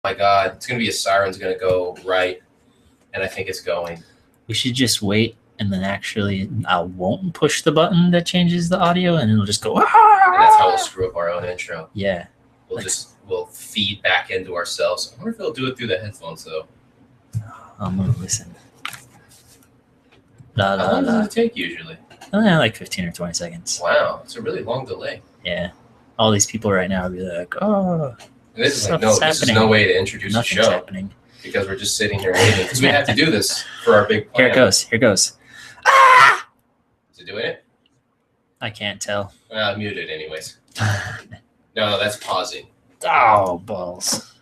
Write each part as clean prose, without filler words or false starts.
my God, it's going to be a siren's going to go right. And I think it's going. We should just wait and then actually I won't push the button that changes the audio and it'll just go. Ah! And that's how we'll screw up our own intro. Yeah. We'll feed back into ourselves. I wonder if they'll do it through the headphones though. I'm going to listen. How long does it take usually? Like 15 or 20 seconds. Wow, it's a really long delay. Yeah. All these people right now will be like, oh. And this is no way to introduce Nothing's the show. Happening. Because we're just sitting here waiting. Because we have to do this for our big plan. Here it goes. Ah! Is it doing it? I can't tell. Well, muted anyways. No, that's pausing. Oh, balls.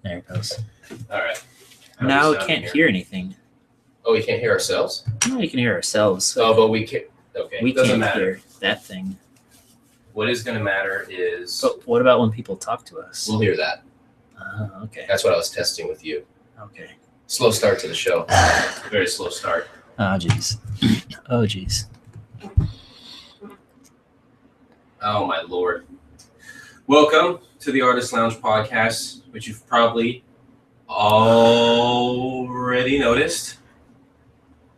There it goes. All right. Now we can't hear anything. Oh, we can't hear ourselves? No, we can hear ourselves. Oh, but we can't. Okay, we doesn't can't matter. hear that thing. What is going to matter is... But what about when people talk to us? We'll hear that. Oh, okay. That's what I was testing with you. Okay. Slow start to the show. Very slow start. Oh, jeez. Oh, jeez. Oh, my Lord. Welcome to the Artist Lounge podcast, which you've probably already noticed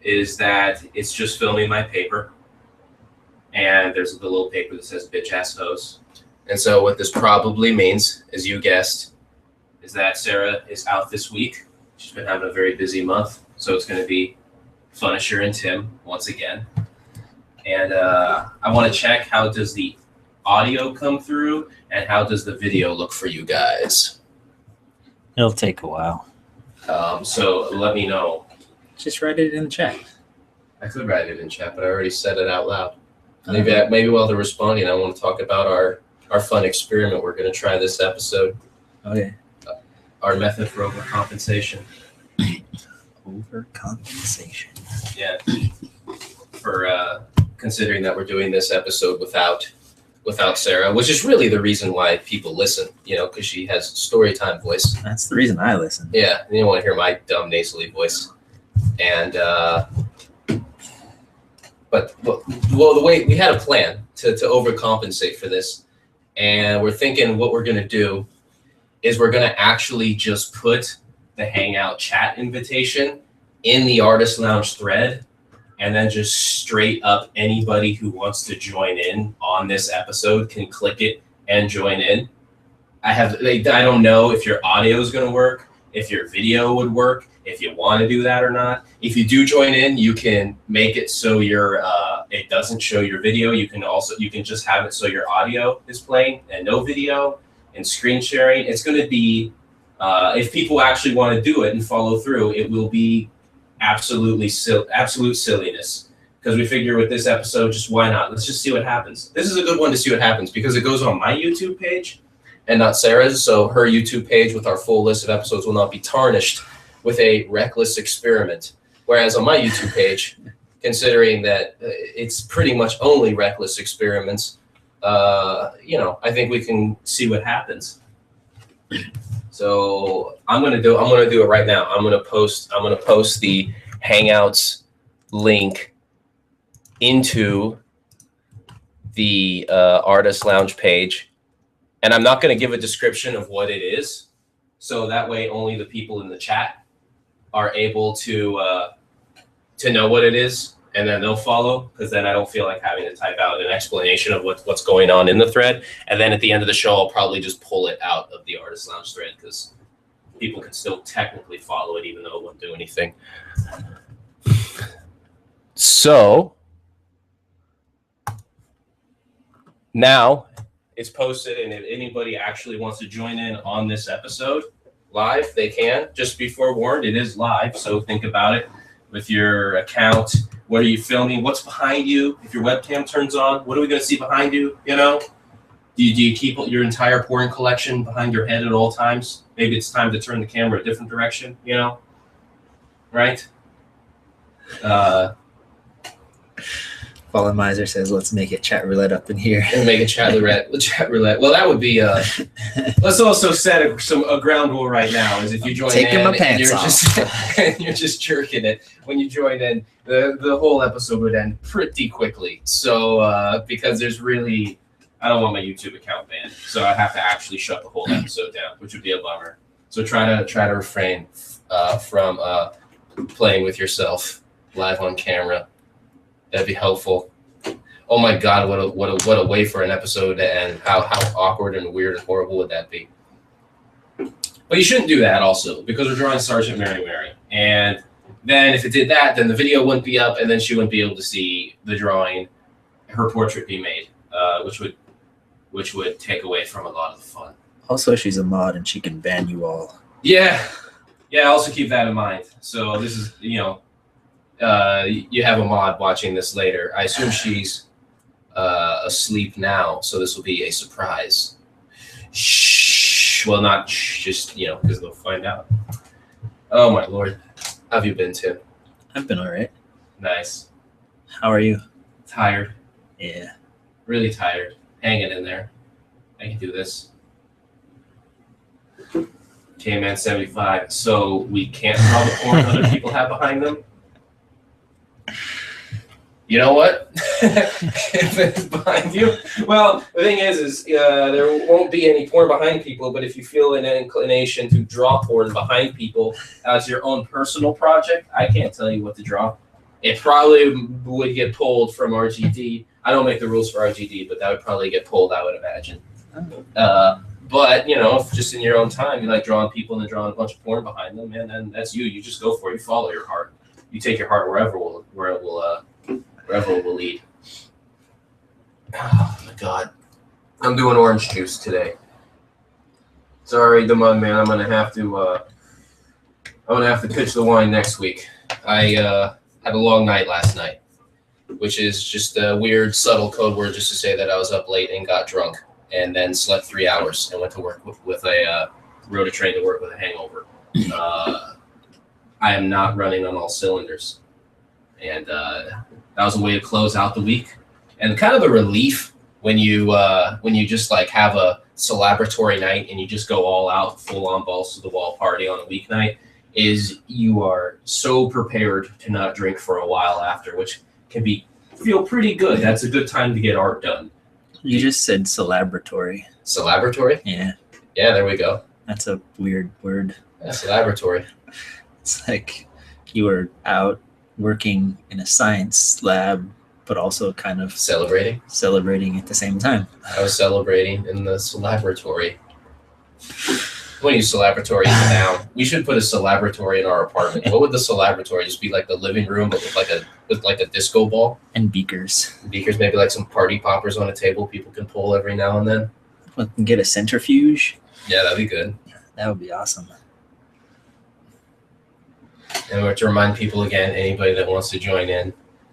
is that it's just filming my paper. And there's the little paper that says bitch ass hoes. And so what this probably means, as you guessed, is that Sarah is out this week. She's been having a very busy month. So it's going to be Funisher and Tim once again. And I want to check how does the audio come through and how does the video look for you guys. It'll take a while. So let me know. Just write it in the chat. I could write it in chat, but I already said it out loud. Maybe while they're responding, I want to talk about our fun experiment we're going to try this episode. Okay. Our method for overcompensation. Overcompensation. Yeah. For considering that we're doing this episode without Sarah, which is really the reason why people listen, because she has story time voice. That's the reason I listen. Yeah, and you don't want to hear my dumb nasally voice. And but the way we had a plan to overcompensate for this, and we're thinking what we're gonna do is we're gonna actually just put the Hangout chat invitation in the Artist Lounge thread, and then just straight up anybody who wants to join in on this episode can click it and join in. I don't know if your audio is gonna work, if your video would work, if you want to do that or not. If you do join in, you can make it so it doesn't show your video. You can just have it so your audio is playing and no video and screen sharing. It's going to be, if people actually want to do it and follow through, it will be absolute silliness. Because we figure with this episode, just why not? Let's just see what happens. This is a good one to see what happens because it goes on my YouTube page and not Sarah's. So her YouTube page with our full list of episodes will not be tarnished with a reckless experiment. Whereas on my YouTube page, considering that it's pretty much only reckless experiments, I think we can see what happens. So I'm gonna do it right now. I'm gonna post the Hangouts link into the Artist Lounge page, and I'm not gonna give a description of what it is, so that way only the people in the chat are able to know what it is, and then they'll follow, because then I don't feel like having to type out an explanation of what's going on in the thread. And then at the end of the show, I'll probably just pull it out of the Artist Lounge thread, because people can still technically follow it, even though it won't do anything. So now it's posted, and if anybody actually wants to join in on this episode live, they can. Just be forewarned, it is live, so think about it with your account. What are you filming? What's behind you? If your webcam turns on, what are we going to see behind you? Do you keep your entire porn collection behind your head at all times? Maybe it's time to turn the camera a different direction, right? Fallen Miser says, let's make it chat roulette up in here. And make it chat roulette. Well, that would be. Let's also set a ground rule right now. Is if you join Taking in my pants and you're just jerking it when you join in, the whole episode would end pretty quickly. So because there's really, I don't want my YouTube account banned, so I have to actually shut the whole episode down, which would be a bummer. So try to refrain from playing with yourself live on camera. That'd be helpful. Oh my God, what a way for an episode to end. How awkward and weird and horrible would that be? But you shouldn't do that also, because we're drawing Sergeant Mary Mary. And then if it did that, then the video wouldn't be up, and then she wouldn't be able to see the drawing, her portrait be made, which would take away from a lot of the fun. Also, she's a mod and she can ban you all. Yeah. Also keep that in mind. So this is, you have a mod watching this later. I assume she's asleep now, so this will be a surprise. Shh. Well, not shh, just, because they'll find out. Oh my Lord. How have you been, Tim? I've been all right. Nice. How are you? Tired. Yeah. Really tired. Hanging in there. I can do this. K-Man 75. So we can't draw the porn other people have behind them? You know what? If it's behind you. Well, the thing is there won't be any porn behind people, but if you feel an inclination to draw porn behind people as your own personal project, I can't tell you what to draw. It probably would get pulled from RGD. I don't make the rules for RGD, but that would probably get pulled, I would imagine. But, if just in your own time, you like drawing people and then drawing a bunch of porn behind them, man, then that's you. You just go for it. You follow your heart. You take your heart wherever it will lead. Oh, my God. I'm doing orange juice today. Sorry, the mud man. I'm gonna have to pitch the wine next week. I had a long night last night, which is just a weird, subtle code word just to say that I was up late and got drunk, and then slept 3 hours and went to work rode a train to work with a hangover. I am not running on all cylinders, and that was a way to close out the week. And kind of the relief when you just like have a celebratory night and you just go all out, full on balls to the wall party on a weeknight, is you are so prepared to not drink for a while after, which can feel pretty good. That's a good time to get art done. You just said celebratory. Celebratory? Yeah. Yeah, there we go. That's a weird word. Yeah, celebratory. It's like you were out working in a science lab, but also kind of celebrating at the same time. I was celebrating in the celebratory. I'm going to use celebratory as a noun. We should put a celebratory in our apartment. What would the celebratory just be, like the living room, but with like a disco ball and beakers? Beakers, maybe like some party poppers on a table people can pull every now and then. We can get a centrifuge. Yeah, that'd be good. That would be awesome. And we have to remind people again, anybody that wants to join in,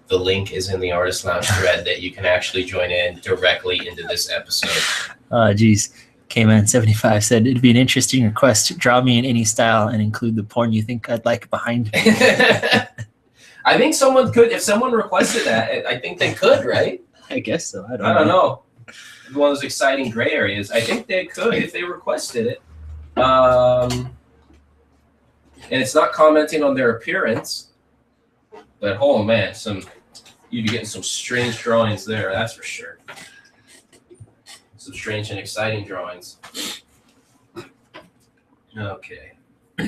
the link is in the Artist Lounge thread that you can actually join in directly into this episode. Geez. K-Man75 said, it'd be an interesting request. Draw me in any style and include the porn you think I'd like behind me. I think someone could, if someone requested that, I think they could, right? I guess so. I don't know. One of those exciting gray areas. I think they could if they requested it. And it's not commenting on their appearance. But, oh, man, you'd be getting some strange drawings there, that's for sure. Some strange and exciting drawings. Okay. Oh, I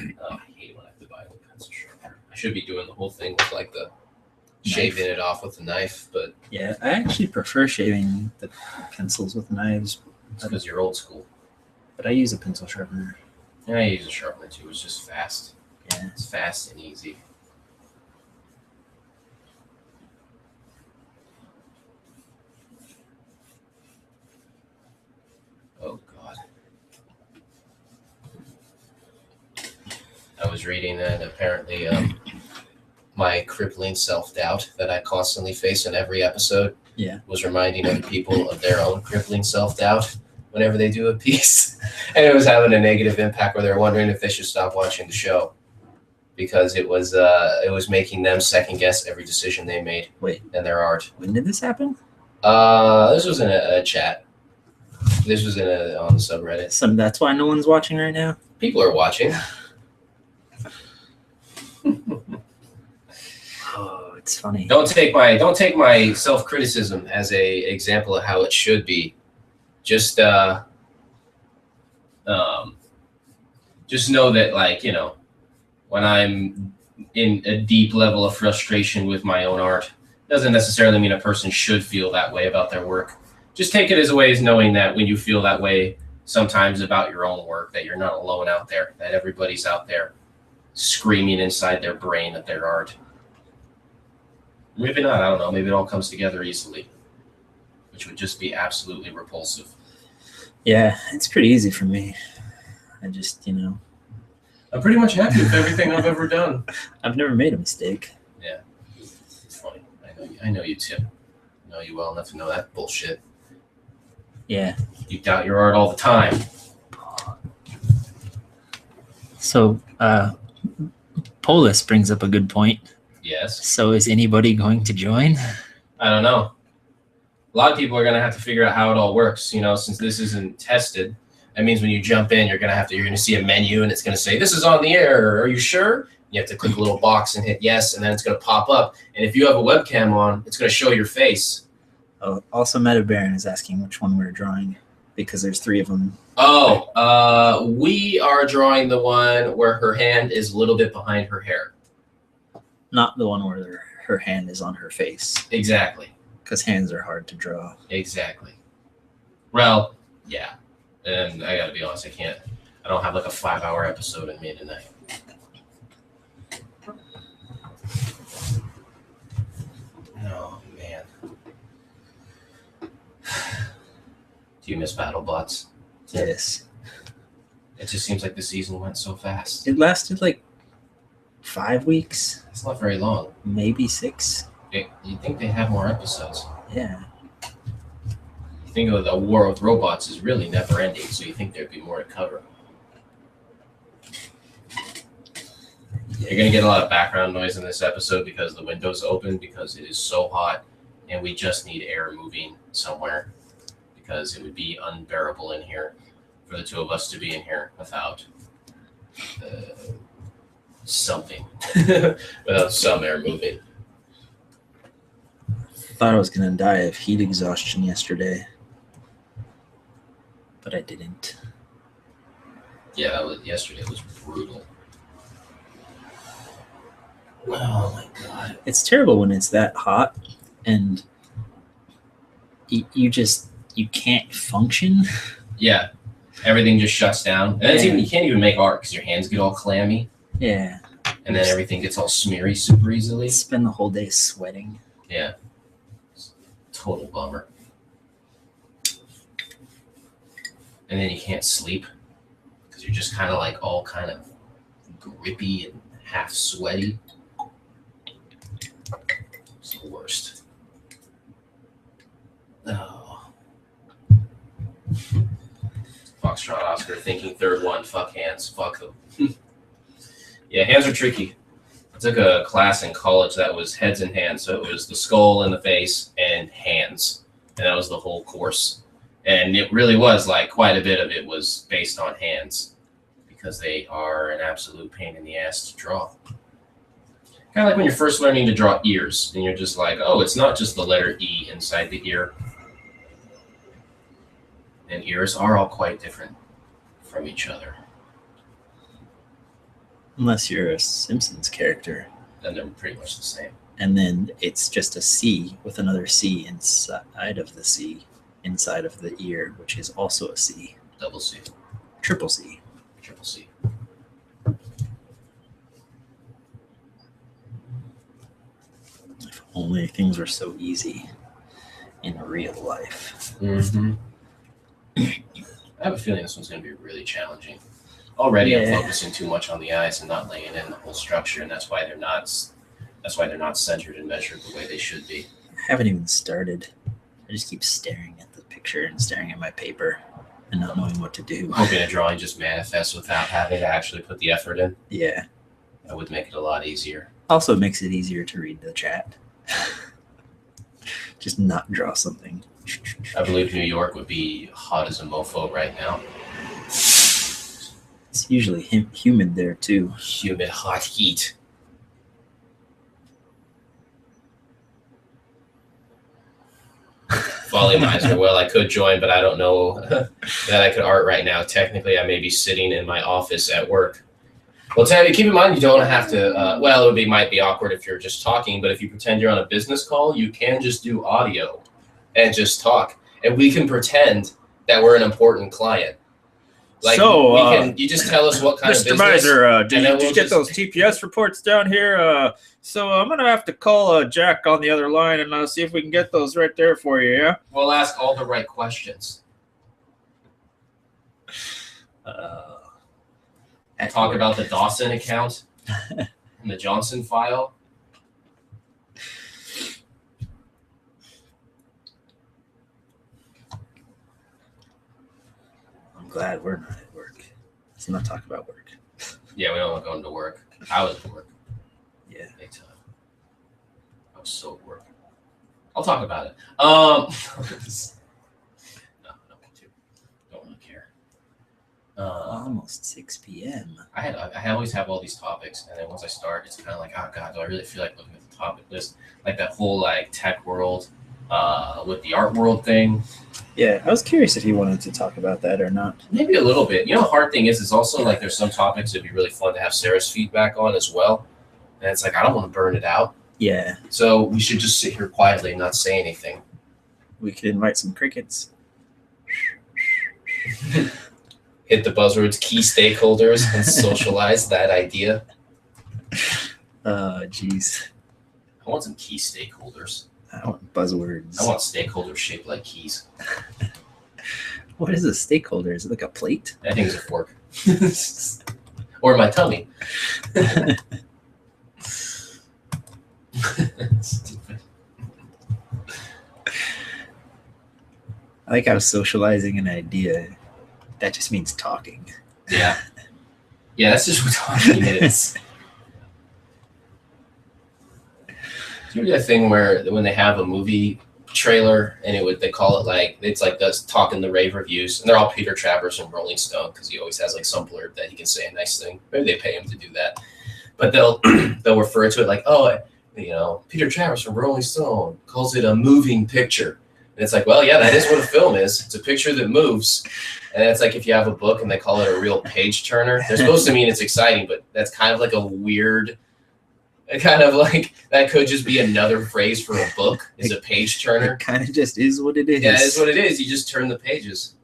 hate when I have to buy a pencil sharpener. I should be doing the whole thing with like the shaving it off with a knife, but yeah, I actually prefer shaving the pencils with knives. It's because you're old school. But I use a pencil sharpener. Yeah, I use a sharpener too. It's just fast. Yeah, it's fast and easy. Oh, God. I was reading that apparently my crippling self-doubt that I constantly face in every episode was reminding other people of their own crippling self-doubt whenever they do a piece. And it was having a negative impact where they're wondering if they should stop watching the show because it was making them second-guess every decision they made in their art. When did this happen? This was in a chat. This was on the subreddit. So that's why no one's watching right now? People are watching. Oh, it's funny. Don't take my self-criticism as a example of how it should be. just know that, like, you know, when I'm in a deep level of frustration with my own art, doesn't necessarily mean a person should feel that way about their work. Just take it as a way as knowing that when you feel that way sometimes about your own work, that you're not alone out there, that everybody's out there screaming inside their brain at their art. Maybe not, I don't know, maybe it all comes together easily, which would just be absolutely repulsive. Yeah, it's pretty easy for me. I just, you know, I'm pretty much happy with everything I've ever done. I've never made a mistake. Yeah, it's funny. I know you, Tim. I know you well enough to know that bullshit. Yeah. You doubt your art all the time. So, Polis brings up a good point. Yes. So is anybody going to join? I don't know. A lot of people are going to have to figure out how it all works, you know, since this isn't tested. That means when you jump in, you're going to see a menu and it's going to say, this is on the air. Are you sure? You have to click a little box and hit yes, and then it's going to pop up. And if you have a webcam on, it's going to show your face. Oh, also, Meta Baron is asking which one we're drawing because there's 3 of them. Oh, we are drawing the one where her hand is a little bit behind her hair. Not the one where her hand is on her face. Exactly. Because hands are hard to draw. Exactly. Well, yeah. And I gotta be honest, I don't have like a 5-hour episode in me tonight. Oh, man. Do you miss BattleBots? Yes. It just seems like the season went so fast. It lasted like 5 weeks, It's not very long. maybe 6. You'd think they'd have more episodes. Yeah. You think of the War with Robots is really never ending, so you think there'd be more to cover. You're going to get a lot of background noise in this episode because the window's open because it is so hot and we just need air moving somewhere because it would be unbearable in here for the 2 of us to be in here without something, without some air moving. Thought I was going to die of heat exhaustion yesterday, but I didn't. Yeah, yesterday was brutal. Oh my god. It's terrible when it's that hot and you can't function. Yeah, everything just shuts down. And it's Yeah. you can't even make art because your hands get all clammy. Yeah. And then everything gets all smeary super easily. Spend the whole day sweating. Yeah. Total bummer. And then you can't sleep because you're just kind of like all kind of grippy and half sweaty. It's the worst. Oh. Foxtrot Oscar thinking third one. Fuck hands. Fuck them. Yeah, hands are tricky. I took a class in college that was heads and hands. So it was the skull and the face and hands. And that was the whole course. And it really was like quite a bit of it was based on hands because they are an absolute pain in the ass to draw. Kind of like when you're first learning to draw ears and you're just like, oh, it's not just the letter E inside the ear. And ears are all quite different from each other. Unless you're a Simpsons character. And they're pretty much the same. And then it's just a C with another C inside of the C, inside of the ear, which is also a C. Double C. Triple C. Triple C. If only things were so easy in real life. Mm-hmm. I have a feeling this one's going to be really challenging. Already, I'm focusing too much on the eyes and not laying in the whole structure, and that's why they're not centered and measured the way they should be. I haven't even started. I just keep staring at the picture and staring at my paper and not knowing what to do. Hoping a drawing just manifests without having to actually put the effort in. Yeah. That would make it a lot easier. Also, it makes it easier to read the chat. Just not draw something. I believe New York would be hot as a mofo right now. It's usually humid there too. Humid, hot heat. Fuck Polymizer. Well, I could join, but I don't know that I could art right now. Technically, I may be sitting in my office at work. Well, Tabby, keep in mind you don't have to. Might be awkward if you're just talking, but if you pretend you're on a business call, you can just do audio and just talk, and we can pretend that we're an important client. Like, so, we can. You just tell us what kind of Mr. business. Miser, did and then you get those TPS reports down here? So I'm gonna have to call Jack on the other line and see if we can get those right there for you. Yeah. We'll ask all the right questions. Talk about the Dawson account and the Johnson file. I'm glad we're not at work. Let's not talk about work. Yeah, we don't want going to work. I was at work. Yeah. Big time. I was so at work. I'll talk about it. No, I don't want to. Don't want to care. Almost 6 p.m. I always have all these topics, and then once I start, it's kind of like, oh god, do I really feel like looking at the topic list? Like that whole like tech world, with the art world thing. Yeah, I was curious if you wanted to talk about that or not. Maybe a little bit. You know, the hard thing is also like there's some topics it'd be really fun to have Sarah's feedback on as well, and it's like I don't want to burn it out. Yeah, So we should just sit here quietly and not say anything. we could invite some crickets. Hit the buzzwords, key stakeholders, and socialize that idea. Jeez. I want some key stakeholders. I want buzzwords. I want stakeholders shaped like keys. What is a stakeholder? Is it like a plate? I think it's a fork. Or my tummy. Stupid. I like how socializing an idea, that just means talking. Yeah. Yeah, that's just what talking is. Do you do that thing where when they have a movie trailer and they call it like, it's like us talking the rave reviews, and they're all Peter Travers from Rolling Stone because he always has like some blurb that he can say a nice thing. Maybe they pay him to do that, but they'll refer to it like, oh, you know, Peter Travers from Rolling Stone calls it a moving picture, and it's like, well, yeah, that is what a film is. It's a picture that moves. And it's like if you have a book and they call it a real page turner, they're supposed to mean it's exciting, but that's kind of like a weird. Kind of like that could just be another phrase for a book is a page turner. It kind of just is what it is. Yeah, it's what it is. You just turn the pages.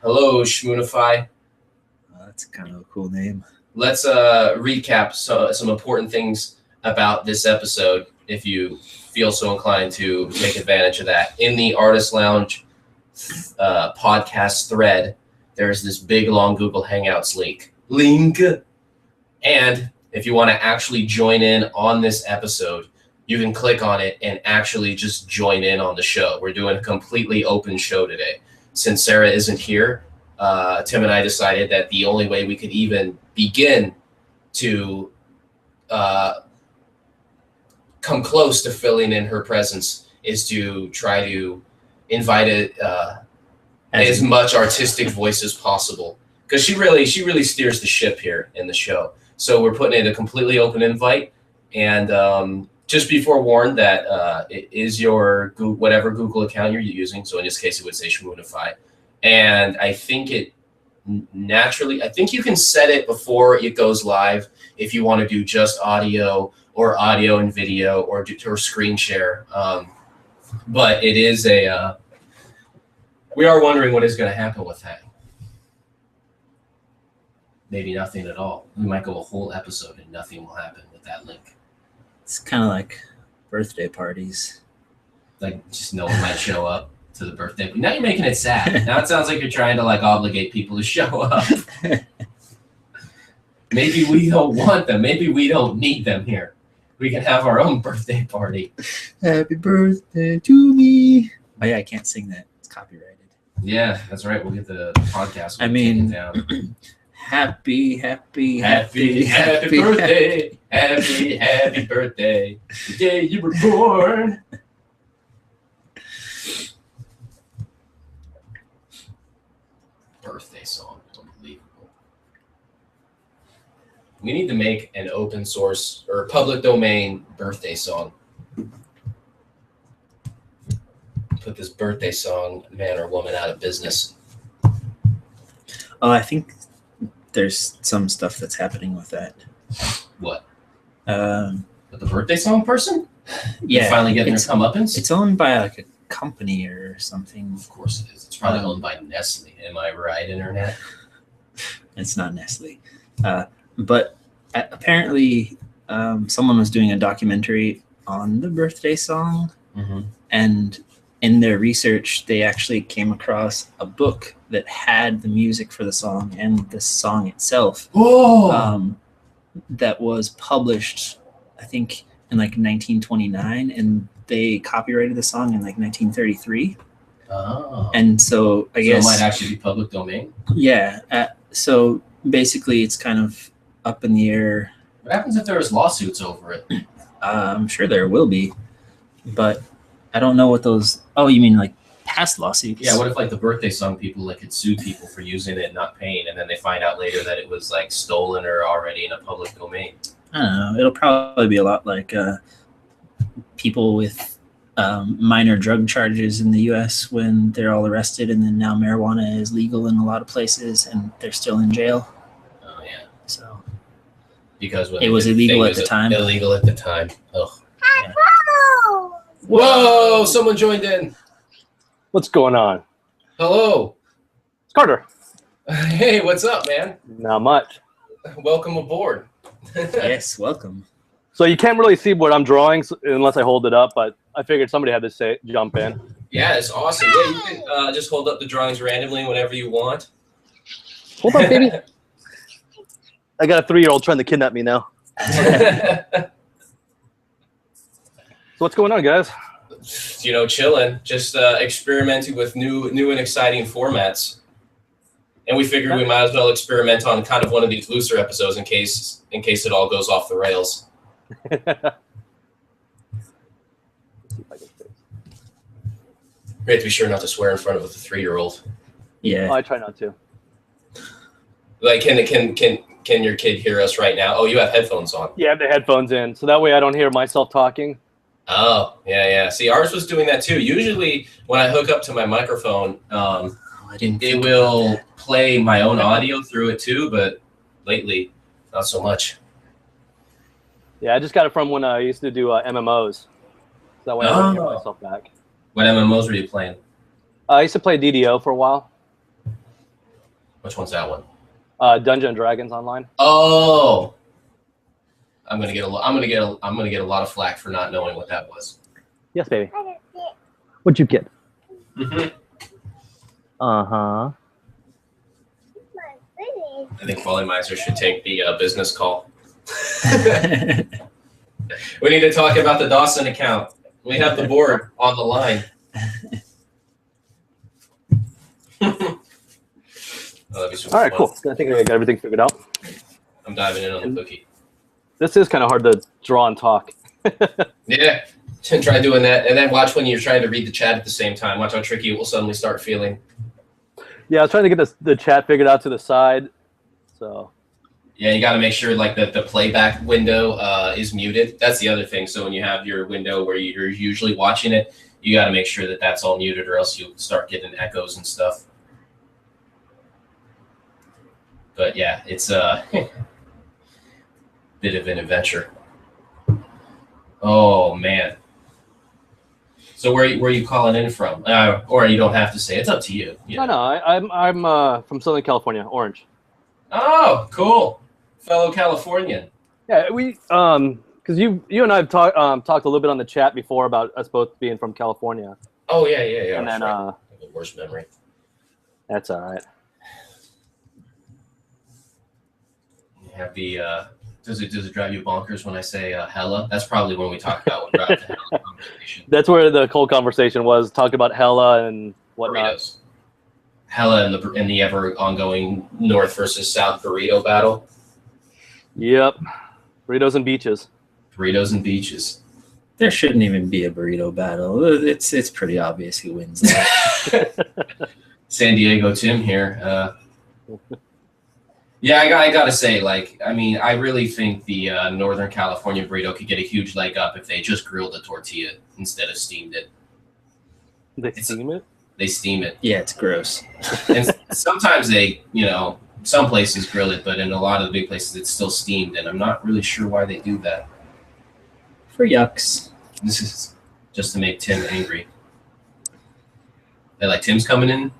Hello, Schmoonify. That's kind of a cool name. Let's recap some important things about this episode if you feel so inclined to take advantage of that. In the Artist Lounge podcast thread, there's this big, long Google Hangouts link. And if you want to actually join in on this episode, you can click on it and actually just join in on the show. We're doing a completely open show today. Since Sarah isn't here, Tim and I decided that the only way we could even begin to come close to filling in her presence is to try to invite as much artistic voice as possible. Because she really steers the ship here in the show. So we're putting in a completely open invite, and just be forewarned that it is your whatever Google account you're using. So in this case, it would say Schmoonify, and I think I think you can set it before it goes live if you want to do just audio or audio and video or screen share. But it is we are wondering what is going to happen with that. Maybe nothing at all. We might go a whole episode and nothing will happen with that link. It's kind of like birthday parties. Like just no one might show up to the birthday. Now you're making it sad. Now it sounds like you're trying to like obligate people to show up. Maybe we don't want them. Maybe we don't need them here. We can have our own birthday party. Happy birthday to me. Oh yeah, I can't sing that. It's copyrighted. Yeah, that's right. We'll get the podcast. I mean, down. Happy birthday. Happy birthday. The day you were born. Birthday song. Unbelievable. We need to make an open source or public domain birthday song. put this birthday song man or woman out of business. Oh, I think there's some stuff that's happening with that. What? With the birthday song person? Yeah, they're finally getting their comeuppance? It's owned by like a company or something. Of course it is. It's probably owned by Nestle. Am I right, Internet? It's not Nestle. But apparently someone was doing a documentary on the birthday song. Mm-hmm. And in their research, they actually came across a book that had the music for the song and the song itself. That was published, I think, in like 1929, and they copyrighted the song in like 1933. Oh. And so I guess it might actually be public domain. Yeah. So basically, it's kind of up in the air. What happens if there was lawsuits over it? I'm sure there will be, but I don't know what those. Oh, you mean like past lawsuits? Yeah. What if like the birthday song people like could sue people for using it and not paying, and then they find out later that it was like stolen or already in a public domain? I don't know. It'll probably be a lot like people with minor drug charges in the U.S. when they're all arrested, and then now marijuana is legal in a lot of places, and they're still in jail. Oh yeah. So because when it was illegal at the time. Illegal at the time. Ugh. Yeah. Whoa! Someone joined in. What's going on? Hello. It's Carter. Hey, what's up, man? Not much. Welcome aboard. Yes, welcome. So you can't really see what I'm drawing unless I hold it up, but I figured somebody had to say jump in. Yeah, it's awesome. Yeah, you can just hold up the drawings randomly whenever you want. Hold on, baby. I got a 3-year-old trying to kidnap me now. So what's going on, guys? You know, chilling, just experimenting with new and exciting formats. And we figured we might as well experiment on kind of one of these looser episodes in case it all goes off the rails. We have to be sure not to swear in front of a 3-year-old. Yeah. Oh, I try not to. Like, can your kid hear us right now? Oh, you have headphones on. Yeah, I have the headphones in, so that way I don't hear myself talking. Oh, yeah. See, ours was doing that too. Usually, when I hook up to my microphone, it will play my own audio through it too, but lately, not so much. Yeah, I just got it from when I used to do MMOs. So that way I don't hear myself back. What MMOs were you playing? I used to play DDO for a while. Which one's that one? Dungeons and Dragons Online. Oh, I'm gonna get a lot of flack for not knowing what that was. Yes, baby. What'd you get? Mm-hmm. Uh-huh. I think Wally Miser should take the business call. We need to talk about the Dawson account. We have the board on the line. That'd be super All right, fun. cool. I think I got everything figured out. I'm diving in on the cookie. This is kind of hard to draw and talk. Yeah, try doing that, and then watch when you're trying to read the chat at the same time. Watch how tricky it will suddenly start feeling. Yeah, I was trying to get the chat figured out to the side. So. Yeah, you got to make sure like the playback window is muted. That's the other thing. So when you have your window where you're usually watching it, you got to make sure that that's all muted, or else you start getting echoes and stuff. But yeah, it's a bit of an adventure. Oh man. So where are you calling in from? Or you don't have to say. It's up to you. No, I'm from Southern California, Orange. Oh, cool, fellow Californian. Yeah, we because you and I have talked a little bit on the chat before about us both being from California. Oh yeah. And then I have the worst memory. That's all right. You have the does it drive you bonkers when I say hella? That's probably when we talk about what drives the hella conversation. That's where the whole conversation was, talking about hella and whatnot. Burritos. Hella in the ever ongoing North versus South burrito battle. Yep, burritos and beaches. Burritos and beaches. There shouldn't even be a burrito battle. It's pretty obvious who wins that. San Diego Tim here. Yeah, I gotta say, like, I mean, I really think the Northern California burrito could get a huge leg up if they just grilled a tortilla instead of steamed it. They steam it? They steam it. Yeah, it's gross. And sometimes they, some places grill it, but in a lot of the big places it's still steamed, and I'm not really sure why they do that. For yucks. This is just to make Tim angry. They're like, Tim's coming in?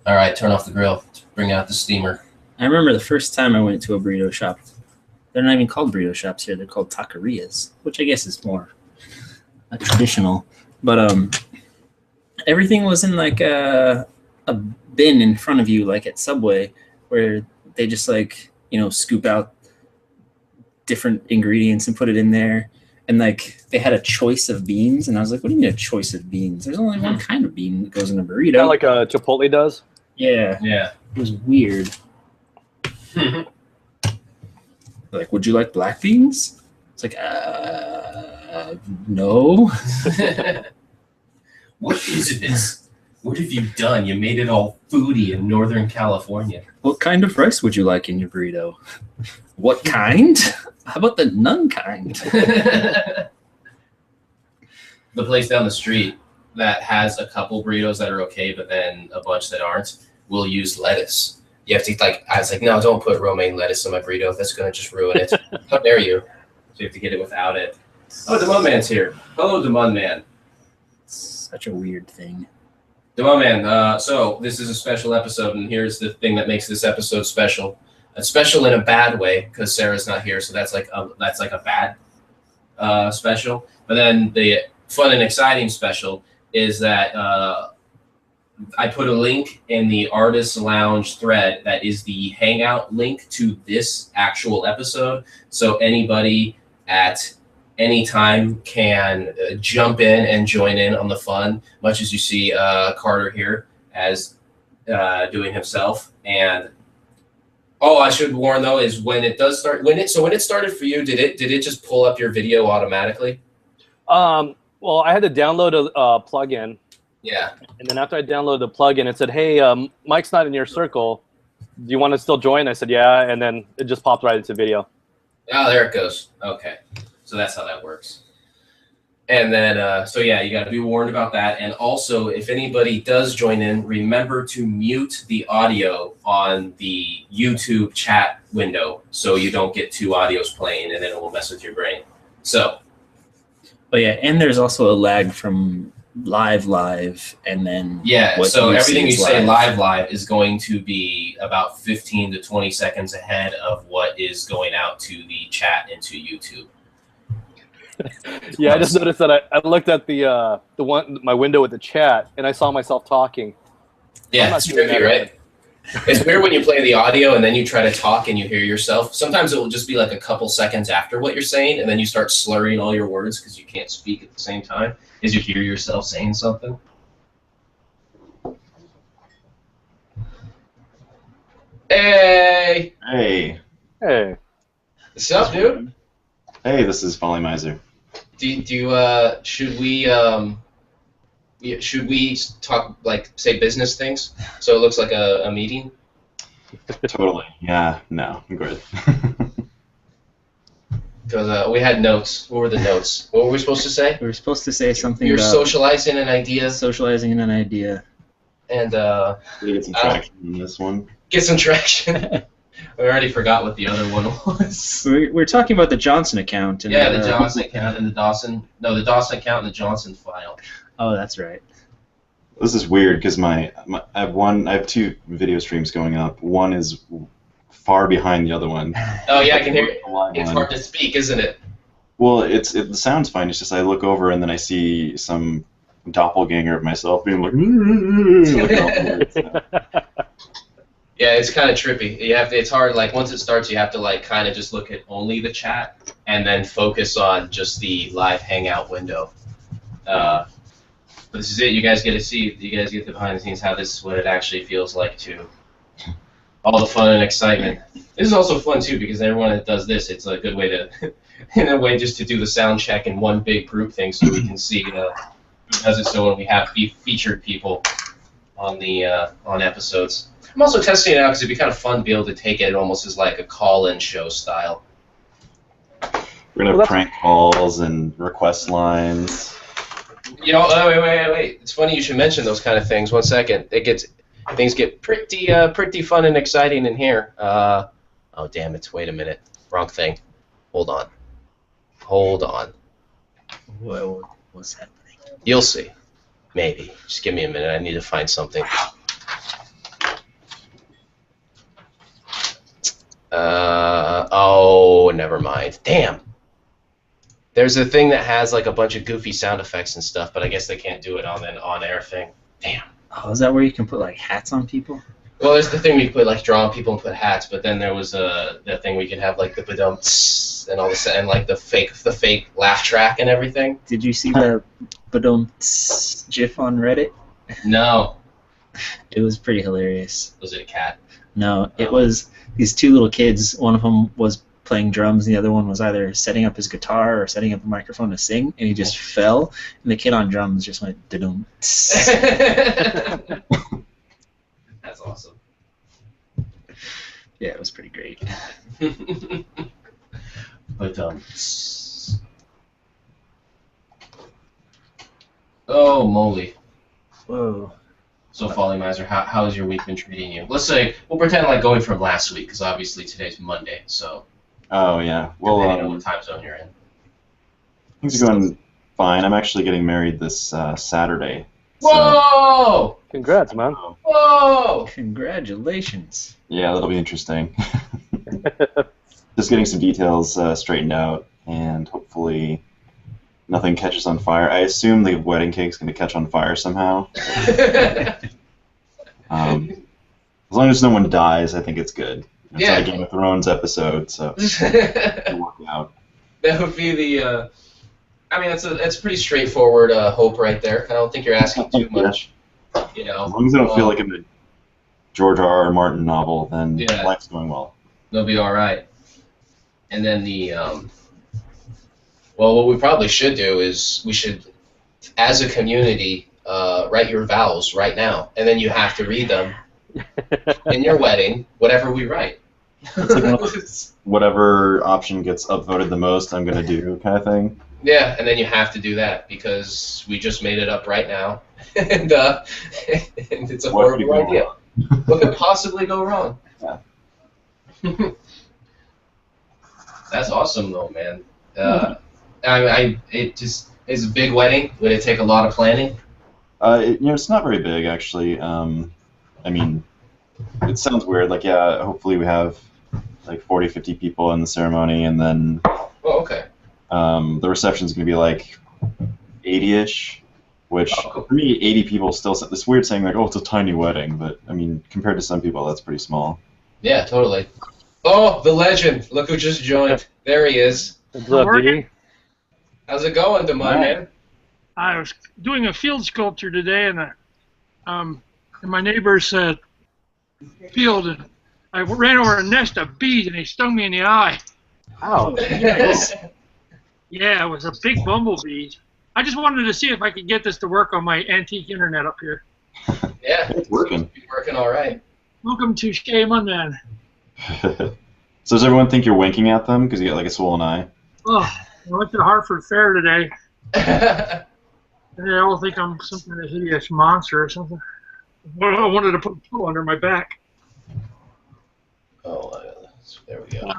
All right, turn off the grill. Bring out the steamer. I remember the first time I went to a burrito shop. They're not even called burrito shops here. They're called taquerias, which I guess is more traditional. But everything was in like a bin in front of you, like at Subway, where they just like, scoop out different ingredients and put it in there. And like they had a choice of beans, and I was like, "What do you mean a choice of beans? There's only one kind of bean that goes in a burrito." Kind of like a Chipotle does. Yeah, Yeah. it was weird. Like, would you like black beans? It's like, no. What is this? What have you done? You made it all foodie in Northern California. What kind of rice would you like in your burrito? What kind? How about the none kind? The place down the street that has a couple burritos that are okay, but then a bunch that aren't, will use lettuce. You have to I was like, no, don't put romaine lettuce in my burrito. That's gonna just ruin it. How dare you? So you have to get it without it. Oh, Demon Man's here. Hello, Demon Man. Such a weird thing. Demon Man. So this is a special episode, and here's the thing that makes this episode special. Special in a bad way because Sarah's not here, so that's like a bad special. But then the fun and exciting special is that I put a link in the Artist Lounge thread that is the Hangout link to this actual episode. So anybody at any time can jump in and join in on the fun, much as you see Carter here as doing himself. And I should warn though is when it does start, when it started for you, did it just pull up your video automatically? Well, I had to download a plugin. Yeah. And then after I downloaded the plugin, it said, "Hey, Mike's not in your circle. Do you want to still join?" I said, "Yeah," and then it just popped right into video. Oh, there it goes. Okay, so that's how that works. And then, so yeah, you got to be warned about that. And also, if anybody does join in, remember to mute the audio on the YouTube chat window so you don't get two audios playing, and then it will mess with your brain. So. But yeah, and there's also a lag from live, and then so everything you say live live is going to be about 15 to 20 seconds ahead of what is going out to the chat into YouTube. Yeah, I just noticed that I looked at my window with the chat and I saw myself talking. Yeah, it's tricky, right? It's weird when you play the audio and then you try to talk and you hear yourself. Sometimes it will just be like a couple seconds after what you're saying, and then you start slurring all your words because you can't speak at the same time as you hear yourself saying something. Hey! Hey. Hey. What's up, dude? Hey, this is Folly Miser. Should we talk, say business things so it looks like a meeting? Totally. Yeah, no, I'm good. Because we had notes. What were the notes? What were we supposed to say? We were supposed to say something You're about socializing an idea. Socializing an idea. And We get some traction on this one. Get some traction. I already forgot what the other one was. We're talking about the Johnson account. And, Yeah, the Johnson account and the Dawson account and the Johnson file. Oh, that's right. This is weird because I have two video streams going up. One is far behind the other one. Oh yeah, I can hear it. The live It's one. hard to speak, isn't it? Well, the sound's fine. It's just I look over and then I see some doppelganger of myself being like, like all the words. Yeah, it's kind of trippy. It's hard. Like once it starts, you have to kind of just look at only the chat and then focus on just the live Hangout window. But this is it. You guys get to see. You guys get the behind the scenes how this is what it actually feels like to all the fun and excitement. This is also fun too because everyone that does this, it's a good way to, in a way, just to do the sound check in one big group thing so we can see who does it. So when we have featured people on the on episodes. I'm also testing it out because it'd be kind of fun to be able to take it almost as like a call-in show style. We're gonna have prank calls and request lines. You know, wait. It's funny you should mention those kind of things. 1 second. Things get pretty fun and exciting in here. Oh, damn it. Wait a minute. Wrong thing. Hold on. What's happening? You'll see. Maybe. Just give me a minute. I need to find something. Oh, never mind. Damn. There's a thing that has like a bunch of goofy sound effects and stuff, but I guess they can't do it on an on-air thing. Damn. Oh, is that where you can put like hats on people? Well, there's the thing where you put like draw on people and put hats, but then there was the thing we could have like the badum and all this and like the fake laugh track and everything. Did you see the badum gif on Reddit? No. It was pretty hilarious. Was it a cat? No, it was these two little kids. One of them was playing drums, and the other one was either setting up his guitar or setting up a microphone to sing, and he just fell, and the kid on drums just went da-dum. That's awesome. Yeah, it was pretty great. But oh moly. Whoa. So Folly Miser, how has your week been treating you? Let's say we'll pretend like going from last week, because obviously today's Monday, so Oh yeah. Well, depending on what time zone you're in. things are going fine. I'm actually getting married this Saturday. So, Whoa! Congrats, man. Whoa! Congratulations. yeah, that'll be interesting. Just getting some details straightened out, and hopefully nothing catches on fire. I assume the wedding cake's going to catch on fire somehow. As long as no one dies, I think it's good. It's Yeah. not a Game of Thrones episode, so it'll work out. That would be the. I mean, that's a pretty straightforward hope right there. I don't think you're asking too much. You know, As long as I don't feel like I'm a George R.R. Martin novel, then Yeah. life's going well. they'll be all right. And then well, what we probably should do is we should, as a community, write your vows right now, and then you have to read them in your wedding, whatever we write. Whatever option gets upvoted the most, I'm going to do, kind of thing. Yeah, and then you have to do that because we just made it up right now, and it's a What could horrible go idea. wrong? What could possibly go wrong? Yeah. That's awesome, though, man. It just is a big wedding. Would it take a lot of planning? It's not very big, actually. I mean, it sounds weird. Like, yeah, hopefully we have like 40, 50 people in the ceremony, and then Oh, okay. the reception's going to be like 80-ish, which Oh, cool. for me, 80 people still. It's weird saying like, oh, it's a tiny wedding, but I mean, compared to some people, that's pretty small. Yeah, totally. Oh, the legend! Look who just joined. There he is. What's up, Working. D? How's it going, Damon, man? I was doing a field sculpture today in my neighbor's field, and I ran over a nest of bees, and they stung me in the eye. Ow. Yeah, it was a big bumblebee. I just wanted to see if I could get this to work on my antique internet up here. Yeah, It's working. it's working all right. Welcome to Shame Unman. So does everyone think you're winking at them because you got like a swollen eye? Oh, I went to the Hartford Fair today, and they all think I'm some kind of hideous monster or something. Well, I wanted to put a pillow under my back. Oh, there we go.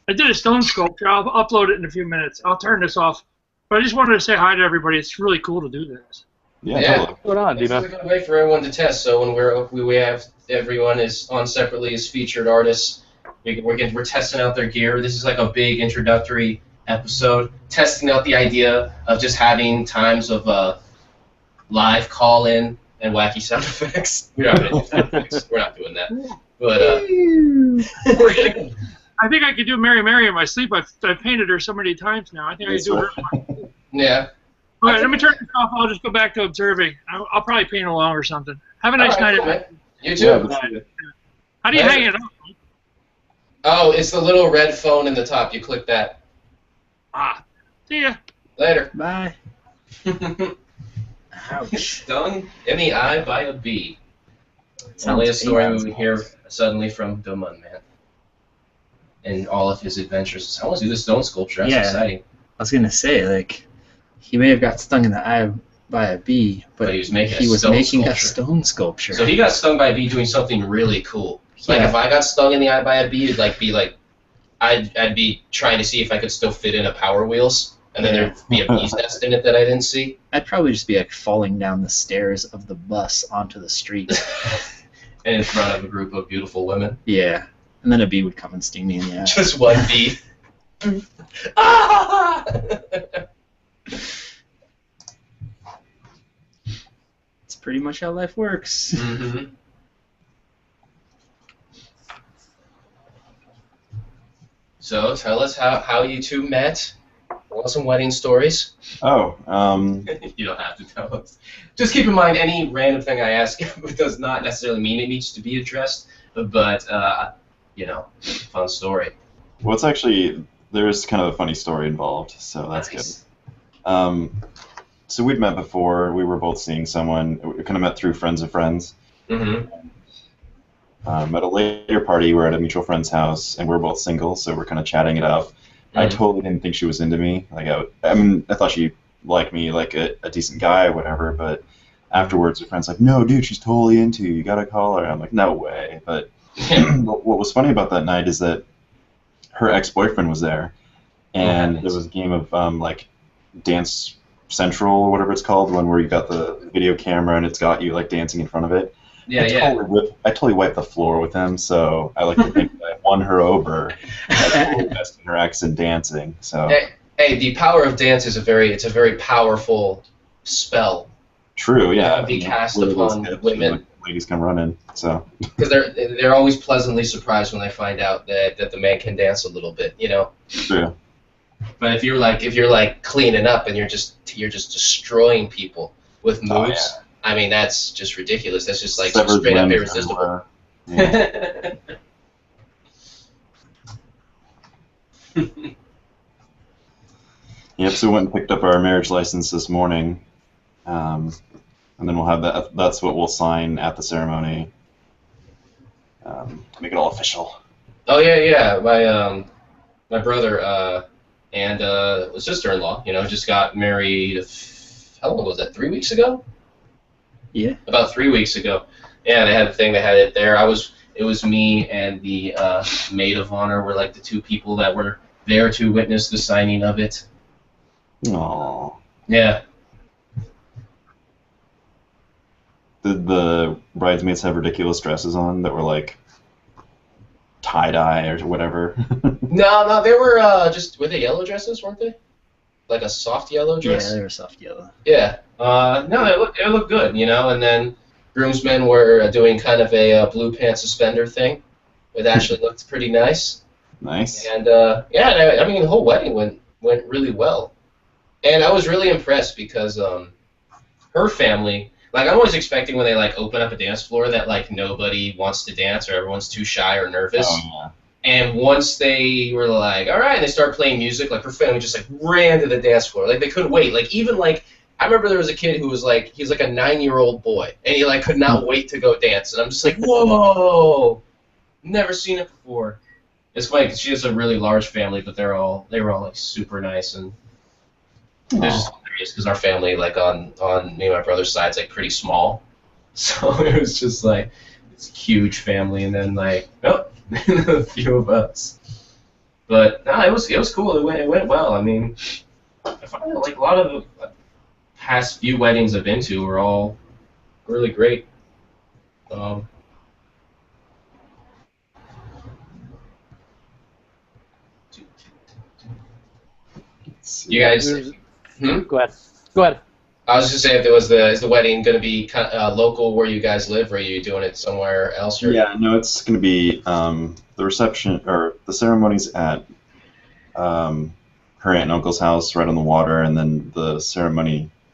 I did a stone sculpture. I'll upload it in a few minutes. I'll turn this off. But I just wanted to say hi to everybody. It's really cool to do this. Yeah, Yeah. totally. What's going on, This is a Dina? good way for everyone to test. So when we have everyone is on separately as featured artists, we're testing out their gear. This is like a big introductory episode, testing out the idea of just having times of live call-in and wacky sound effects. We're not gonna do sound effects. We're not doing that. But I think I could do Mary Mary in my sleep. I've painted her so many times now. I think I could do her. yeah. All right, let me turn this off. I'll just go back to observing. I'll probably paint along or something. Have a nice All right, night. cool, man. You too. Yeah, but- How do you hang it up? Oh, it's the little red phone in the top. You click that. Ah, see ya. Later. Bye. Ouch. Stung in the eye by a bee. Sounds Only a story painful. we hear suddenly from Doman, man. And all of his adventures. I want to do this stone sculpture. That's Yeah. exciting. I was gonna say, like, He may have got stung in the eye by a bee, but he was making he a was stone making a sculpture. stone sculpture. So he got stung by a bee doing something really cool. Like Yeah. if I got stung in the eye by a bee, it'd be like I'd be trying to see if I could still fit in a Power Wheels, and then there'd be a bee's nest in it that I didn't see. I'd probably just be like falling down the stairs of the bus onto the street. And in front of a group of beautiful women. Yeah. And then a bee would come and sting me in the eye. Just one bee. Ah! It's pretty much how life works. Mhm. So tell us how you two met. Want some wedding stories? Oh, You don't have to tell us. Just keep in mind any random thing I ask does not necessarily mean it needs to be addressed, but fun story. well, it's actually, there's kind of a funny story involved, so that's Nice. good. So we'd met before. We were both seeing someone. We kind of met through friends of friends. Mm-hmm. At a later party, we're at a mutual friend's house, and we're both single, so we're kind of chatting it up. I totally didn't think she was into me. Like, I thought she liked me like a decent guy or whatever, but afterwards, her friend's like, no, dude, she's totally into you. You gotta call her. I'm like, no way. But what was funny about that night is that her ex-boyfriend was there, and there was a game of like Dance Central or whatever it's called, one where you got the video camera and it's got you like dancing in front of it. I totally wiped the floor with him, so I like to think that I won her over. I totally bested her ex in dancing. So Hey, the power of dance is a very powerful spell. true, yeah. Be cast Where those upon hips, women. like, ladies come running. So Because they're always pleasantly surprised when they find out that the man can dance a little bit, you know. true. But if you're like cleaning up and you're just destroying people with moves, Oh, yeah. I mean that's just ridiculous. That's just like Severed straight up limbs irresistible. everywhere. Yeah. Yep. So we went and picked up our marriage license this morning, and then we'll have that. That's what we'll sign at the ceremony to make it all official. Oh yeah. My brother and sister-in-law, just got married. How long was that? 3 weeks ago? Yeah. About 3 weeks ago. Yeah, they had a thing. They had it there. It was me and the maid of honor were like the two people that were there to witness the signing of it. Aww. Yeah. Did the bridesmaids have ridiculous dresses on that were like tie-dye or whatever? No, they were were they yellow dresses, weren't they? Like a soft yellow dress? Yeah, they were soft yellow. Yeah. No, it looked good, and then groomsmen were doing kind of a blue pants suspender thing. It actually looked pretty nice. Nice. And I mean the whole wedding went really well. And I was really impressed because her family, like I'm always expecting when they like open up a dance floor that like nobody wants to dance or everyone's too shy or nervous. Oh, And once they were like, all right, and they started playing music, like her family just like ran to the dance floor. Like they couldn't wait. Like even like I remember there was a kid who was like he's like a 9-year-old boy and he like could not wait to go dance. And I'm just like, whoa, never seen it before. It's funny because she has a really large family, but they were all like super nice and it was just hilarious because our family like on me and my brother's side is like pretty small, so it was just like it's a huge family and then like a few of us. But no, it was cool. It went well. I mean, I find that like a lot of the past few weddings I've been to were all really great. You guys, Go ahead. I was just saying, is the wedding going to be kind of, local where you guys live, or are you doing it somewhere else? Or? Yeah, no, it's going to be the reception or the ceremony's at her aunt and uncle's house right on the water, and then the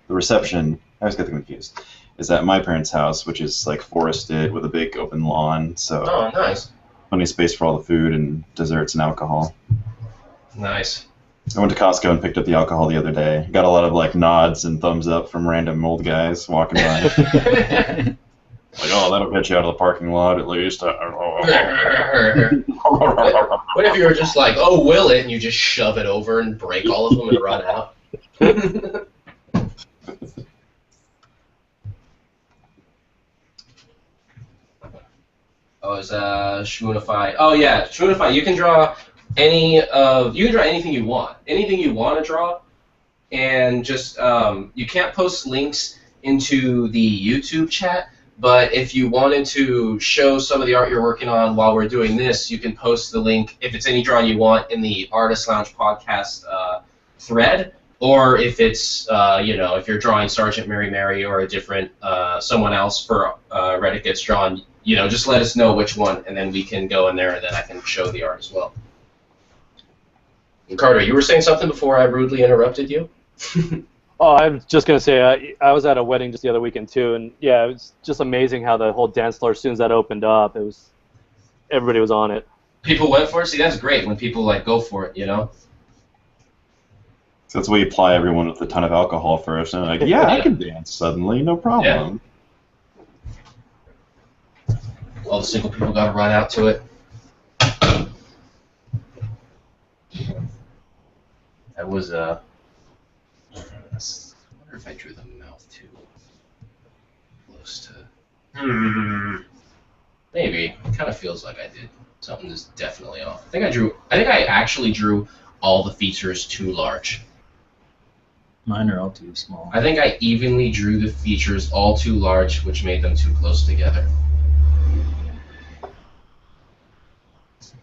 reception, I always get them confused, is at my parents' house, which is like forested with a big open lawn, so Oh, nice. plenty of space for all the food and desserts and alcohol. Nice. I went to Costco and picked up the alcohol the other day. Got a lot of like nods and thumbs up from random old guys walking by. Like, oh, that'll get you out of the parking lot at least. What if you were just like, oh, will it, and you just shove it over and break all of them and run out? Oh, is Shmoonify? Oh yeah, Shmoonify. You can draw anything you want. Anything you want to draw, and just you can't post links into the YouTube chat. But if you wanted to show some of the art you're working on while we're doing this, you can post the link, if it's any drawing you want, in the Artist Lounge podcast thread. Or if it's, if you're drawing Sergeant Mary or a different someone else for Reddit Gets Drawn, just let us know which one, and then we can go in there, and then I can show the art as well. And Carter, you were saying something before I rudely interrupted you? Oh, I was just gonna say I was at a wedding just the other weekend too, and yeah, it was just amazing how the whole dance floor, as soon as that opened up, everybody was on it. People went for it. See, that's great when people go for it, So that's why you ply everyone with a ton of alcohol first, and like, yeah, I can dance suddenly, no problem. Yeah. All the single people got to run out to it. That was I wonder if I drew the mouth too close to. Maybe. It kind of feels like I did. Something is definitely off. I think I actually drew all the features too large. Mine are all too small. I think I evenly drew the features all too large, which made them too close together.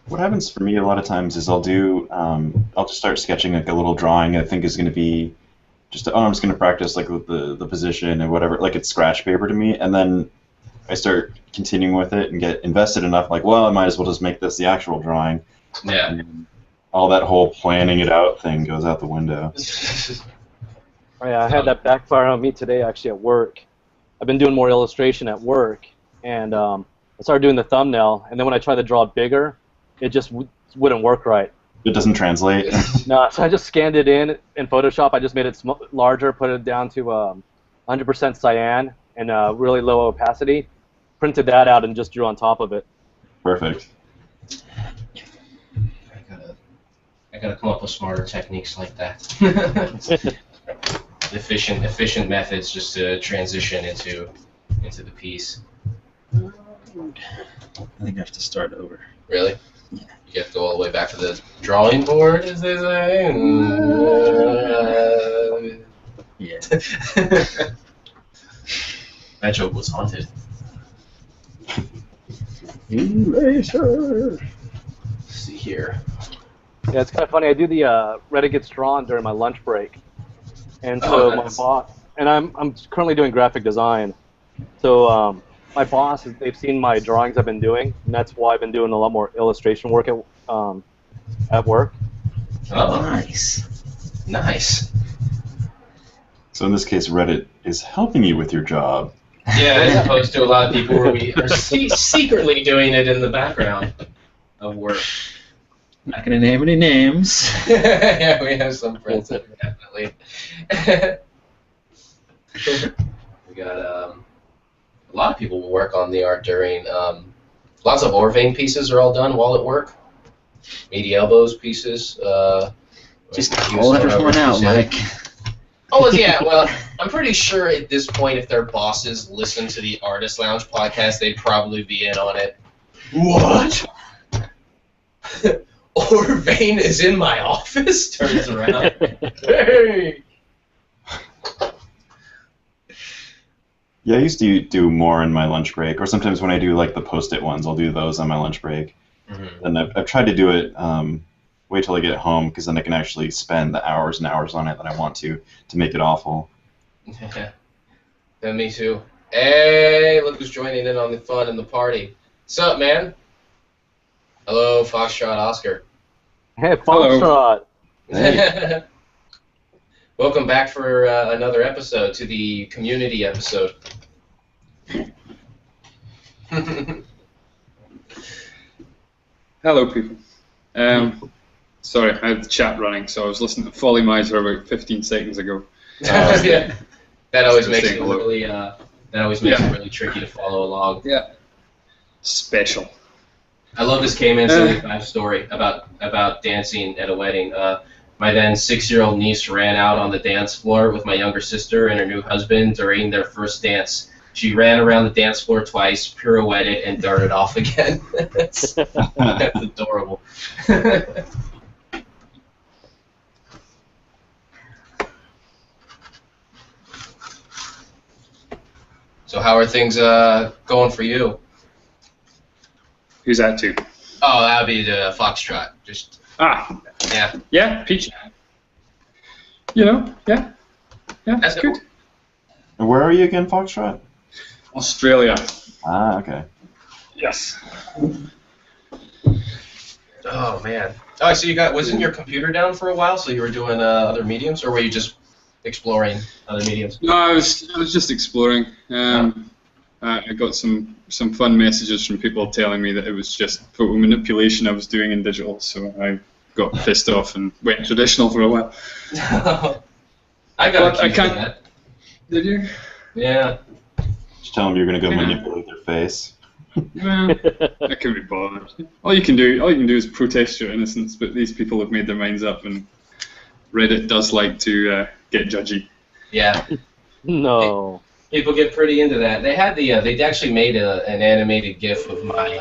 What happens for me a lot of times is I'll just start sketching like a little drawing I think is going to be I'm just going to practice like the position and whatever, like it's scratch paper to me, and then I start continuing with it and get invested enough, like, well, I might as well just make this the actual drawing. Yeah. And all that whole planning it out thing goes out the window. Oh, yeah, I had that backfire on me today actually at work. I've been doing more illustration at work, and I started doing the thumbnail, and then when I tried to draw it bigger, it just wouldn't work right. It doesn't translate. No, so I just scanned it in Photoshop. I just made it larger, put it down to 100% cyan and really low opacity, printed that out, and just drew on top of it. Perfect. I gotta come up with smarter techniques like that. efficient methods just to transition into the piece. I think I have to start over. Really? Yeah. You have to go all the way back to the drawing board, as they say? Yeah. That joke was haunted. Eraser. Let's see here. Yeah, it's kind of funny. I do the Reddit Gets Drawn during my lunch break, and so my boss, and I'm currently doing graphic design, so my boss, they've seen my drawings I've been doing, and that's why I've been doing a lot more illustration work at work. Oh, Nice. Nice. So in this case, Reddit is helping you with your job. Yeah, as opposed to a lot of people where we are secretly doing it in the background of work. Not gonna name any names. Yeah, we have some friends that definitely. We got a lot of people will work on the art during. Lots of Orvain pieces are all done while at work. Meaty Elbows pieces. Just call everyone out, Mike. Oh, yeah, well, I'm pretty sure at this point, if their bosses listen to the Artist Lounge podcast, they'd probably be in on it. What? Orvain is in my office? Turns around. Hey! Yeah, I used to do more in my lunch break, or sometimes when I do like the post-it ones, I'll do those on my lunch break. Mm-hmm. And I've tried to do it, wait till I get home, because then I can actually spend the hours and hours on it that I want to make it awful. Yeah, me too. Hey, look who's joining in on the fun and the party. What's up, man? Hello, Foxtrot Oscar. Hey, Foxtrot. Hey. Welcome back for another episode, to the community episode. Hello, people. Sorry, I had the chat running, so I was listening to Folly Miser about 15 seconds ago. Yeah. That always Just makes saying it hello. really it really tricky to follow along. Yeah. Special. I love this K-Man 75 story about dancing at a wedding. my then 6-year-old niece ran out on the dance floor with my younger sister and her new husband during their first dance. She ran around the dance floor twice, pirouetted, and darted off again. That's adorable. So how are things going for you? Who's that to? Oh, that would be the Foxtrot. Just yeah. Yeah, Peach. You know, yeah, That's good. cool. And where are you again, Foxtrot? Australia. Ah, okay. Yes. Oh man. Oh, so wasn't your computer down for a while? So you were doing other mediums, or were you just exploring other mediums? No, I was just exploring. I got some fun messages from people telling me that it was just photo manipulation I was doing in digital, so I got pissed off and went traditional for a while. I got accused of that. Did you? Yeah. Just tell them you're going to go Yeah. manipulate their face. Well, I couldn't be bothered. All you can do is protest your innocence, but these people have made their minds up, and Reddit does like to get judgy. Yeah. No. People get pretty into that. They had they actually made an animated GIF of my thing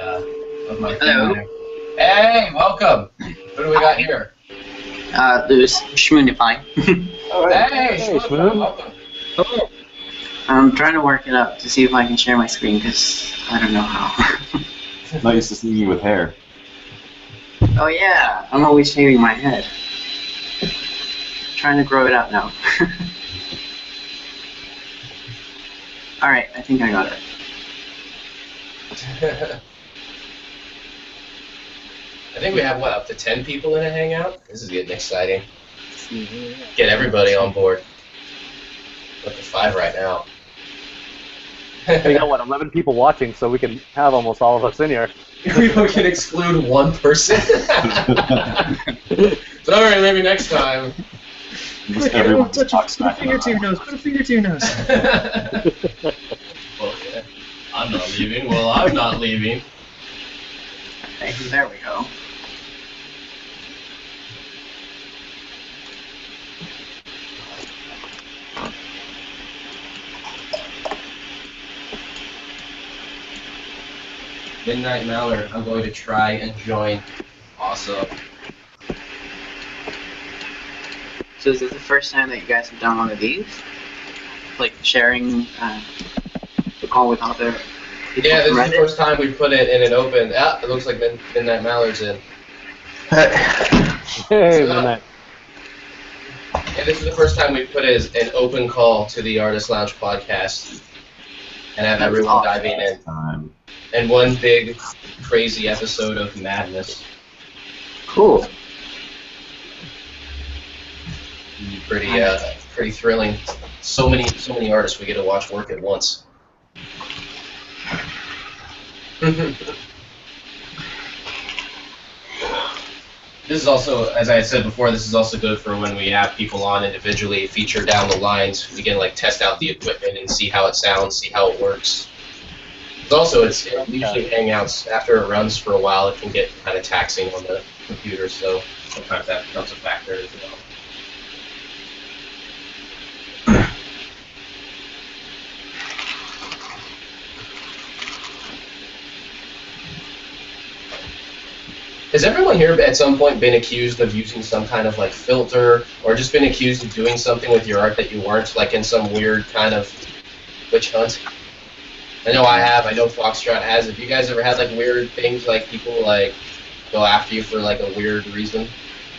Hello. there. Hey, welcome. What do we got here? There's Schmoonify. Oh, Hey, Hey, Shmup, Shmoon. welcome. I'm trying to work it out to see if I can share my screen because I don't know how. Not used to seeing you with hair. Oh yeah, I'm always shaving my head. Trying to grow it out now. Alright, I think I got it. I think we have up to 10 people in a hangout. This is getting exciting. Get everybody on board. Up to 5 right now. We got, 11 people watching, so we can have almost all of us in here. We can exclude one person. Sorry, maybe next time. Just everyone talks Put a finger to your nose. Put a finger to your nose. Okay. I'm not leaving. Well, I'm not leaving. Okay, there we go. Midnight Mallard, I'm going to try and join. Awesome. So is this the first time that you guys have done one of these? Like sharing the call with other people Yeah, this from is the Reddit? first time we put it in an open. Ah, it looks like Midnight Mallard's in. Hey, Midnight. And this is the first time we put it as an open call to the Artist Lounge podcast. And have That's everyone awesome. diving in. time. And one big, crazy episode of madness. Cool. Pretty thrilling. So many artists we get to watch work at once. This is also, as I had said before, this is also good for when we have people on individually, feature down the lines. We can like test out the equipment and see how it sounds, see how it works. It's usually Hangouts, after it runs for a while, it can get kind of taxing on the computer, so sometimes that becomes a factor as well. Has everyone here at some point been accused of using some kind of like filter, or just been accused of doing something with your art that you weren't, like in some weird kind of witch hunt? I know I have. I know Foxtrot has. Have you guys ever had like weird things, like people like go after you for like a weird reason?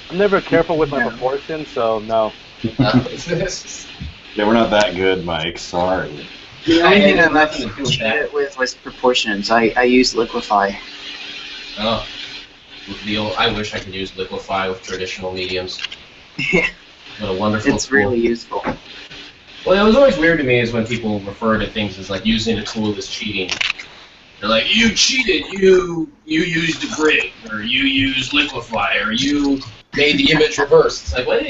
I'm never careful with my proportions, so no. Yeah, we're not that good, Mike. Sorry. The I only thing had I've nothing to actually do with cheated that. it with was proportions. I use Liquify. Oh, I wish I could use Liquify with traditional mediums. Yeah, What a wonderful it's tool. really useful. Well, it was always weird to me is when people refer to things as like using a tool as cheating. They're like, you cheated, you used a grid, or you used Liquify, or you made the image reverse. It's like, what?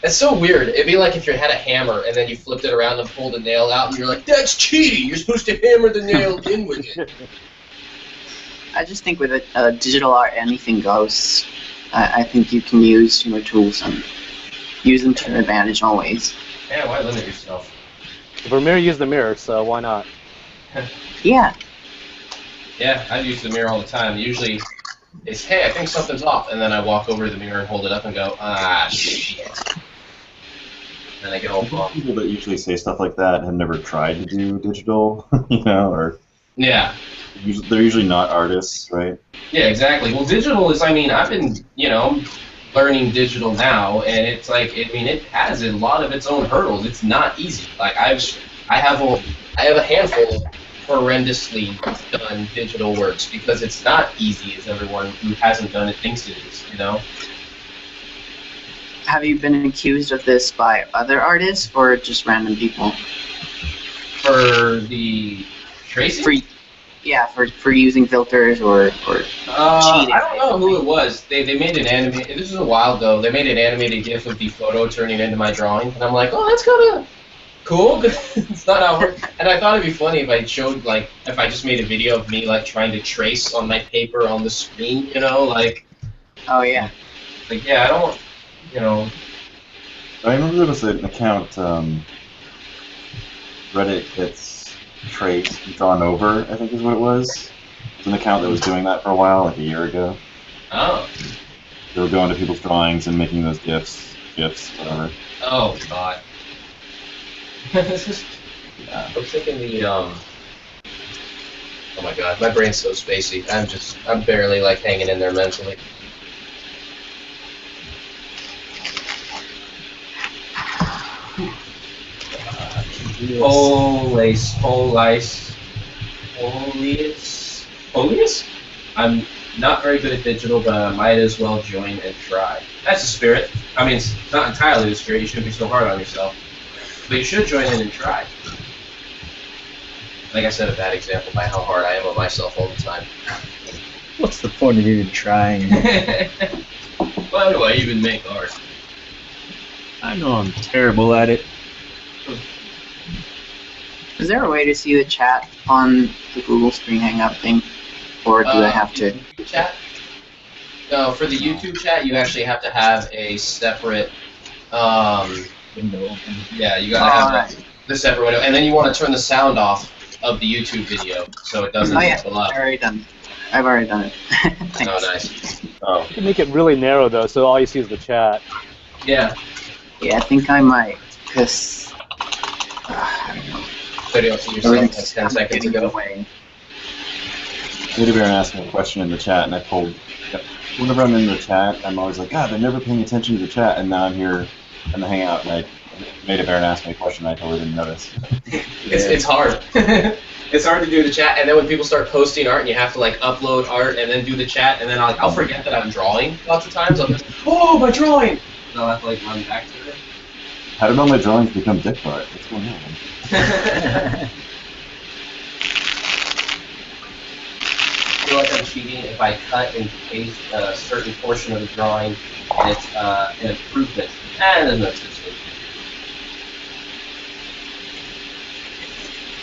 That's so weird. It'd be like if you had a hammer and then you flipped it around and pulled a nail out, and you're like, that's cheating. You're supposed to hammer the nail in with it. I just think with digital art, anything goes. I think you can use your tools and use them to your advantage always. Yeah, why limit yourself? Vermeer used the mirror, so why not? Yeah. Yeah, I use the mirror all the time. Usually, it's, hey, I think something's off, and then I walk over to the mirror and hold it up and go, ah, shit. And I get all bummed. People that usually say stuff like that have never tried to do digital, or Yeah. they're usually not artists, right? Yeah, exactly. Well, digital is, I've been, learning digital now, and it's like, it has a lot of its own hurdles. It's not easy. Like, I have a handful of horrendously done digital works because it's not easy as everyone who hasn't done it thinks it is, Have you been accused of this by other artists or just random people? For the tracing? For using filters or cheating. I don't know who it was. They made an animated. This was a while ago. They made an animated GIF of the photo turning into my drawing, and I'm like, oh, that's kind of cool. It's not how. And I thought it'd be funny if I showed if I just made a video of me trying to trace on my paper on the screen, Oh yeah. I don't, I remember there was an account, Reddit gets traced, drawn over, I think is what it was. It was an account that was doing that for a while, like a year ago. Oh. They were going to people's drawings and making those GIFs, whatever. Oh God. I was thinking oh my God, my brain's so spacey. I'm barely hanging in there mentally. Holius? I'm not very good at digital, but I might as well join and try. That's the spirit. It's not entirely the spirit. You shouldn't be so hard on yourself. But you should join in and try. Like I said, a bad example by how hard I am on myself all the time. What's the point of even trying? Why do I even make art? I know I'm terrible at it. Is there a way to see the chat on the Google Screen Hangout thing? Or do I have to? Chat? No, for the YouTube chat, you actually have to have a separate Window open. Yeah, you gotta have the separate window, and then you want to turn the sound off of the YouTube video so it doesn't fill up. I've already done it. Oh, nice. Oh. You can make it really narrow though, so all you see is the chat. Yeah. Yeah, I think I might, because I don't know. Video to yourself 10 seconds ago. Lady Baron asked me a question in the chat, and I told. Whenever I'm in the chat, I'm always like, God, they're never paying attention to the chat, and now I'm here in the Hangout, and Lady Baron asked me a question, and I totally didn't notice. It's hard. It's hard to do the chat, and then when people start posting art, and you have to upload art, and then do the chat, and then I'll forget that I'm drawing lots of times. I'm like, oh, my drawing! And I'll have to run back to it. How did all my drawings become dick art? What's going on? I feel like I'm cheating if I cut and paste a certain portion of the drawing and it's an improvement. There's no such thing.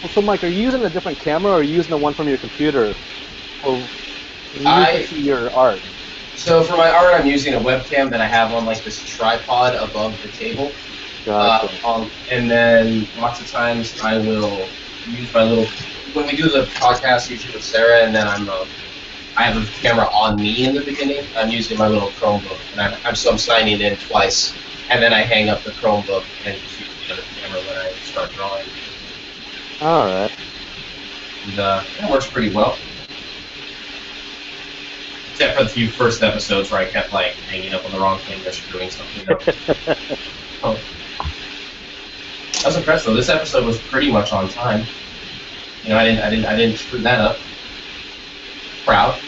Well, so Mike, are you using a different camera or are you using the one from your computer? Or to see your art? So for my art, I'm using a webcam that I have on this tripod above the table. Gotcha. And then lots of times I will use my little. When we do the podcast, usually with Sarah, and then I have a camera on me in the beginning. I'm using my little Chromebook, and I'm signing in twice, and then I hang up the Chromebook and use the other camera when I start drawing. All right. And it works pretty well. Except for the few first episodes where I kept hanging up on the wrong thing or screwing something up. Oh. I was impressed though. This episode was pretty much on time. I didn't screw that up. Proud.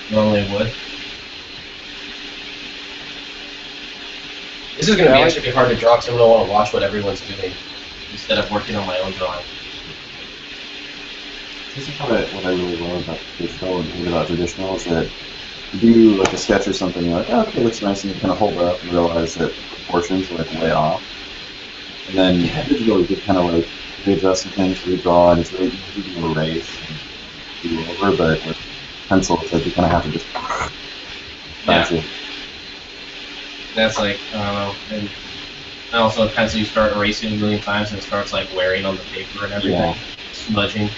Normally would. This is going to actually be hard to draw because I'm going to want to watch what everyone's doing instead of working on my own drawing. This is what I really love about digital and about traditional is that you do a sketch or something, you're like, oh, okay, it looks nice, and you kind of hold it up and realize that proportions are way off. And then digital, you get kind of readjust some things, redraw, and it's really easy to erase and do over, but with pencil, it's you kind of have to just Fancy. That's like, I don't know. And also, the pencil you start erasing a million times and it starts like wearing on the paper and everything. Yeah. Smudging.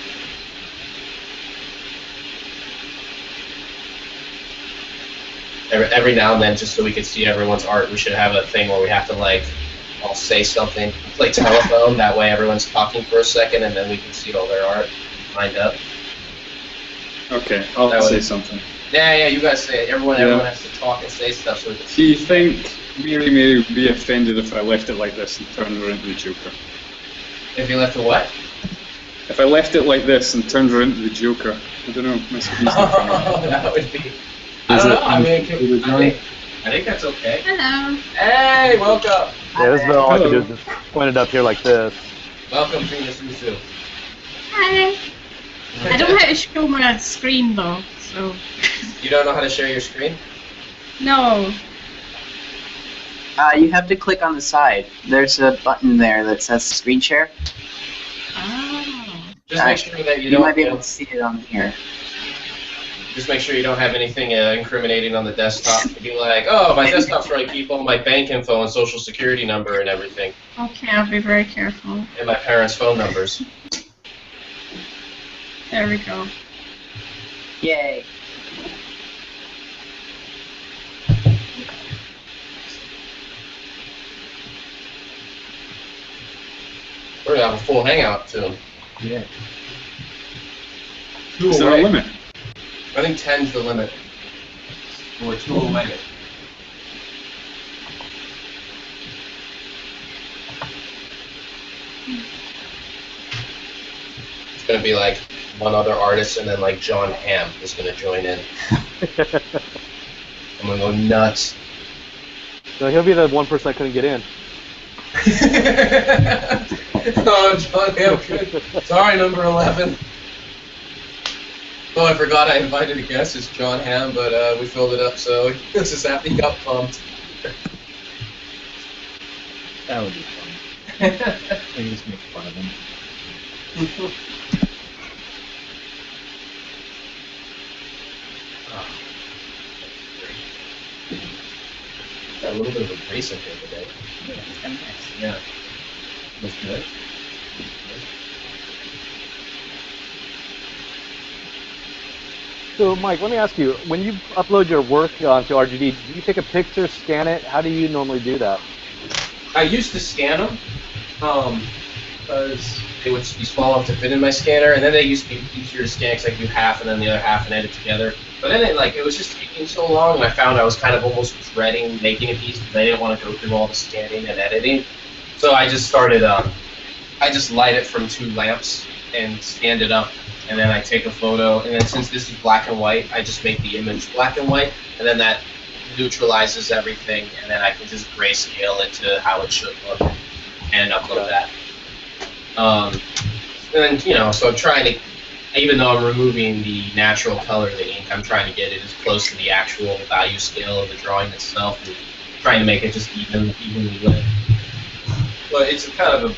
Every now and then, just so we can see everyone's art, we should have a thing where we have to like all say something, play telephone. That way, everyone's talking for a second, and then we can see all their art lined up. Okay, I'll That say would- something. Yeah, you guys say it. Everyone Yeah. has to talk and say stuff so we can Do see. you think Mary would be offended if I left it like this and turned her into the Joker? If you left the what? If I left it like this and turned her into the Joker, I don't know. My screen's not coming. That would be. I don't know. I mean, I think that's okay. Hello. Hey, welcome. Yeah, this is all I can do Hello. is just point it up here like this. Welcome to Miss Musu. Hi. I don't know how to show my screen though, so You don't know how to share your screen? no. You have to click on the side. There's a button there that says screen share. Oh. Just make sure that you You don't. might be able to see it on here. Just make sure you don't have anything incriminating on the desktop. Be like, oh, my desktop's where I keep all my bank info and social security number and everything, Okay, I'll be very careful. and my parents' phone numbers. There we go. Yay. We're gonna have a full hangout soon. Yeah. Two Is there a away. limit? I think 10's the limit. We're 2 away. It's gonna be like one other artist, and then like John Hamm is gonna join in. I'm gonna go nuts. So he'll be the one person that couldn't get in. Oh, John Hamm. Good. Sorry, number 11. Oh, I forgot I invited a guest. It's John Hamm, but we filled it up, so this is happy. He got pumped. That would be fun. I can just make fun of him. Got a little bit of a brace in here today. Yeah, it's kind of nice. Yeah. Looks good. So, Mike, let me ask you: when you upload your work onto RGD, do you take a picture, scan it? How do you normally do that? I used to scan them, because they would be small enough to fit in my scanner, and then they used to be easier to scan because I could do half and then the other half and edit together. But then it was just taking so long, and I found I was kind of almost dreading making a piece because I didn't want to go through all the scanning and editing. So I just started, I just light it from 2 lamps and stand it up, and then I take a photo, and then since this is black and white, I just make the image black and white, and then that neutralizes everything, and then I can just grayscale it to how it should look and upload that. And then, so I'm trying to, even though I'm removing the natural color of the ink, I'm trying to get it as close to the actual value scale of the drawing itself, and trying to make it just evenly lit. But it's kind of a,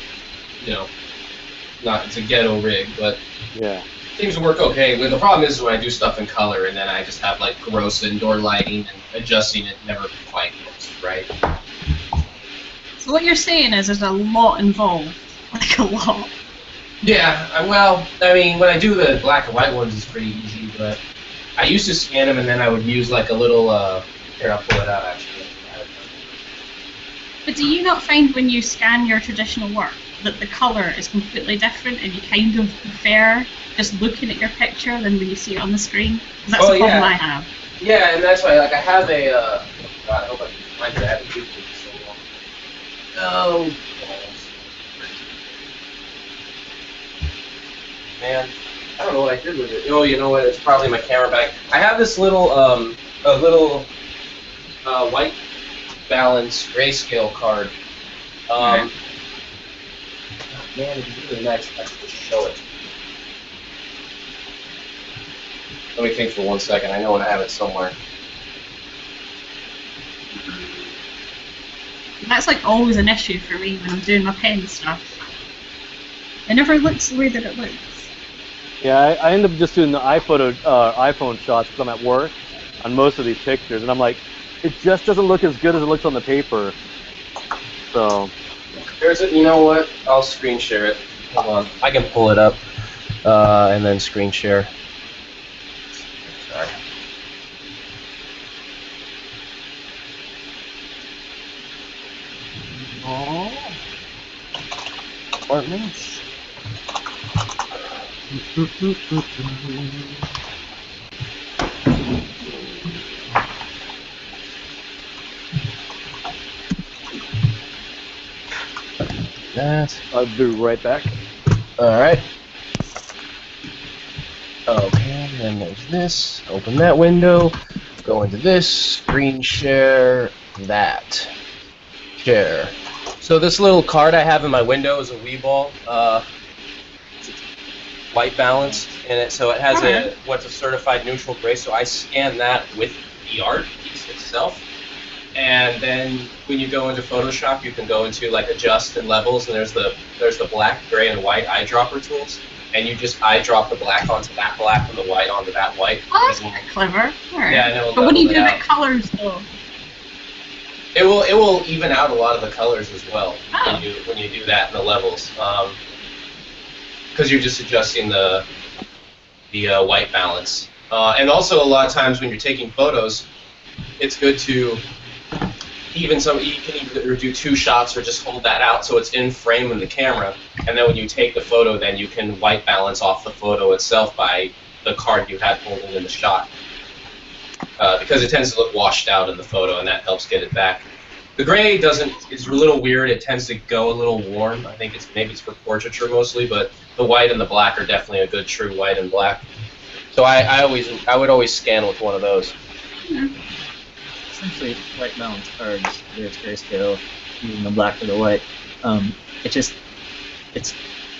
it's a ghetto rig, but Yeah. seems to work okay. But the problem is when I do stuff in color, and then I just have like gross indoor lighting, and adjusting it never quite looks right. So what you're saying is there's a lot involved. Like a lot. Yeah, I mean, when I do the black and white ones, it's pretty easy, but I used to scan them, and then I would use like a little, here, I'll pull it out actually. But do you not find when you scan your traditional work that the colour is completely different and you kind of prefer just looking at your picture than when you see it on the screen? 'Cause that's Oh, the problem yeah. I have. Yeah, and that's why, like, I have a, God, I hope I can find it. I haven't used it in so long. Oh, man, I don't know what I did with it. Oh, you know what? It's probably my camera bag. I have this little, white balance grayscale card. Man, it'd be really nice if I could just show it. Let me think for 1 second. I know I have it somewhere. That's like always an issue for me when I'm doing my pen stuff. It never looks the way that it looks. Yeah, I end up just doing the iPhone shots because I'm at work, on most of these pictures, and I'm like, it just doesn't look as good as it looks on the paper. So There's a, you know what? I'll screen share it. Hold on. I can pull it up and then screen share. Sorry. Apartments. That. I'll be right back. Alright. Okay, and then there's this. Open that window. Go into this. Screen share that. Share. So this little card I have in my window is a Weeball. White balance in it, so it has what's a certified neutral gray. So I scan that with the art piece itself. And then when you go into Photoshop, you can go into like adjust and levels, and there's the black, gray, and white eyedropper tools, and you just eyedrop the black onto that black and the white onto that white. Oh, that's kind of clever. All right. Yeah, and it'll but what do you do level it about colors, though? It will even out a lot of the colors as well Oh. when you do that in the levels, because you're just adjusting the white balance. And also a lot of times when you're taking photos, it's good to you can either do 2 shots or just hold that out so it's in frame in the camera, and then when you take the photo, then you can white balance off the photo itself by the card you had holding in the shot, because it tends to look washed out in the photo, and that helps get it back. The gray is a little weird. It tends to go a little warm. I think maybe it's for portraiture mostly, but the white and the black are definitely a good true white and black. So I would always scan with one of those. Yeah. Essentially, white balance cards, whether it's grayscale, using the black or the white, it's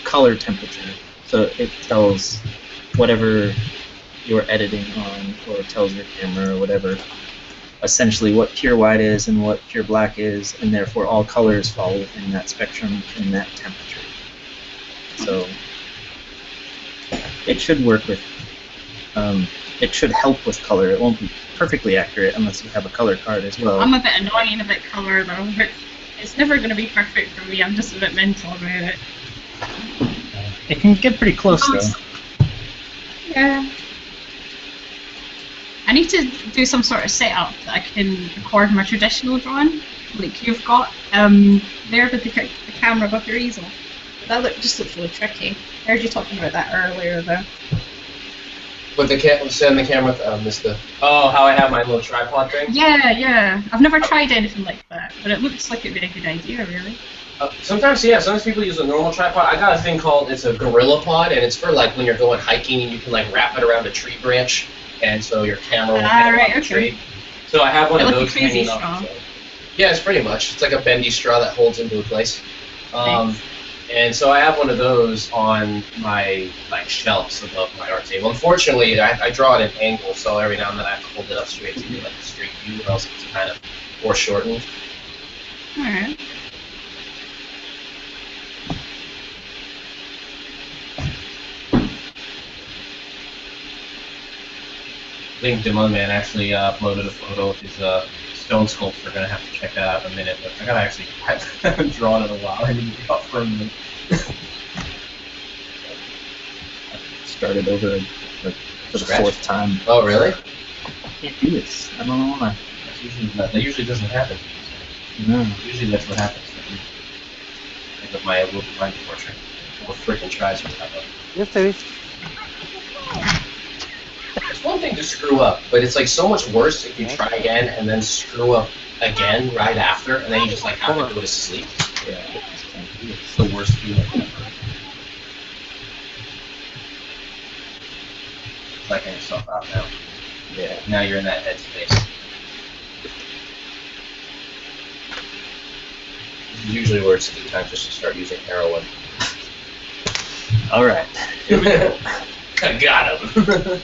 color temperature. So it tells whatever you're editing on, or it tells your camera or whatever, essentially what pure white is and what pure black is, and therefore all colors fall within that spectrum in that temperature. So it should work with, it should help with color. It won't be perfectly accurate unless you have a color card as well. I'm a bit annoying about color, though. But it's never going to be perfect for me. I'm just a bit mental about it. It can get pretty close, though. Yeah. I need to do some sort of setup that I can record my traditional drawing, like you've got there with the camera with your easel. That just looks really tricky. I heard you talking about that earlier, though. With the send the camera, how I have my little tripod thing. Yeah. I've never tried anything like that, but it looks like it'd be a good idea, really. Sometimes people use a normal tripod. I got a thing called, it's a Gorilla Pod, and it's for like when you're going hiking and you can like wrap it around a tree branch, and so your camera will hit on the tree. So I have one of those hanging off. So. Yeah, it's pretty much. It's like a bendy straw that holds into a place. Nice. And so I have one of those on my shelves above my art table. Unfortunately, I draw at an angle, so every now and then I have to hold it up straight to do like a straight view, or else it's kind of foreshortened. Alright. I think Demonman actually uploaded a photo of his stone sculpture. We're gonna have to check that out in a minute. But I haven't drawn in a while. I need to draw for a minute. Started over for the Scratch. 4th time. Oh, really? I can't do this. I don't know why. That usually doesn't happen. No. Usually that's what happens. I think of my little blind portrait. Or freaking tries to have Yes, Terry. It's one thing to screw up, but it's like so much worse if you try again and then screw up again right after, and then you just like have to go to sleep. Yeah, it's the worst feeling ever. Psyching yourself out now. Yeah. Now you're in that headspace. This is usually where it's a good time just to start using heroin. All right. I got him.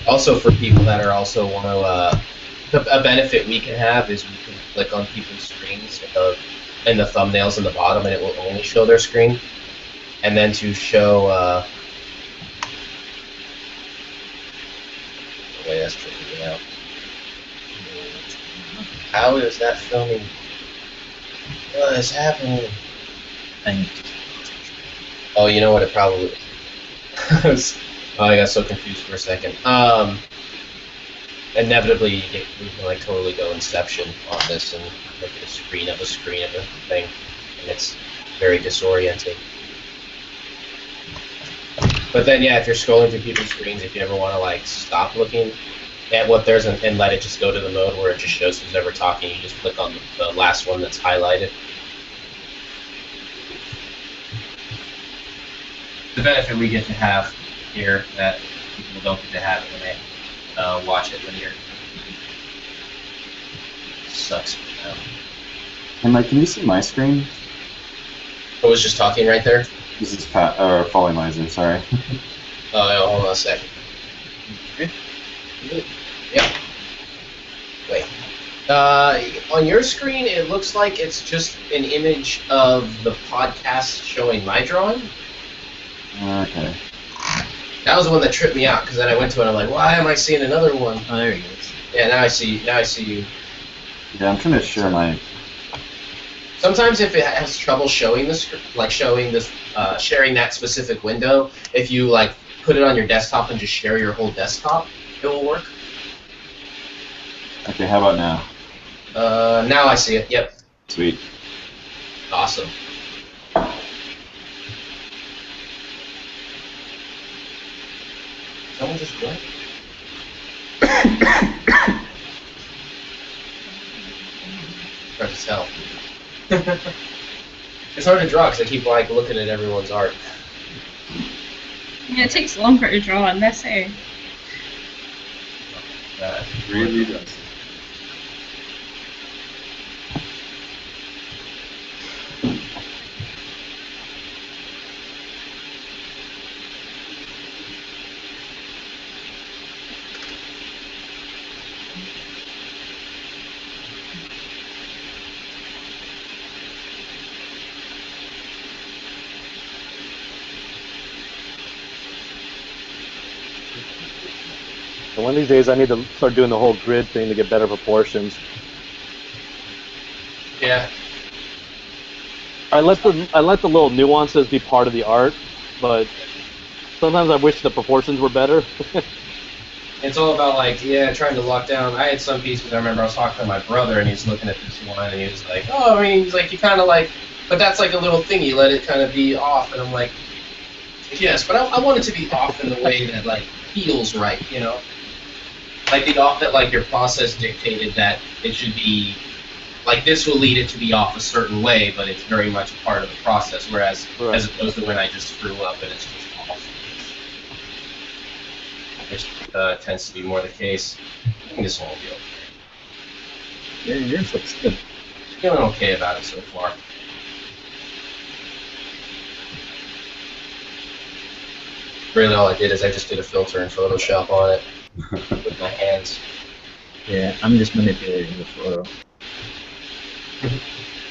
Also, for people that are also want to, a benefit we can have is we can click on people's screens and the thumbnails in the bottom, and it will only show their screen. And then to show, wait, that's tricky out. How is that filming? What is happening? Oh, you know what? It probably. I got so confused for a second. Inevitably, we can like totally go Inception on this and look at a screen of a thing, and it's very disorienting. But then, yeah, if you're scrolling through people's screens, if you ever want to like stop looking at what there's and let it just go to the mode where it just shows who's ever talking, you just click on the last one that's highlighted. The benefit we get to have here that people don't get to have it when they watch it linear. Sucks. And Mike, can you see my screen? I was just talking right there. This is Pat or Folly Miser. Sorry. Oh, yeah, hold on a second. Yeah. Wait. On your screen, it looks like it's just an image of the podcast showing my drawing. Okay. That was the one that tripped me out because then I went to it and I'm like, why am I seeing another one? Oh, there he is. Yeah, now I see you. Yeah, I'm trying to share my. Sometimes if it has trouble showing this, like showing this, sharing that specific window, if you like put it on your desktop and just share your whole desktop, it will work. Okay, how about now? Now I see it. Yep. Sweet. Awesome. Someone just what? Hard to tell. It's hard to draw because I keep like looking at everyone's art. Yeah, it takes longer to draw on this, eh? It really does. And one of these days, I need to start doing the whole grid thing to get better proportions. Yeah. I let the little nuances be part of the art, but sometimes I wish the proportions were better. It's all about like, yeah, trying to lock down. I had some pieces. I remember I was talking to my brother, and he's looking at this one, and he was like, "Oh, I mean, he's like, you kind of like, but that's like a little thing. You let it kind of be off." And I'm like, "Yes, but I want it to be off in the way that like feels right, you know, like the off that like your process dictated that it should be." Like this will lead it to be off a certain way, but it's very much a part of the process. Whereas, Right. as opposed to when I just screw up and it's just off, which tends to be more the case. I think this one will be okay. Yeah, yours looks good. Feeling okay about it so far. Really, all I did is I just did a filter in Photoshop on it with my hands. Yeah, I'm just manipulating the photo.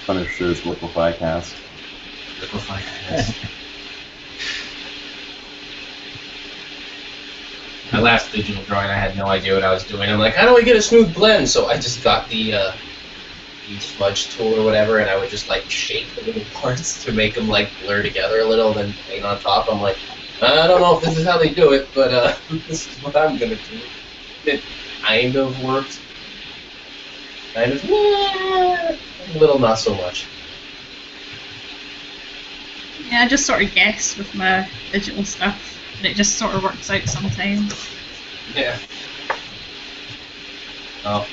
Punisher's Liquefy cast. My last digital drawing, I had no idea what I was doing. I'm like, how do I get a smooth blend? So I just got the smudge tool or whatever, and I would just like shape the little parts to make them like blur together a little, then paint on top. I'm like, I don't know if this is how they do it, but this is what I'm gonna do. It kind of worked. Kind of, a little not so much. Yeah, I just sort of guess with my digital stuff, and it just sort of works out sometimes. Yeah. Well,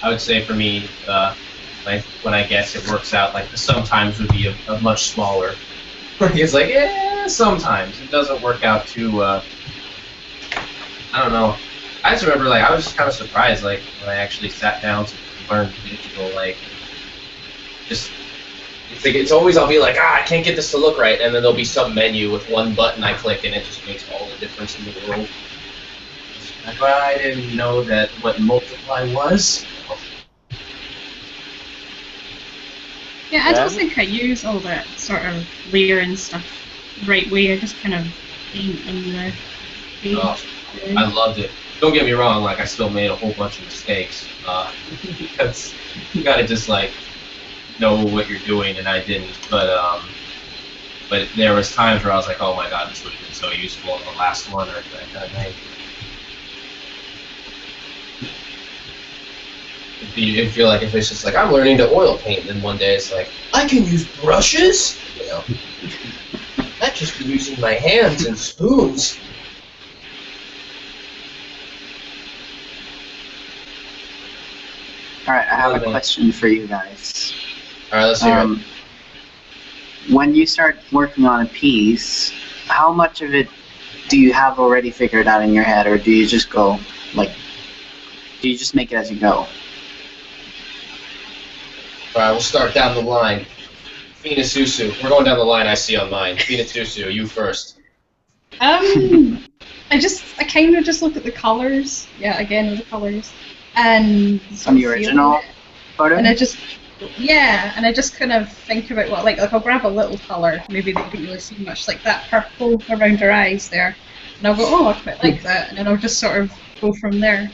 I would say for me, when I guess it works out, like the sometimes would be a much smaller. It's like, yeah, sometimes it doesn't work out too. I don't know. I just remember, like, I was just kind of surprised, like, when I actually sat down to learn digital, like, just. It's like it's always I'll be like, I can't get this to look right, and then there'll be some menu with one button I click, and it just makes all the difference in the world. Like, well, I didn't know that what multiply was. Yeah, I don't Yeah. think I use all that sort of layer and stuff the right way. I just kind of paint on the page. Oh, I loved it. Don't get me wrong, like I still made a whole bunch of mistakes. Because you gotta just like know what you're doing, and I didn't. But there was times where I was like, oh my god, this would have been so useful in the last one or that kind of thing. You feel like if it's just like I'm learning to oil paint, then one day it's like I can use brushes. You know, I just be using my hands and spoons. Alright, I have Oh, a man. question for you guys. All right, let's hear it. When you start working on a piece, how much of it do you have already figured out in your head, or do you just go, like, do you just make it as you go? All right, we'll start down the line. Fina Susu. We're going down the line I see on mine. Fina Susu, you first. I kind of just look at the colors. Yeah, again with the colors, and On sort the of feel original it. photo? And I just kind of think about what, like I'll grab a little color, maybe that you don't really see much, like that purple around her eyes there, and I'll go, oh, I quite like that, and then I'll just sort of go from there.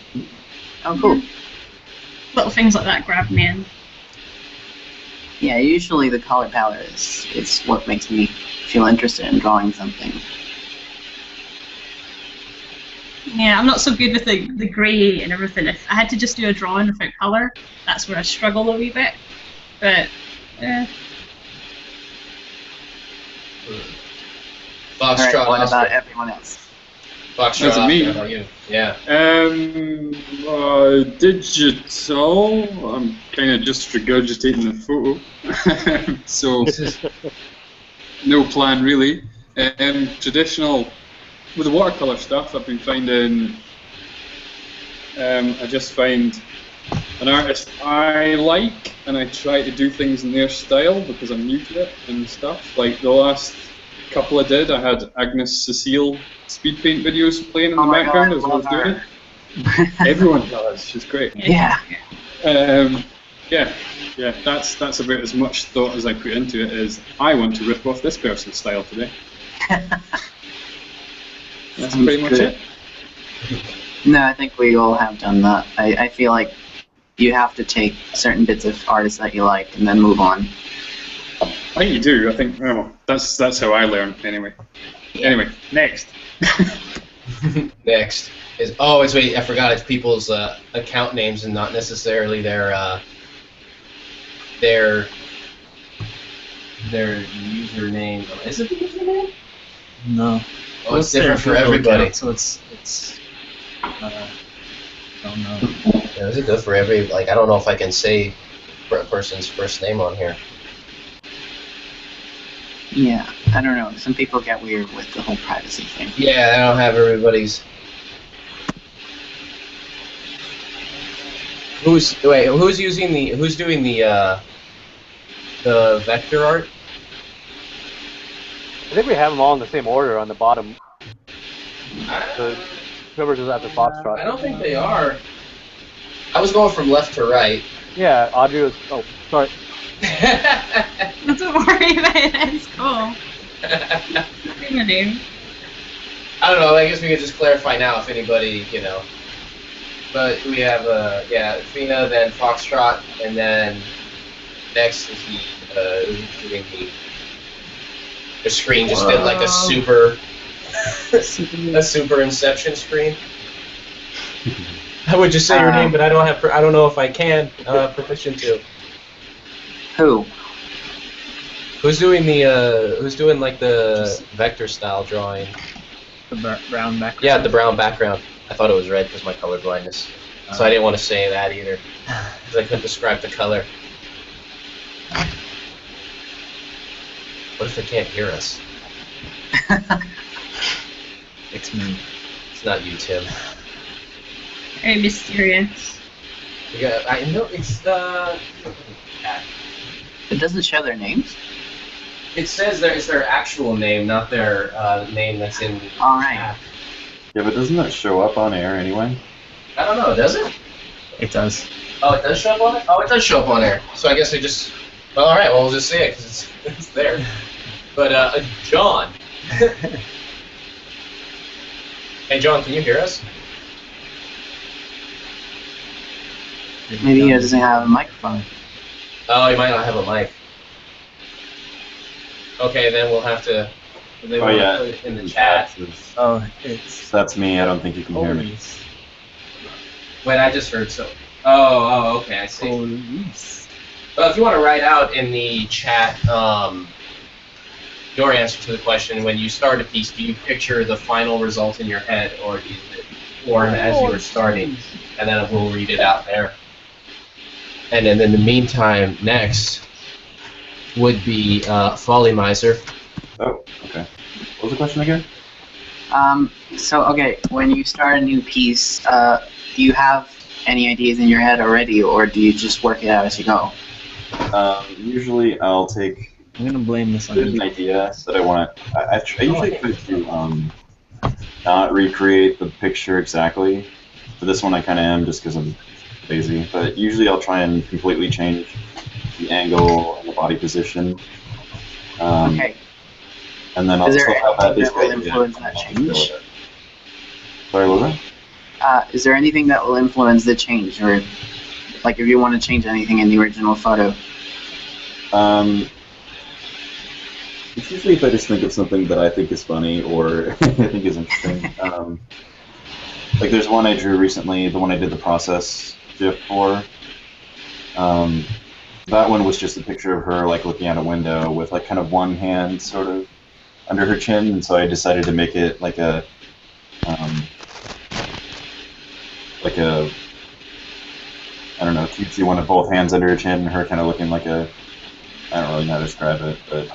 Oh, cool. Little things like that grab me in. Yeah, usually the color palette is what makes me feel interested in drawing something. Yeah, I'm not so good with the grey and everything. If I had to just do a drawing without colour, that's where I struggle a wee bit. But, Foxtrot. Alright, what Oscar. about everyone else? Foxtrot. That's me. Oscar, how about you? Yeah. Digital. I'm kind of just regurgitating the photo, so no plan really. Traditional with the watercolor stuff, I've been finding. I just find an artist I like, and I try to do things in their style because I'm new to it and stuff. Like the last couple I did, I had Agnes Cecile speed paint videos playing in the my background God, as I was love doing her. it. Everyone does. She's great. Yeah. Yeah. That's about as much thought as I put into it. Is I want to rip off this person's style today. That's Sounds pretty much good. it. No, I think we all have done that. I feel like you have to take certain bits of artists that you like and then move on. I think you do. I think that's how I learn anyway. Anyway, next. Next is wait, I forgot it's people's account names and not necessarily their username. Is it the username? No. Oh, it's different for everybody. So it's I don't know. Yeah, is it good for every? Like, I don't know if I can say a person's first name on here. Yeah, I don't know. Some people get weird with the whole privacy thing. Yeah, I don't have everybody's. Who's doing the vector art? I think we have them all in the same order on the bottom. Whoever does after I Foxtrot. don't think they are. I was going from left to right. Yeah, Audrey was. Oh, sorry. Don't worry about it, it's cool. Say my name. I don't know. I guess we could just clarify now if anybody, you know. But we have Fina, then Foxtrot, and then next is doing the screen just did like a super Inception screen. I would just say your name, but I don't know if I can permission to. Who? Who's doing like the vector style drawing? The brown background. Yeah, the brown background. I thought it was red because my color blindness. So I didn't want to say that either because I couldn't describe the color. What if they can't hear us? It's me. It's not you, Tim. Very mysterious. I know it's It doesn't show their names? It says it's their actual name, not their name that's in the Alright. app. Yeah, but doesn't that show up on air anyway? I don't know, does it? It does. Oh, it does show up on it? Oh, it does show up on air. So I guess I just Well, all right. Well, we'll just say it because it's there. But John. Hey, John, can you hear us? Maybe he doesn't have a microphone. Oh, he might not have a mic. Okay, then we'll have to. They want to put it in the chat. Oh, it's That's me. I don't think you can hear me. police. Wait, I just heard so. Oh, okay, I see. Police. Well, if you want to write out in the chat your answer to the question, when you start a piece, do you picture the final result in your head, or is it form as you were starting? And then we'll read it out there. And then in the meantime, next would be Folly Miser. Oh, okay. What was the question again? So, okay, when you start a new piece, do you have any ideas in your head already, or do you just work it out as you go? Usually I'll take I'm gonna blame this on an you. idea that I want to. I usually try to not recreate the picture exactly. For this one, I kind of am just because I'm lazy. But usually I'll try and completely change the angle and the body position. Okay. And then I'll Is there still have that anything that will basic idea. influence that change? Sorry, what was that? Is there anything that will influence the change, or like if you want to change anything in the original photo? It's usually if I just think of something that I think is funny or I think is interesting. Like there's one I drew recently, the one I did the process GIF for. That one was just a picture of her like looking out a window with like kind of one hand sort of under her chin, and so I decided to make it like a I don't know, cutesy one of both hands under her chin and her kind of looking like a, I don't really know how to describe it, but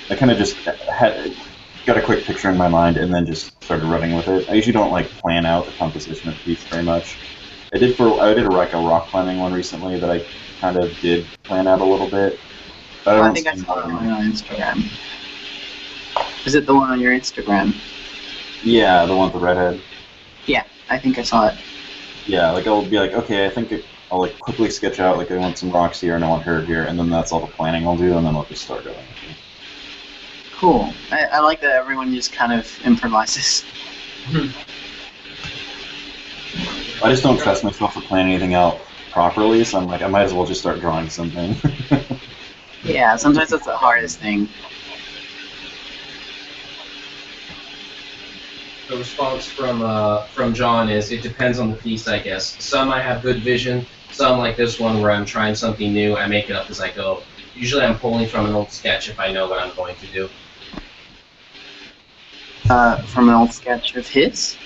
I kind of just got a quick picture in my mind and then just started running with it. I usually don't like plan out the composition of the piece very much. I did a rock climbing one recently that I kind of did plan out a little bit. But I think I saw it on Instagram. Is it the one on your Instagram? Yeah, the one with the redhead. Yeah, I think I saw it. Yeah, like I'll be like, okay, I think I'll like quickly sketch out like I want some rocks here and I want her here, and then that's all the planning I'll do, and then I'll just start going. Cool. I like that everyone just kind of improvises. I just don't trust myself to plan anything out properly, so I'm like, I might as well just start drawing something. Yeah, sometimes that's the hardest thing. The response from John is, it depends on the piece, I guess. Some I have good vision, some like this one where I'm trying something new, I make it up as I go. Usually I'm pulling from an old sketch if I know what I'm going to do. From an old sketch of his?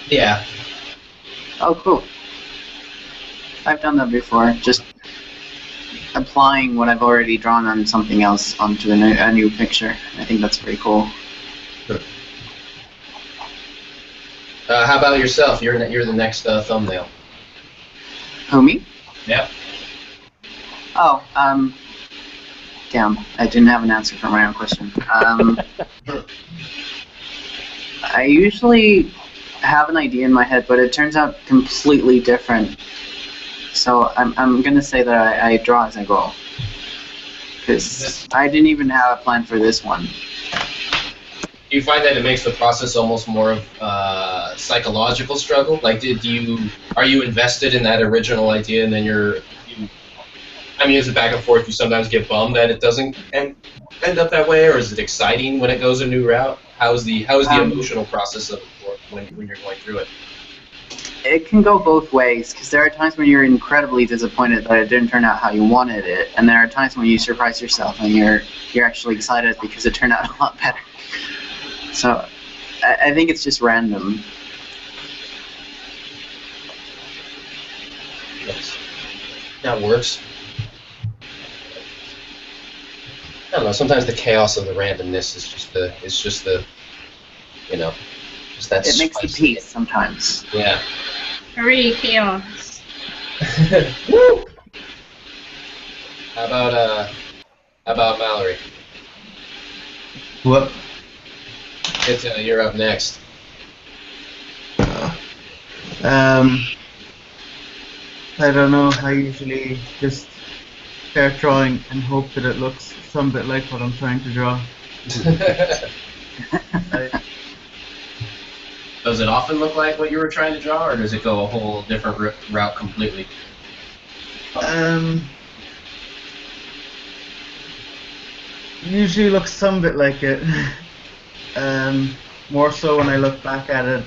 Yeah. Oh, cool. I've done that before, just applying what I've already drawn on something else onto a new picture. I think that's pretty cool. How about yourself? You're the next thumbnail. Who, me? Yep. Oh, damn, I didn't have an answer for my own question. I usually have an idea in my head, but it turns out completely different. So I'm gonna say that I draw as I go, because I didn't even have a plan for this one. Do you find that it makes the process almost more of a psychological struggle? Like, are you invested in that original idea, and then I mean, is it back and forth? You sometimes get bummed that it doesn't end up that way, or is it exciting when it goes a new route? How's the emotional process of it when you're going through it? It can go both ways, because there are times when you're incredibly disappointed that it didn't turn out how you wanted it, and there are times when you surprise yourself and you're actually excited because it turned out a lot better. So I think it's just random. Yes. That works. I don't know. Sometimes the chaos of the randomness is just the just that. It makes the piece sometimes. Yeah. Hooray, chaos. Woo! How about Mallory? What? You're up next. I don't know. I usually just start drawing and hope that it looks some bit like what I'm trying to draw. Does it often look like what you were trying to draw, or does it go a whole different route completely? Usually looks some bit like it. More so when I look back at it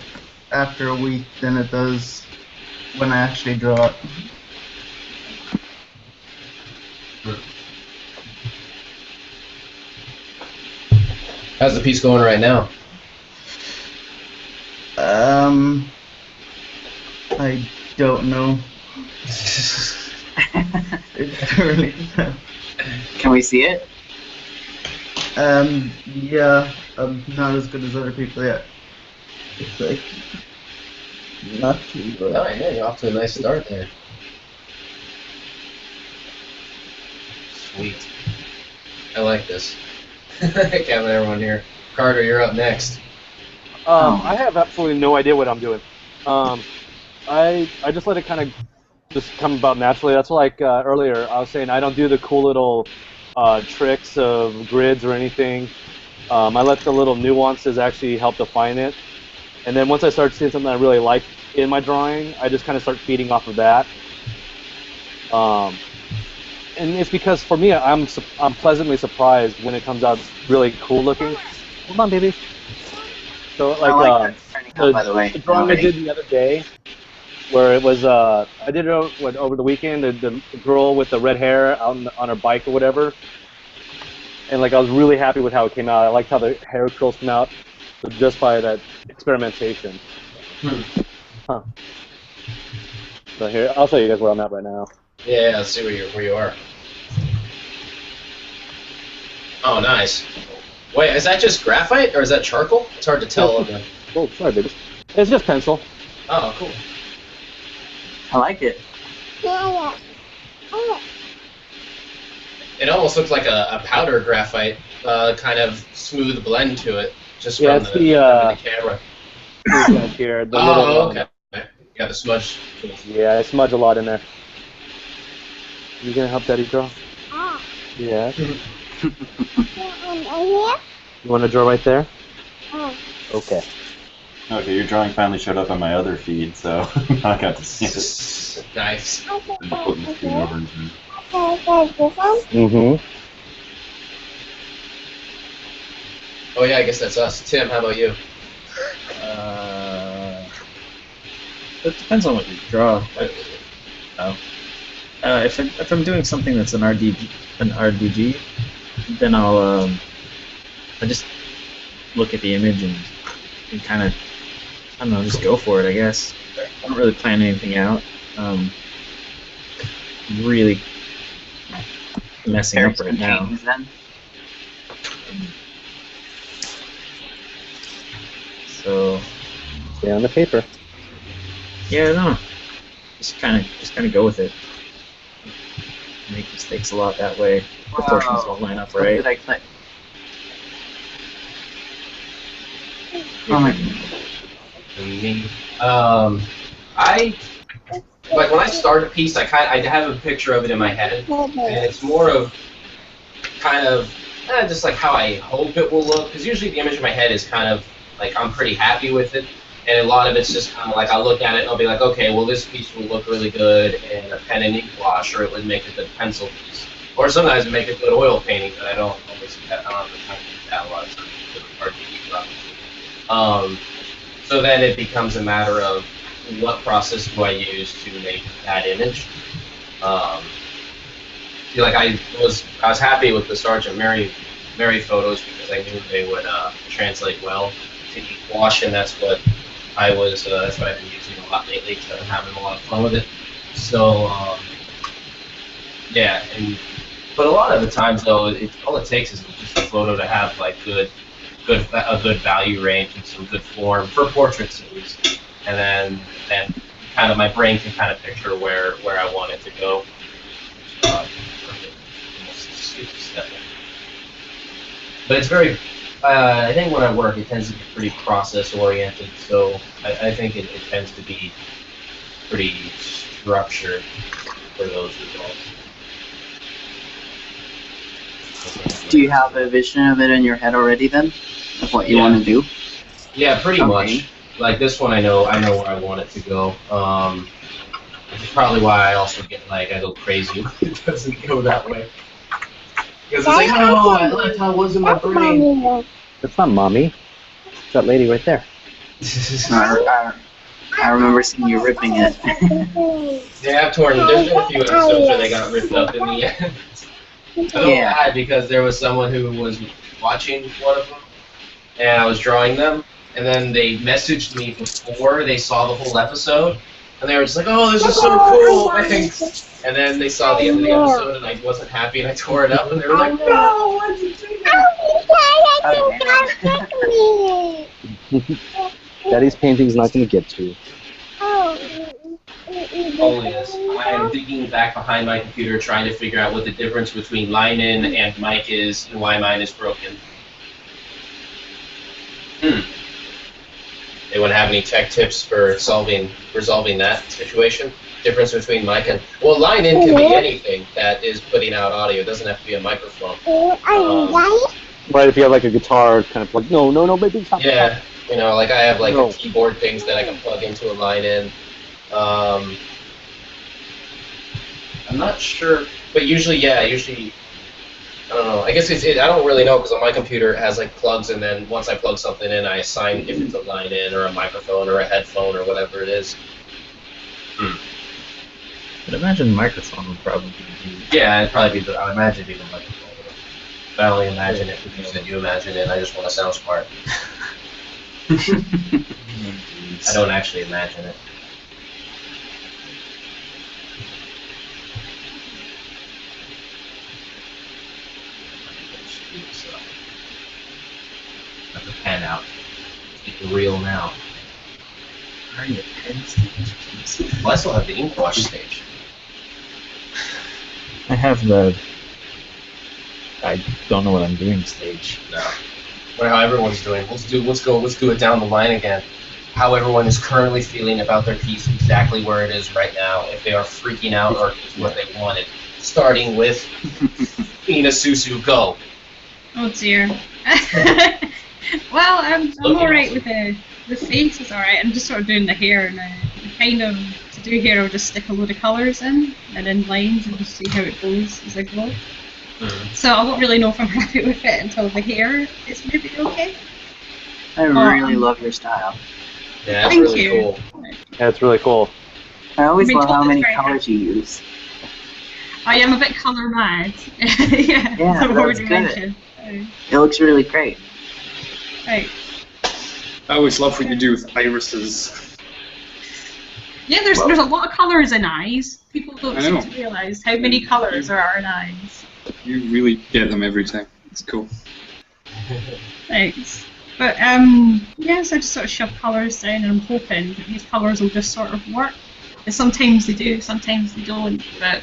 after a week than it does when I actually draw it. How's the piece going right now? I don't know. It's early to tell. Can we see it? Yeah, I'm not as good as other people yet. It's like not too good. Oh yeah, you're off to a nice start there. Sweet. I like this. Having everyone here. Carter, you're up next. I have absolutely no idea what I'm doing. I just let it kind of just come about naturally. That's like earlier I was saying I don't do the cool little tricks of grids or anything. I let the little nuances actually help define it. And then once I start seeing something I really like in my drawing, I just kind of start feeding off of that. And it's because for me, I'm pleasantly surprised when it comes out really cool looking. Hold on, baby. So like the drawing I did the other day, where it was I did it over the weekend. The girl with the red hair on her bike or whatever, and like I was really happy with how it came out. I liked how the hair curls come out just by that experimentation. Huh. So here, I'll show you guys where I'm at right now. Yeah, let's see where you are. Oh, nice. Wait, is that just graphite or is that charcoal? It's hard to tell. Oh, sorry, baby. It's just pencil. Oh, cool. I like it. It almost looks like a powder graphite, kind of smooth blend to it, just Yeah, from it's the camera. Here, the Oh, little, okay. You got the smudge. Yeah, I smudge a lot in there. You gonna help Daddy draw? Yeah. You want to draw right there? Okay. Okay, your drawing finally showed up on my other feed, so I got to see it. Nice. I'm putting the screen over into it. Mm-hmm. Oh yeah, I guess that's us. Tim, how about you? It depends on what you draw. If I'm doing something that's an RDG, then I'll just look at the image and kind of, I don't know, just go for it, I guess. I don't really plan anything out. Really messing up right now. So stay on the paper. Yeah, no. Just kind of go with it. Make mistakes a lot that way. Proportions don't line up right. Did I click? Oh my God. I like when I start a piece, I have a picture of it in my head, and it's more of kind of just like how I hope it will look. Because usually the image in my head is kind of like I'm pretty happy with it, and a lot of it's just kind of like I'll look at it and I'll be like, okay, well this piece will look really good in a pen and ink wash, or it would make a good pencil piece, or sometimes it make a good oil painting. But I don't always have the time to do that a lot of times. It's hard to keep up. So then it becomes a matter of what process do I use to make that image. Like I was happy with the Sergeant Mary photos because I knew they would translate well to ink wash, and that's what I've been using a lot lately because I'm having a lot of fun with it. So yeah, but a lot of the times though, all it takes is just a photo to have like a good value range and some good form for portraits at least, and then kind of my brain can kind of picture where I want it to go. But it's very, I think when I work, it tends to be pretty process oriented. So I think it tends to be pretty structured for those results. Do you have a vision of it in your head already then? Of what you Yeah. want to do? Yeah, pretty Okay. much. Like this one, I know where I want it to go. Which is probably why I also get like I go crazy when it doesn't go that way. Because it's like, oh, I left how it was in my brain. That's not mommy. It's that lady right there. I remember seeing you ripping it. Yeah, I've torn. There's been a few episodes where they got ripped up in the end. I felt bad because there was someone who was watching one of them, and I was drawing them, and then they messaged me before they saw the whole episode, and they were just like, "Oh, this is so cool!" And then they saw the end of the episode, and I wasn't happy, and I tore it up, and they were like, "No, why'd you do that?" Daddy's painting's not going to get to you. Holiness. I am digging back behind my computer trying to figure out what the difference between line in and mic is and why mine is broken. Anyone have any tech tips for resolving that situation? Difference between mic and... Well, line in can be anything that is putting out audio. It doesn't have to be a microphone. Right, if you have like a guitar kind of plug. No, baby, stop. Yeah, you know, like I have like a keyboard things that I can plug into a line in. I'm not sure, but usually, I don't know. I guess I don't really know because on my computer it has like plugs, and then once I plug something in, I assign if it's a line in or a microphone or a headphone or whatever it is. But imagine the microphone would probably be. Yeah, it'd probably be I imagine it'd be the microphone. But I only imagine it because you said you imagine it. I just want to sound smart. I don't actually imagine it. Got the pen out. It's real now. Are you pen stage? Well, I still have the ink wash stage. I have the. I don't know what I'm doing stage. No. Or how everyone's doing. Let's do it down the line again. How everyone is currently feeling about their piece, exactly where it is right now, if they are freaking out or if it's what they wanted. Starting with Ina Susu, go. Oh dear. Well, I'm alright with the face is alright. I'm just sort of doing the hair now. Kind of to do hair, I'll just stick a load of colours in and in lines and just see how it goes as I go. So I won't really know if I'm happy with it until the hair is maybe okay. I really love your style. Yeah, that's Thank really you. cool. Yeah, it's really cool. I always Rachel love how is many very colors you use. I am a bit colour mad. Yeah, Yeah, I've already that's good. mentioned. It looks really great. Right. I always love what you do with irises. Yeah, there's a lot of colours in eyes. People don't I seem know. to realise how many colours there are in eyes. You really get them every time. It's cool. Thanks. But yes, I just sort of shove colours down, and I'm hoping that these colours will just sort of work. And sometimes they do, sometimes they don't. But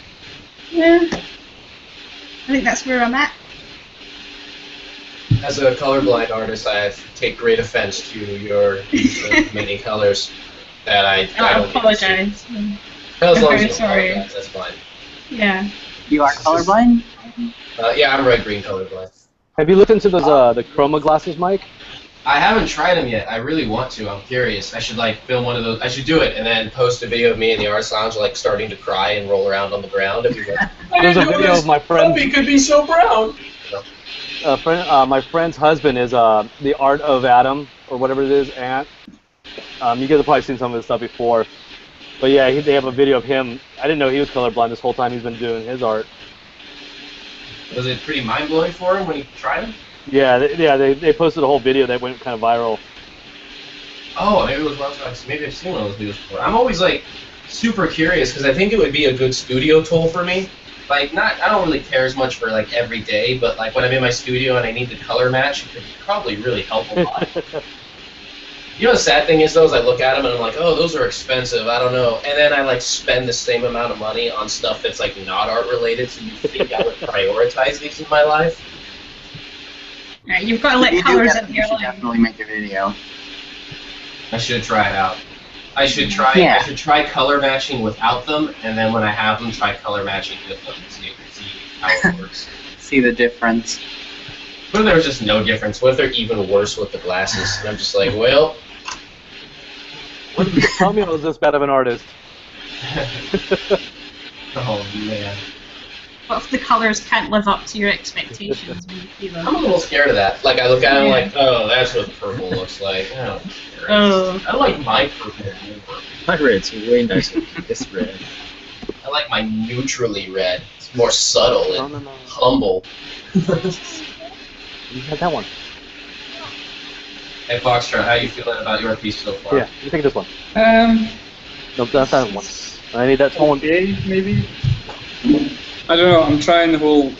yeah, I think that's where I'm at. As a colorblind artist, I take great offense to your use of many colors that I don't apologise. As long as I'm you sorry. apologize, that's fine. Yeah. You are colorblind? Yeah, I'm red-green colorblind. Have you looked into those the chroma glasses, Mike? I haven't tried them yet. I really want to. I'm curious. I should like film one of those. I should do it and then post a video of me in the art lounge like starting to cry and roll around on the ground. If you're like, There's a video of my friend. Puppy could be so brown. My friend's husband is the Art of Adam or whatever it is, Ant. You guys have probably seen some of his stuff before, but yeah, they have a video of him. I didn't know he was colorblind this whole time he's been doing his art. Was it pretty mind-blowing for him when he tried them? Yeah, they posted a whole video that went kind of viral. Oh, maybe it was one of maybe I've seen one of those videos before. I'm always like super curious because I think it would be a good studio tool for me. Like, I don't really care as much for like every day, but like when I'm in my studio and I need to color match, it could probably really help a lot. You know the sad thing is though, is I look at them and I'm like, oh, those are expensive. I don't know, and then I like spend the same amount of money on stuff that's like not art related. So you think I would prioritize these in my life? Right, you've got to let You do colours def- into you your should life. definitely make a video. I should try it out. I should try. Yeah. I should try color matching without them, and then when I have them, try color matching with them. See how it works. see the difference. What if there was just no difference? What if they're even worse with the glasses? And I'm just like, well. Tell me I was this bad of an artist. Oh man. What if the colours can't live up to your expectations when you see them? I'm a little scared of that. Like I look at it, I'm like, oh, that's what purple looks like. I don't care. Oh. I like my purple more. My red's way nicer than this red. I like my neutrally red. It's more subtle and humble. You had that one. Hey Foxtrot, how you feeling about your piece so far? Yeah, you take this one. No, that's that one. I need that one. Okay, maybe. I don't know. I'm trying the whole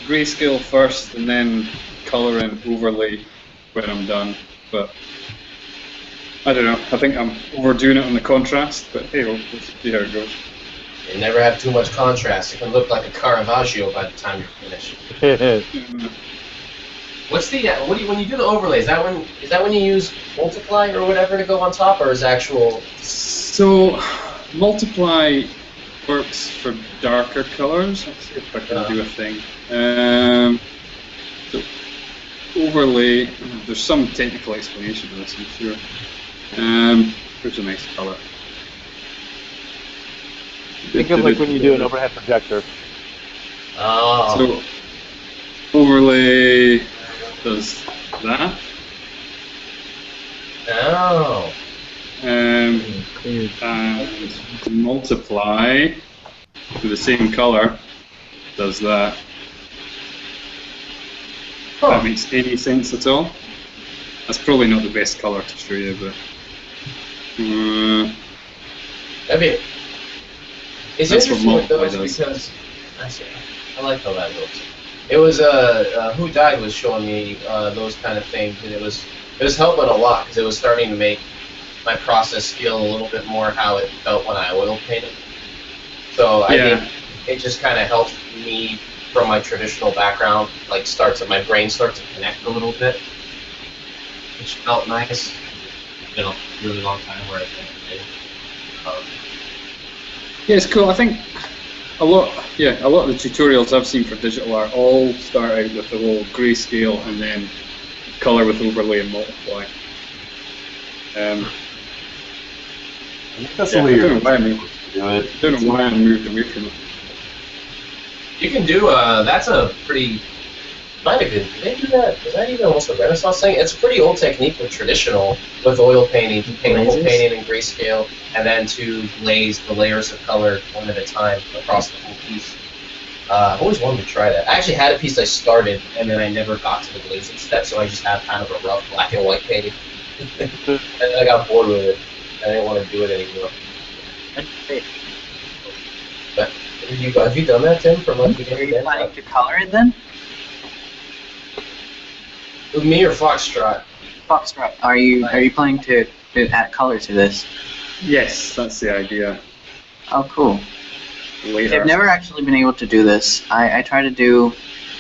grayscale first, and then color and overlay when I'm done. But I don't know. I think I'm overdoing it on the contrast. But hey, we'll see how it goes. You never have too much contrast. It can look like a Caravaggio by the time you're finished. What's the when you do the overlay? Is that when you use multiply or whatever to go on top, or is actual? So multiply works for darker colors. Let's see if I can do a thing. So overlay. There's some technical explanation of this, I'm sure. Here's a nice color. Think of like when you do an overhead projector. Oh. So overlay does that. Oh. And multiply to the same color does that. If that makes any sense at all. That's probably not the best color to show you, but I mean, it's that's what interesting with multiply those does. because I like how that looks. It was Who Died was showing me those kind of things, and it was helping a lot because it was starting to make my process feel a little bit more how it felt when I oil painted. So I think it just kind of helped me from my traditional background, like my brain starts to connect a little bit, which felt nice. It's been a really long time where I've been. Yeah, it's cool. I think a lot of the tutorials I've seen for digital art all start out with the whole grayscale and then color with overlay and multiply. That's the way you're do it. I don't know why I moved away from it. You can do that's a pretty. Might have been. Did they do that? Is that even almost a Renaissance thing? It's a pretty old technique with traditional, with oil painting, to paint a whole painting in grayscale, and then to glaze the layers of color one at a time across the whole piece. I've always wanted to try that. I actually had a piece I started, and then I never got to the glazing step, so I just have kind of a rough black and white painting. And I got bored with it. I didn't want to do it anymore. But have you done that, Tim? From like Are you planning to color it then? Me or Foxtrot? Foxtrot. Are you planning to add color to this? Yes, that's the idea. Oh, cool. Later. I've never actually been able to do this. I try to do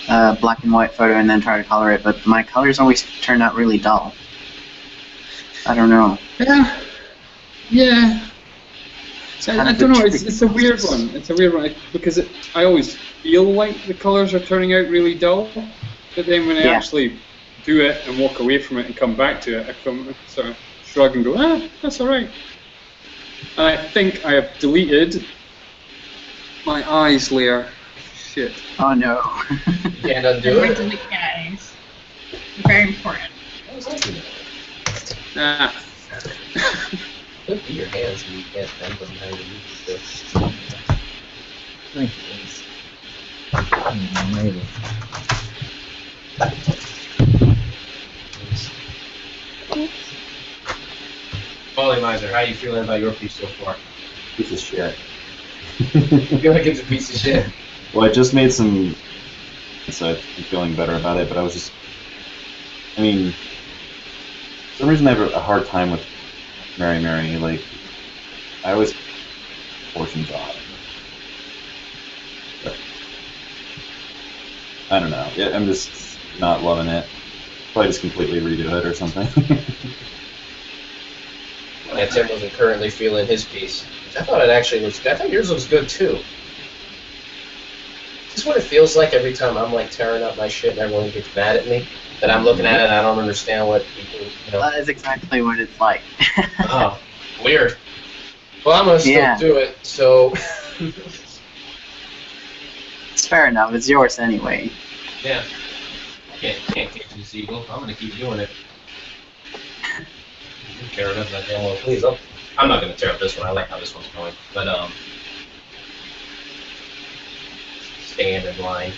black and white photo and then try to color it, but my colors always turn out really dull. I don't know. Yeah. So I don't know. It's a weird one. It's a weird one because I always feel like the colors are turning out really dull, but then when I actually do it and walk away from it and come back to it, I sort of shrug and go, that's all right. And I think I have deleted my eyes layer. Shit. Oh no. You can't undo it. Delete your eyes. Very important. Could be your hands and you can't bend them how you need to. I think it is. Maybe. Polly Miser, how are you feeling about your piece so far? Piece of shit. You feel like it's a piece of shit? Well, I just made some, so I'm feeling better about it, but I was just, I mean, for some reason I have a hard time with Mary Mary. Like, I always portions off. But, I don't know. Yeah, I'm just not loving it. Probably just completely redo it or something. Yeah, Tim wasn't currently feeling his piece. I thought yours looks good too. Is this what it feels like every time I'm like tearing up my shit and everyone gets mad at me? That I'm looking at it and I don't understand what people, That is exactly what it's like. Oh, weird. Well, I'm gonna still do it, so. It's fair enough. It's yours anyway. Yeah. Can't catch this eagle. I'm gonna keep doing it. Tear it up that damn well, please. I'm not gonna tear up this one. I like how this one's going, but stand in line.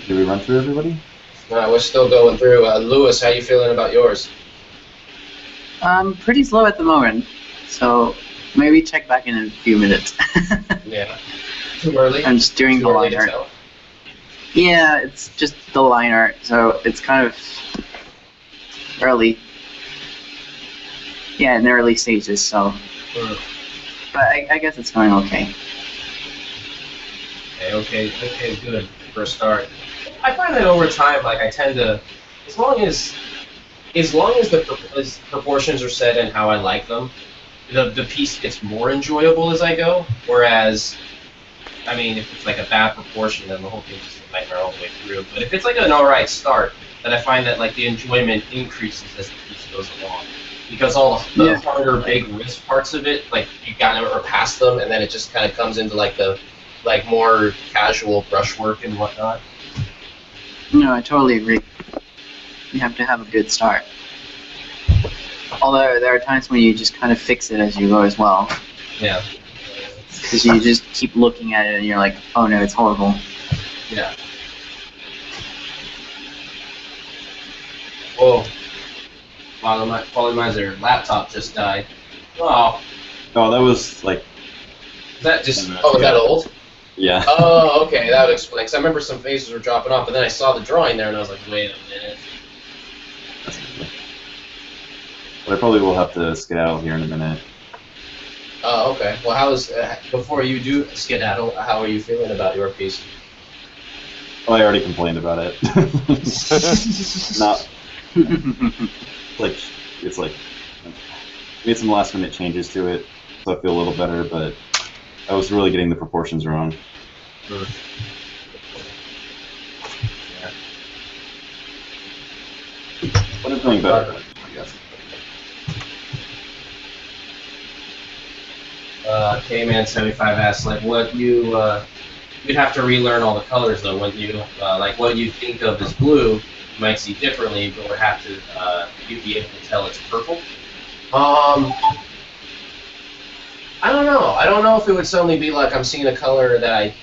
Did we run through everybody? We're still going through. Lewis, how you feeling about yours? Pretty slow at the moment, so maybe check back in a few minutes. Yeah. Too early? I'm just doing the line art. Yeah, it's just the line art, so it's kind of early. Yeah, in the early stages, so. But I guess it's going okay. Okay, good for a start. I find that over time, like I tend to, as long as the proportions are set and how I like them, the piece gets more enjoyable as I go. Whereas, I mean, if it's like a bad proportion, then the whole thing's just a nightmare all the way through. But if it's like an alright start, then I find that like the enjoyment increases as the piece goes along. Because all the harder, big risk parts of it, like you gotta or past them, and then it just kind of comes into like the more casual brushwork and whatnot. No, I totally agree. You have to have a good start. Although there are times when you just kind of fix it as you go as well. Yeah. Because you just keep looking at it and you're like, oh no, it's horrible. Yeah. Whoa. Polymizer laptop just died. Oh. Oh, that was like. Is that just? Oh, is that old? Yeah. Oh, okay, that would explain. Because I remember some faces were dropping off, but then I saw the drawing there, and I was like, wait a minute. But I probably will have to skedaddle here in a minute. Oh, okay. Well, how is before you do skedaddle? How are you feeling about your piece? Oh, I already complained about it. Not like it's like made some last minute changes to it, so I feel a little better. But I was really getting the proportions wrong. Yeah. But I'm feeling better, I guess. K-Man75 asks, like, what you'd have to relearn all the colors though. When you like what you think of as blue, you might see differently, but would have to you'd be able to tell it's purple. I don't know. I don't know if it would suddenly be like I'm seeing a color that I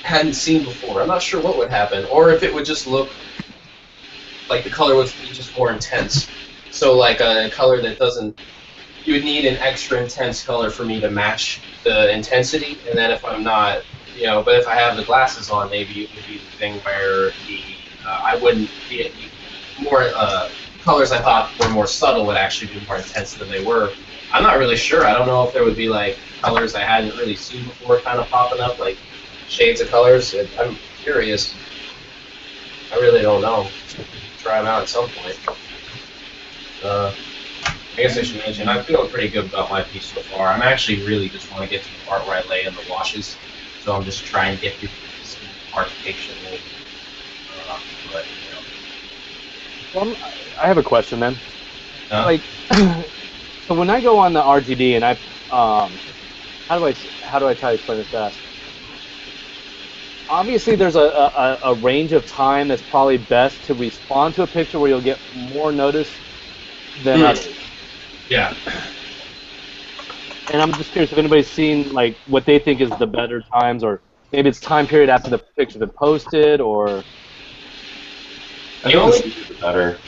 hadn't seen before. I'm not sure what would happen, or if it would just look like the color would be just more intense. So like a color that doesn't. You would need an extra intense color for me to match the intensity, and then if I'm not, but if I have the glasses on, maybe it would be the thing where I wouldn't be more colors I thought were more subtle would actually be more intense than they were. I'm not really sure. I don't know if there would be like colors I hadn't really seen before kind of popping up, like shades of colors. I'm curious. I really don't know. Try them out at some point. I guess I should mention, I'm feeling pretty good about my piece so far. I'm actually really just want to get to the part where I lay in the washes, so I'm just trying to get through this part patiently. Well, I have a question then. Huh? Like, so when I go on the RGD and how do I try to explain this best? Obviously, there's a range of time that's probably best to respond to a picture where you'll get more notice than others. Yeah. And I'm just curious if anybody's seen like what they think is the better times, or maybe it's time period after the picture's been posted, or. I think the sooner the better.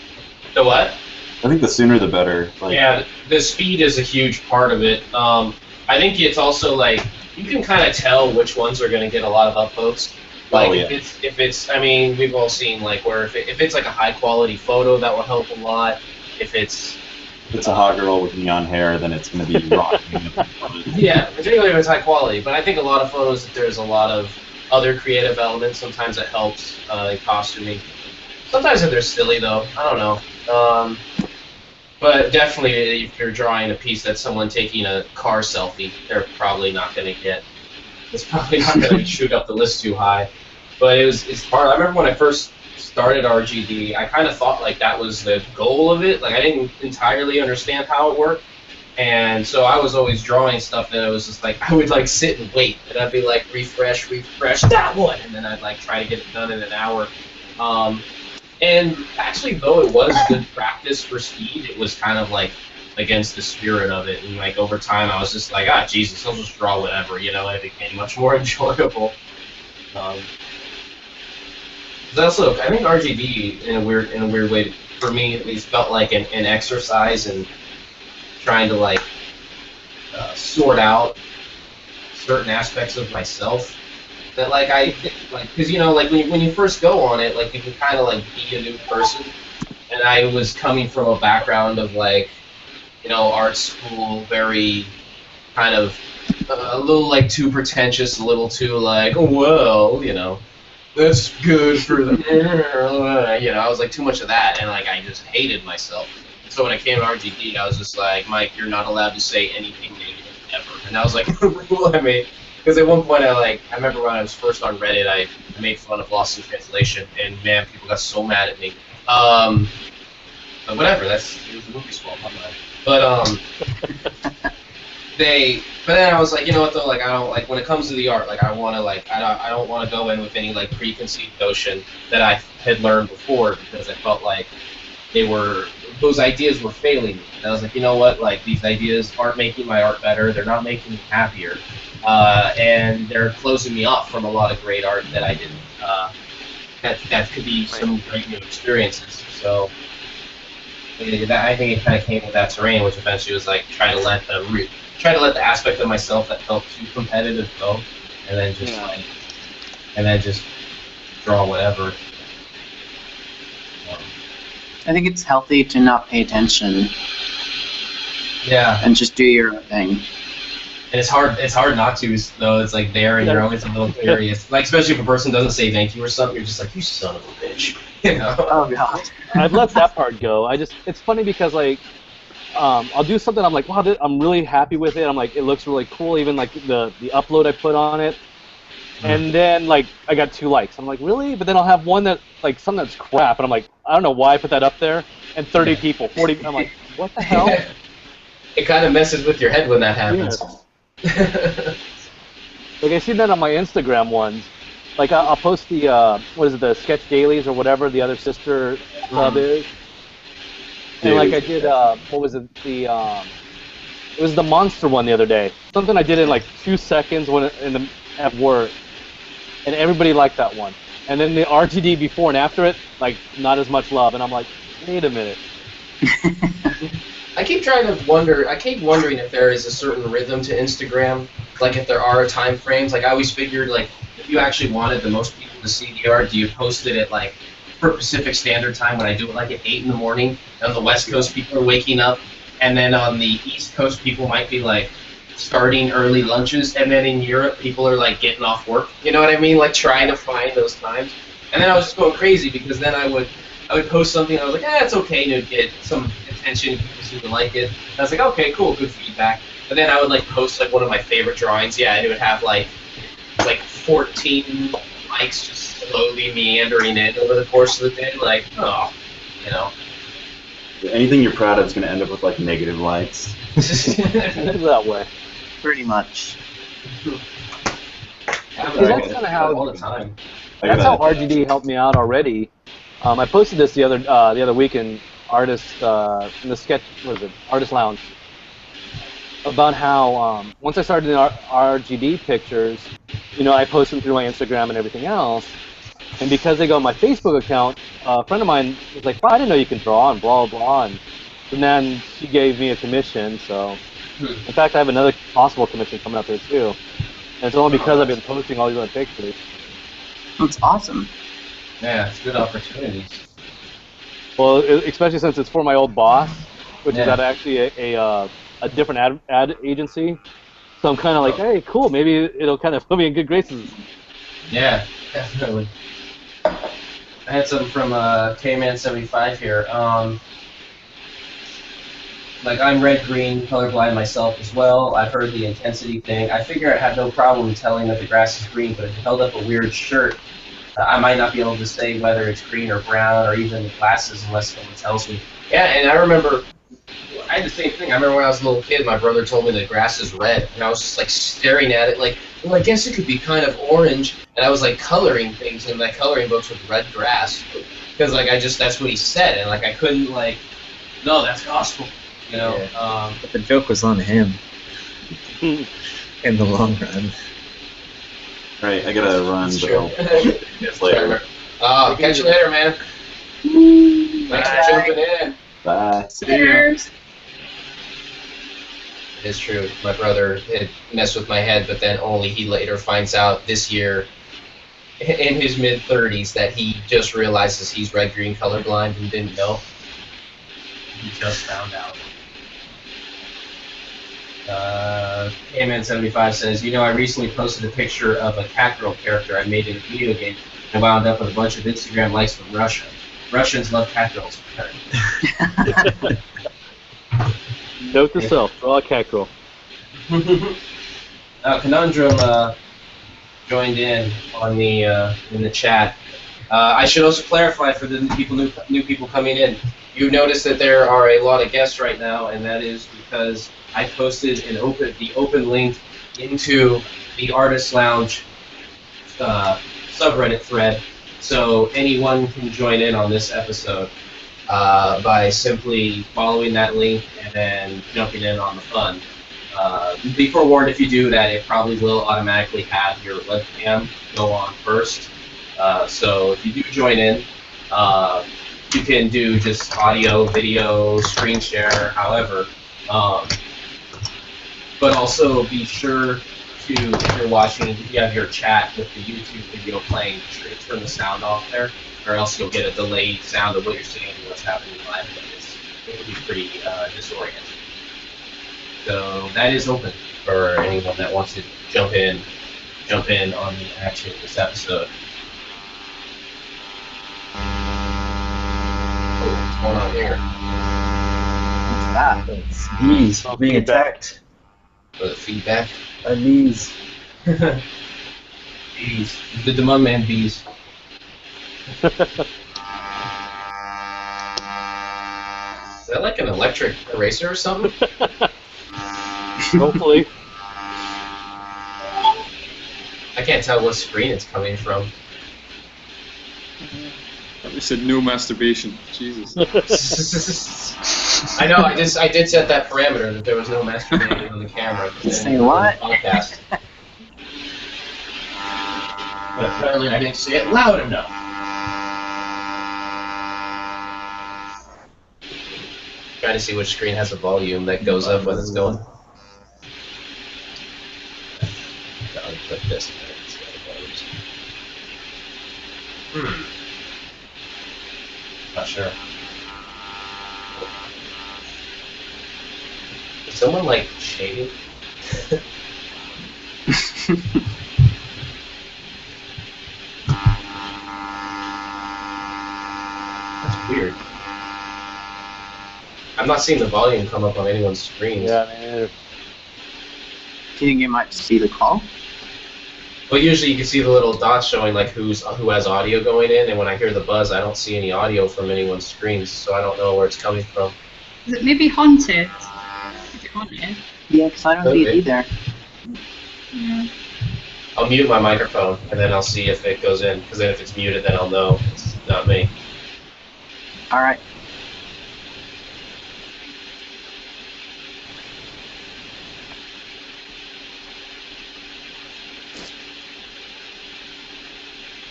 The what? I think the sooner the better. Like, yeah, the speed is a huge part of it. I think it's also like you can kind of tell which ones are going to get a lot of upvotes. Like if it's, I mean, we've all seen like where if it's like a high quality photo, that will help a lot. If it's a hot girl with neon hair, then it's going to be rocking. Yeah, particularly if it's high quality. But I think a lot of photos, there's a lot of other creative elements. Sometimes it helps in costuming. Sometimes if they're silly, though, I don't know. But definitely, if you're drawing a piece that's someone taking a car selfie, they're probably not going to get. It's probably not going to shoot up the list too high. But it's hard. I remember when I first started RGD, I kind of thought like that was the goal of it. Like I didn't entirely understand how it worked, and so I was always drawing stuff that I was just like I would like sit and wait, and I'd be like refresh that one, and then I'd like try to get it done in an hour. And actually, though it was good practice for speed, it was kind of like against the spirit of it. And like over time, I was just like, Jesus, I'll just draw whatever, and it became much more enjoyable. Also, I think RGD in a weird way, for me at least, felt like an exercise in trying to like sort out certain aspects of myself. That like because like when you first go on it, like you can kind of like be a new person, and I was coming from a background of like art school, very kind of a little like too pretentious, a little too like that's good for the I was like too much of that, and like I just hated myself. So when I came to RGD, I was just like, Mike, you're not allowed to say anything negative ever, and that was like the rule I made. Because at one point, I remember when I was first on Reddit, I made fun of Lost in Translation, and man, people got so mad at me. But whatever, it was a movie swap, I'm not. But but then I was like, you know what though, like I don't like when it comes to the art, like I want to like I don't want to go in with any like preconceived notion that I had learned before, because I felt like those ideas were failing me. And I was like, you know what, like these ideas aren't making my art better, they're not making me happier. And they're closing me off from a lot of great art that I didn't. That could be some great new experiences. So I think it kind of came with that terrain, which eventually was like trying to let the aspect of myself that felt too competitive go, and then just draw whatever. I think it's healthy to not pay attention. Yeah. And just do your own thing. And it's hard not to, though. It's like there, and you're always a little curious. Like, especially if a person doesn't say thank you or something, you're just like, you son of a bitch. Oh, God. I've let that part go. It's funny because, like, I'll do something, I'm like, wow, I'm really happy with it. I'm like, it looks really cool, even, like, the upload I put on it. And then, like, I got 2 likes. I'm like, really? But then I'll have one that, like, something that's crap, and I'm like, I don't know why I put that up there. And 30 people, 40, I'm like, what the hell? It kind of messes with your head when that happens. Yeah. Like I see that on my Instagram ones. Like I'll post the the sketch dailies or whatever the other sister club is. And like I did what was it it was the monster one the other day. Something I did in like 2 seconds at work, and everybody liked that one. And then the RGD before and after it, like not as much love. And I'm like, wait a minute. I keep wondering if there is a certain rhythm to Instagram, like if there are time frames. Like I always figured, like if you actually wanted the most people to see the art, do you post it at like for Pacific Standard Time when I do it like at 8 in the morning? On the West Coast, people are waking up, and then on the East Coast, people might be like starting early lunches, and then in Europe, people are like getting off work. You know what I mean? Like trying to find those times. And then I was just going crazy because then I would post something, and I was like, it's okay to get some attention, people seem to like it. And I was like, okay, cool, good feedback. But then I would like post like one of my favorite drawings, and it would have like 14 likes just slowly meandering in over the course of the day, like, Anything you're proud of is going to end up with like negative likes. That way. Pretty much. That's kind of how all the time. That's how RGD helped me out already. I posted this the other week in in the sketch, Artist Lounge, about how once I started doing RGD pictures, I post them through my Instagram and everything else, and because they go on my Facebook account, a friend of mine was like, I didn't know you can draw and blah blah, and then she gave me a commission. So, in fact, I have another possible commission coming up there too, and it's only because I've been posting all these other pictures. That's awesome. Yeah, it's good opportunities. Well, especially since it's for my old boss, which is at actually a different ad agency. So I'm kind of like, hey, cool, maybe it'll kind of put me in good graces. Yeah, definitely. I had some from K-Man75 here. like I'm red-green colorblind myself as well. I've heard the intensity thing. I figure I have no problem telling that the grass is green, but if you held up a weird shirt, I might not be able to say whether it's green or brown or even the glasses unless someone tells me. Yeah, and I remember, I had the same thing. I remember when I was a little kid, my brother told me the grass is red, and I was just like staring at it like, well, I guess it could be kind of orange, and I was like coloring things in my coloring books with red grass, because like that's what he said, and like I couldn't like, no, that's gospel, you know. Yeah. But the joke was on him in the long run. Right, I gotta run, but I'll catch you later. Catch you later, man. Thanks for jumping in. Bye. Cheers. It's true. My brother had messed with my head, but then only he later finds out this year, in his mid-30s, that he just realizes he's red-green colorblind and didn't know. He just found out. K-Man75 says, you know, I recently posted a picture of a Catgirl character I made in a video game and wound up with a bunch of Instagram likes from Russia. Russians love Catgirls. Note to self, draw a Catgirl. Conundrum joined in on the in the chat. I should also clarify for the new people coming in. You notice that there are a lot of guests right now, and that is because I posted the open link into the Artist Lounge subreddit thread, so anyone can join in on this episode by simply following that link and then jumping in on the fun. Be forewarned, if you do that, it probably will automatically have your webcam go on first. So if you do join in, you can do just audio, video, screen share, however. But also be sure to, if you're watching, if you have your chat with the YouTube video playing, be sure to turn the sound off there, or else you'll get a delayed sound of what you're saying and what's happening live. It will be pretty disorienting. So that is open for anyone that wants to jump in on the action of this episode. Oh, what's going on here? What's that? It's bees being attacked. For the feedback? By bees. Bees. The Demon Man bees. Is that like an electric eraser or something? Hopefully. I can't tell what screen it's coming from. You said no masturbation. Jesus. I know. I did set that parameter that there was no masturbating on the camera. Say what? Podcast. But apparently I didn't say it loud enough. Trying to see which screen has a volume that goes up when it's going. I'll click this. Not sure. Is someone like shading? That's weird. I'm not seeing the volume come up on anyone's screens. Yeah, man. Do you think it might just be the call? Well, usually you can see the little dots showing like who has audio going in, and when I hear the buzz, I don't see any audio from anyone's screens, so I don't know where it's coming from. Is it maybe haunted? Is it haunted? Yeah, because I don't see it either. Yeah. I'll mute my microphone, and then I'll see if it goes in, because then if it's muted, then I'll know it's not me. Alright.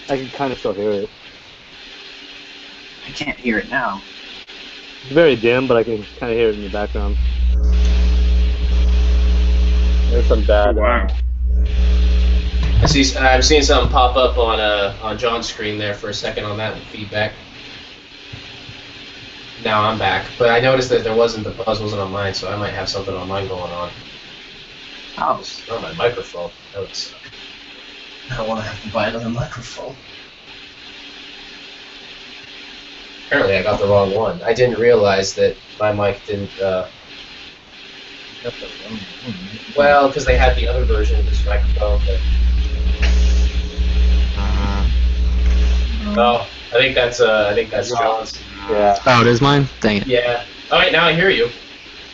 I can kind of still hear it. I can't hear it now. It's very dim, but I can kind of hear it in the background. There's some bad. Wow. I'm seeing something pop up on John's screen there for a second on that feedback. Now I'm back, but I noticed that the buzz wasn't on mine, so I might have something on mine going on. Oh. It's on my microphone. That would suck. I don't want to have to buy another microphone. Apparently I got the wrong one. I didn't realize that my mic didn't Well, because they had the other version of this microphone. But... Oh, I think that's John's. Yeah. Oh, it is mine? Dang it. Yeah. Oh wait, now I hear you.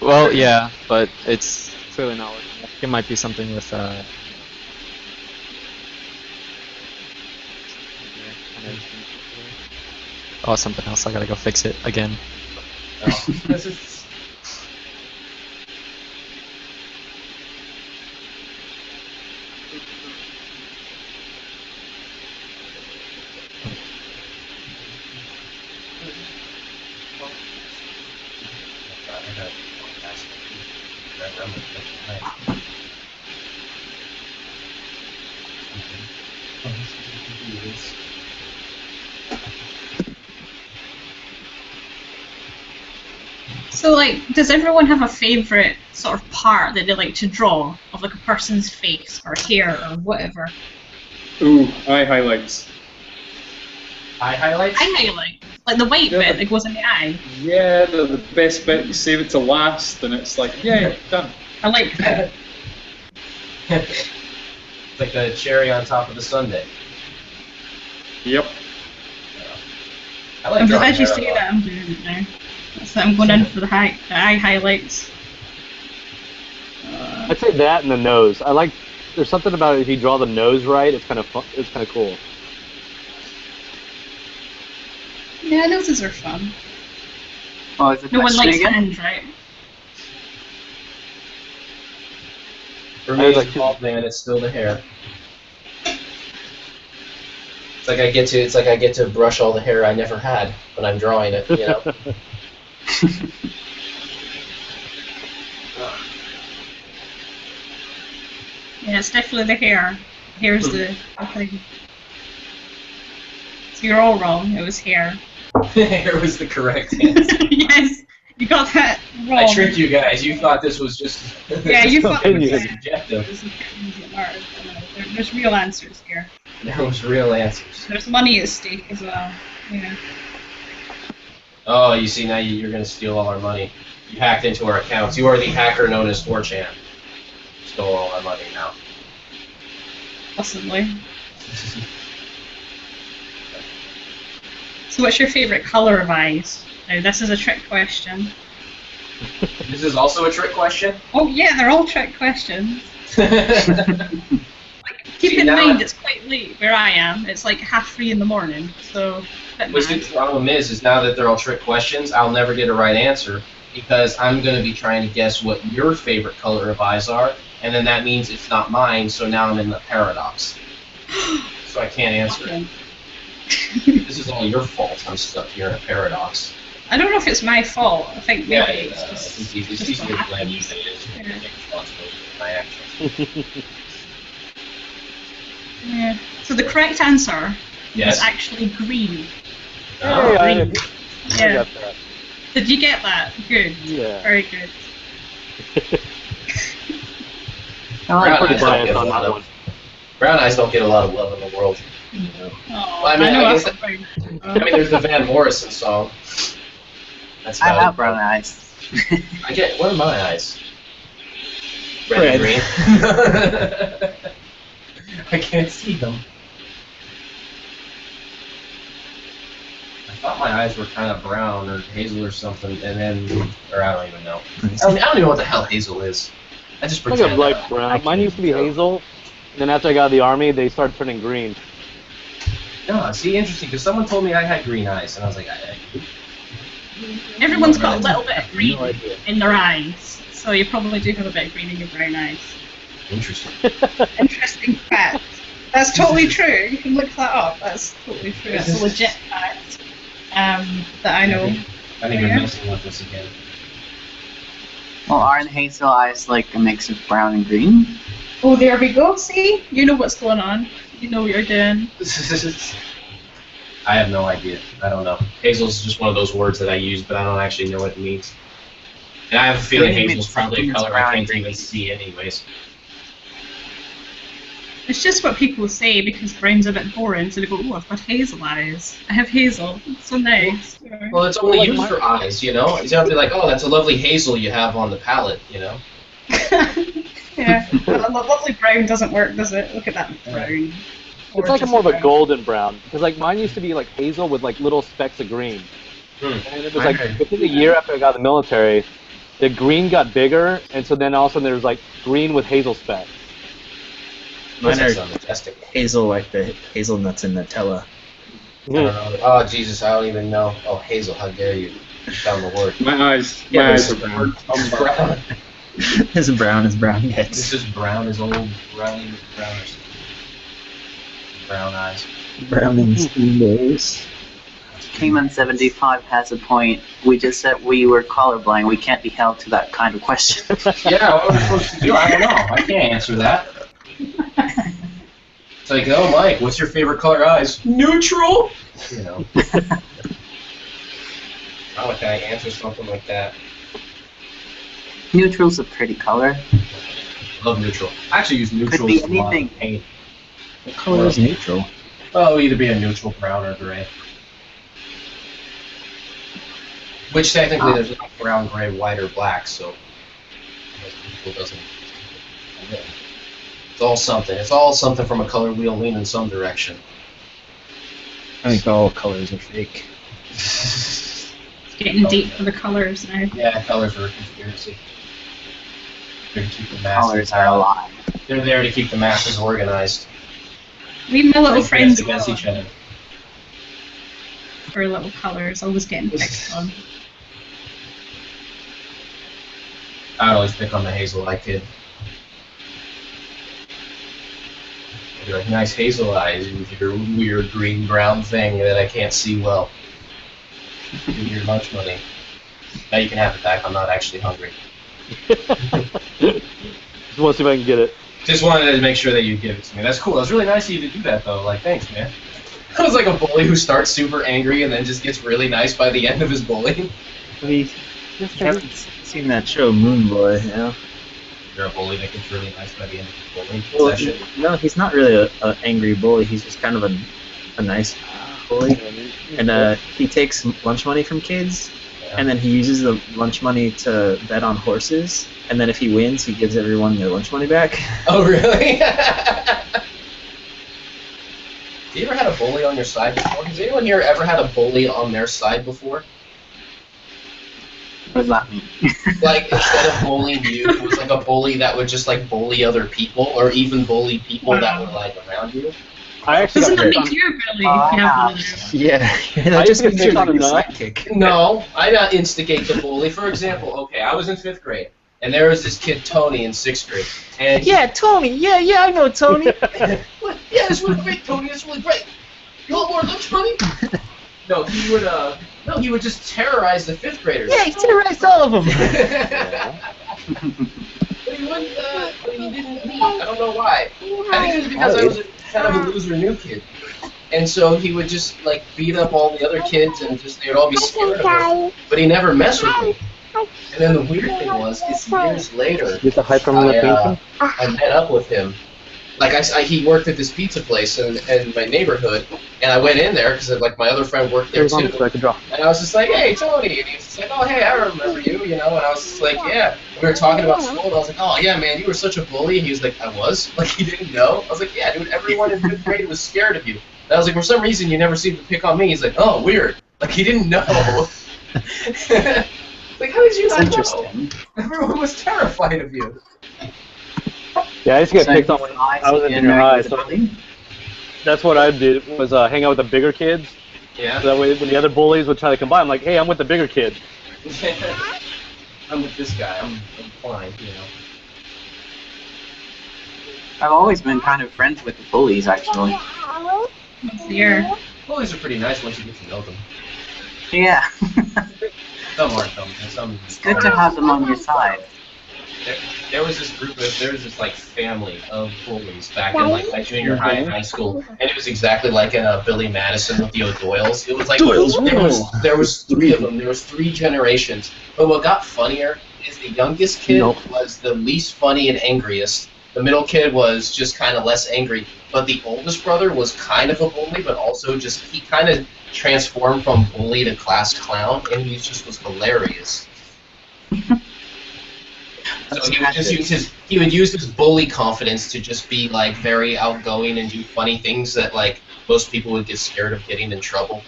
Well, yeah, but it's clearly not working. I think it might be something with oh, something else. I gotta go fix it again. Oh. This is... So, like, does everyone have a favourite sort of part that they like to draw of like a person's face or hair or whatever? Ooh, eye highlights. Eye highlights? Eye highlight, like the white Yeah, bit that goes in the eye. Yeah, the best bit. You save it to last, and it's like, yeah, done. I like that. It's like a cherry on top of the sundae. Yep. I like drawing As you hair a say lot. that, I'm doing it now. So I'm going in for the eye highlights. I'd say that and the nose. I like. There's something about it, if you draw the nose right, it's kind of fun. It's kind of cool. Yeah, noses are fun. Oh, is it No one question likes again? hands, right? For I me, was as like a bald man, it's still the hair. It's like I get to brush all the hair I never had when I'm drawing it. You know. Yeah, it's definitely the hair. Hair's the thing. So you're all wrong. It was hair. Hair was the correct answer. Yes, you got that wrong. I tricked you guys. You thought this was just. Yeah, you thought it was it was subjective. There's real answers here. There was real answers. There's money at stake as well. Yeah. Oh, you see, now you're going to steal all our money. You hacked into our accounts. You are the hacker known as 4chan. Stole all our money now. Possibly. So what's your favourite colour of eyes? Now this is a trick question. This is also a trick question? Oh yeah, they're all trick questions. Keep See, in now mind it's quite late where I am. It's like 3:30 in the morning, so a bit Which the mad. problem is now that they're all trick questions, I'll never get a right answer because I'm going to be trying to guess what your favorite color of eyes are, and then that means it's not mine, so now I'm in the paradox. So I can't answer it. This is all your fault. I'm stuck here in a paradox. I don't know if it's my fault. I think maybe Yeah, it's it's just easy to what blame you happens. than it is to take responsibility for my actions. Yeah. So the correct answer Yes. is actually green. Oh, I green. Yeah. got that. Did you get that? Good. Yeah. Very good. Brown pretty eyes don't biased get a on lot that of one. brown eyes don't get a lot of love in the world. Oh, I mean, know I that's guess- not very- I mean, there's the Van Morrison song. That's I about have it. brown eyes. I get. What are my eyes? Red, and green. I can't see them. I thought my eyes were kind of brown or hazel or something, and then, or I don't even know. I don't even know what the hell hazel is. I just Like pretend. a light brown. Mine used to be hazel, and then after I got out of the army, they started turning green. No, see, interesting, because someone told me I had green eyes, and I was like, Everyone's got a little bit of green No idea. in their eyes, so you probably do have a bit of green in your brown eyes. interesting. Interesting fact. That's totally true. You can look that up. That's totally true. It's a legit fact that I know. I think Yeah. you're messing with us again. Well, aren't hazel eyes like a mix of brown and green? Oh, there we go. See? You know what's going on. You know what you're doing. I have no idea. I don't know. Hazel's just one of those words that I use, but I don't actually know what it means. And I have a feeling Green hazel's means probably a something's color I brown can't and even green. see anyways. It's just what people say because brown's a bit boring, so they go, oh, I've got hazel eyes. I have hazel. It's so nice. Well, it's only Like used my- for eyes, you know? You have to be like, oh, that's a lovely hazel you have on the palette, you know? Yeah, well, lovely brown doesn't work, does it? Look at that brown. It's like a more of a golden brown, because like mine used to be like hazel with like little specks of green. And it was like within a year after I got out of the military, the green got bigger, and so then all of a sudden there was like green with hazel specks. Mine are so majestic. hazel like the hazelnuts in Nutella. I don't know. Oh Jesus, I don't even know. Oh Hazel, how dare you? You found the word. My eyes are brown. Brown. As brown as brown gets. This is brown as old brownie browners. Brown eyes. Brown and steamboats. Kingman75 has a point. We just said we were colorblind. We can't be held to that kind of question. Yeah, what are we supposed to do? I don't know. I can't answer that. It's like, oh, Mike, what's your favorite color eyes? Neutral. You know. How can I answer something like that? Neutral's a pretty color. Love neutral. I actually use neutral. Could be for a lot of anything. paint. What color is neutral? Oh, either be a neutral, brown, or gray. Which technically there's not brown, gray, white, or black, so neutral doesn't. It's all something. It's all something from a color wheel leaning in some direction. I think all colors are fake. It's getting deep for the colours now. Yeah, colors are a conspiracy. They're to keep the masses. Colors are a lie. They're there to keep the masses organized. Leave my little friends against alone each other. for little colours, always getting picked on. I'd always pick on the hazel eye kid. I'd be like, nice hazel eyes with your weird green-brown thing that I can't see well. Give me your lunch money. Now you can have it back. I'm not actually hungry. Just want to see if I can get it. Just wanted to make sure that you give it to me. That's cool. That was really nice of you to do that, though. Like, thanks, man. I was like a bully who starts super angry and then just gets really nice by the end of his bullying. We haven't seen that show, Moon Boy, you know? You're a bully that gets really nice by the end of his bullying session. No, he's not really an angry bully. He's just kind of a nice bully. And he takes lunch money from kids, and then he uses the lunch money to bet on horses. And then if he wins, he gives everyone their lunch money back. Oh, really? Have you ever had a bully on your side before? Has anyone here ever had a bully on their side before? What does that mean? Like, instead of bullying you, it was like a bully that would just, like, bully other people, or even bully people that were, like, around you. I actually Doesn't got that picked on. make you a bully? if you have one of those? Yeah, I that just used to means you're pick on like a him, though. sidekick. No, I not instigate the bully. For example, okay, I was in 5th grade, and there was this kid, Tony, in 6th grade. And Yeah, Tony. Yeah, I know Tony. yeah, it's really great, Tony. It's really great. You want more lunch money? No, he would just terrorize the 5th graders. Yeah, he terrorized all of them. But he wouldn't, but he didn't leave. I don't know why. I think it was because I was a kind of a loser new kid. And so he would just, like, beat up all the other kids and just, they would all be scared of him. But he never messed with me. And then the weird thing was, is years later, Get the hype from the painting? I met up with him. Like, he worked at this pizza place in my neighborhood, and I went in there because, like, my other friend worked there, Here's one too. so I could draw. And I was just like, hey, Tony. And he was just like, oh, hey, I remember you, you know. And I was just like, yeah. We were talking about school, and I was like, oh, yeah, man, you were such a bully. And he was like, I was? Like, he didn't know? I was like, yeah, dude, everyone in 5th grade was scared of you. And I was like, for some reason, you never seemed to pick on me. He's like, oh, weird. Like, he didn't know. Like, how did you not know? Interesting. Everyone was terrified of you. Yeah, I used to get picked on when I was in junior high. So that's what I did, was hang out with the bigger kids. Yeah. So that way, when the other bullies would try to come by, I'm like, hey, I'm with the bigger kid. I'm with this guy. I'm fine, you know. I've always been kind of friends with the bullies, actually. Here. Bullies are pretty nice once you get to know them. Yeah. Some aren't, though. Some. It's good to have them on your side. There was this like family of bullies back in like my junior high and high school, and it was exactly like in Billy Madison with the O'Doyles. It was like there was 3 of them. There was 3 generations. But what got funnier is the youngest kid was the least funny and angriest. The middle kid was just kind of less angry, but the oldest brother was kind of a bully, but also just he kind of transformed from bully to class clown, and he just was hilarious. So he would use his bully confidence to just be like very outgoing and do funny things that like most people would get scared of getting in trouble.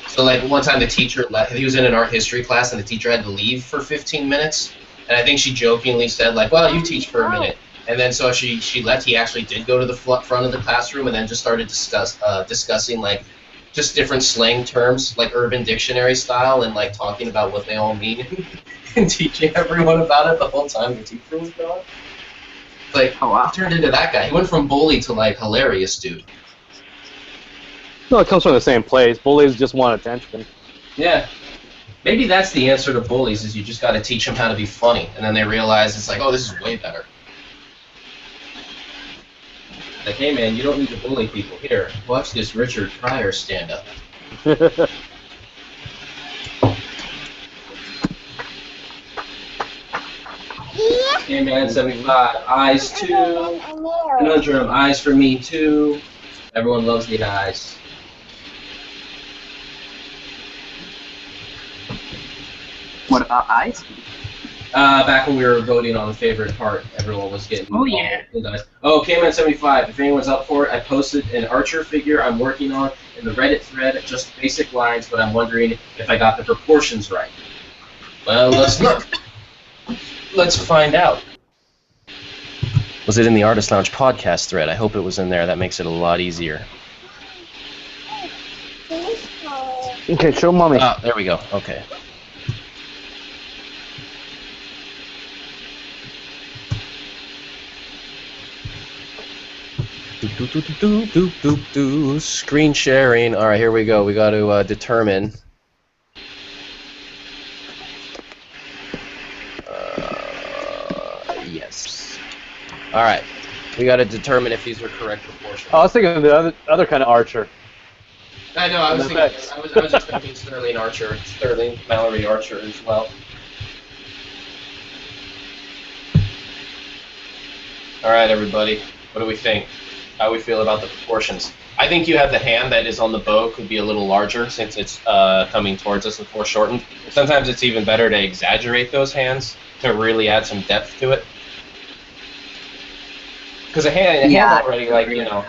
So like one time the teacher left, he was in an art history class and the teacher had to leave for 15 minutes, and I think she jokingly said like, "Well, you teach for a minute." And then so she left. He actually did go to the front of the classroom and then just started discussing like just different slang terms, like Urban Dictionary style, and like talking about what they all mean and teaching everyone about it the whole time the teacher was gone. Like, oh wow, he turned into that guy. He went from bully to like hilarious dude. No, it comes from the same place. Bullies just want attention. Yeah. Maybe that's the answer to bullies, is you just got to teach them how to be funny, and then they realize it's like, oh, this is way better. Like, hey man, you don't need to bully people. Here, watch this Richard Pryor stand-up. Hey man, 75, eyes too. Conundrum, eyes for me too. Everyone loves the eyes. What about eyes? Back when we were voting on the favorite part, everyone was getting his eyes. Oh, K-Man75, if anyone's up for it, I posted an Archer figure I'm working on in the Reddit thread, just basic lines, but I'm wondering if I got the proportions right. Well, let's look. Let's find out. Was it in the Artist Lounge podcast thread? I hope it was in there. That makes it a lot easier. Okay, show mommy. Ah, there we go. Okay. Screen sharing. All right, here we go. We got to determine. Yes. All right. We got to determine if these are correct proportions. Oh, I was thinking of the other kind of Archer. I know. I was expecting Sterling Archer, Sterling Mallory Archer as well. All right, everybody. What do we think? How we feel about the proportions? I think you have the hand that is on the bow could be a little larger since it's coming towards us and foreshortened. Sometimes it's even better to exaggerate those hands to really add some depth to it. Because a hand already, like, you know.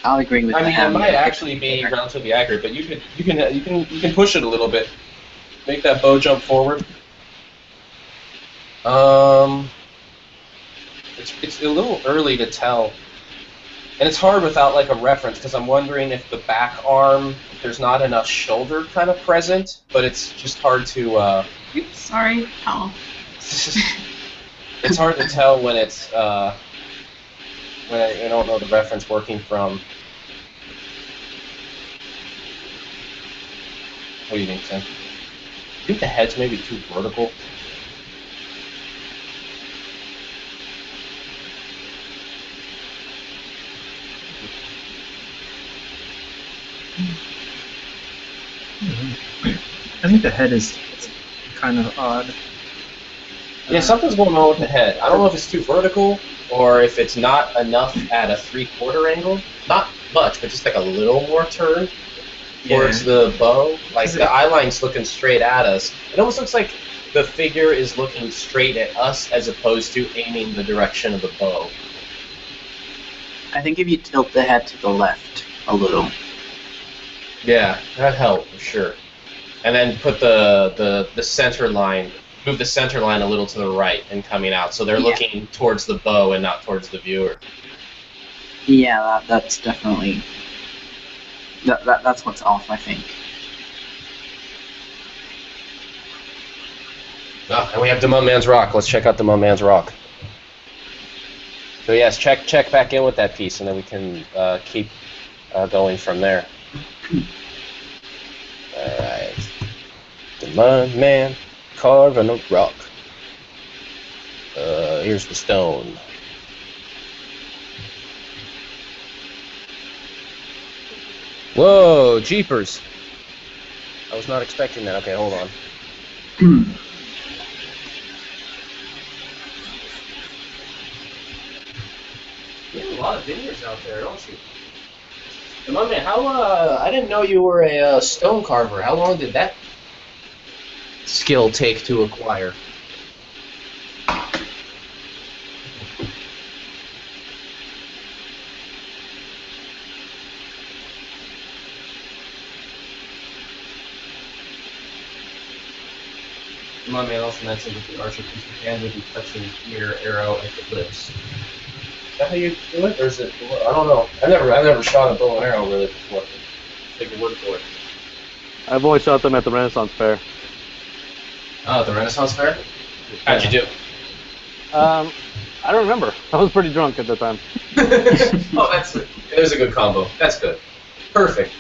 I'll agree with that. I mean, it might actually be relatively accurate, but you can push it a little bit. Make that bow jump forward. It's a little early to tell. And it's hard without like a reference, because I'm wondering if the back arm, there's not enough shoulder kind of present, but it's just hard to. Oops, sorry, Paul. It's hard to tell when it's when I don't know the reference working from. What do you think, Tim? Do you think the head's maybe too vertical? I think the head is kind of odd. Yeah, something's going on with the head. I don't know if it's too vertical or if it's not enough at a 3/4 angle. Not much, but just like a little more turn towards the bow. Like the eye line's looking straight at us. It almost looks like the figure is looking straight at us as opposed to aiming the direction of the bow. I think if you tilt the head to the left a little. Yeah, that'd help for sure. And then put the center line, move the center line a little to the right and coming out, so they're looking towards the bow and not towards the viewer. Yeah, that's definitely that's what's off, I think. Oh, and we have the Mum Man's Rock. Let's check out the Mum Man's Rock. So yes, check back in with that piece, and then we can keep going from there. All right. The Mum Man carving a rock. Here's the stone. Whoa, jeepers. I was not expecting that. Okay, hold on. You have a lot of vineyards out there, don't you? And my man, how, I didn't know you were a stone carver. How long did that skill take to acquire? My man also mentioned that the archer keeps the hand with you touching your arrow at the lips. Is that how you do it, or is it? I don't know. I've never shot a bow and arrow really before. Take your word for it. I've only shot them at the Renaissance Fair. Oh, the Renaissance Fair? How'd you do? I don't remember. I was pretty drunk at the time. Oh, there's a good combo. That's good. Perfect.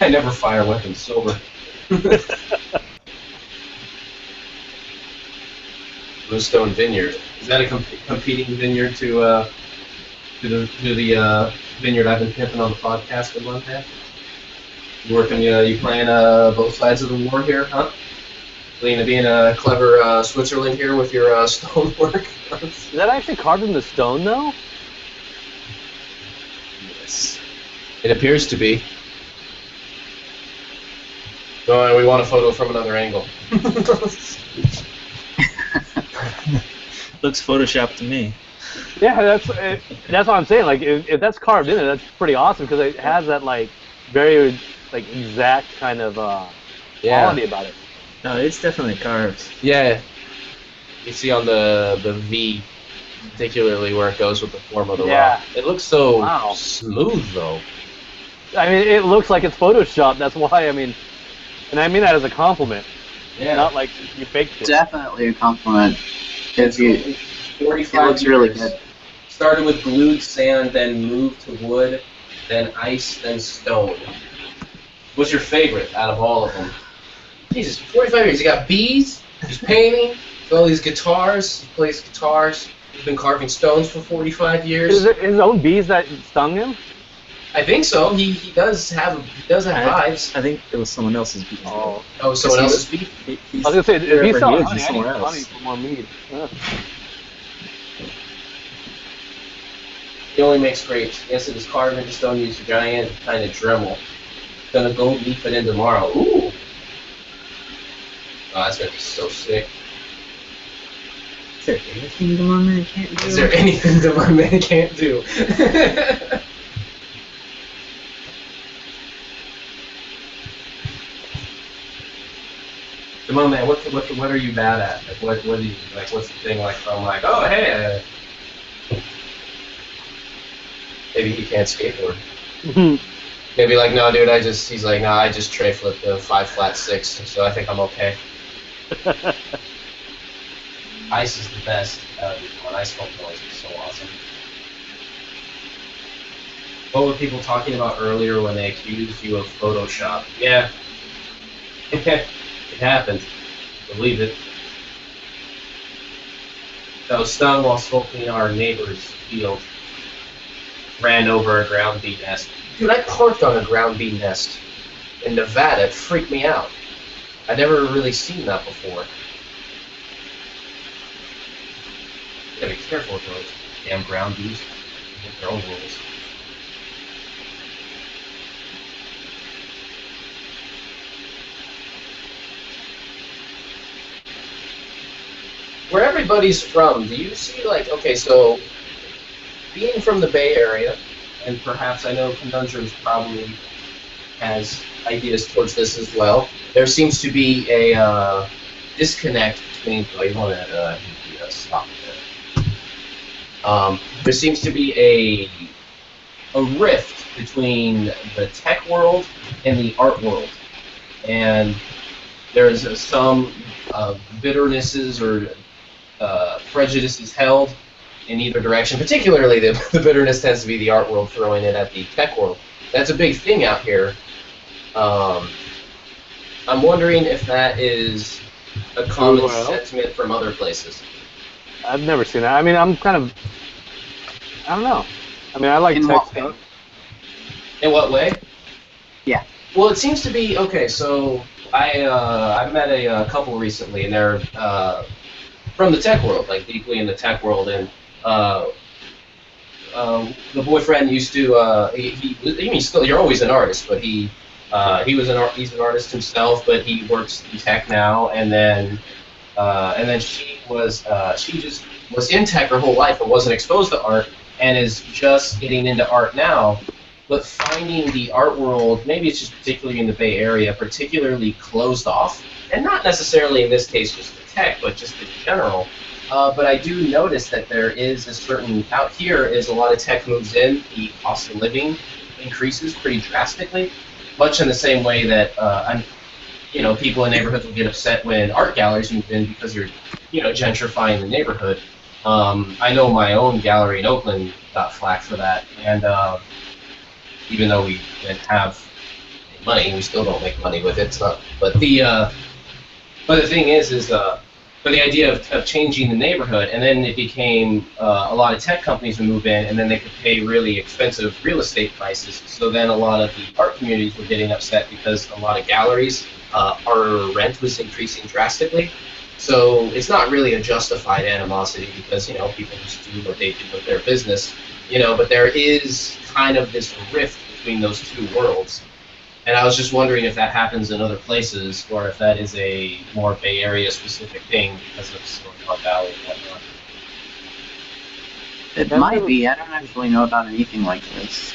I never fire weapons sober. Bluestone Vineyard. Is that a competing vineyard to the vineyard I've been pimping on the podcast for one half? You working? You playing both sides of the war here, huh? Being a clever Switzerland here with your stonework. Is that actually carved in the stone, though? Yes. It appears to be. So we want a photo from another angle. Looks photoshopped to me. Yeah, that's what I'm saying. Like, if that's carved in it, that's pretty awesome because it has that like very like exact kind of quality about it. No, it's definitely carved. Yeah. You see on the V, particularly where it goes with the form of the rock. It looks so smooth, though. I mean, it looks like it's photoshopped. That's why. I mean, and I mean that as a compliment. Yeah. Not like you faked it. Definitely a compliment. It 45 looks really years. good. Started with glued sand, then moved to wood, then ice, then stone. What's your favorite out of all of them? Jesus, 45 years. You got bees, he's painting, all these guitars, he plays guitars, he's been carving stones for 45 years. Is it his own bees that stung him? I think so. He does have vibes. I think it was someone else's beef. Oh, someone else's beef? I was gonna say, if he's selling honey, I somewhere need else. honey for more mead. Yeah. He only makes grapes. Yes, it is carved into stone. Use a giant kind of Dremel. Gonna go leaf it in tomorrow. Ooh. Oh, that's gonna be so sick. Is there anything the one man can't do? Is there anything that my man can't do? Come on, man. What are you bad at? Like, what do you like? What's the thing like? I'm like, oh hey. Maybe he can't skateboard. Maybe like, no, dude. He's like, no, I just tray flip the 5 flat 6, so I think I'm okay. Ice is the best. Ice sculpt noise is so awesome. What were people talking about earlier when they accused you of Photoshop? Yeah. It happened. Believe it. I was stung while sculpting our neighbor's field. Ran over a ground bee nest. Dude, I parked on a ground bee nest in Nevada. It freaked me out. I'd never really seen that before. You gotta be careful with those damn ground bees. They make their own rules. Where everybody's from, do you see, like, okay, so being from the Bay Area, and perhaps I know Conundrums probably has ideas towards this as well, there seems to be a disconnect between, oh, you want to stop there. There seems to be a rift between the tech world and the art world. And there's some bitternesses or prejudices held in either direction. Particularly, the bitterness tends to be the art world throwing it at the tech world. That's a big thing out here. I'm wondering if that is a common sentiment from other places. I've never seen that. I mean, I'm kind of, I don't know. I mean, I like tech stuff. In what way? Yeah. Well, it seems to be okay. So I met a couple recently, and they're from the tech world, like deeply in the tech world, and the boyfriend used to you're always an artist, but he's an artist himself, but he works in tech now, and then she just was in tech her whole life and wasn't exposed to art, and is just getting into art now, but finding the art world, maybe it's just particularly in the Bay Area, particularly closed off, and not necessarily in this case just the tech, but just in general. But I do notice that there is a certain, out here is a lot of tech moves in, the cost of living increases pretty drastically, much in the same way that people in neighborhoods will get upset when art galleries move in because you're gentrifying the neighborhood. I know my own gallery in Oakland got flack for that, and even though we didn't have money, we still don't make money with it. But the thing is but the idea of changing the neighborhood, and then it became a lot of tech companies would move in, and then they could pay really expensive real estate prices. So then a lot of the art communities were getting upset because a lot of galleries, our rent was increasing drastically. So it's not really a justified animosity because people just do what they do with their business, But there is kind of this rift between those two worlds. And I was just wondering if that happens in other places, or if that is a more Bay Area specific thing because of Silicon Valley and whatnot. It might be. I don't actually know about anything like this.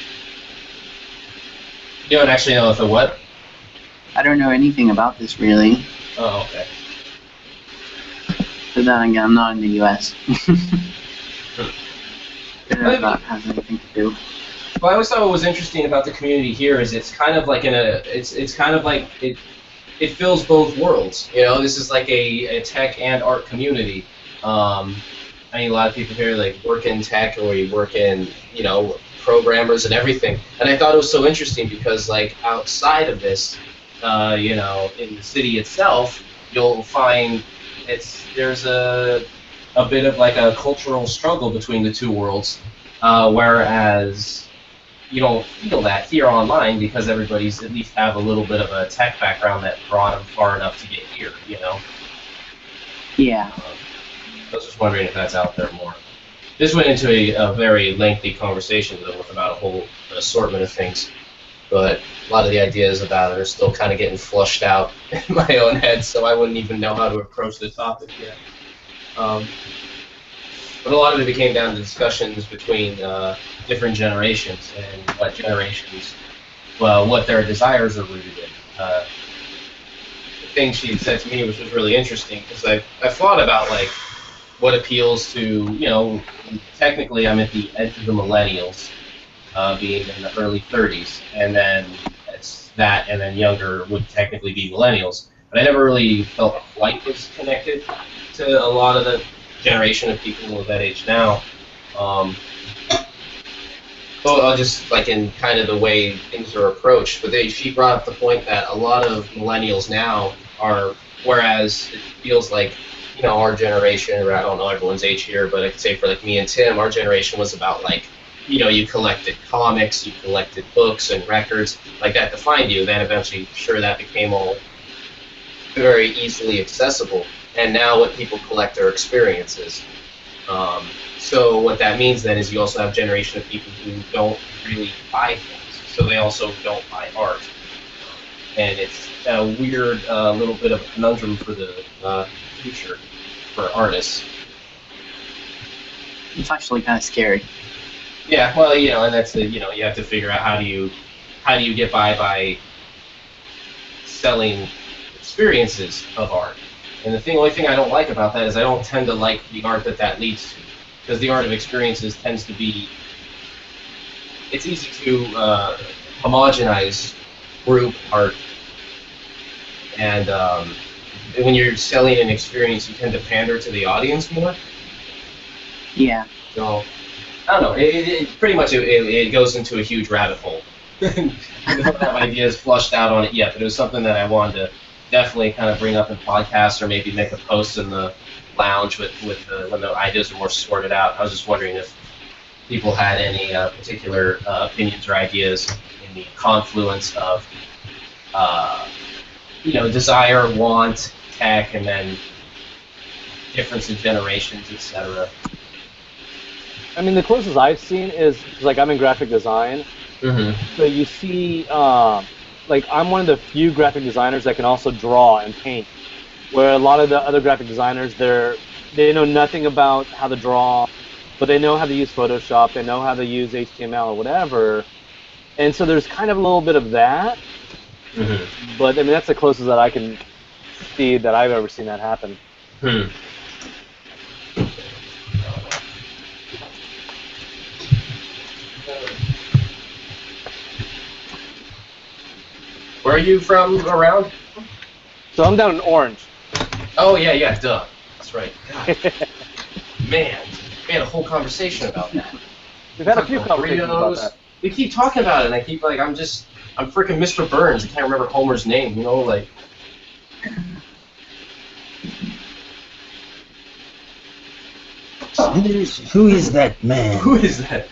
You don't actually know if it what? I don't know anything about this really. Oh, okay. But then again, I'm not in the U.S. Don't know if that has anything to do. Well, I always thought what was interesting about the community here is it's kind of like it's kind of like it fills both worlds. This is like a tech and art community. I mean, a lot of people here like work in tech or you work in programmers and everything. And I thought it was so interesting because like outside of this, in the city itself, you'll find there's a bit of like a cultural struggle between the two worlds, whereas you don't feel that here online because everybody's at least have a little bit of a tech background that brought them far enough to get here, Yeah. I was just wondering if that's out there more. This went into a very lengthy conversation though, with about a whole assortment of things, but a lot of the ideas about it are still kind of getting flushed out in my own head, so I wouldn't even know how to approach the topic yet. But a lot of it became down to discussions between different generations and what their desires are rooted in. The thing she said to me, which was really interesting, because I thought about like what appeals to, technically I'm at the edge of the millennials, being in the early 30s, and then it's that, and then younger would technically be millennials. But I never really felt quite was connected to a lot of the generation of people of that age now. I'll just like in kind of the way things are approached. But she brought up the point that a lot of millennials now are, whereas it feels like our generation, or I don't know everyone's age here, but I could say for like me and Tim, our generation was about like you collected comics, you collected books and records like that defined you. Then eventually, sure, that became all very easily accessible. And now what people collect are experiences. So what that means then is you also have a generation of people who don't really buy things. So they also don't buy art. And it's a weird little bit of a conundrum for the future for artists. It's actually kind of scary. Yeah, well, and that's the, you have to figure out how do you get by selling experiences of art. And the only thing I don't like about that is I don't tend to like the art that leads to, because the art of experiences tends to be, it's easy to homogenize group art, and when you're selling an experience, you tend to pander to the audience more. Yeah. So, I don't know, it pretty much it goes into a huge rabbit hole. I don't have ideas flushed out on it yet, but it was something that I wanted to definitely kind of bring up in podcasts, or maybe make a post in the lounge when the ideas are more sorted out. I was just wondering if people had any particular opinions or ideas in the confluence of desire, want, tech, and then difference in generations, etc. I mean, the closest I've seen is like I'm in graphic design, so you see. Like, I'm one of the few graphic designers that can also draw and paint, where a lot of the other graphic designers, they know nothing about how to draw, but they know how to use Photoshop, they know how to use HTML or whatever, And so there's kind of a little bit of that, but I mean that's the closest that I can see that I've ever seen that happen. Where are you from around? So I'm down in Orange. Oh, yeah, duh. That's right. God. Man, we had a whole conversation about that. We've had a few conversations about that. We keep talking about it, and I keep like, I'm freaking Mr. Burns. I can't remember Homer's name, you know, like. Who is that man? Who is that?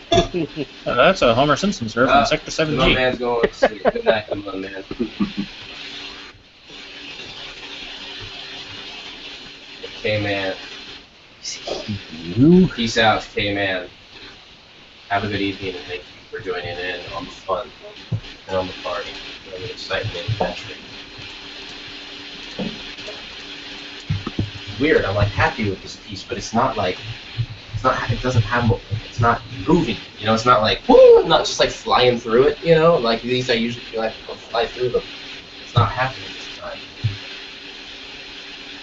That's a Homer Simpson, sir, from Sector My 7G. man's going to sleep. Good night, come on, man. K-Man. Peace out, K-Man. Have a good evening, and thank you for joining in on the fun and on the party. On the excitement and adventure. Weird, I'm like happy with this piece, but it's not like, it doesn't have, it's not moving, you know, it's not like, woo, I'm not just like flying through it, you know, like these I usually feel like I'll fly through them. It's not happening this time.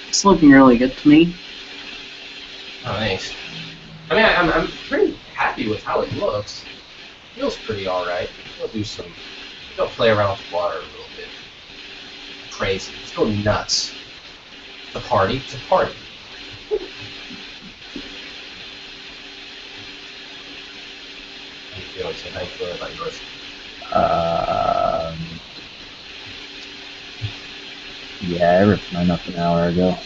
It's looking really good to me. Oh, thanks. I mean, I'm pretty happy with how it looks. It feels pretty alright. We'll play around with water a little bit. Crazy. Let's go nuts. It's a party. It's a party. How you feeling? Say how you feeling about yours? Yeah, I ripped mine up an hour ago.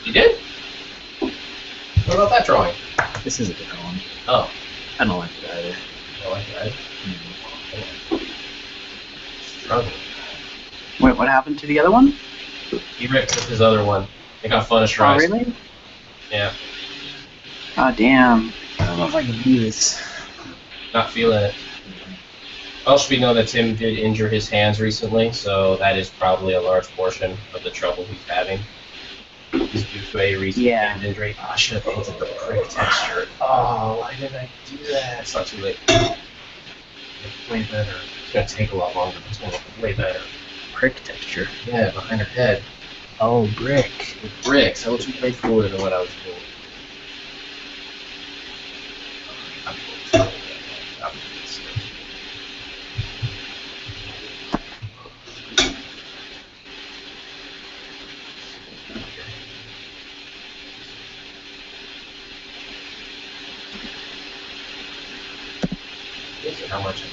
You did? What about that drawing? This is a different one. Oh. I don't like it either. I don't like it either. Struggling. Wait, what happened to the other one? He ripped up his other one. It got fun as Oh, tries. really? Yeah. Oh, damn. I don't know if I can do this. Not feeling it. Also, we know that Tim did injure his hands recently, so that is probably a large portion of the trouble he's having. He's due to a recent hand injury. Oh, I should have painted the prick texture. Oh, why did I do that? It's not too late. Way better. It's going to take a lot longer, but it's going to look way better. Prick texture. Yeah, behind her head. Oh, brick. With bricks. That looks way cooler than what I was doing.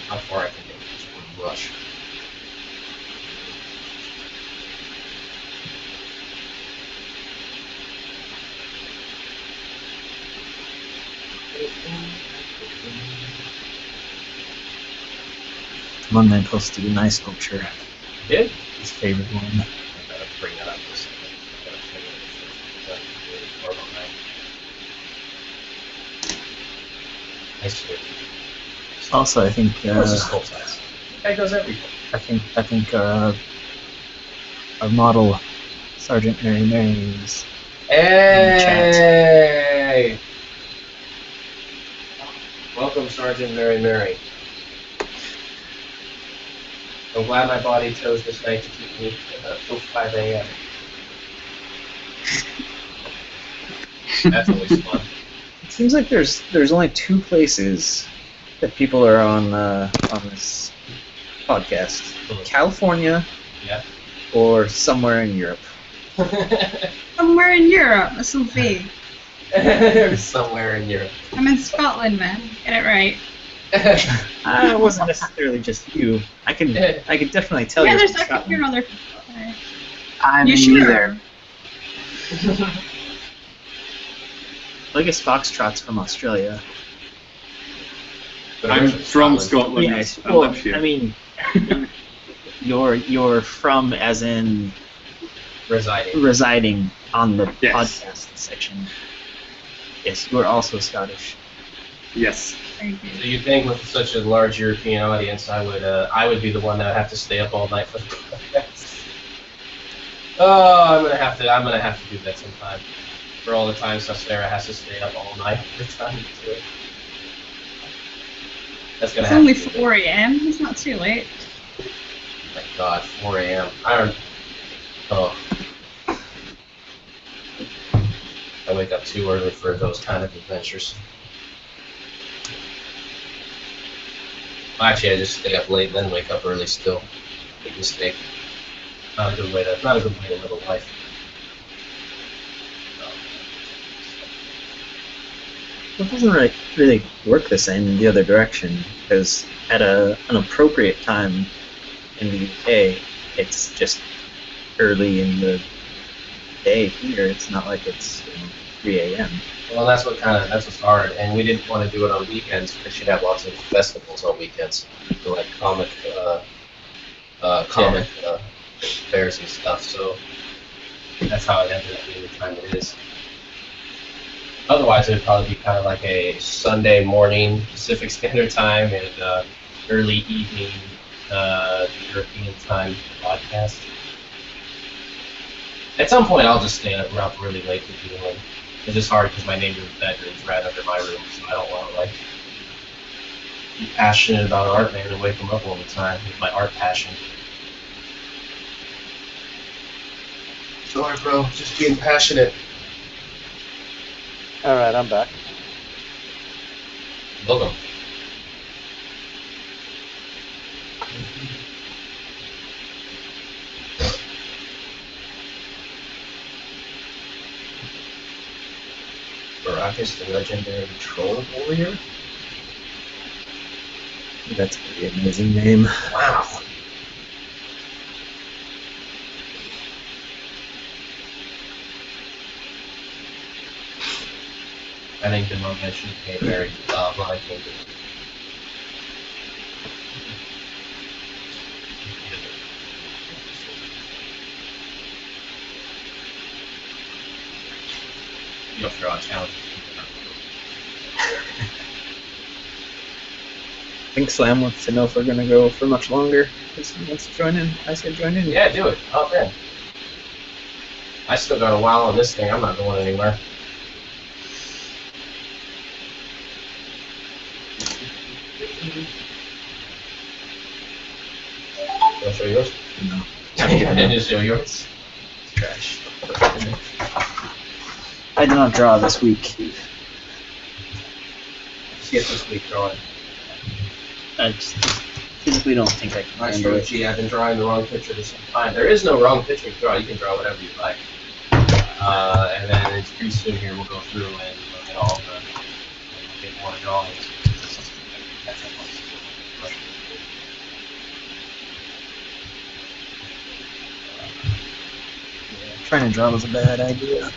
How far I can make this one brush. One man posted a nice sculpture. Did? His favorite one. I gotta bring that up for a second. I gotta figure it out first. Nice to meet you. Also, I think What's the sculpt size? That guy does everything. I think our model, Sergeant Mary Mary's Hey! Welcome, Sergeant Mary Mary. I'm glad my body chose this night to keep me till 5 a.m. That's always fun. It seems like there's only two places that people are on this podcast: California, yeah, or somewhere in Europe. Somewhere in Europe, that's so vague. Somewhere in Europe. I'm in Scotland, man. Get it right. It wasn't necessarily just you. I can definitely tell Yeah, you. there's I can hear other people. I'm You sure? neither. I guess Foxtrot's from Australia. I'm from Scotland. Yes, I well, live here. I mean, you're from as in residing on the podcast section. Yes, you are also Scottish. Yes. So you think with such a large European audience, I would be the one that would have to stay up all night for the podcast? Oh, I'm gonna have to do that sometime. For all the times Sarah has to stay up all night for time to do it. That's gonna It's have only to be 4 a.m. It's not too late. my God, 4 a.m. I don't. Oh. I wake up too early for those kind of adventures. Well, actually, I just stay up late and then wake up early still. Big mistake. Not a good way to live a life. It doesn't really work the same in the other direction, because at an appropriate time in the UK, it's just early in the day here. It's not like it's 3 a.m. Well, that's what's hard, and we didn't want to do it on weekends because you'd have lots of festivals on weekends, for like comic fairs and stuff. So that's how it ended up being the time it is. Otherwise, it would probably be kind of like a Sunday morning Pacific Standard Time and early evening European time podcast. At some point, I'll just stay up really late to do it. It's just hard because my neighbor's bedroom's right under my room, so I don't want to be passionate about art, man, and wake them up all the time with my art passion. Sorry, bro, just being passionate. Alright, I'm back. Welcome. Baracus, the legendary troll warrior? That's a pretty amazing name. Wow. I think the moment should be very when I came to you'll throw out challenges. I think Slam wants to know if we're going to go for much longer. Because he wants to join in. I said join in. Yeah, do it. Hop in. I still got a while on this thing. I'm not going anywhere. Can I show yours? No. I didn't just show yours. It's trash. I did not draw this week. Skip this week drawing. I just physically don't think I can That's handle true. it. Gee, I've been drawing the wrong picture this whole time. There is no wrong picture to draw. You can draw whatever you like. And then it's pretty soon here we'll go through and look at all the get more drawings. Trying to draw was a bad idea.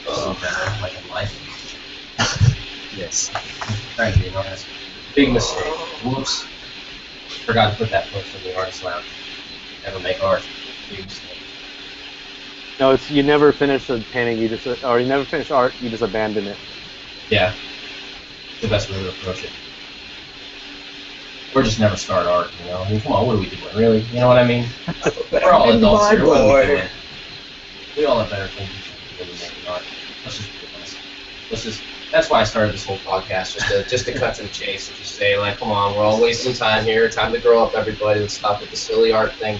Oh, bad, like in life. Yes. Trying to be honest. Big mistake. Whoops. Forgot to put that post in the artist lounge. Never make art. Big mistake. No, it's you never finish a painting, you never finish art, you just abandon it. Yeah. It's the best way to approach it. Or just never start art, you know? I mean, come on, what are we doing, really? You know what I mean? We're all adults here, what are we doing? We all have better things to do than making art. Let's just be honest. That's why I started this whole podcast, just to cut to the chase and just say, like, come on, we're all wasting time here. Time to grow up, everybody. Let's stop with the silly art thing.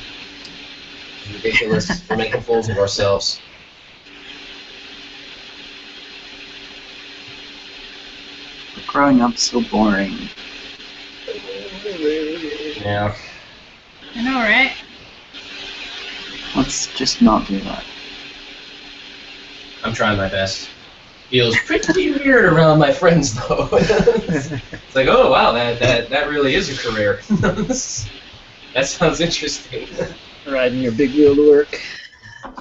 It's ridiculous. We're making fools of ourselves. Growing up's so boring. Yeah. I know, right? Let's just not do that. I'm trying my best. Feels pretty weird around my friends, though. It's like, oh, wow, that really is a career. That sounds interesting. Riding your big wheel to work.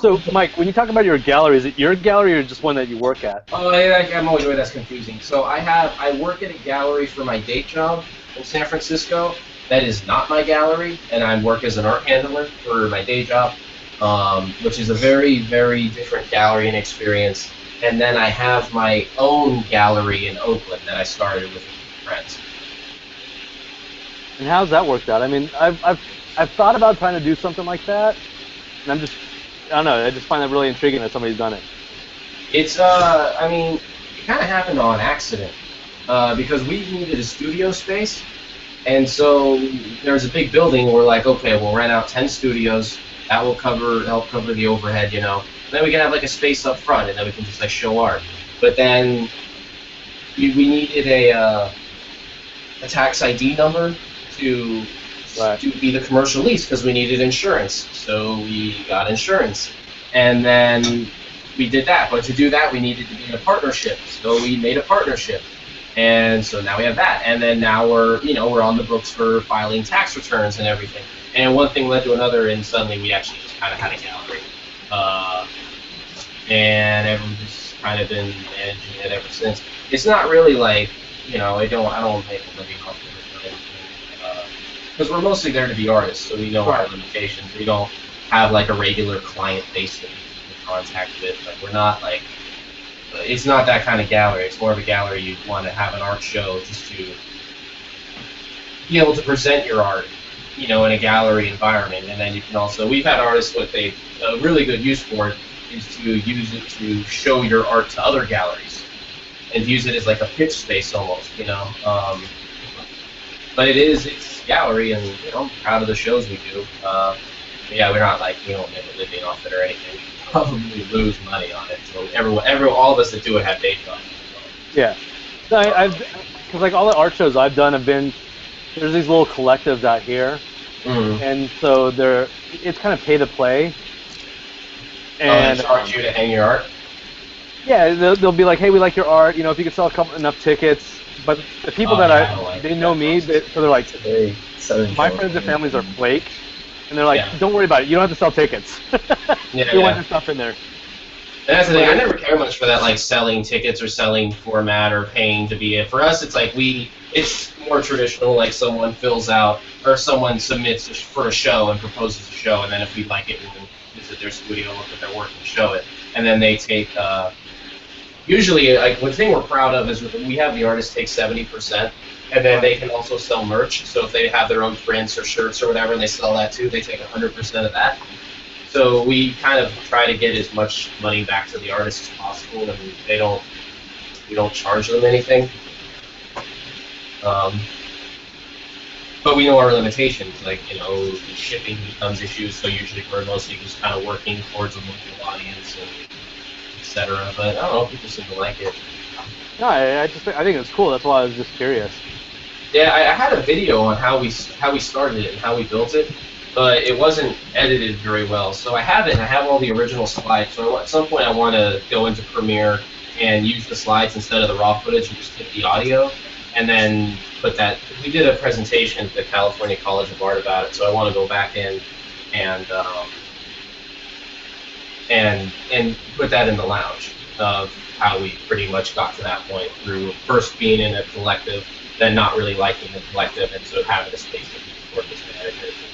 So, Mike, when you talk about your gallery, is it your gallery or just one that you work at? Oh, I'm always aware that's confusing. So I work at a gallery for my day job in San Francisco. That is not my gallery, and I work as an art handler for my day job, which is a very, very different gallery and experience. And then I have my own gallery in Oakland that I started with friends. And how's that worked out? I mean, I've thought about trying to do something like that, and I don't know, I just find that really intriguing that somebody's done it. It's, I mean, it kind of happened on accident, because we needed a studio space, And so there's a big building. We're like, okay, we'll rent out 10 studios. That will help cover the overhead, you know. And then we can have like a space up front, and then we can just like show art. But then we needed a tax ID number to be the commercial lease because we needed insurance. So we got insurance, and then we did that. But to do that, we needed to be in a partnership. So we made a partnership. And so now we have that, and then now we're on the books for filing tax returns and everything. And one thing led to another, and suddenly we actually just kind of had a gallery, and everyone's just kind of been managing it ever since. It's not really like, I don't make a living off of it, because we're mostly there to be artists, so we know our limitations. We don't have like a regular client base that we can contact with. Like we're not like. It's not that kind of gallery. It's more of a gallery you want to have an art show just to be able to present your art, in a gallery environment. And then you can also, we've had artists, a really good use for it is to use it to show your art to other galleries and use it as like a pitch space almost, But it's a gallery, and I'm proud of the shows we do. Yeah, we're not like, we don't make a living off it or anything. Probably lose money on it. So all of us that do it have day jobs. Yeah, because like all the art shows I've done have been, there's these little collectives out here, and so it's kind of pay to play. And they charge you to hang your art. Yeah, they'll be like, hey, we like your art. If you could sell enough tickets. But the people they know me, so they're like, my friends and families are flake. And they're like, don't worry about it. You don't have to sell tickets. You want your stuff in there. And that's the thing. I never care much for that, like selling tickets or selling format or paying to be it. For us, it's like it's more traditional. Like someone fills out or someone submits for a show and proposes a show, and then if we like it, we can visit their studio, look at their work, and show it. And then they take. Usually, like one thing we're proud of is we have the artists take 70%. And then they can also sell merch. So if they have their own prints or shirts or whatever, and they sell that too, they take 100% of that. So we kind of try to get as much money back to the artists as possible, and we don't charge them anything. But we know our limitations, like shipping becomes issues. So usually we're mostly just kind of working towards a local audience and etc. But I don't know, people seem to like it. No, I think it's cool. That's why I was just curious. Yeah, I had a video on how we started it and how we built it, but it wasn't edited very well. So I have it, and I have all the original slides. So at some point I want to go into Premiere and use the slides instead of the raw footage and just get the audio, and then put that. We did a presentation at the California College of Art about it, so I want to go back in and put that in the lounge of how we pretty much got to that point through first being in a collective, then not really liking the collective, and so having a space that we could work as managers,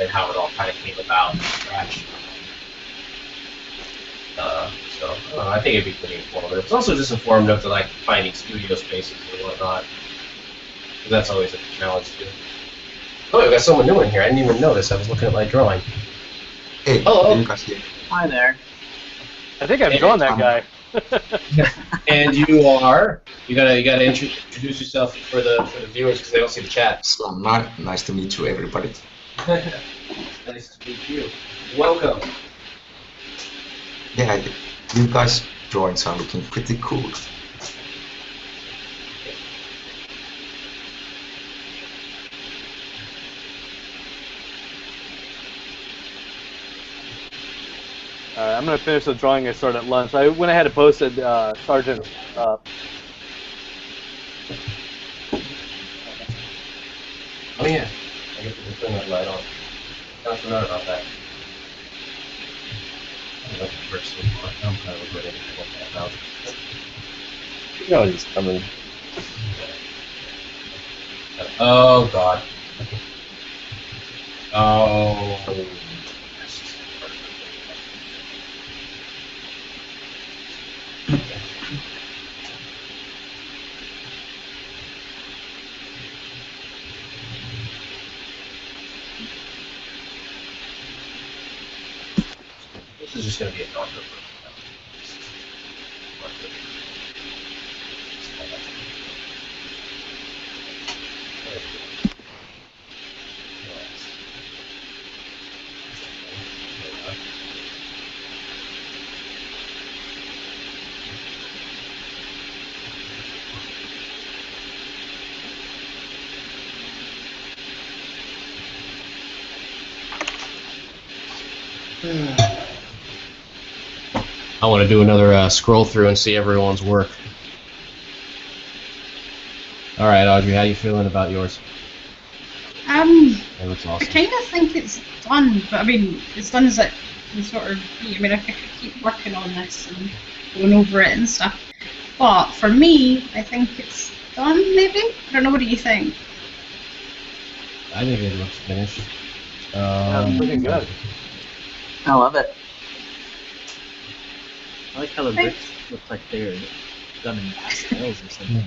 and how it all kind of came about from scratch. I think it'd be pretty informative. It's also just informative to like finding studio spaces and whatnot, because that's always a challenge too. Oh, we got someone new in here. I didn't even notice. I was looking at my drawing. Hey, hello. Hi there. I think I've drawn that guy. And you gotta introduce yourself for the viewers because they don't see the chat. So Mark, nice to meet you, everybody. Nice to meet you. Welcome. Yeah, you guys' drawings are looking pretty cool. I'm gonna finish the drawing I started at lunch. I went ahead and posted Sergeant. Oh yeah, I get to turn that light on. I forgot about that. I'm kind of regretting that now. You know he's coming. Oh God. Oh. This is just going to be a darker version. I want to do another scroll through and see everyone's work. All right, Audrey, how you feeling about yours? It looks I awesome. kind of think it's done, but I mean, it's done as like sort of. I mean, I could keep working on this and going over it and stuff. But for me, I think it's done. Maybe I don't know. What do you think? I think it looks finished. Looking good. I love it. I like how the bricks look like they're done in pastels or something.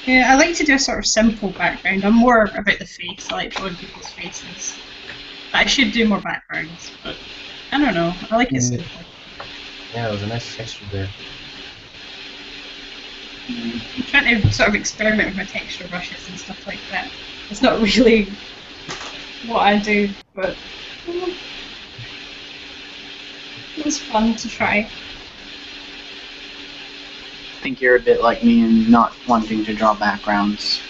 Yeah, I like to do a sort of simple background. I'm more about the face. I like drawing people's faces. I should do more backgrounds, but I don't know. I like it simple. Yeah, it was a nice texture there. I'm trying to sort of experiment with my texture brushes and stuff like that. It's not really what I do, but it was fun to try. I think you're a bit like me in not wanting to draw backgrounds.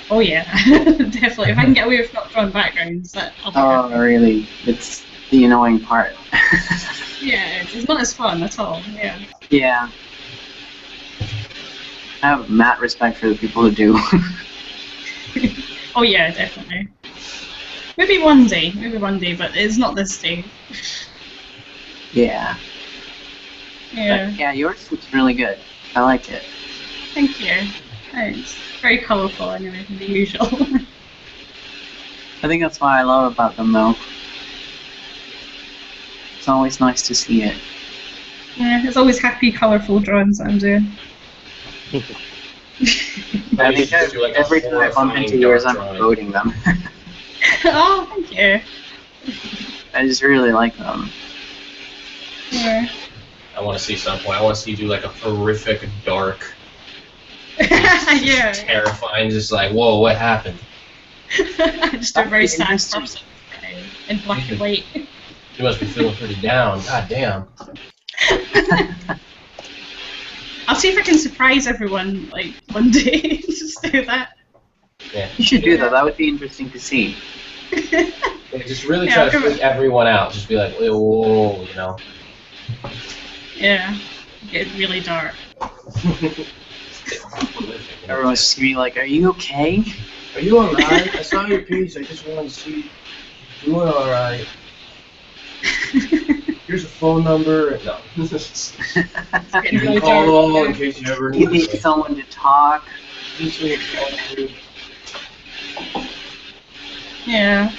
Oh yeah, definitely. If I can get away with not drawing backgrounds, I'll be happy. Oh, really? It's the annoying part. Yeah, it's not as fun at all. Yeah. Yeah. I have mad respect for the people who do. Oh yeah, definitely. Maybe one day, but it's not this day. Yeah. Yeah. But yeah, yours looks really good. I like it. Thank you. It's very colourful anyway, than the usual. I think that's what I love about them, though. It's always nice to see it. Yeah, it's always happy, colourful drawings that I'm doing. I think every time I bump into yours, I'm promoting them. Oh, thank you. I just really like them. Yeah. I want to see some point. I want to see you do like a horrific dark. Yeah. Terrifying. Just like, whoa, what happened? Just a very sad person in black and white. You must be feeling pretty down. God damn. I'll see if I can surprise everyone like one day. Just do that. Yeah. You should do that. That would be interesting to see. Yeah, just really Yeah, try I'll to come freak everyone out. Just be like, whoa, you know. Yeah. Get really dark. Everyone's just gonna be like, "Are you okay? Are you alright? I saw your piece. I just wanted to see you doing alright. Here's a phone number. No. You can call in case you ever You need need someone to talk." Yeah.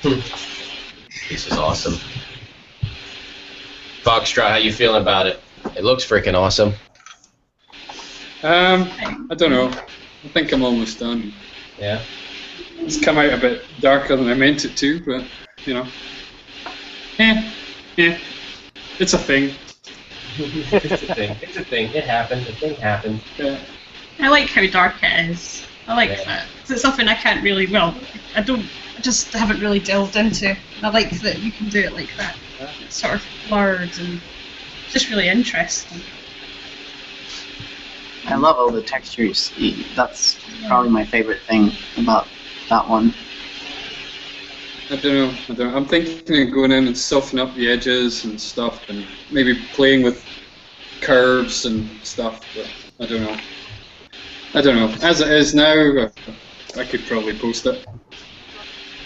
This is awesome. Foxtrot, how you feeling about it? It looks freaking awesome. I don't know. I think I'm almost done. Yeah. It's come out a bit darker than I meant it to, but you know. Yeah. It's a thing. It's a thing. It's a thing. It happened. The thing happened. Yeah. I like how dark it is. I like that. 'Cause it's something I can't really, I just haven't really delved into. I like that you can do it like that. It's sort of blurred and just really interesting. I love all the textures. That's probably my favorite thing about that one. I don't know. I'm thinking of going in and softening up the edges and stuff, and maybe playing with curves and stuff. But I don't know. As it is now, I could probably post it.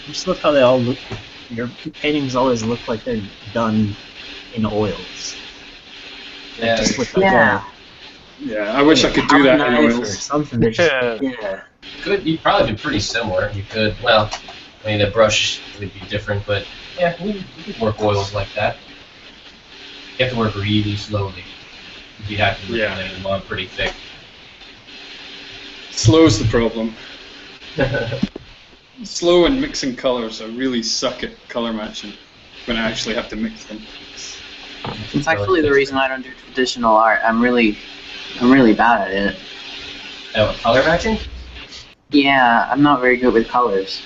Just look how they all look. Your paintings always look like they're done in oils. Yeah. Just look like Yeah, I wish I could do that in or oils. something. They're just, yeah. You'd probably be pretty similar. You could, well, I mean, the brush would be different, but yeah, we could work oils like that. You have to work really slowly. You have to Yeah. lay them on pretty thick. Slow's the problem. Slow and mixing colors. I really suck at color matching when I actually have to mix them. It's actually the reason I don't do traditional art. I'm really bad at it. Oh, color matching? Yeah, I'm not very good with colors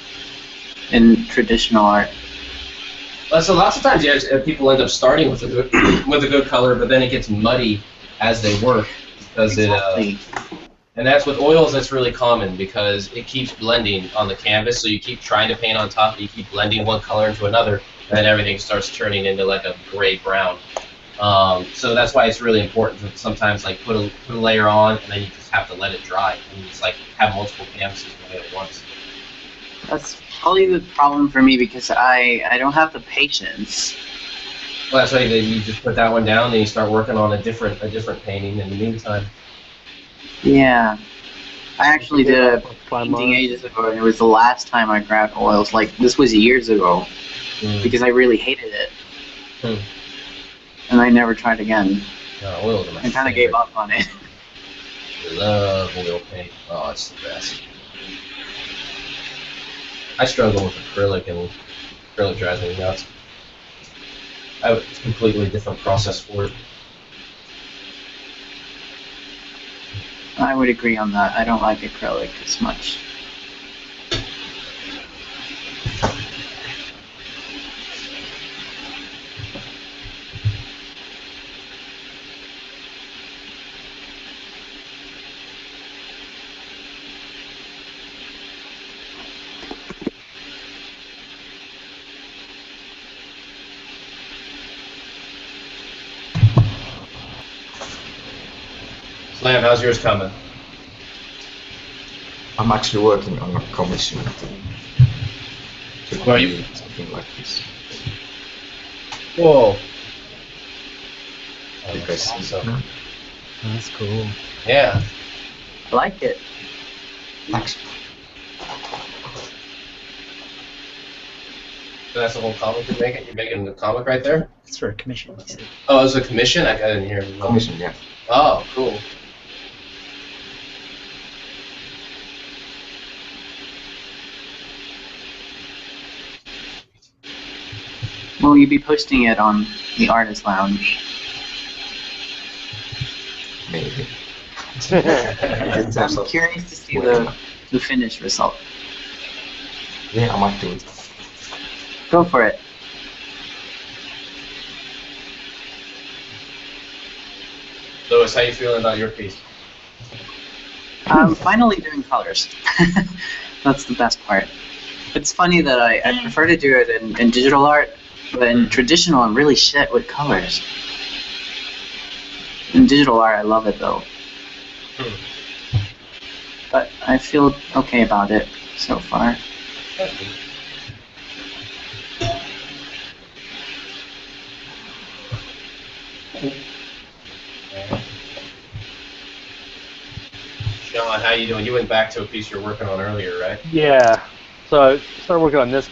in traditional art. So lots of times, yeah, people end up starting with a good with a good color, but then it gets muddy as they work because Exactly. and that's with oils. That's really common because it keeps blending on the canvas. So you keep trying to paint on top, you keep blending one color into another, and then everything starts turning into like a gray brown. So that's why it's really important to sometimes like put a layer on, and then you just have to let it dry, and you just like have multiple canvases going at once. That's probably the problem for me because I don't have the patience. Well, that's why you just put that one down, and you start working on a different painting in the meantime. Yeah. I actually did a painting ages ago, and it was the last time I grabbed oils. Like, this was years ago, because I really hated it. And I never tried again. No, oils are my I kind of gave up on it. I love oil paint. Oh, it's the best. I struggle with acrylic, and acrylic drives me nuts. It's a completely different process for it. I would agree on that. I don't like acrylic as much. Slam, how's yours coming? I'm actually working on a commission. Where are you? Something like this. Whoa. You guys see awesome. that? That's cool. Yeah. I like it. Thanks. So that's the whole comic you're making? You're making the comic right there? It's for a commission, you said. Oh, it's a commission? I didn't hear it. Commission, yeah. Oh, cool. Will you be posting it on the Artist Lounge? Maybe. I'm curious to see the finished result. Yeah, I might do it. Go for it. Louis, how you feeling about your piece? I'm finally doing colors. That's the best part. It's funny that I prefer to do it in digital art, but in traditional I'm really shit with colors. In digital art I love it though. But I feel okay about it so far. Sean, how you doing? You went back to a piece you were working on earlier, right? Yeah. So I started working on this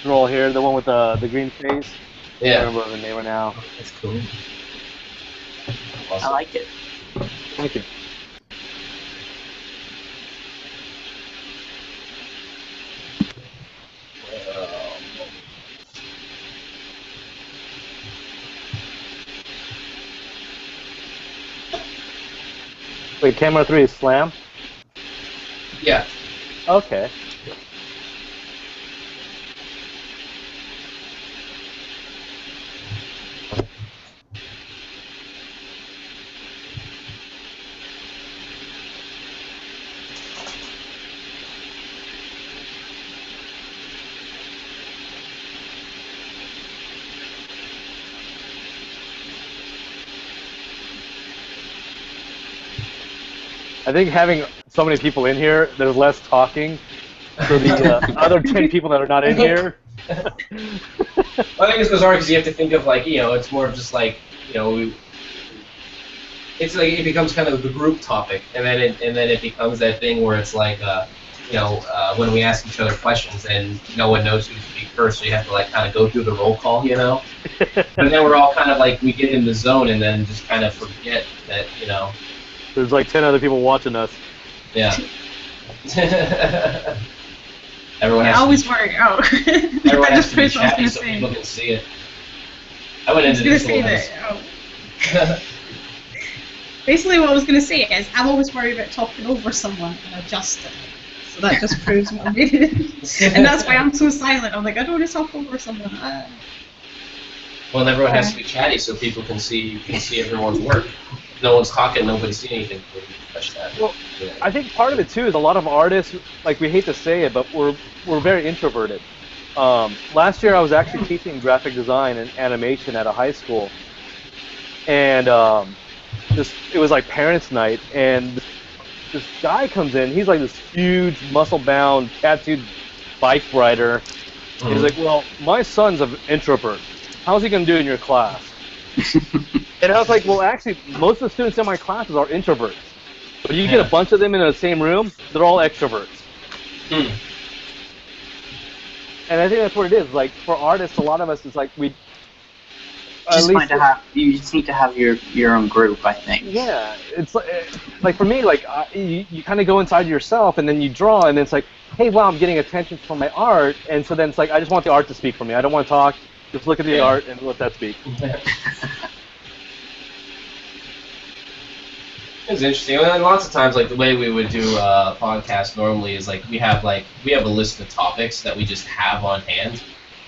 roll here, the one with the green face. Yeah. I don't remember the name right now. That's cool. I like it. Thank you. Wait, camera 3 is Slam? Yeah. Okay. I think having so many people in here, there's less talking. So the other 10 people that are not in here. I think it's bizarre because you have to think of like, it's more of just like, it's like it becomes kind of the group topic, and then it becomes that thing where it's like, when we ask each other questions and no one knows who to speak first, so you have to like kind of go through the roll call, But then we're all kind of like we get in the zone and then just kind of forget that, There's like 10 other people watching us. Yeah. Everyone has I always worry. Oh, everyone I has just to be finished what I chatty was so going people to can see it. I went say. I was into going to this say little that. Basically, what I was going to say is I'm always worried about talking over someone and adjusting. So that just proves what I'm doing. And that's why I'm so silent. I'm like, I don't want to talk over someone. Well, everyone has to be chatty so people can see everyone's work. If no one's talking, nobody's seeing anything. Well, I think part of it too is a lot of artists, like we hate to say it, but we're very introverted. Last year I was actually teaching graphic design and animation at a high school, and it was like parents' night, and this guy comes in. He's like this huge, muscle-bound, tattooed bike rider. He's like, well, my son's an introvert. How's he gonna do in your class? And I was like, well, actually, most of the students in my classes are introverts. But you get a bunch of them in the same room, they're all extroverts. And I think that's what it is. Like, for artists, a lot of us, it's like you just need to have your own group, I think. Yeah, it's like for me, like you kind of go inside yourself and then you draw, and then it's like, hey, wow, I'm getting attention from my art, and so then it's like I just want the art to speak for me. I don't want to talk. Just look at the art and let that speak. It's interesting. And lots of times, like the way we would do a podcast normally is like we have a list of topics that we just have on hand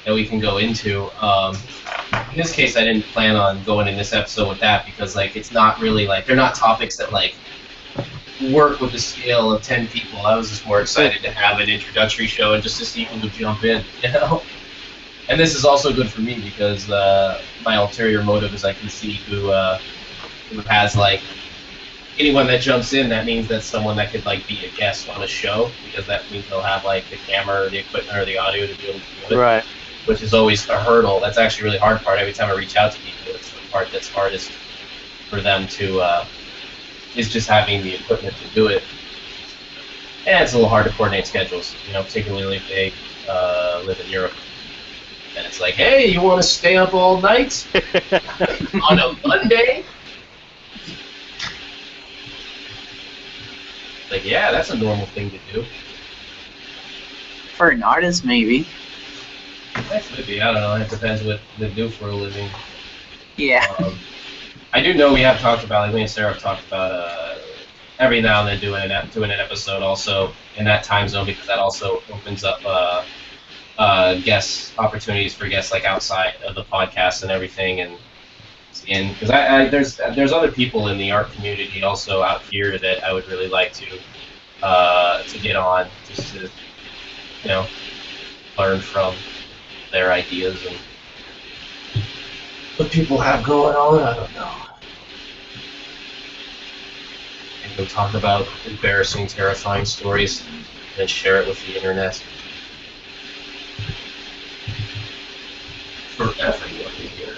that we can go into. In this case, I didn't plan on going in this episode with that because like it's not really like they're not topics that like work with the scale of 10 people. I was just more excited to have an introductory show and just to see who would jump in, you know. And this is also good for me because my ulterior motive is I can see who has like. Anyone that jumps in, that means that's someone that could like be a guest on a show because that means they'll have like the camera or the equipment or the audio to be able to do it. Right. Which is always a hurdle. That's actually a really hard part. Every time I reach out to people, it's the part that's hardest for them to is just having the equipment to do it. And it's a little hard to coordinate schedules, you know, particularly if they live in Europe. And it's like, hey, you want to stay up all night on a Monday? Like, yeah, that's a normal thing to do. For an artist, maybe. That could be. I don't know. It depends what they do for a living. Yeah. I do know we have talked about, like me and Sarah have talked about every now and then doing an episode also in that time zone because that also opens up guest opportunities for guests like outside of the podcast and everything because there's other people in the art community also out here that I would really like to get on just to learn from their ideas and what people have going on. I don't know. And go talk about embarrassing, terrifying stories and share it with the internet for everyone to hear.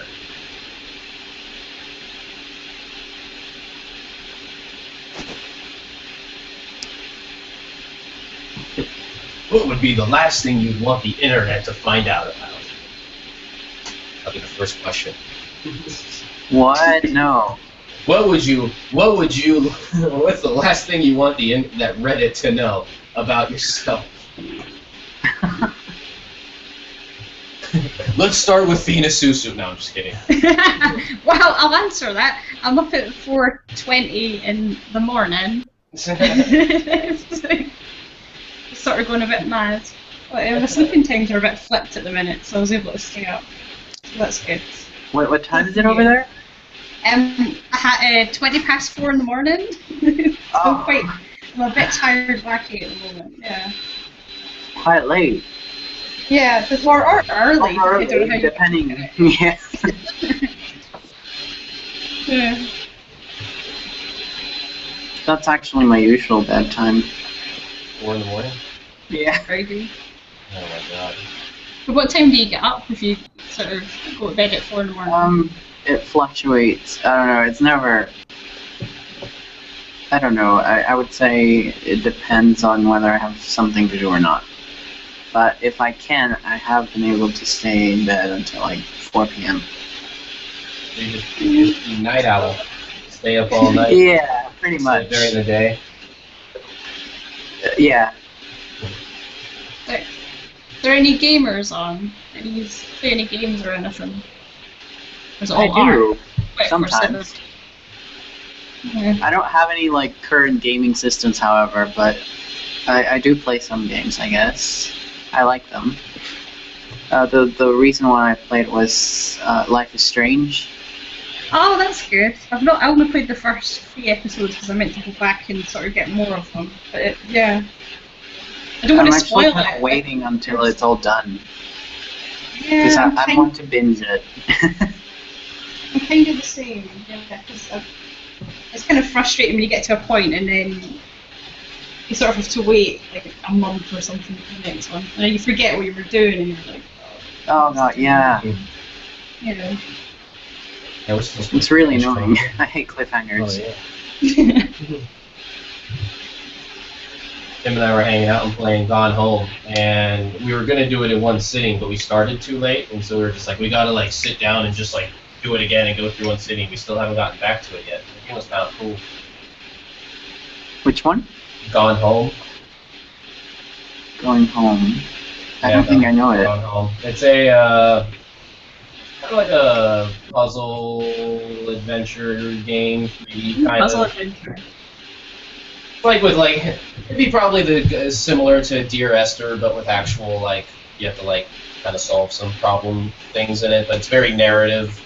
What would be the last thing you'd want the internet to find out about? That'll be the first question. What? No. What's the last thing you want that Reddit to know about yourself? Let's start with Fina Susu. No, I'm just kidding. Well, I'll answer that. I'm up at 4:20 in the morning. Sort of going a bit mad. But the sleeping times are a bit flipped at the minute, so I was able to stay up. So that's good. What time is it over there? 20 past 4 in the morning. So I'm a bit tired, wacky at the moment. Yeah. Quite late. Yeah, before or early. Or early, depending. Yeah. Yeah. That's actually my usual bedtime. 4 in the morning? Yeah. Crazy. Oh my god. But what time do you get up if you sort of go to bed at 4 in the morning? It fluctuates. I don't know. It's never. I don't know. I would say it depends on whether I have something to do or not. But if I can, I have been able to stay in bed until like 4 p.m. You just be night owl. Stay up all night. Yeah, pretty much. During the day. Yeah. Are there any gamers on? Play any games or anything? Or is it all I do. art? Wait, Sometimes. Yeah. I don't have any like current gaming systems, however, but I do play some games, I guess. I like them. The reason why I played was Life is Strange. Oh, that's good. I only played the first 3 episodes because I meant to go back and sort of get more of them. But yeah, I don't want to spoil I'm actually it. waiting until it's all done Yeah, because I want to binge it. I'm kind of the same. Yeah, 'cause it's kind of frustrating when you get to a point and then you sort of have to wait like a month or something for the next one, and then you forget what you were doing, and you're like, Oh god, yeah. you know. Yeah, we're supposed It's really annoying. I hate cliffhangers. Oh, yeah. Tim and I were hanging out and playing Gone Home, and we were gonna do it in one sitting, but we started too late, and so we were just like, we gotta like sit down and just like do it again and go through one sitting. We still haven't gotten back to it yet. The game was kind of cool. Which one? Gone Home. Going Home. I Yeah, don't think I know it. Gone Home. It's a kind of like a puzzle adventure game, 3D kind Puzzle of. adventure. Like with like, it'd be probably similar to Dear Esther, but with actual like you have to like kind of solve some problem things in it. But it's very narrative.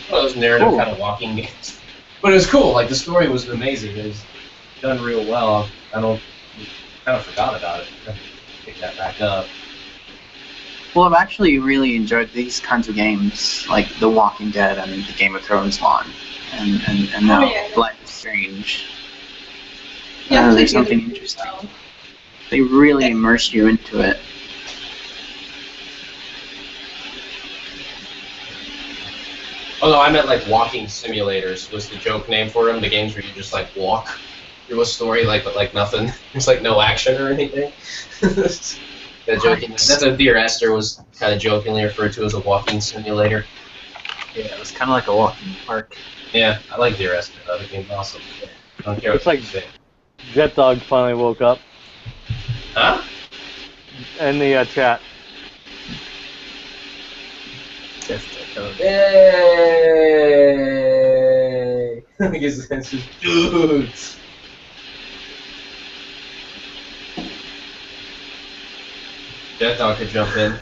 One of those narrative Cool. kind of walking games. But it was cool. Like the story was amazing. It was done real well. I kind of forgot about it. I have to pick that back up. Well, I've actually really enjoyed these kinds of games, like The Walking Dead and the Game of Thrones one, and now yeah. Life is Strange. Yeah, I there's played the something other one as interesting. well. They really immerse you into it. Oh no, I meant like walking simulators was the joke name for them. The games where you just like walk through a story, like but like nothing. There's like no action or anything. That's what Dear Esther was kind of jokingly referred to as a walking simulator. Yeah, it was kind of like a walking park. Yeah, I like Dear Esther though. The game's awesome. I don't care Looks what like you say. Jet Dog finally woke up Huh? in the chat. Yay! I guess that's just dudes. Jet Dog could jump in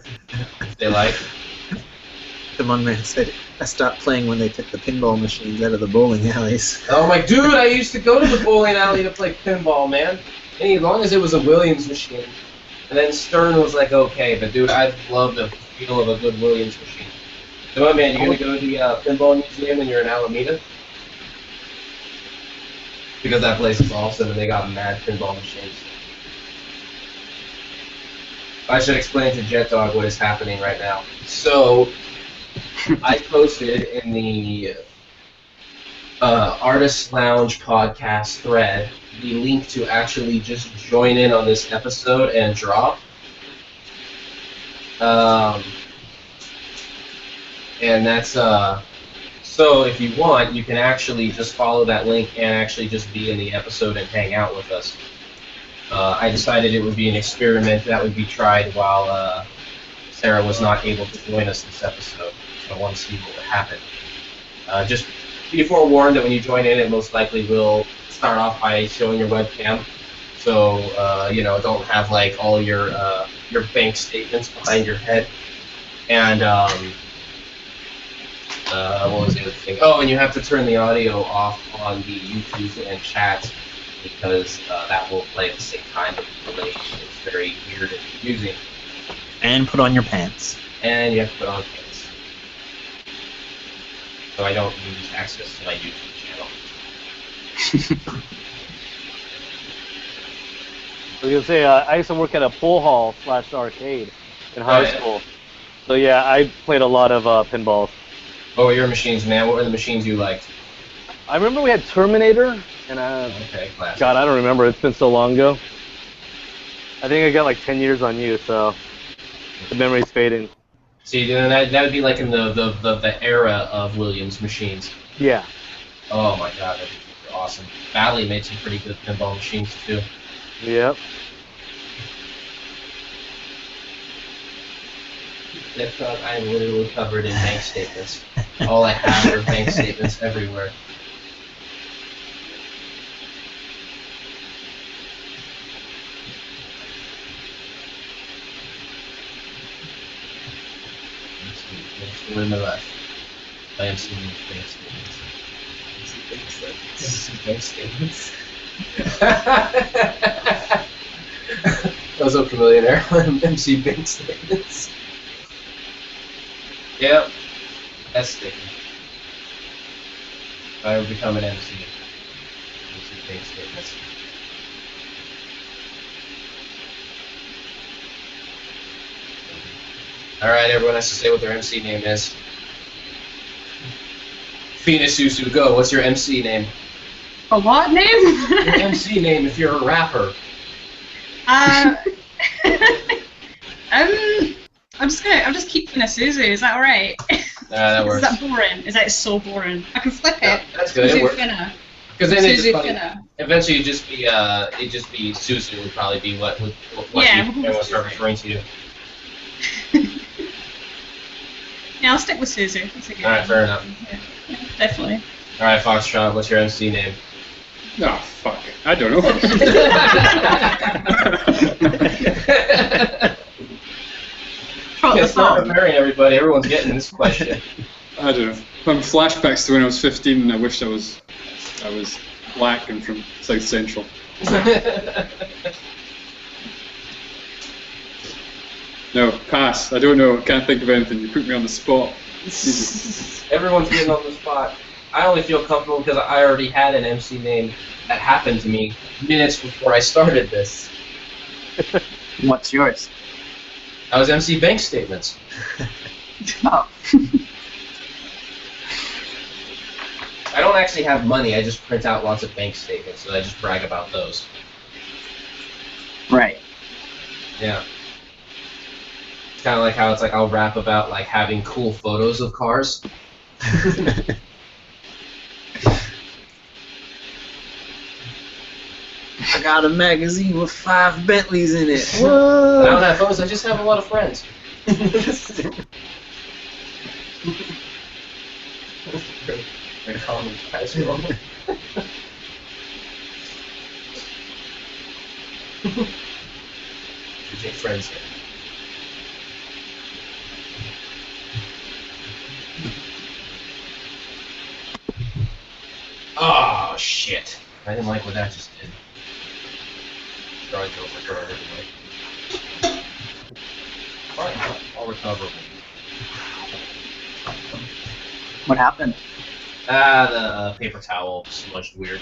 if they like. The one man said, I stopped playing when they took the pinball machines out of the bowling alleys. Oh my dude, I used to go to the bowling alley to play pinball, man. And as long as it was a Williams machine. And then Stern was like, okay, but dude, I love the feel of a good Williams machine. So, my man, you gonna go to the pinball museum when you're in Alameda? Because that place is awesome and they got mad pinball machines. I should explain to Jet Dog what is happening right now. So, I posted in the Artist Lounge podcast thread the link to actually just join in on this episode and drop. And that's so if you want, you can actually just follow that link and actually just be in the episode and hang out with us. I decided it would be an experiment that would be tried while Sarah was not able to join us this episode. So I want to see what would happen. Just be forewarned that when you join in, it most likely will start off by showing your webcam. So you know, don't have like all your bank statements behind your head. And what was the other thing? Oh, and you have to turn the audio off on the YouTube and chat because that will play at the same time. It's very weird and confusing. And put on your pants. And you have to put on pants. So I don't lose access to my YouTube channel. I was gonna say I used to work at a pool hall / arcade in high school. So yeah, I played a lot of pinballs. What were your machines, man? What were the machines you liked? I remember we had Terminator, and okay, classic. God, I don't remember. It's been so long ago. I think I got like 10 years on you, so the memory's fading. See, then that would be like in the era of Williams machines. Yeah. Oh my God, that'd be awesome. Bally made some pretty good pinball machines too. Yep. I am literally covered in bank statements. All I have are bank statements everywhere. What am I left? My MC name is bank statements. What's up, Chameleonaire? MC bank statements. Yep. That's sticky. If I ever become an MC bank statements. Alright, everyone has to say what their MC name is. Phoenix Susu, go. What's your MC name? A what name? Your MC name if you're a rapper. I'm just keeping a Suzu. Is that alright? That works. Is that boring? Is that so boring? I can flip it. That's good. It works. Because then Suzu it's just Finna. eventually it'd just be Susu would probably be what Yeah, everyone would start referring to you. Yeah, I'll stick with Suzu. That's a good Alright, one. fair enough. Yeah, definitely. Alright, Foxtrot, what's your MC name? Oh, fuck it. I don't know. It's not preparing everybody. Everyone's getting this question. I don't know. From flashbacks to when I was 15 and I wished I was black and from South Central. No, pass. I don't know. Can't think of anything. You put me on the spot. Jesus. Everyone's getting on the spot. I only feel comfortable because I already had an MC name that happened to me minutes before I started this. What's yours? I was MC Bank Statements. Oh. I don't actually have money. I just print out lots of bank statements, so I just brag about those. Right. Yeah. It's kind of like how it's like I'll rap about like having cool photos of cars. I got a magazine with 5 Bentleys in it. I don't have photos. I just have a lot of friends. Very common, guys. Did you make friends here? Oh shit! I didn't like what that just did. Sorry, Joe, for her anyway. Fine, I'll recover. What happened? The paper towel smudged weird.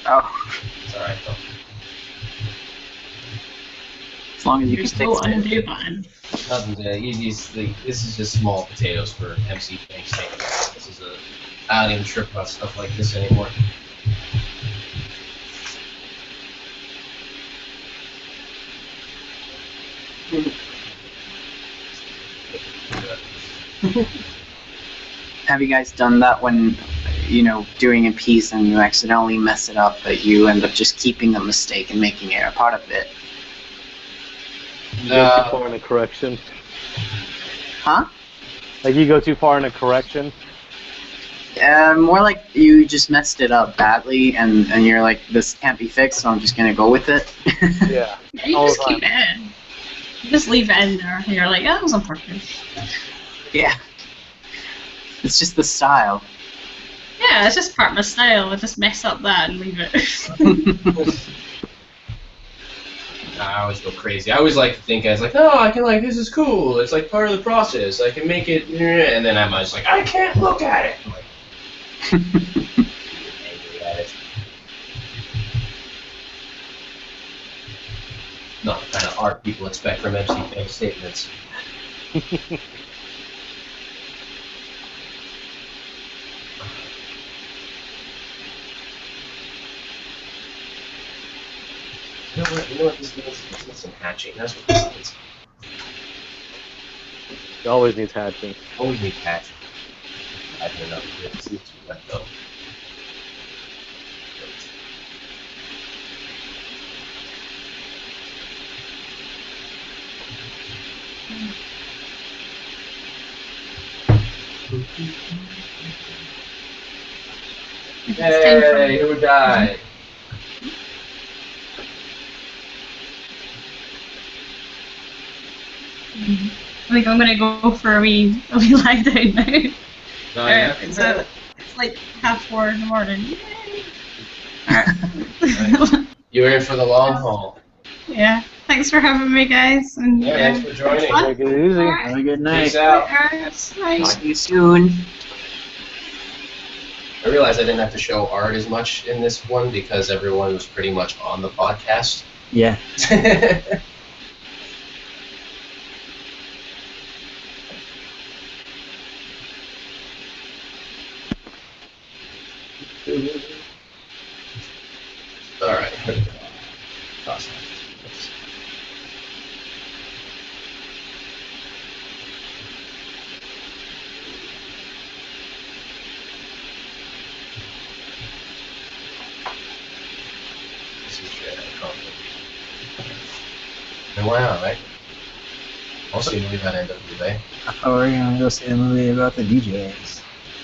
Oh. It's alright though. As long as you There's can no fix it. undo button. Nothing to, this is just small potatoes for MC Bank Statements. This is I don't even trip about stuff like this anymore. Have you guys done that when, you know, doing a piece and you accidentally mess it up, but you end up just keeping a mistake and making it a part of it? You go too far in a correction. Huh? Like you go too far in a correction. More like you just messed it up badly, and you're like, this can't be fixed, so I'm just gonna go with it. Yeah. Yeah, you just keep it in. You just leave it in there, and you're like, oh, that was on purpose. Yeah. It's just the style. Yeah, it's just part of my style. I just mess up that and leave it. I always go crazy. I always like to think as like, oh, I can like, this is cool. It's like part of the process. I can make it, and then I'm just like, I can't look at it. I'm like, angry at it. Not the kind of art people expect from MC Bank Statements. You know what this means? This needs some hatching. That's what this means. It always needs hatching. Always need hatching. I don't know. Let's see what's left though. Hey, who died? I think I'm gonna go for a wee lie down now. Oh, yeah. It's like 4:30 in the morning. You're in for the long haul. Yeah. Thanks for having me, guys. And, Yeah, thanks for joining. fun. Take it easy. Have a good night. Peace out. Nice. See you soon. I realized I didn't have to show art as much in this one because everyone was pretty much on the podcast. Yeah. All right. Awesome. This is shit. And wow, right? Also, you believe that NWA? I thought we were gonna go see a movie about the DJs.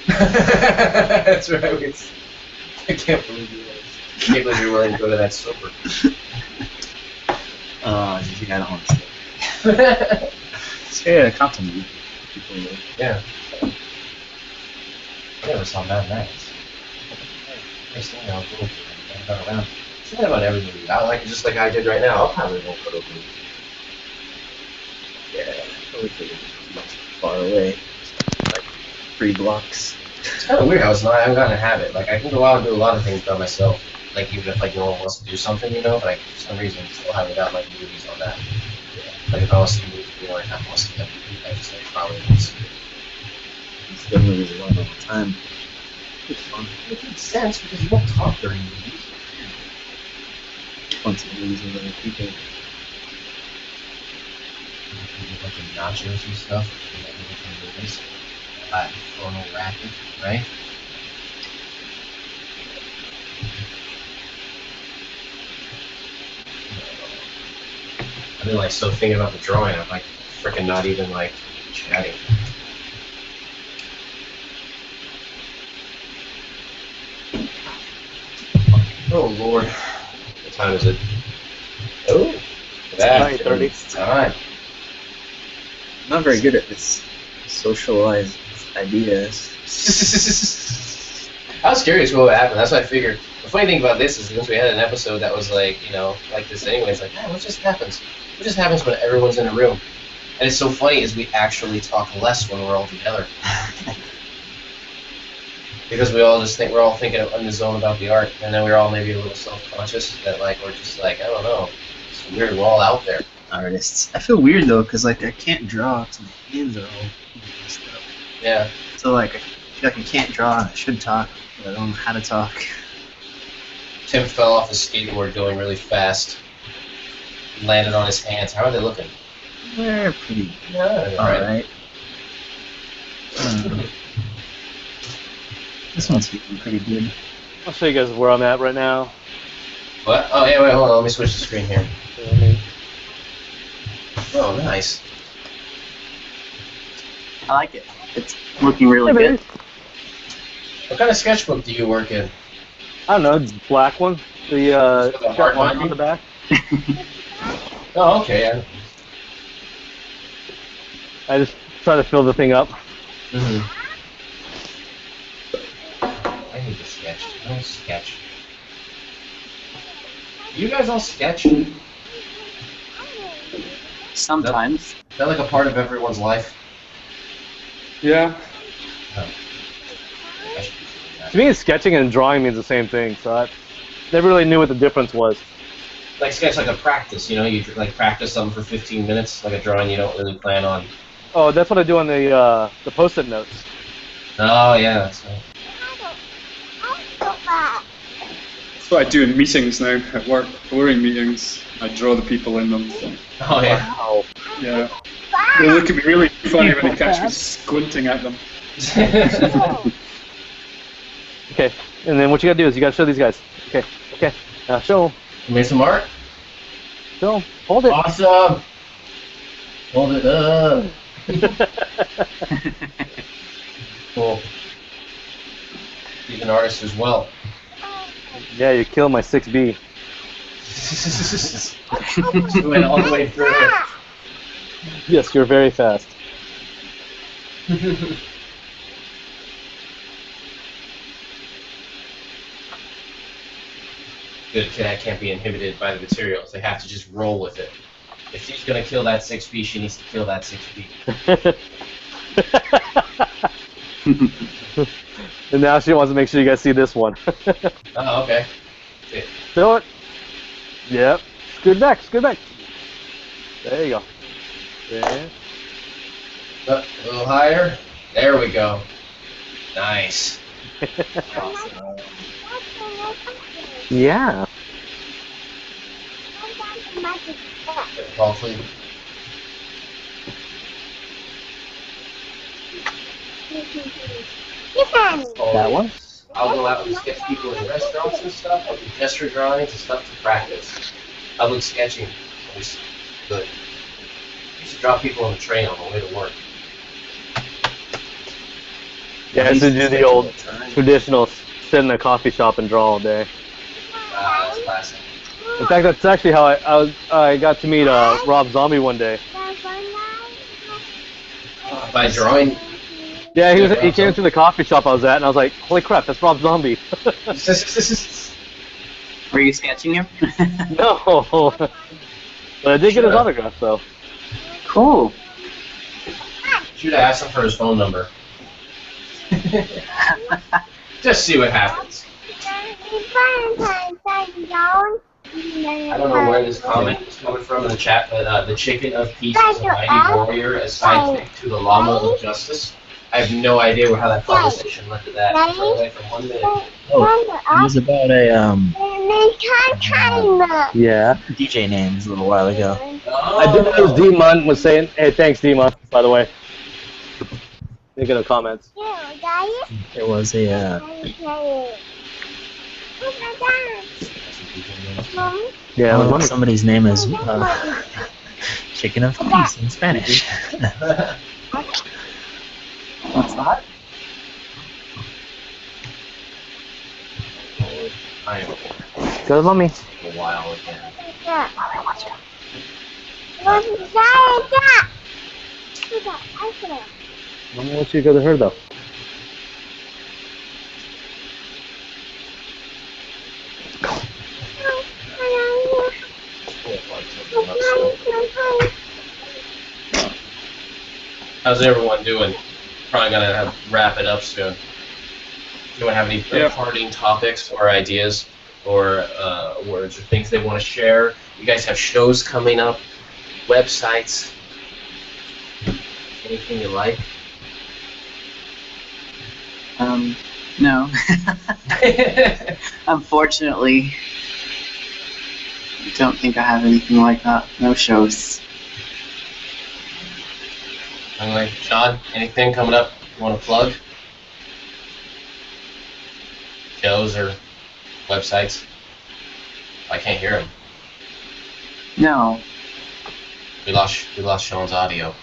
That's right. I can't believe you. I can't believe you're willing to go to that sober. Oh, yeah, I don't want to say. Yeah, compliment people. Yeah. I never saw Mad Max. Next thing I'll go around. Say that about every movie. I like it just like I did right now. I'll probably go for it. Yeah, probably far away. Like 3 blocks. It's kind of weird how it's not. I haven't gotten a habit. Like I can go out and do a lot of things by myself. Like even if like no one wants to do something, you know. But like for some reason, I still haven't got like movies on that. Like if I was to move, you know, like I want to see that movie, I just like probably want to see it. It's good movies a lot of the time. It's fun. It makes sense because you don't talk during movies. Fun to movies with other people. Like the nachos and stuff. And then different movies. Infernal Rapid, right? I've been like so thinking about the drawing, I'm like freaking not even like chatting. Oh Lord, what time is it? Oh, that's 9:30. time. I'm not very good at this socialized ideas. I was curious what would happen. That's what I figured. The funny thing about this is since we had an episode that was like, you know, like this anyway, it's like, man, what just happens? What just happens when everyone's in a room? And it's so funny is we actually talk less when we're all together. Because we all just think we're all thinking in the zone about the art, and then we're all maybe a little self-conscious that like we're just like, I don't know, it's weird, we're all out there. Artists. I feel weird though, cause like I can't draw, cause my hands are all messed up. Yeah. So like I feel like I can't draw and I should talk, but I don't know how to talk. Tim fell off his skateboard going really fast. Landed on his hands. How are they looking? They're pretty Yeah, alright. This one's feeling pretty good. I'll show you guys where I'm at right now. What? Oh, yeah, wait, hold on. Let me switch the screen here. You know what I mean? Oh, nice. I like it. It's looking really good. What kind of sketchbook do you work in? I don't know, it's a black one. The It's got a hard line line? on the back. Oh, okay. Yeah. I just try to fill the thing up. Mm-hmm. I need to sketch. I don't sketch. You guys all sketch? Is Sometimes. that like a part of everyone's life? Yeah. I should be doing that. To me, sketching and drawing means the same thing, so I never really knew what the difference was. Like sketch like a practice, you know? You like practice something for 15 minutes, like a drawing you don't really plan on. Oh, that's what I do on the post-it notes. Oh, yeah, that's right. That's what I do in meetings now at work. Boring meetings. I draw the people in them. Oh, yeah. Wow. Yeah. They look at me really funny when they catch me squinting at them. Okay, and then what you gotta do is you gotta show these guys. Okay, okay. Now show them. You made some art? Show them. Hold it. Awesome! Hold it up. Cool. He's an artist as well. Yeah, you killed my 6B. She went all the way through it. Yes, you're very fast. Good cat can't be inhibited by the materials. They have to just roll with it. If she's gonna kill that 6B, she needs to kill that 6B. And now she wants to make sure you guys see this one. Oh, okay. Do it. Yep. Scoot back, scoot back. There you go. There. A little higher. There we go. Nice. Yeah. Hopefully. That one? I'll go out and sketch people in restaurants and stuff. I'll do gesture drawings and stuff to practice. Public sketching is good. I used to draw people on the train on the way to work. Yeah, to do the old traditional sit in a coffee shop and draw all day. That's classic. In fact, that's actually how I got to meet Rob Zombie one day. By drawing. Yeah, he came to the coffee shop I was at, and I was like, "Holy crap, that's Rob Zombie!" Were you sketching him? No, but I did get his autograph, though. Cool. Should have asked him for his phone number. Just see what happens. I don't know where this comment is coming from in the chat, but the chicken of peace is a mighty warrior, a sidekick to the llama of justice. I have no idea how that conversation led to that. Away from 1 minute. Oh, it was about a Yeah. DJ names a little while ago. Oh. I did notice D-Mon was saying, "Hey, thanks, D-Mon," by the way. Making of comments. It was a Yeah, oh, somebody's name is Chicken of Peace in Spanish. What's that? I am Go, mommy. a while again. Mommy wants you to go to her, though. How's everyone doing? Probably gonna wrap it up soon. Anyone have any parting topics or ideas or words or things they want to share? You guys have shows coming up, websites, anything you like? No. Unfortunately, I don't think I have anything like that. No shows. Anyway, Sean, anything coming up you want to plug? Shows or websites? I can't hear him. No. We lost Sean's audio.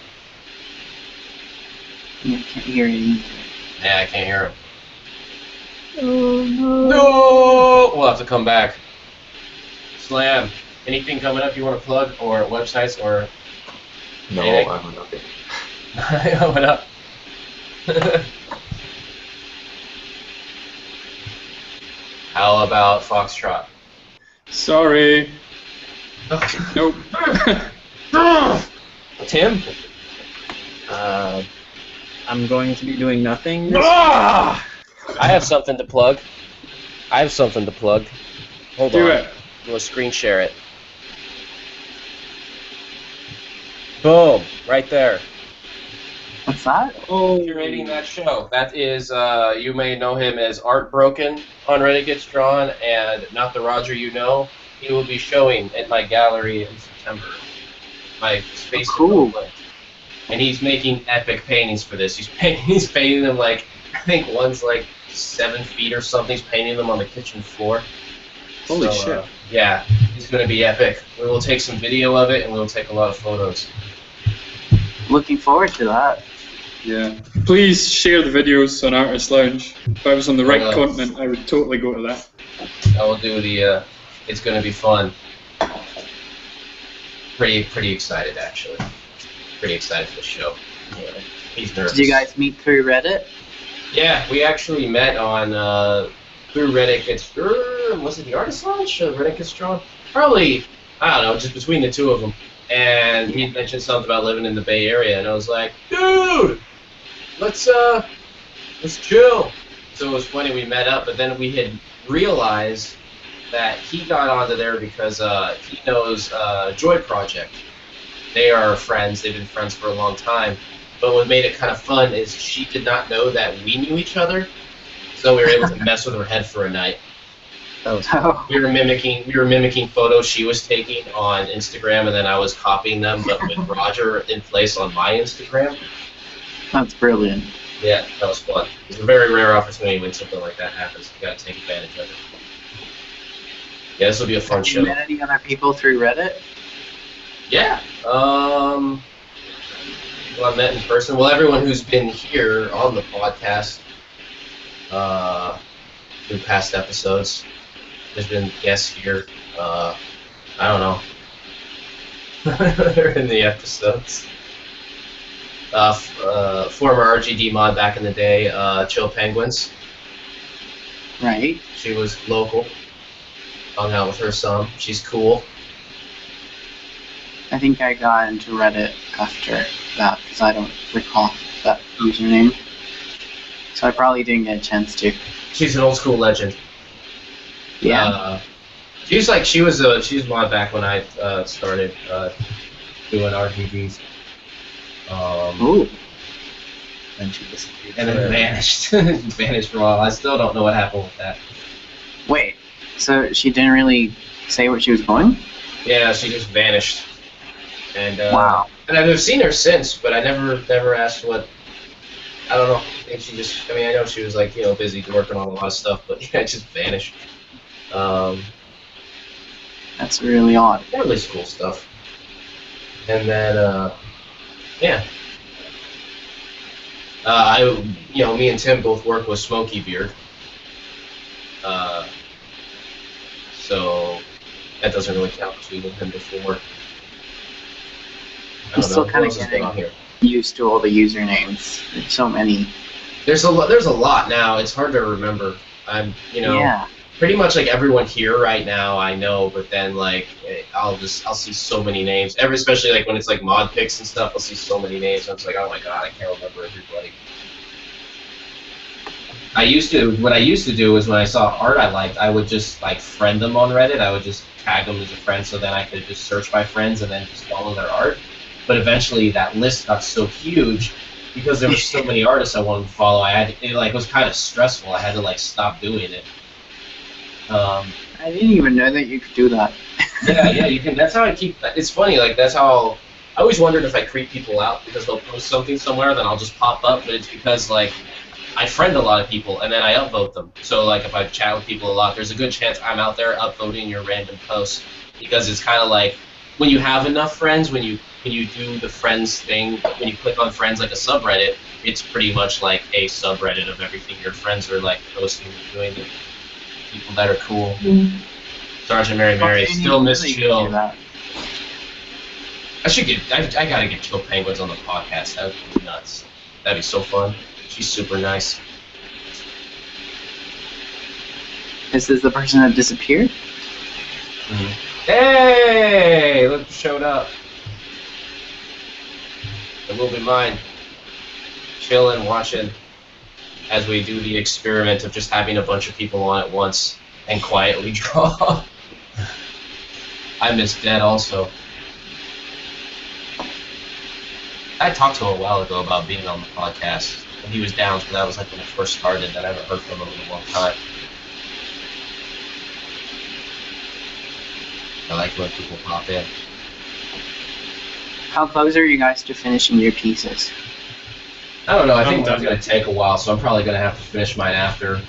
I can't hear you. Yeah, I can't hear him. No! We'll have to come back. Slam, anything coming up you want to plug, or websites, or No, anything? I have nothing. What up? How about Foxtrot? Sorry. Nope. Tim? I'm going to be doing nothing. I have something to plug. Hold Do on. it. We'll screen share it. Boom! Right there. What's that? Curating that show. That is, you may know him as Art Broken on Reddit Gets Drawn, and Not the Roger You Know. He will be showing at my gallery in September. My space development. And he's making epic paintings for this. He's painting them like, I think one's like 7 feet or something. He's painting them on the kitchen floor. Holy shit. Yeah, it's going to be epic. We will take some video of it, and we will take a lot of photos. Looking forward to that. Yeah. Please share the videos on Artist Lounge. If I was on the right continent, I would totally go to that. I will do the, it's going to be fun. Pretty excited, actually. pretty excited for the show. Yeah, he's nervous. Did you guys meet through Reddit? Yeah, we actually met on through Reddit Gets was it the Artist Launch or Reddit Gets Drawn? Probably, I don't know, just between the two of them. And he mentioned something about living in the Bay Area, and I was like, dude, let's chill. So it was funny, we met up, but then we had realized that he got onto there because he knows Joy Project. They are friends. They've been friends for a long time. But what made it kind of fun is she did not know that we knew each other, so we were able to mess with her head for a night. We were mimicking photos she was taking on Instagram, and then I was copying them, but with Roger in place on my Instagram. That's brilliant. Yeah, that was fun. It's a very rare opportunity when something like that happens. You gotta take advantage of it. Yeah, this will be a fun show. Have you met any other people through Reddit? Yeah. Well, I met in person. Well, everyone who's been here on the podcast through past episodes. There's been guests here. I don't know. They're in the episodes. Former RGD mod back in the day, Chill Penguins. Right. She was local. Hung out with her some. She's cool. I think I got into Reddit after that because I don't recall that username. So I probably didn't get a chance to. She's an old school legend. Yeah. She was mod back when I started doing RPGs. Ooh. And she disappeared. And then vanished. Vanished for a while. I still don't know what happened with that. Wait, so she didn't really say where she was going? Yeah, she just vanished. And wow. And I've seen her since, but I never asked what. I don't know. I think she just. I mean, I know she was like busy working on a lot of stuff, but yeah, it just vanished. That's really odd. Really cool stuff. And then yeah. Me and Tim both work with Smokey Beard. So that doesn't really count because we knew him before. I'm still kind of getting used to all the usernames. There's so many. There's a lot now. It's hard to remember. Yeah. Pretty much like everyone here right now I know, but then like I'll see so many names. Especially like when it's like mod picks and stuff, I'll see so many names. I'm just like, oh my god, I can't remember everybody. What I used to do is when I saw art I liked, I would just like friend them on Reddit. I would just tag them as a friend, so then I could just search by friends and then just follow their art. But eventually that list got so huge because there were so many artists I wanted to follow. It was kind of stressful. I had to like stop doing it. I didn't even know that you could do that. yeah, you can. That's how I keep. It's funny. Like that's how I always wondered if I creep people out because they'll post something somewhere, then I'll just pop up. But it's because like I friend a lot of people and then I upvote them. So like if I chat with people a lot, there's a good chance I'm out there upvoting your random posts because it's kind of like when you have enough friends, when you do the friends thing, when you click on friends like a subreddit, it's pretty much like a subreddit of everything your friends are like posting and doing. People that are cool. Mm-hmm. Sergeant Mary still miss Chill. I gotta get Chill Penguins on the podcast. That would be nuts. That'd be so fun. She's super nice. This is the person that disappeared? Mm-hmm. Hey! Look who showed up. It will be mine. Chilling, watching, as we do the experiment of just having a bunch of people on at once and quietly draw. I miss Dead also. I talked to him a while ago about being on the podcast, and he was down, so that was like when it first started, and I haven't heard from him in a long time. I like when people pop in. How close are you guys to finishing your pieces? I don't know, I think that's going to take a while, so I'm probably going to have to finish mine after.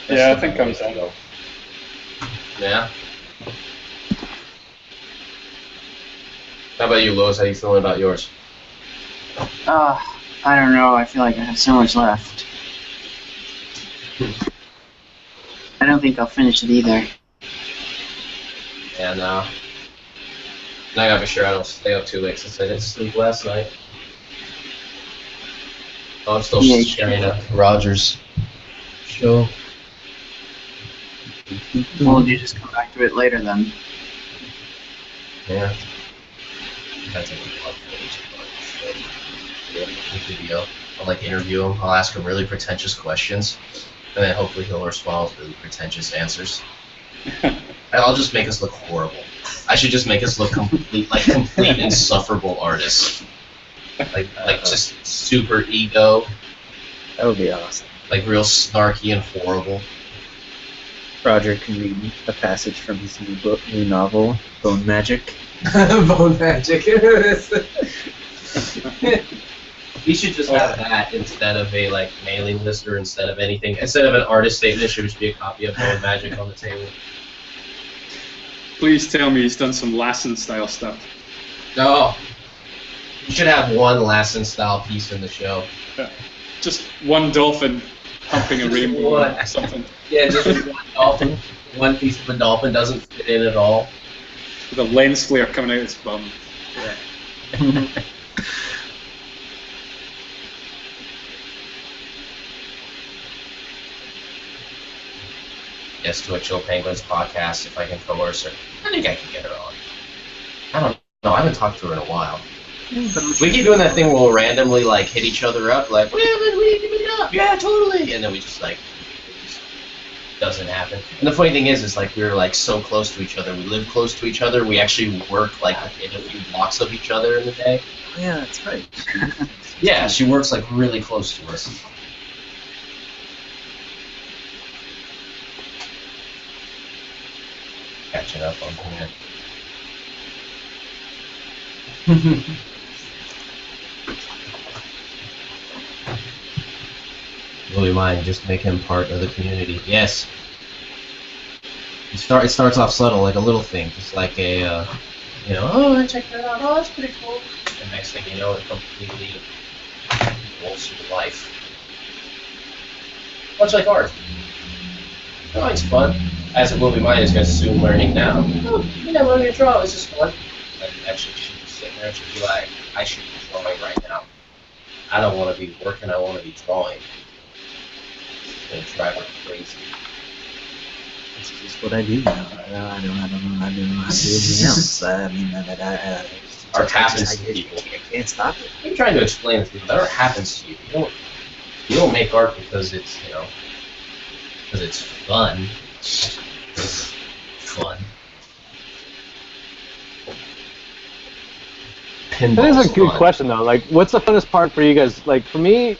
Yeah, I think I'm done. Yeah? How about you, Lois? How are you feeling about yours? I don't know. I feel like I have so much left. I don't think I'll finish it either. Yeah, no. And I gotta be sure I don't stay up too late since I didn't sleep last night. Oh, I'm still sharing a Rogers show. Well, you just come back to it later then. Yeah. That's a video. I'll like interview him. I'll ask him really pretentious questions, and then hopefully he'll respond with really pretentious answers. And I'll just make us look horrible. I should just make us look complete insufferable artists. Like just super ego. That would be awesome. Like real snarky and horrible. Roger can read a passage from his new novel, Bone Magic. Bone Magic. We should just have that instead of a like mailing list or instead of anything. Instead of an artist statement, it should just be a copy of Bone Magic on the table. Please tell me he's done some Lassen style stuff. No. You should have one Lassen style piece in the show. Just one dolphin humping a rainbow or something. Yeah, just one dolphin. One piece of a dolphin doesn't fit in at all. With a lens flare coming out its bum. Yeah. Yes, to a Chill Penguins podcast if I can coerce her. I think I can get her on. I don't know. I haven't talked to her in a while. We keep doing that thing where we'll randomly like hit each other up, like, we need to meet up, yeah, totally, and then we just like, it just doesn't happen. And the funny thing is like we're like so close to each other. We live close to each other. We actually work like in a few blocks of each other in the day. Yeah, that's right. Yeah, she works like really close to us. Catching up on here. Will you mind just make him part of the community? Yes. It starts off subtle, like a little thing, just like a, oh, check that out, oh, that's pretty cool. And next thing you know, it completely rolls through life. Much like art. Drawing's fun. As it will be mine is going to soon learning now. Oh, learning to draw, it's just fun. And actually, she should sit there and she'd be like, I should be drawing right now. I don't want to be working, I want to be drawing. It's going to drive her crazy. That's just what I do now. I don't know how to do anything else. I mean, Art happens to people. I can't stop it. I'm trying to explain it to people. That art happens to you. You don't make art because it's, because it's fun. Fun. That is a good question though. Like, what's the funnest part for you guys? Like, for me,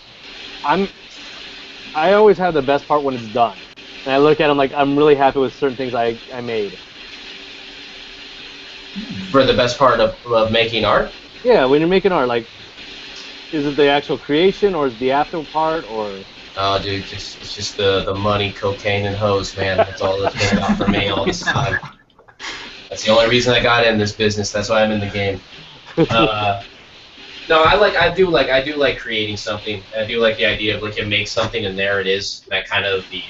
I always have the best part when it's done, and I look at them like I'm really happy with certain things I made. For the best part of making art? Yeah, when you're making art, like, is it the actual creation or is it the after part or? Oh, dude, it's just the money, cocaine, and hoes, man. That's all that's been about for me all this time. That's the only reason I got in this business. That's why I'm in the game. No, I do like creating something. I do like the idea of like you make something and there it is. That kind of the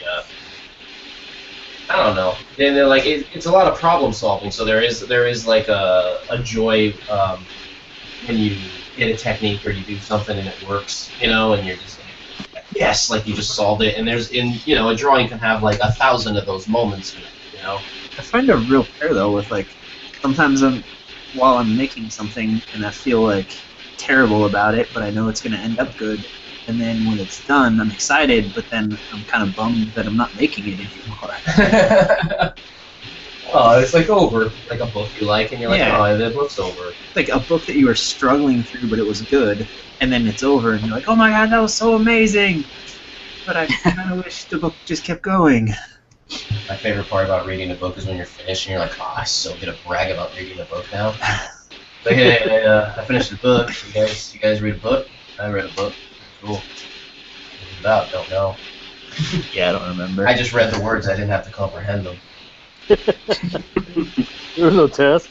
I don't know. And then like it's a lot of problem solving. So there is like a joy when you get a technique or you do something and it works, and you're just like, yes, like you just solved it. And a drawing can have like 1,000 of those moments. I find a real pair though with like sometimes while I'm making something and I feel like terrible about it, but I know it's going to end up good. And then when it's done, I'm excited, but then I'm kind of bummed that I'm not making it anymore. Oh, it's like over. Like a book you like, and you're like, oh, the book's over. Like a book that you were struggling through, but it was good, and then it's over, and you're like, oh my god, that was so amazing! But I kind of wish the book just kept going. My favorite part about reading a book is when you're finished and you're like, oh, I so get to brag about reading a book now. Like, hey, I finished the book. You guys read a book? I read a book. Cool. What's it about? Don't know. Yeah, I don't remember. I just read the words. I didn't have to comprehend them. There was no test.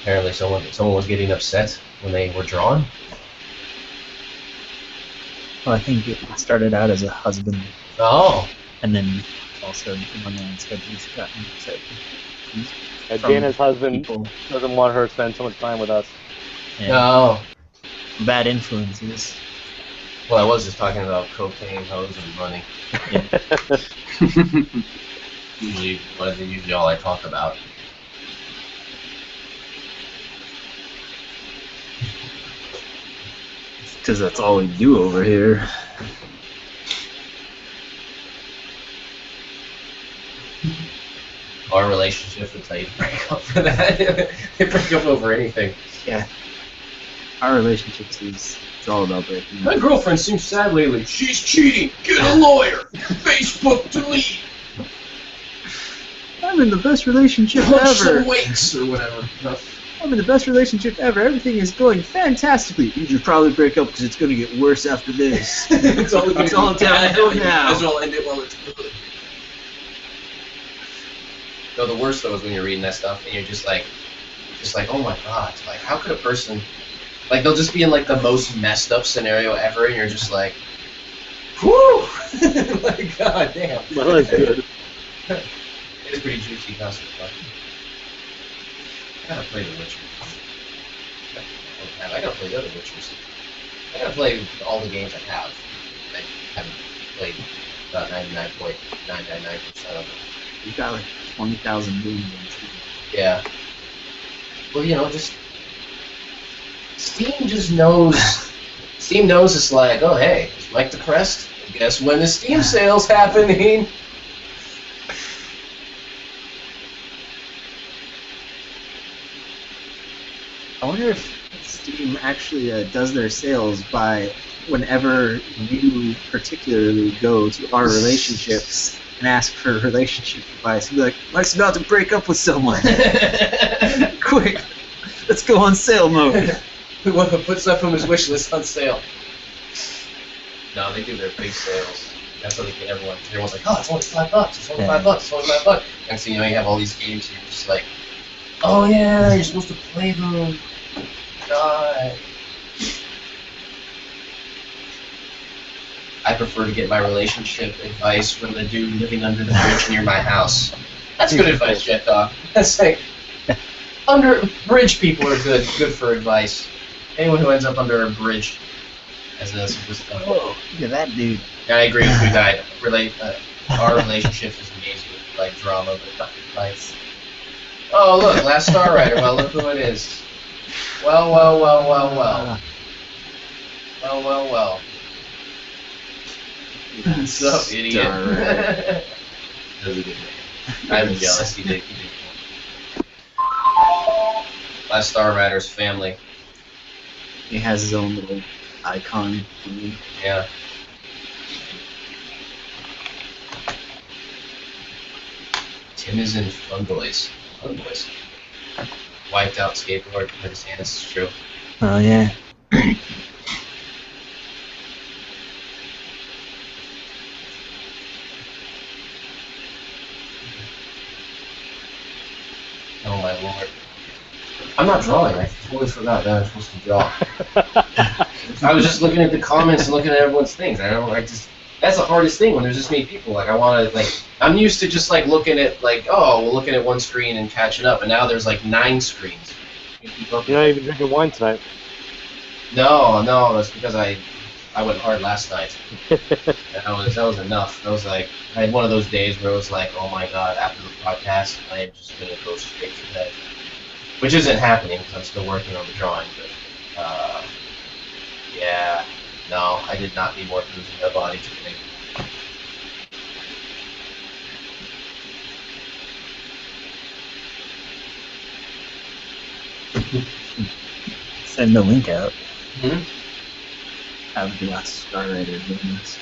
Apparently, someone was getting upset when they were drawn. Well, I think it started out as a husband, Oh, and then also one man said he's gotten upset. And From Dana's husband people. doesn't want her to spend so much time with us. Yeah, no. bad influences. Well, I was just talking about cocaine, hoes, and money. Usually all I talk about. Because that's all we do over here. Our relationship is how you break up for that. They break up over anything. Yeah. Our relationships is it's all about breaking My up. girlfriend seems sad lately. She's cheating. Get a lawyer. Facebook delete. I'm in the best relationship Punch some ever. weights or whatever. I'm in the best relationship ever. Everything is going fantastically. You should probably break up because it's going to get worse after this. It's all That's all it's down to now. Might as well end it while it's good. No, the worst though is when you're reading that stuff and you're just like, oh my god, like how could a person, like they'll just be in like the most messed up scenario ever, and you're just like, whew, like god damn. Well, that's good. It's pretty juicy concept. I gotta play The Witcher. I gotta play the other Witchers. I gotta play all the games I have. I haven't played about 99.999% of them. You got like 20,000 games. Yeah. Well, you know, just Steam just knows. Steam knows it's like, oh hey, it's Mike the Crest. Guess when the Steam sale's happening? I wonder if Steam actually does their sales by whenever you particularly go to our relationships and ask for relationship advice. Be like, Mike's about to break up with someone. Quick, let's go on sale mode. Put stuff from his wish list on sale. No, they do their big sales. That's how they get everyone. Everyone's like, oh, it's only $5. It's only $5. It's only $5. And so you know you have all these games, and you're just like, oh yeah, you're supposed to play them. God. I prefer to get my relationship advice from the dude living under the bridge near my house. That's good advice, Jet Dog. That's like under bridge people are good for advice. Anyone who ends up under a bridge as a superstar. Whoa, look at that dude. Yeah, I agree with you, guy. Our relationship is amazing with like drama, but not advice. Oh look, Last Star Rider. Well, look who it is. Well. What's up, idiot? That was a good name. I'm jealous. He did. Last Star Rider's family. He has his own little icon. Yeah. Tim is in Fun Boys. Wiped out skateboard. Yeah, this is true. Oh yeah. Oh my lord. I'm not drawing. I totally forgot that I was supposed to draw. I was just looking at the comments and looking at everyone's things. That's the hardest thing when there's this many people. Like, I want to, like, I'm used to just, like, looking at, like, looking at one screen and catching up, and now there's, like, 9 screens. You're not even drinking wine tonight. No, that's because I went hard last night. And that was enough. That was like, I had one of those days where it was like, oh my god, after the podcast, I am just going to go straight to bed. Which isn't happening because I'm still working on the drawing, but, yeah, no, I did not need more booze in my body today. Send the link out. Hmm? Have the Last Star Rider doing this.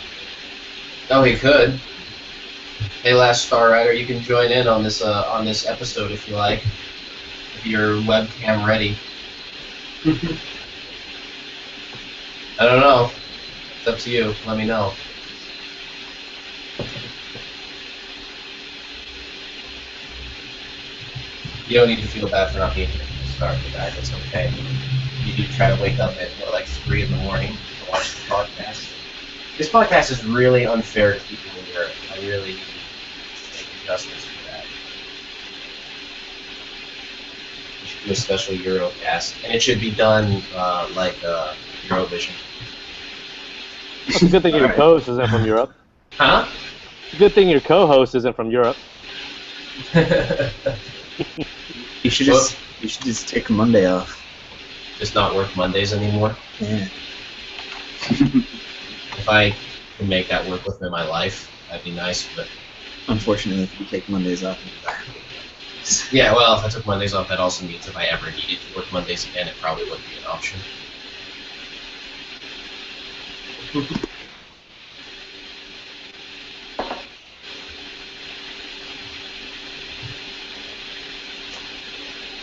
Oh, he could. Hey, Last Star Rider, you can join in on this episode if you like. If your webcam ready. I don't know. It's up to you. Let me know. You don't need to feel bad for not being here. start to back. It's okay. You do try to wake up at like 3 in the morning to watch the podcast. This podcast is really unfair to people in Europe. I really need to make adjustments for that. We should do a special Eurocast, and it should be done like Eurovision. It's a good thing your co-host isn't from Europe. Huh? It's a good thing your co-host isn't from Europe. You should just take Monday off. Just not work Mondays anymore. Yeah. If I can make that work within my life, that'd be nice. But Unfortunately, if you take Mondays off, yeah, well, if I took Mondays off, that also means if I ever needed to work Mondays again, it probably wouldn't be an option.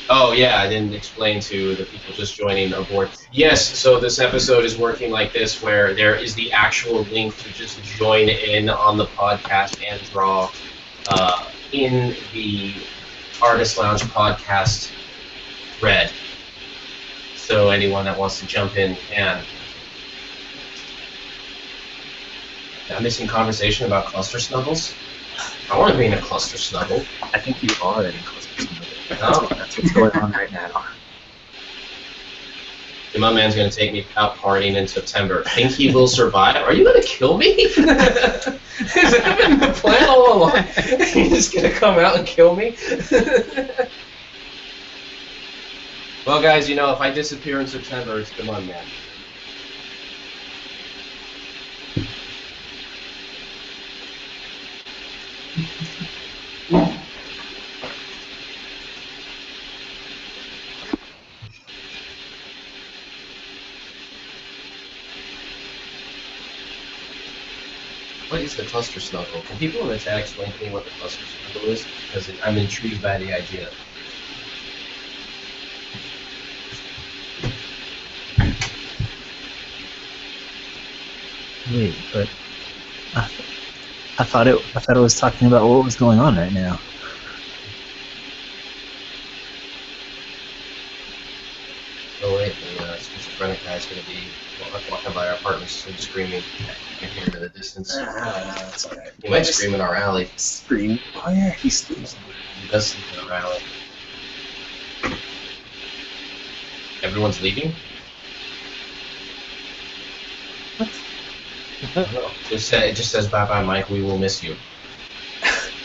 Oh yeah, I didn't explain to the people just joining aboard. Yes, so this episode is working like this, where there is the actual link to just join in on the podcast and draw in the Artist Lounge podcast thread. So anyone that wants to jump in can. I'm missing conversation about cluster snuggles. I want to be in a cluster snuggle. I think you are in a cluster snuggle. Oh. That's what's going on right now. And my man's gonna take me out partying in September. Think he will survive? Are you gonna kill me? Has that been the plan all along? You're just gonna come out and kill me? Well, guys, you know, if I disappear in September, it's the Mun Man. What is the cluster snuggle? Can people in the chat explain to me what the cluster snuggle is? Because I'm intrigued by the idea. Wait, but I thought it was talking about what was going on right now. Oh wait, the schizophrenic guy's gonna be walking by our apartments and screaming. You can hear him in the distance. That's alright. He might scream in our alley. Scream. Oh yeah, he screams. He does sleep in our alley. Everyone's leaving? What? No, it just says bye bye, Mike. We will miss you.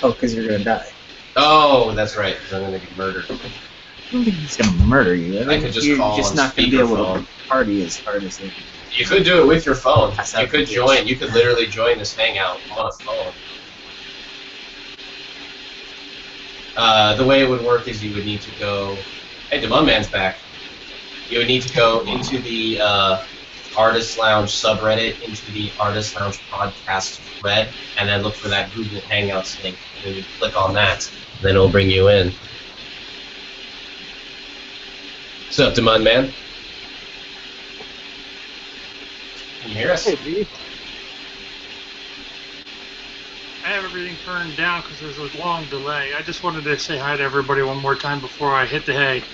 Oh, because you're gonna die. Oh, that's right. Because I'm gonna get murdered. I don't think he's gonna murder you. I could just you're call just on not gonna be able speakerphone. to party as hard as they. You could do it with your phone. That's You could join. You could literally join this hangout on a phone. The way it would work is you would need to go. Hey, the Mun Man's back. You would need to go into the Artist Lounge subreddit, into the Artist Lounge podcast thread, and then look for that Google Hangouts link. And then you click on that, and then it'll bring you in. What's up, Mun Man? Can you hear us? Hey, B. I have everything turned down because there's a long delay. I just wanted to say hi to everybody one more time before I hit the hay.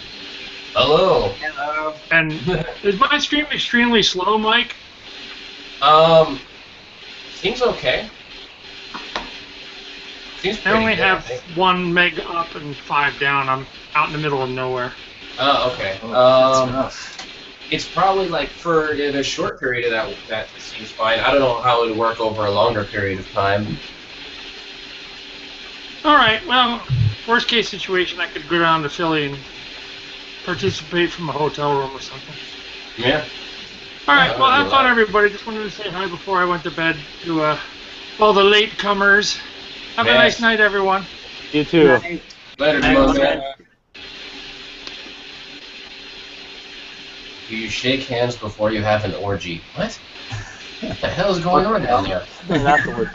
Hello. Hello. And is my stream extremely slow, Mike? Seems okay. Seems I pretty only good, have think. 1 meg up and 5 down. I'm out in the middle of nowhere. Oh, okay. That's rough. It's probably like for in a short period of that seems fine. I don't know how it would work over a longer period of time. All right. Well, worst case situation, I could go down to Philly and participate from a hotel room or something. Yeah. All right. Yeah, Well, that'd have be fun, loud. everybody. Just wanted to say hi before I went to bed to all the latecomers. Have a Yes. nice night, everyone. You too. Later, Mun Man. Do you shake hands before you have an orgy? What? What the hell is going on down there? Afterwards.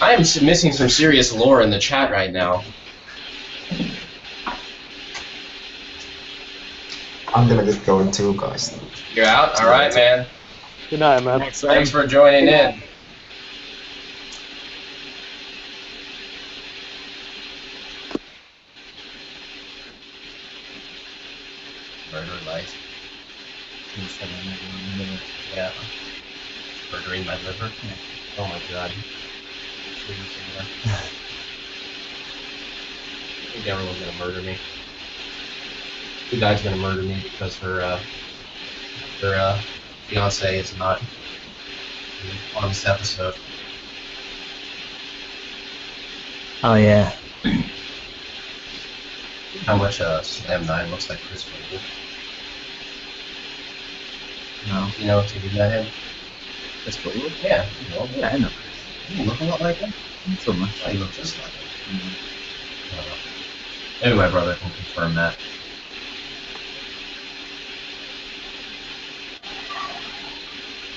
I am missing some serious lore in the chat right now. I'm gonna get going too, guys. You're out? Alright, man. Good night, man. Thanks for joining in. Murder life. Yeah. Murdering my liver. Yeah. Oh my god. I think everyone's gonna murder me. The guy's gonna murder me because her fiance is not on this episode. Oh yeah. How much Slam 9 looks like Chris Fable. No. You know if you did that him? Chris Fable? Yeah, you know. Yeah, I know. You look a lot like him. Not so much. I look just like him. I don't know. Maybe my brother can confirm that.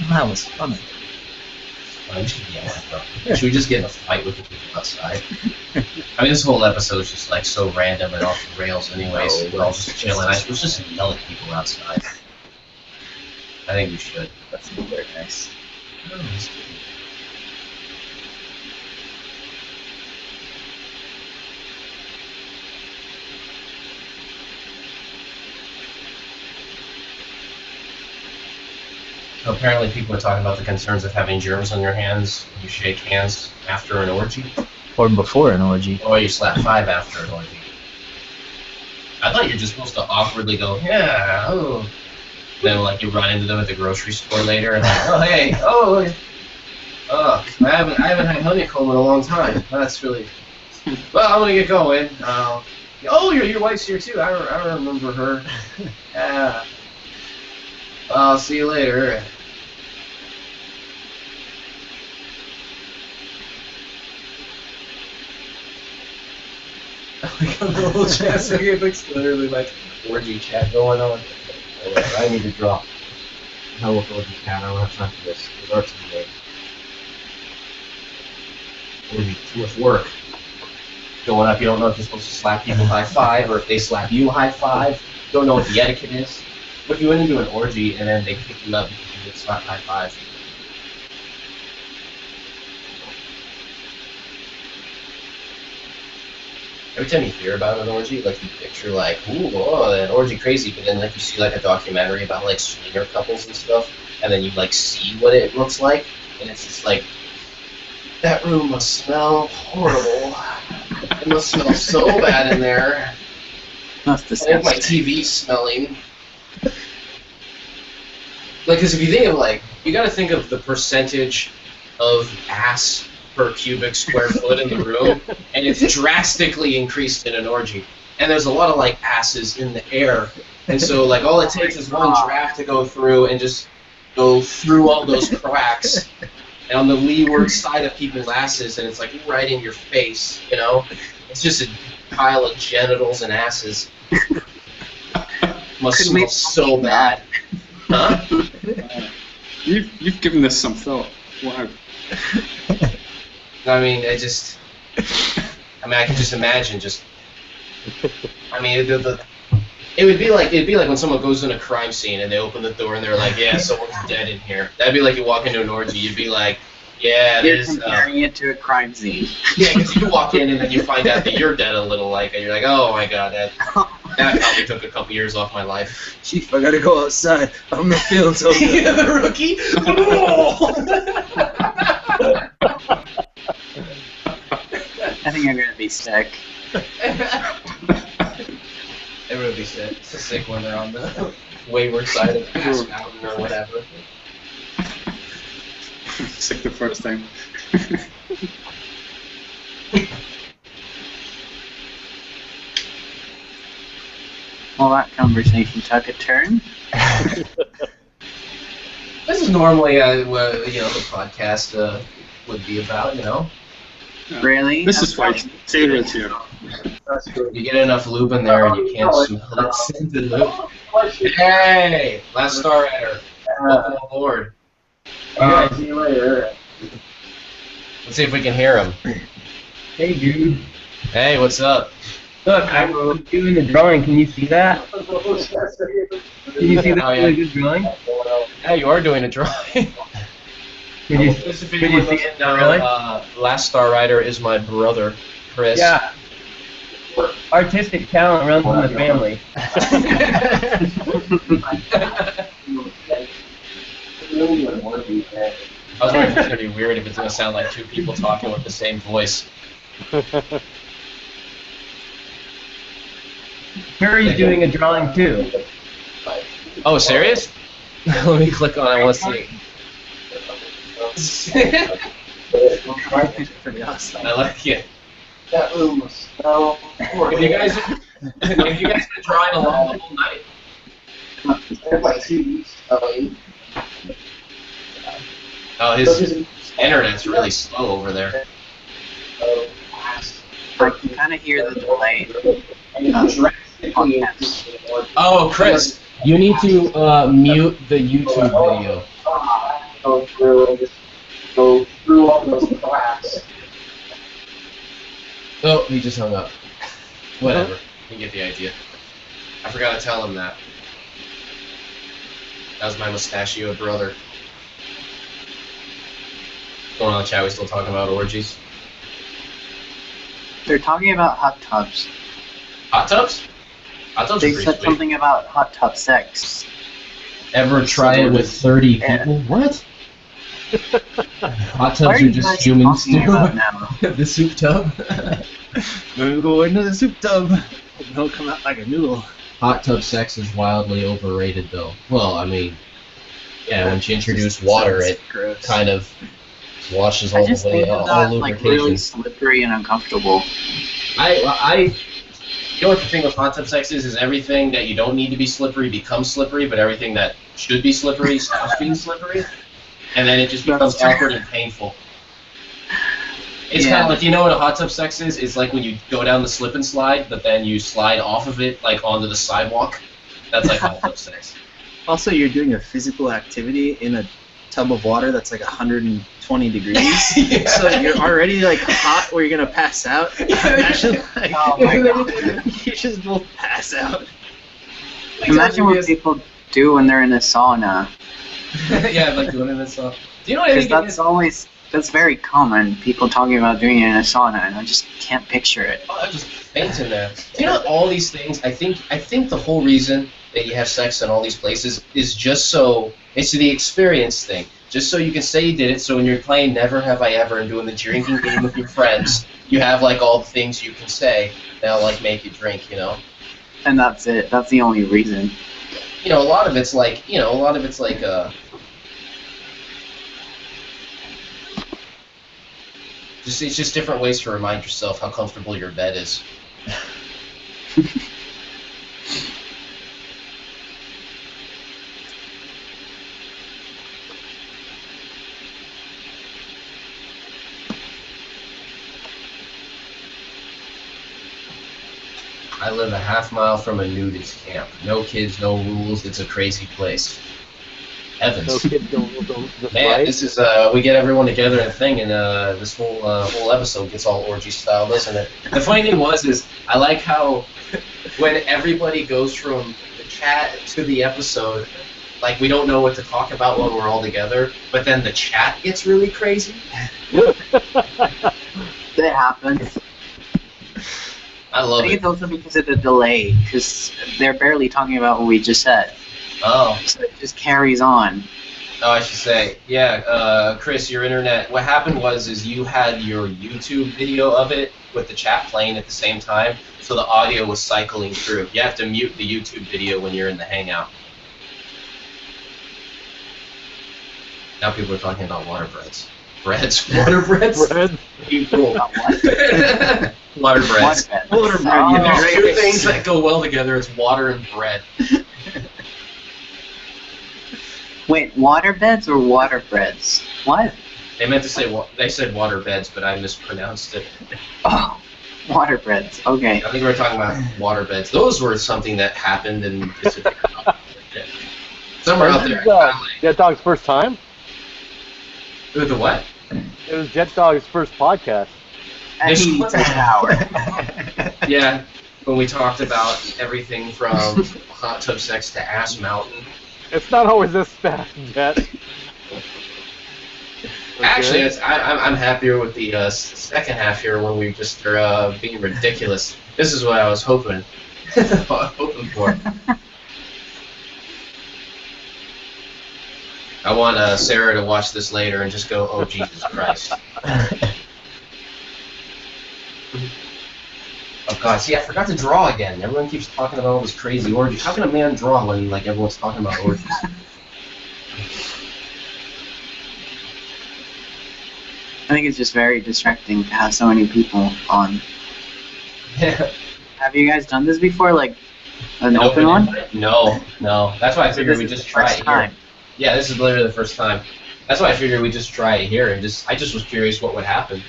That was funny. Should we just get in a fight with the people outside? I mean, this whole episode is just like so random and off the rails anyways. We're all just chilling. Let's just yell at people outside. I think we should. That's very nice. So apparently people are talking about the concerns of having germs on your hands when you shake hands after an orgy. Or before an orgy. Or you slap 5 after an orgy. I thought you're just supposed to awkwardly go, yeah, oh. Then like you run into them at the grocery store later and like, oh hey, oh, I haven't had honeycomb in a long time. That's really. Well, I'm gonna get going. Oh, your wife's here too. I remember her. Yeah. I'll see you later. Like a little chat, so it looks literally like orgy chat going on. I need to drop. Hell with orgy chat. I don't have time for this. It's arts today. Orgy, too much work. Going up, you don't know if you're supposed to slap people high five or if they slap you high five. Don't know what the etiquette is. What if you went into an orgy and then they pick you up because you get slapped high five? Every time you hear about an orgy, like you picture like, ooh, oh, an orgy crazy, but then like you see like a documentary about like swinger couples and stuff, and then you like see what it looks like, and it's just like, that room must smell horrible. It must smell so bad in there. That's I think my TV's smelling. Like, because if you think of like, you got to think of the percentage of ass per cubic square foot in the room, and it's drastically increased in an orgy. And there's a lot of like asses in the air, and so like all it takes is one draft to go through and just go through all those cracks, and on the leeward side of people's asses, and it's like right in your face, you know? It's just a pile of genitals and asses. Must smell so bad. Huh? You've given this some thought. Wow. I mean, I can just imagine I mean, it would be like when someone goes in a crime scene and they open the door and they're like, yeah, someone's dead in here. That'd be like you walk into an orgy. You'd be like, yeah, you're comparing it to a crime scene. Yeah, because you walk in and then you find out that you're dead a little, like, and you're like, oh my god, that probably took a couple years off my life. Chief, I gotta go outside. I'm not feeling so good. Yeah, the rookie. I think I'm gonna be sick. Everyone would be sick. It's a sick when they're on the wayward side of the ass mountain or whatever. Sick the first time. Well, that conversation took a turn. This is normally what the podcast would be about, you know. Really? This is why Taylor's here. You get enough lube in there and you can't smell it scented lube. Hey, last Star Rider, welcome aboard. See you later. Let's see if we can hear him. Hey, dude. Hey, what's up? Look, I'm doing the drawing. Can you see that? Can you see that really good drawing? Yeah, you are doing a drawing. Could you see it? Really? Last Star Rider is my brother, Chris. Yeah. artistic talent runs in the family. I was wondering if it's gonna be weird if it's gonna sound like two people talking with the same voice. Curry's doing a drawing too. Oh, serious? Let me click on it. I want to see. Pretty awesome. I like it. That room was so Have you guys been drawing along the whole night? like 2 weeks. Oh, his internet's really slow over there. I can kind of hear the delay. Oh, Chris, you need to mute the YouTube video. Go through and just go through all those cracks. Oh, he just hung up. Whatever. You get the idea. I forgot to tell him that. That was my mustachio brother. What's going on in the chat? We still talking about orgies? They're talking about hot tubs. Hot tubs? Hot tubs are They pretty said sweet. something about hot tub sex. Ever try it with 30 people? What? Hot What tubs are are you just guys humans talking too. about now? The soup tub. When we go into the soup tub, it'll come out like a noodle. Hot tub sex is wildly overrated, though. Well, I mean, Yeah, once you introduce water, it Gross. kind of washes I all just the way, think of all that like really lubrication. slippery and uncomfortable. You know what the thing with hot tub sex is everything that you don't need to be slippery becomes slippery, but everything that should be slippery stops being slippery, and then it just becomes awkward and painful. It's kind of like, you know what a hot tub sex is? It's like when you go down the slip and slide, but then you slide off of it like onto the sidewalk. That's like hot tub sex. Also, you're doing a physical activity in a tub of water that's like 120 degrees. Yeah. So you're already like hot where you're gonna pass out. Imagine like Oh my God. you just both pass out. Imagine what people do when they're in a sauna. Yeah, like doing it and stuff. Do you know what I Because think? that's very common. People talking about doing it in a sauna, and I just can't picture it. Oh, I just faint in there. Do you know all these things? I think the whole reason that you have sex in all these places is just so it's the experience thing. Just so you can say you did it. So when you're playing Never Have I Ever and doing the drinking game with your friends, you have like all the things you can say that'll like make you drink. You know. And that's it. That's the only reason. You know, a lot of it's like it's just different ways to remind yourself how comfortable your bed is. I live a half mile from a nudist camp. No kids, no rules. It's a crazy place. Heavens. No kids don't Man, this is we get everyone together and thing, and this whole episode gets all orgy style, doesn't it? The funny thing is I like how when everybody goes from the chat to the episode, like we don't know what to talk about when we're all together, but then the chat gets really crazy. That happens. I love think it. it's also because of the delay, because they're barely talking about what we just said. Oh. So it just carries on. Oh, I should say, yeah, Chris, your internet. What happened is you had your YouTube video of it with the chat playing at the same time, so the audio was cycling through. You have to mute the YouTube video when you're in the Hangout. Now people are talking about water breads. Breads? Water breads? Bread? People. Water breads. Water bread. Oh, there's two things that go well together. It's water and bread. Wait, water beds or water breads? What? They meant to say they said water beds, but I mispronounced it. Oh, water breads. Okay. I think we were talking about water beds. Those were something that happened and disappeared. Somewhere out there. Jet Dog's first time? The what? It was Jet Dog's first podcast. And he needs an hour. Yeah, when we talked about everything from hot tub sex to ass mountain. It's not always this fast, Jet. Actually, I'm happier with the second half here when we just are being ridiculous. This is what I was hoping. hoping for. I want Sarah to watch this later and just go, "Oh Jesus Christ!" Oh God! See, I forgot to draw again. Everyone keeps talking about all this crazy orgies. How can a man draw when like everyone's talking about orgies? I think it's just very distracting to have so many people on. Yeah. Have you guys done this before, like an open one? No. That's why I figured we just try it here. Time. Yeah, this is literally the first time. That's why I figured we just try it here, and I just was curious what would happen.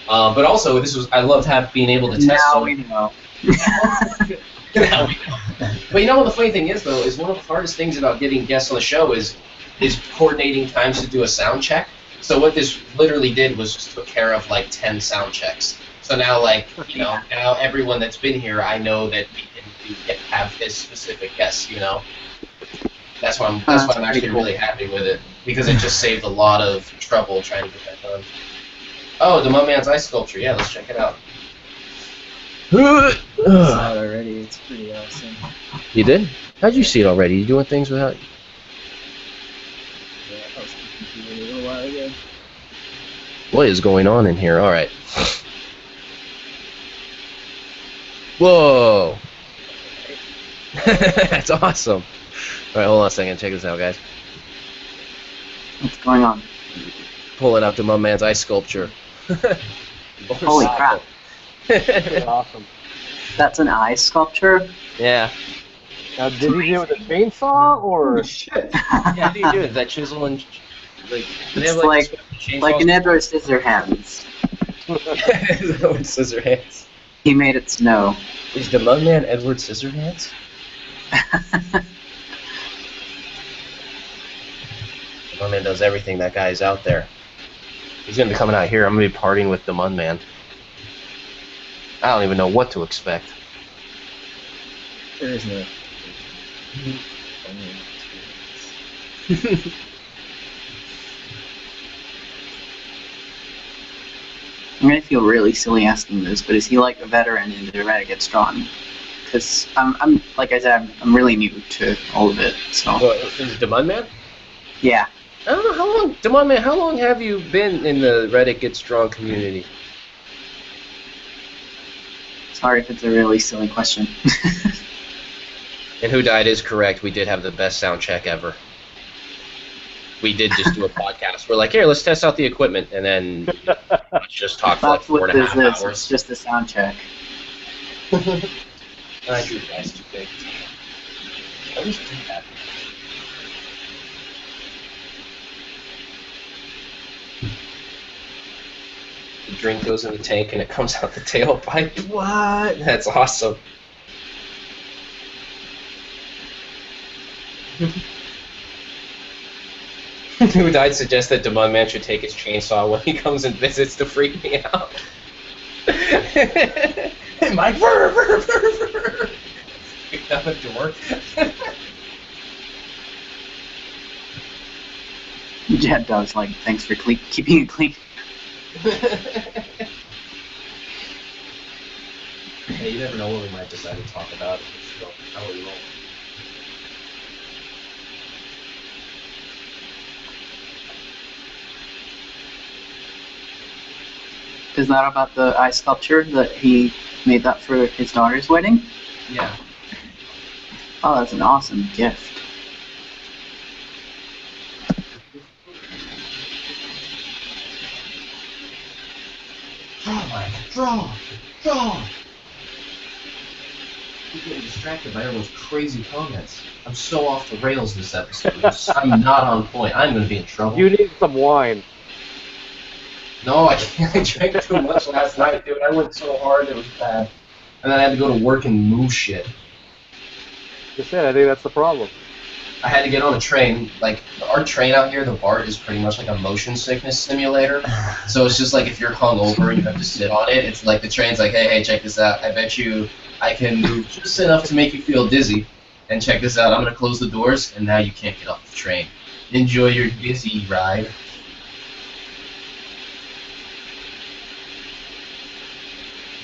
But also, I loved being able to test. Now we know. Now we know. But you know what the funny thing is, though, is one of the hardest things about getting guests on the show is coordinating times to do a sound check. So what this literally did was just took care of like 10 sound checks. So now, like, you know, now everyone that's been here, I know that we can have this specific guest. You know, that's why I'm actually really happy with it, because it just saved a lot of trouble trying to get that done. Oh, the Mudman's ice sculpture. Yeah, let's check it out. It's out already. It's pretty awesome. You did? How'd you see it already? You doing things without? Yeah, I was confused a little while ago. What is going on in here? All right. Whoa. That's awesome. All right, hold on a second. Check this out, guys. What's going on? Pulling out the Mudman's ice sculpture. Holy crap. Awesome. That's an eye sculpture? Yeah. Now, did he do it with a chainsaw, or? Shit. Yeah, how do you do it? That chisel and, like... It's like an Edward Scissorhands. Edward Scissorhands. He made it snow. Is the Mudman Edward Scissorhands? The Mudman does everything. That guy is out there. He's going to be coming out here. I'm going to be partying with the Mudman. I don't even know what to expect. There is no... I'm gonna feel really silly asking this, but is he like a veteran in the Reddit Gets Drawn? Because I'm like I said, I'm really new to all of it. So. What, is it the Mudman? Yeah. I don't know how long, Mudman. How long have you been in the Reddit Gets Drawn community? Sorry if it's a really silly question. And Who Died is correct. We did have the best sound check ever. We did just do a podcast. We're like, here, let's test out the equipment, and then let's just talk for like 4.5 hours. It's just a sound check. I drew the guys too big. At least do that. The drink goes in the tank and it comes out the tailpipe. What? That's awesome. Who Died suggests that the Mudman should take his chainsaw when he comes and visits to freak me out. And Mike, kicked out the door. Jet Dog's like, thanks for keeping it clean. Hey, you never know what we might decide to talk about. So, how we roll. Is that about the eye sculpture that he made that for his daughter's wedding? Yeah. Oh, that's an awesome gift. Draw, Mike. Draw. I'm getting distracted by everyone's crazy comments. I'm so off the rails this episode. I'm not on point. I'm going to be in trouble. You need some wine. No, I can't. I drank too much last night, dude. I went so hard it was bad. And then I had to go to work and move shit. Just said, I think that's the problem. I had to get on a train. Like, our train out here, the BART, is pretty much like a motion sickness simulator. So it's just like if you're hungover and you have to sit on it, it's like the train's like, hey, check this out. I bet you I can move just enough to make you feel dizzy. And check this out. I'm going to close the doors, and now you can't get off the train. Enjoy your dizzy ride.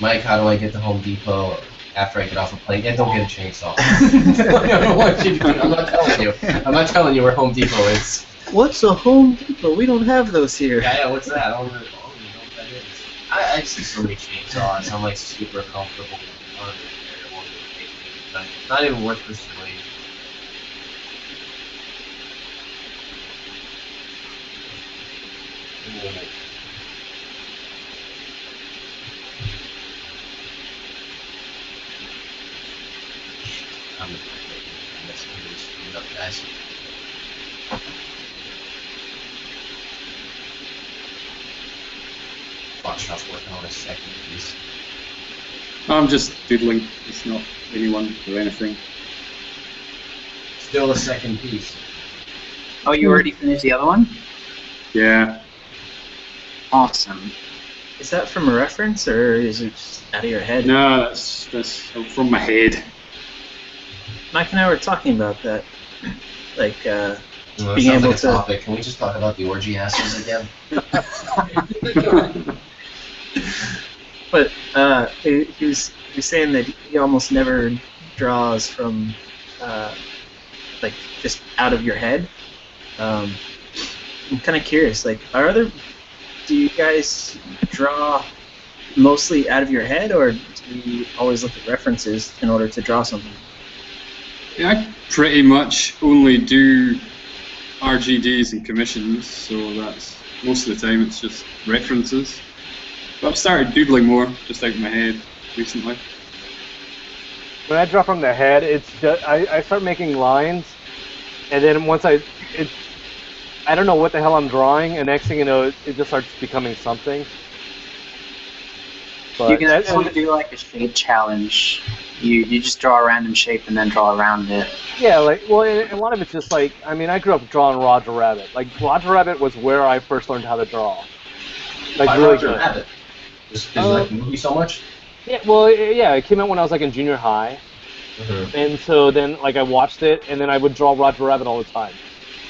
Mike, how do I get to Home Depot? after I get off a plane. And don't get a chainsaw. I don't want you to. I'm not telling you. I'm not telling you where Home Depot is. What's a Home Depot? We don't have those here. Yeah, what's that? I don't even know what that is. I see so many chainsaws. I'm like super comfortable. Not even worth pursuing. I'm screwed up, guys. Foxtrot's working on his second piece. I'm just doodling. It's not anyone or anything. Still a second piece. Oh, you already finished the other one? Yeah. Awesome. Is that from a reference, or is it just out of your head? No, that's from my head. Mike and I were talking about that. Like, Well, that being sounds able like a to. topic. Can we just talk about the orgy asses again? But he was saying that he almost never draws from like just out of your head. I'm kind of curious. Like, do you guys draw mostly out of your head, or do you always look at references in order to draw something? Yeah, I pretty much only do RGDs and commissions, so that's most of the time it's just references. But I've started doodling more, just out of my head, recently. When I draw from the head, it's just, I start making lines, and then once I don't know what the hell I'm drawing, and next thing you know, it just starts becoming something. But You can actually do like a shape challenge. You just draw a random shape and then draw around it. Yeah, like, well, and a lot of it's just like, I mean, I grew up drawing Roger Rabbit. Like, Roger Rabbit was where I first learned how to draw. Like, Why really Roger good. Rabbit? Just because you like the movie so much? Yeah, well, yeah, it came out when I was like in junior high, and so then like I watched it, and then I would draw Roger Rabbit all the time,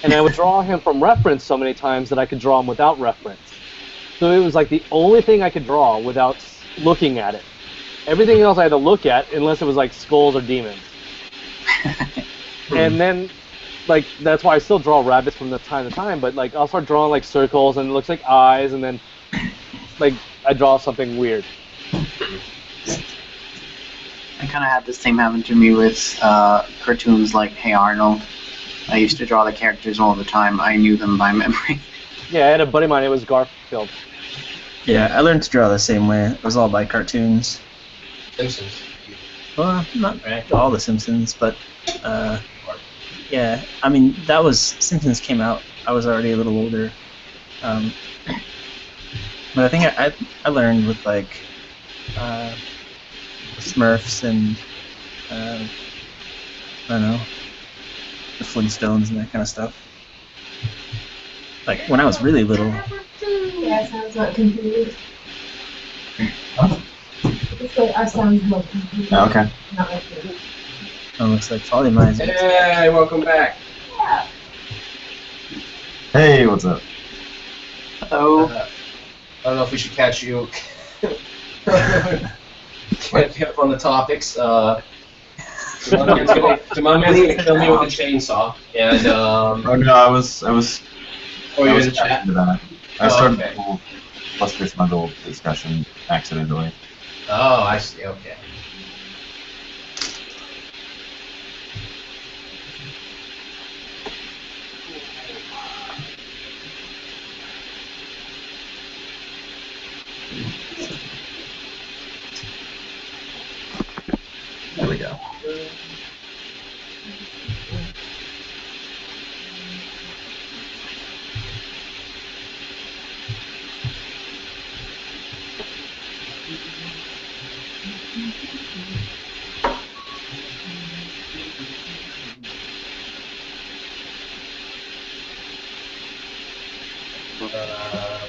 and I would draw him from reference so many times that I could draw him without reference. So it was like the only thing I could draw without looking at it. Everything else I had to look at, unless it was like skulls or demons. And then, like, that's why I still draw rabbits from time to time, but like I'll start drawing like circles and it looks like eyes, and then like I draw something weird. I kind of had the same happen to me with cartoons like Hey Arnold. I used to draw the characters all the time. I knew them by memory. Yeah, I had a buddy of mine, it was Garfield. Yeah, I learned to draw the same way. It was all by cartoons. Simpsons. Well, not all the Simpsons, but yeah. I mean, that was Simpsons came out. I was already a little older, but I think I learned with like Smurfs and I don't know, the Flintstones and that kind of stuff. Like when I was really little. Yeah, sounds not confused. It's like our sounds more confused. Okay. Not like yours. Oh, looks like polymizing. Hey, welcome back. Yeah. Hey, what's up? Hello. I don't know if we should catch you. Get up on the topics. Demon's gonna kill me with a chainsaw, and Oh no, I was. Oh, you're I was in the chat? into that. I started okay. the whole Buster's Bundle discussion accidentally. Oh, I see. Okay. There we go.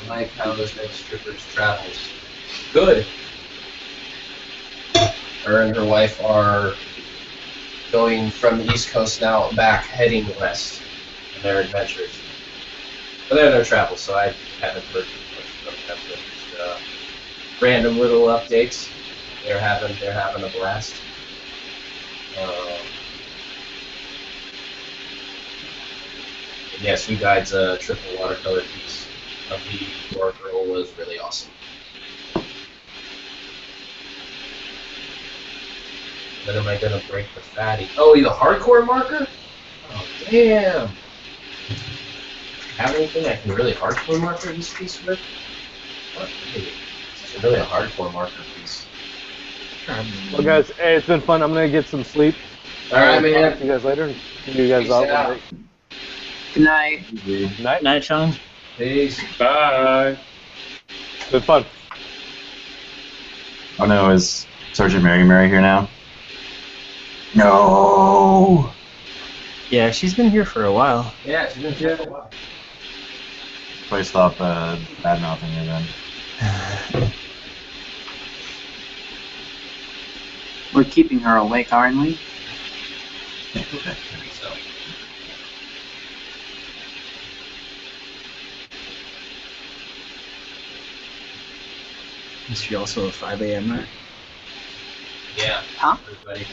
Mike, how those next strippers travels? Good. Her and her wife are going from the East Coast now back, heading west in their adventures. But they're in their travels, so I haven't heard much from them. Just random little updates. They're having a blast. Yes, you guys' triple watercolor piece of the War Girl was really awesome. When am I gonna break the fatty? Oh, the hardcore marker? Oh, damn. Have anything I can really hardcore marker this piece with? What? It's really a hardcore marker piece. Well, guys, hey, it's been fun. I'm gonna get some sleep. All right, man. Talk to you guys later. See you guys Peace out. out. One day. Good night. Good night. Night, Sean. Peace. Bye. Been fun. Oh no, is Sergeant Mary here now? No. Yeah, she's been here for a while. Yeah, she's been here for a while. Probably stop bad mouthing her then. We're keeping her awake, aren't we? So. Is she also a 5 a.m.er? Yeah. Huh? Everybody.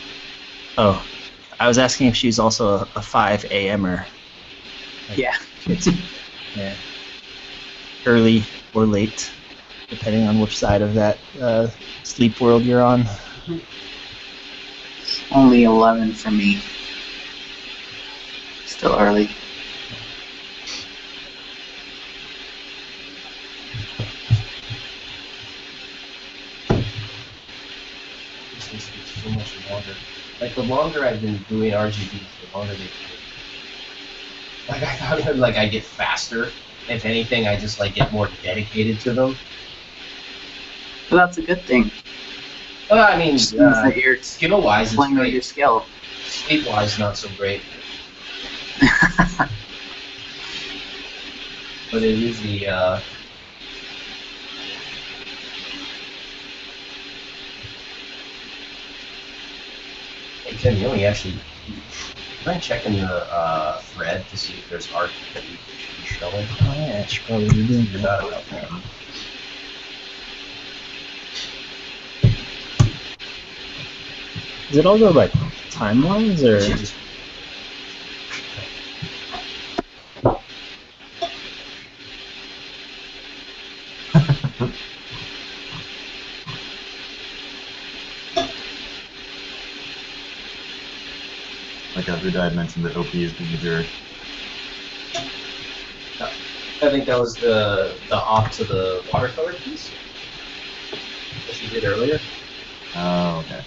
Oh, I was asking if she's also a 5 a.m.er. Yeah. Yeah. Early or late, depending on which side of that sleep world you're on. Only 11 for me. Still early. This needs to be so much longer. Like, the longer I've been doing RGBs, the longer they take. Like, I thought it, like, I get faster. If anything, I just, like, get more dedicated to them. Well, that's a good thing. Well, I mean, Just means that you're skill-wise, it's playing with great. your skill. Sleep-wise, not so great. But it is the, Hey, Tim, you only actually... Mind checking the thread to see if there's art that you should be showing? Oh yeah, I should probably be doing Forgot that. about that. Does it all go by timelines or? Should just- Like Who Died mentioned that OP is being a jerk. I think that was the op to the watercolor piece that you did earlier. Oh, okay.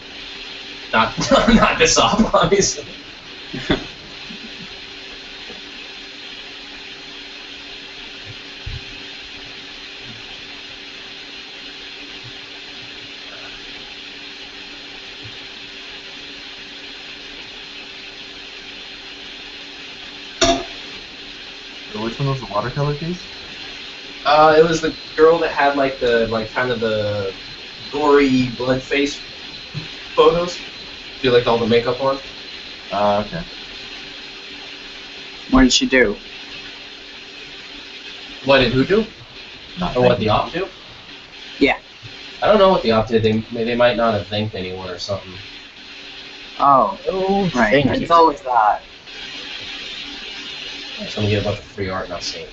Not not this op, obviously. So which one was the watercolor piece? It was the girl that had like kind of the gory blood face photos. Do like all the makeup on. Okay. What did she do? What did who do? Not Or what thinking. the op do? Yeah. I don't know what the op did. They might not have thanked anyone or something. Oh, Oh, right. thank It's you. always that. So I'm gonna get a bunch of free art not seen.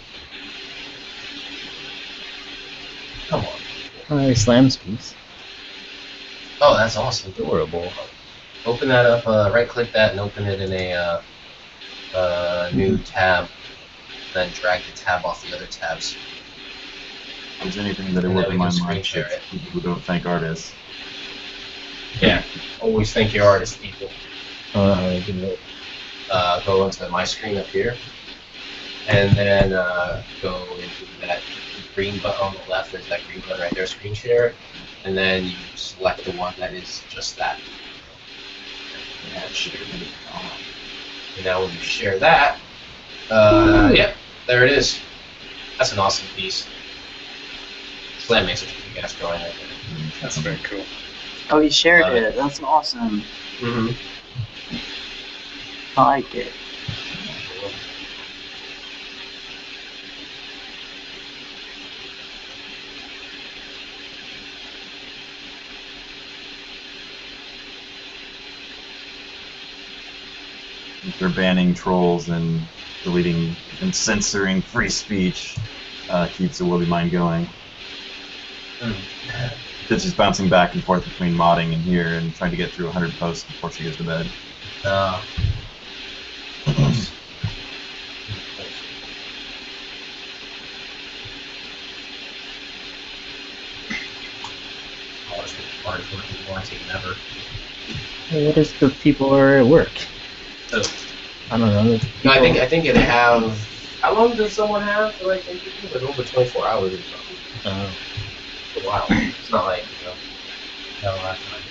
Come on. Oh, Slam's piece. Oh, that's awesome. Adorable. Open that up, right-click that and open it in a new tab. Then drag the tab off the other tabs. If there's anything that I And work then in we my can mind, screen share it's people who don't thank artists. Yeah. Always thank your artist, people. I can do it. Go into my screen up here. And then go into that green button on the left. There's that green button right there, screen share. And then you select the one that is just that. And now when you share that, yep, there it is. That's an awesome piece. Slam makes a kick-ass drawing right there. That's very cool. Oh, he shared it. That's awesome. Mm-hmm. I like it. they're banning trolls and deleting and censoring free speech keeps the Willy mind going. It's just bouncing back and forth between modding and here and trying to get through 100 posts before she goes to bed. Hardest working quarantine ever. What if the people are at work? So, I don't know. no, I think they have. How long does someone have for like interviews? Like over 24 hours or something. It's a while. It's not like a lot of time.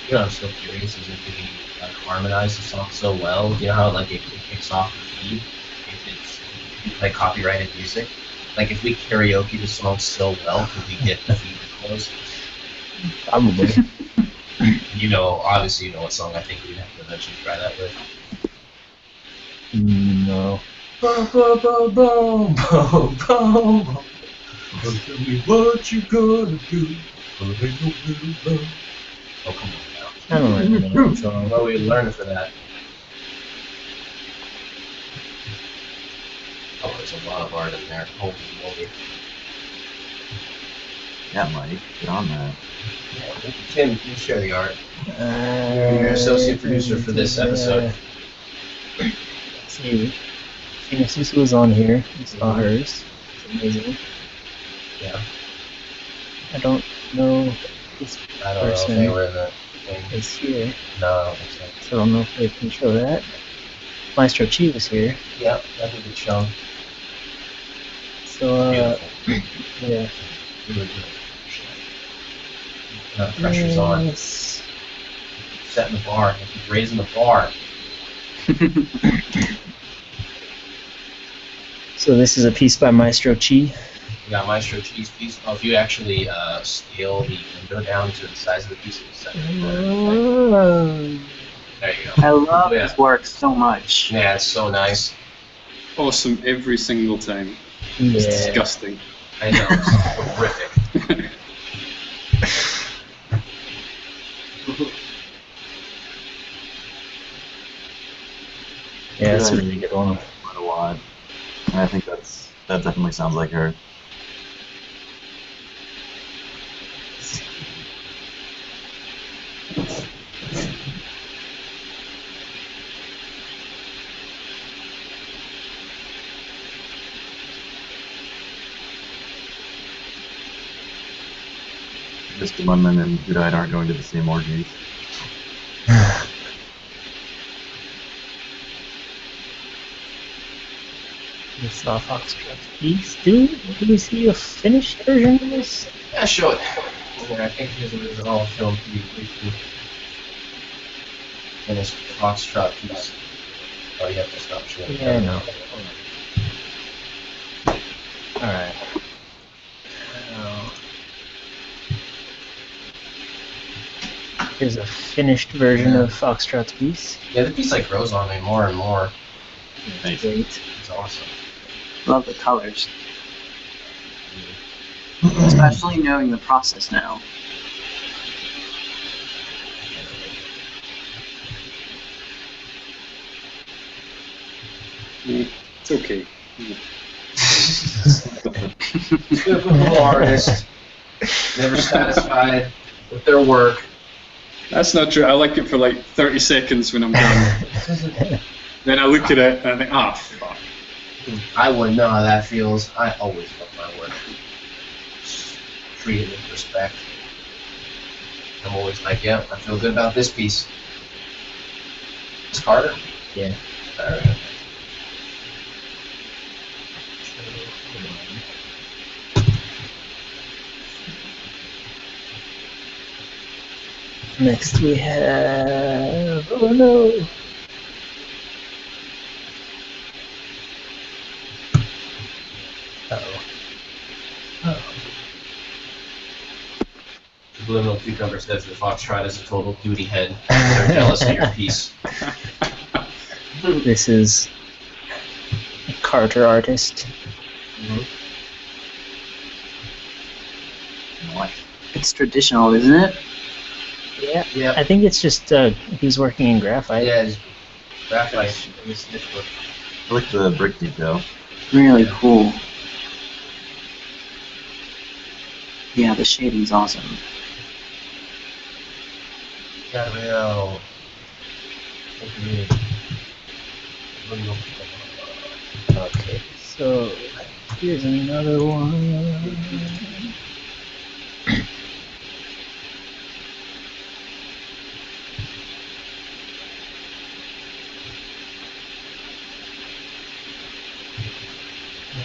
You know, I'm so curious is if we can like harmonize the song so well. You know how like it kicks off the feed if it's like copyrighted music. Like if we karaoke the song so well, could we get the feed to close? Probably. You know, obviously you know what song I think we'd have to eventually try that with. No. Boom, boom, boom, boom, boom, boom, boom. Tell me what you gonna do. Oh, come on. I don't know that song. Well, we learned for that. Oh, there's a lot of art in there. Holy moly. Yeah, Mike, get on that. Yeah, Tim, you share the art. You're your associate producer for this episode. Let's see. Genesis was on here. I saw hers. It's amazing. Yeah. I don't know this I don't know if person they were in the thing. is here. No, I don't think so. So I don't know if they can show that. Maestro Chi was here. Yeah, that's a good show. So, yeah. Really good. Pressure's on. Yes. Setting the bar. Keep raising the bar. So this is a piece by Maestro Chi. We got Maestro Chi's piece. Oh, if you actually scale the window down to the size of the piece, it's set. There you go. I love his work so much. Yeah, it's so nice. Awesome every single time. It's Yeah. disgusting. I know, it's horrific. Yeah, it's a really good one. Quite a lot. And I think that definitely sounds like her. Mr. Munman and Hudite aren't going to the same orgies. We saw Foxtrot's piece. Do we see a finished version of this? Yeah, show it. Yeah, I think his was all filmed pretty briefly. Finished Foxtrot piece. Oh, you have to stop showing. Yeah, I know. Alright. Here's a finished version of Foxtrot's piece. Yeah, the piece like grows on me more and more. It's great. It's awesome. Love the colors. Especially knowing the process now. It's okay. Typical artist. Never satisfied with their work. That's not true. I like it for like 30 seconds when I'm done. Then I look at it and I think, ah, fuck. I wouldn't know how that feels. I always love my work. Treat it with respect. I'm always like, yeah, I feel good about this piece. It's Carter? Yeah. Alright. Next we have. Oh no! Uh-oh. Oh. The Blue Milk Cucumber says the Foxtrot is a total duty head. They're jealous of your piece. This is a Carter artist. It's traditional, isn't it? Yeah. Yeah. I think it's just he's working in graphite. Yeah, it's graphite. It's difficult. I like the brick detail. Really cool. Yeah, the shading's awesome. Gabriel. Okay, so here's another one.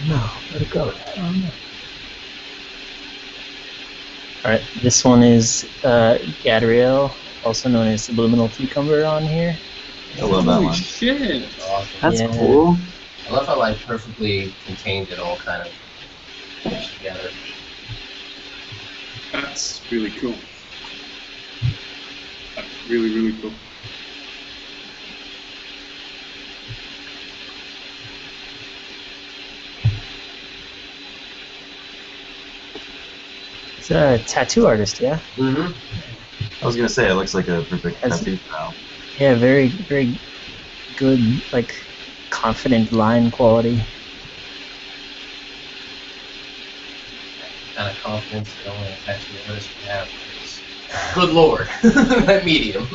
No, where'd it go? Oh, no. Alright, this one is Gadriel, also known as Subliminal Cucumber on here. I love that Holy one. shit! Awesome. That's Yeah. cool. I love how like perfectly contained it all kind of goes together. That's really cool. That's really, really cool. It's a tattoo artist, yeah? Mm-hmm. I was gonna say it looks like a perfect Has- tattoo style. Yeah, very, very good, like, confident line quality. Kind of confidence that only a tattoo artist can have. Is, good lord, that medium.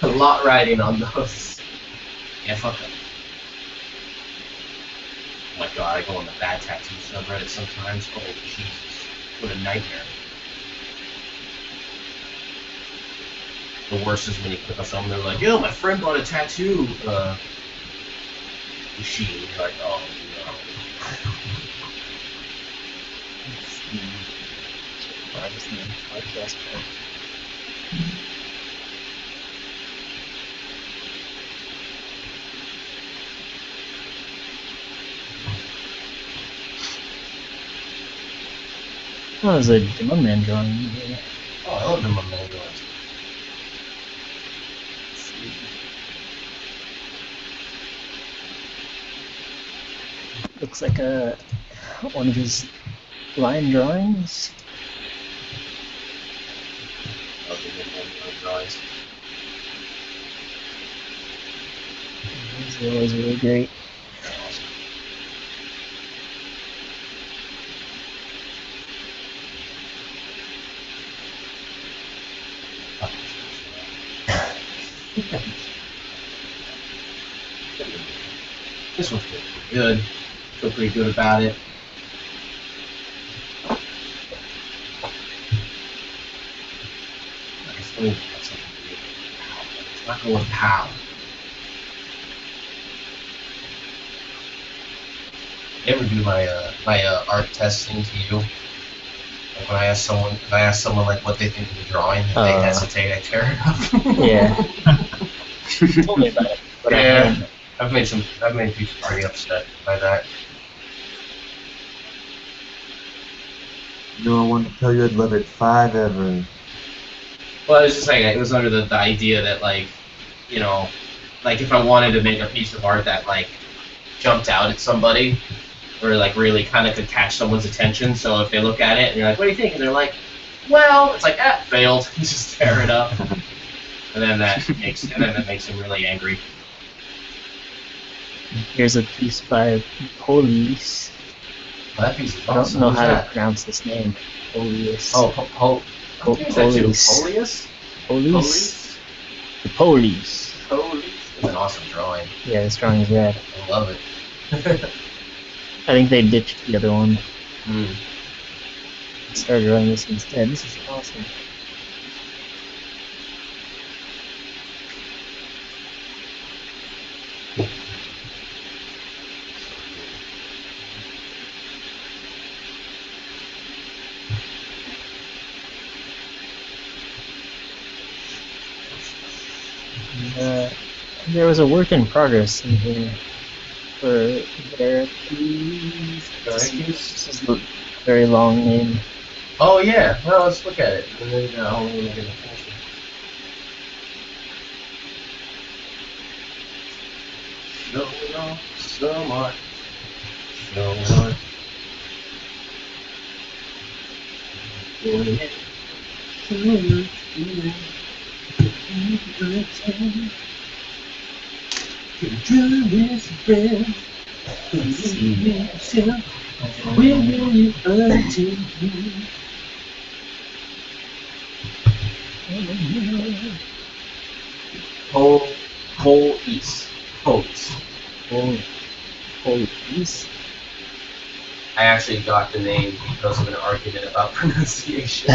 A lot riding on those. Yeah, fuck them. Oh my god, I go on the bad tattoo subreddit sometimes. Oh Jesus, what a nightmare. The worst is when you click on someone, they're like, yo, my friend bought a tattoo machine. You're like, oh no. Oh, there's a Demon Man drawing here. Oh, I love them on manuals. Looks like one of his line drawings. Love the manual drawings. These are always really great. This one's pretty good. Feel pretty good about it. Let me put something weird. It's not going pow. You ever do my art testing to you? Like when I ask someone like what they think of the drawing, and they hesitate, I tear it up. Yeah. You told me about it, but I Yeah. haven't. I've made people pretty upset by that. No one to tell you I'd love it 5 ever. Well, it was just like it was under the idea that like, you know, like if I wanted to make a piece of art that like jumped out at somebody, or like really kind of could catch someone's attention. So if they look at it and you're like, "What do you think?" and they're like, "Well," it's like, "Ah, failed." You just tear it up, and then that makes them really angry. Here's a piece by Police. Well, that piece is I awesome. don't know Who's how that? to pronounce this name. Police. Oh, Who's that too? Police. Polius? Police. The Police. Police. It's an awesome drawing. Yeah, this drawing is rad. I love it. I think they ditched the other one. Hmm. Started drawing this instead. This is awesome. There was a work in progress in here for Veracruz. This is a very long name. Oh yeah, well let's look at it. And then I'll look at the finish it. Snowing on summer, snowing on. Whole East. Whole East. I actually got the name because of an argument about pronunciation.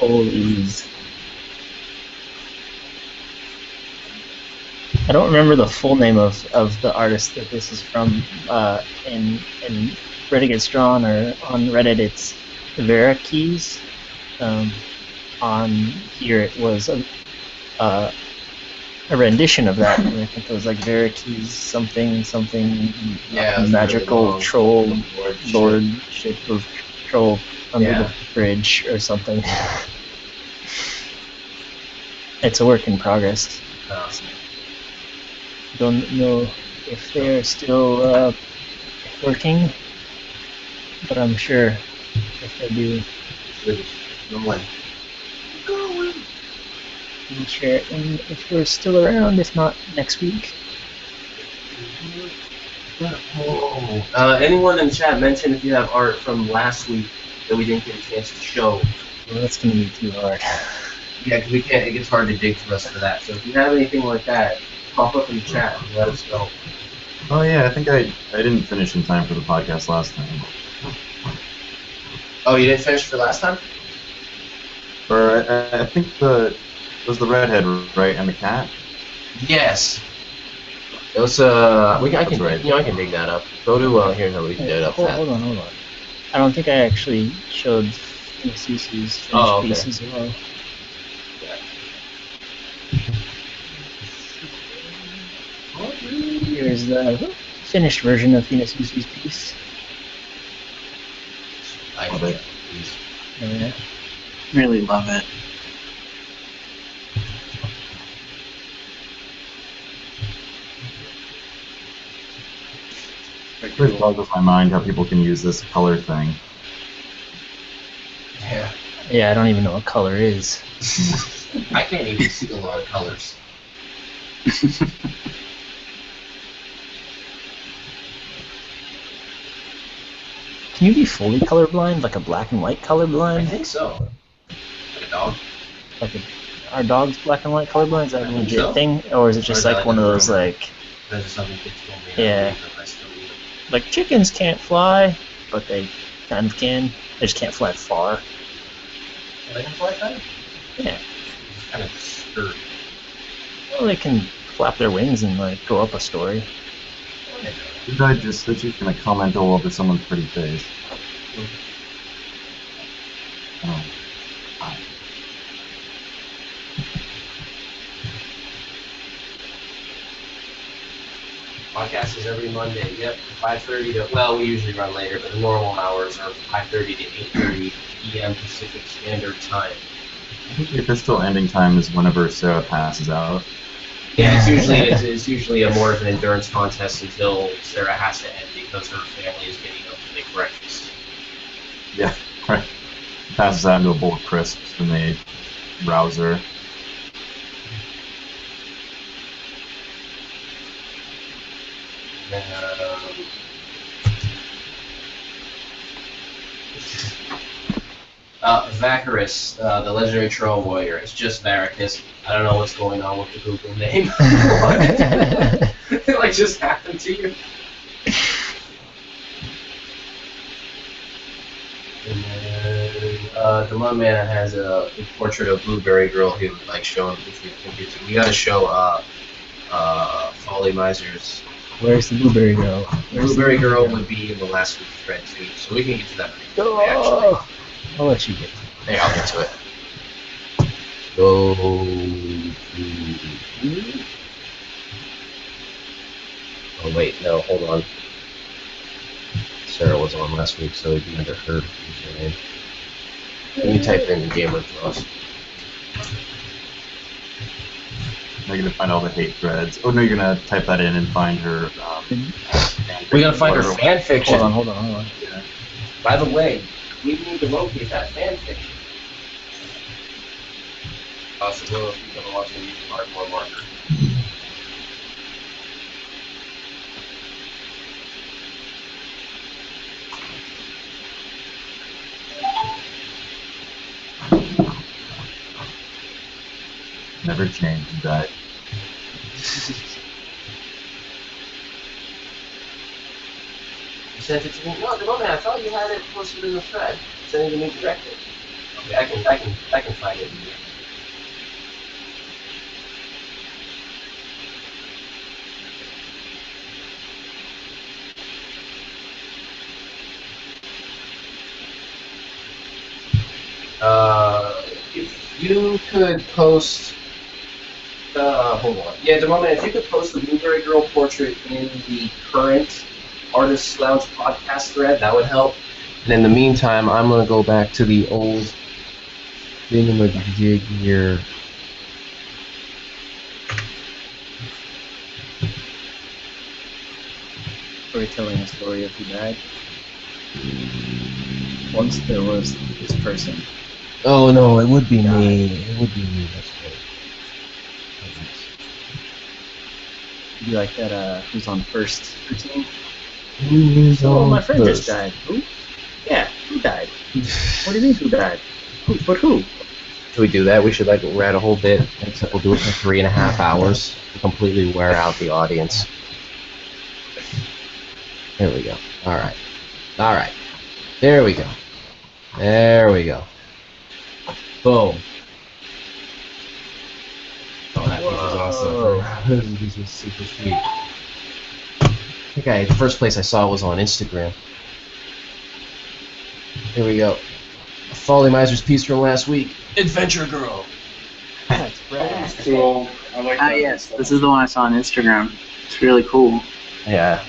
Ease. I don't remember the full name of the artist that this is from. In Reddit Gets Drawn or on Reddit it's Verakeys. On here it was a rendition of that. I think it was like Verakeys something Yeah, magical really troll lordship of troll under the bridge or something. It's a work in progress. Don't know if they're still working, but I'm sure if they do. I'm sure if we're still around, if not next week. Anyone in the chat mention if you have art from last week that we didn't get a chance to show? Well, that's gonna be too hard. Yeah, because we can't. It gets hard to dig for us for that. So if you have anything like that, pop up in the chat and let us know. Oh yeah, I think I didn't finish in time for the podcast last time. Oh, you didn't finish for last time? Or I think it was the redhead, right, and the cat. Yes. It was I can dig that up. Go to here's how we can dig it up. Hold on. I don't think I actually showed Susie's finished piece as well. Here's the finished version of Venus Susie's piece. I love it. Yeah. Really love it. It really boggles my mind how people can use this color thing. Yeah. Yeah, I don't even know what color is. I can't even see a lot of colors. Can you be fully colorblind, like a black and white colorblind? I think so. Like a dog. Are dogs black and white colorblind? Is that a legit so. thing, or is it just like one of those like? That's just something kids told me. Yeah. Like chickens can't fly, but they kind of can. They just can't fly far. They can fly kind of? Yeah. Kind of scurry. Well, they can flap their wings and like go up a story. Did I just that you can comment all over someone's pretty face? Oh. Podcast is every Monday. Yep, 5:30 to. Well, we usually run later, but the normal hours are 5:30 to 8:30 p.m. Pacific Standard Time. I think the official ending time is whenever Sarah passes out. Yeah, it's usually a more of an endurance contest until Sarah has to end because her family is getting up to make breakfast. Yeah, right. Passes out into a bowl of crisps and they rouse her. Vacarus, the legendary troll warrior. It's just Varicus. I don't know what's going on with the Google name. It like just happened to you. And then the one man has a portrait of Blueberry Girl he would like showing if we can get to. We gotta show Folly Miser's. Where's the Blueberry Girl? Blueberry Girl would be in the last week's thread too, so we can get to that pretty quickly, Oh, I'll let you get. Hey, I'll get to it. go to... Oh wait, no, hold on. Sarah was on last week, so it'd be under her username. Let me type in Gamer Draws. Now you're gonna find all the hate threads. Oh no, you're gonna type that in and find her. We gotta find her fan fiction. Hold on. Yeah. By the way, we need to locate that fan fiction. Possible if you can watch the use hardcore marker. Never change that. You sent it to me? No, the moment I thought you had it posted in the thread. Send it to me directly. Okay, I can find it. If you could post, hold on. Yeah, Demona, if you could post the Blueberry Girl portrait in the current Artist Lounge podcast thread, that would help. And in the meantime, I'm going to go back to the old thingamajig here. We're telling a story of who died. Once there was this person. Oh no, it would be me. It would be me. That's right. It'd be like that. Who's on first routine? Who's Oh, on my friend first? just died. Who? Yeah, who died? What do you mean who died? Who? But who? Should we do that? We should like write a whole bit, except we'll do it for 3.5 hours to completely wear out the audience. There we go. All right. All right. There we go. There we go. Boom. Oh, that piece was awesome. This was super sweet. I think the first place I saw it was on Instagram. Here we go. Folly Miser's piece from last week. Adventure Girl. That's rad. Cool. I like that. Yes, this is the one I saw on Instagram. It's really cool. Yeah,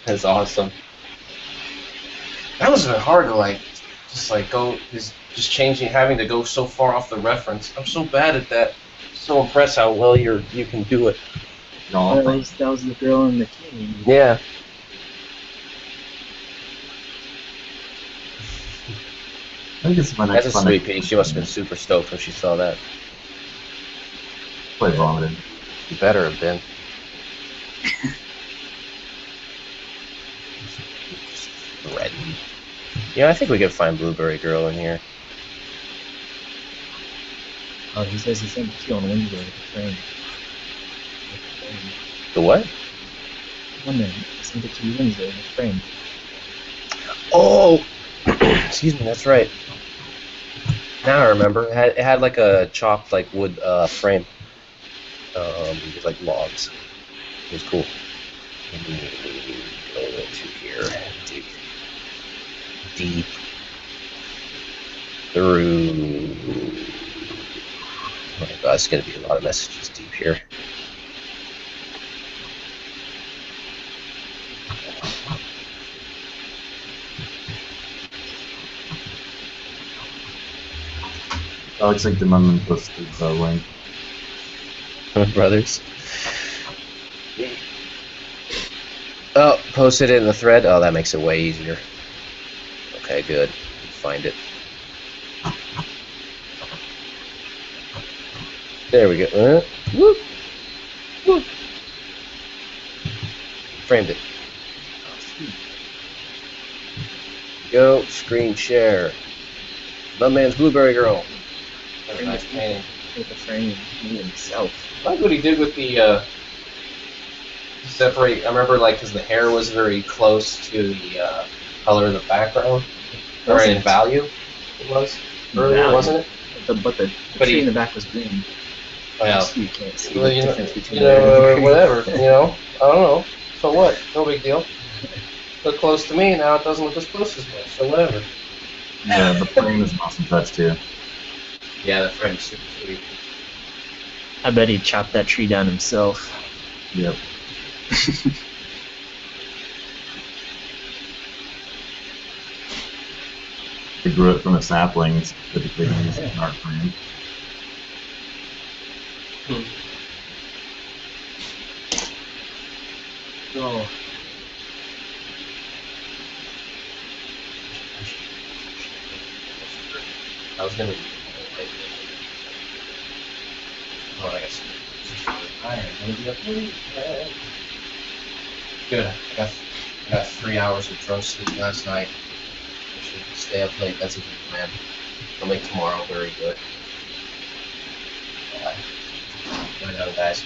that's awesome. That was hard to like, just like go, just changing, having to go so far off the reference. I'm so bad at that. So impressed how well you can do it. That was the girl in the king. Yeah. I think it's my That's next a fun. sweet piece. She must have been super stoked when she saw that. Play vomited. You better have been. Red. Yeah, I think we could find Blueberry Girl in here. Oh, he says he sent it to you on Wednesday with the frame. The what? One minute. He sent it to you Wednesday with the frame. Oh! Excuse me, that's right. Now I remember. It had like a chopped like wood frame. With like logs. It was cool. Go into here. Deep through. Oh my god, it's gonna be a lot of messages deep here. Alex like the moment posted the link. Brothers. Oh, posted it in the thread. Oh, that makes it way easier. Okay, good. Find it. There we go. Whoop. Whoop. Framed it. Go, screen share. My man's Blueberry Girl. That's a nice painting. With the frame he himself. I like what he did with the separate. I remember like because the hair was very close to the color of the background, or in value. It was earlier, wasn't it? But the But tree he- in the back was green. Well, You can't see well, the you know, difference between whatever. I don't know. So what? No big deal. Look close to me now. It doesn't look as close as much. So whatever. Yeah, the frame is an awesome touch too. Yeah, the frame's super sweet. I bet he chopped that tree down himself. Yep. They grew it from a sapling, typically used in art frame. Oh. I was gonna. Oh, I guess. Good. I got 3 hours of drunk sleep last night. I should stay up late. That's a good plan. I'll make tomorrow very good. Good night, guys.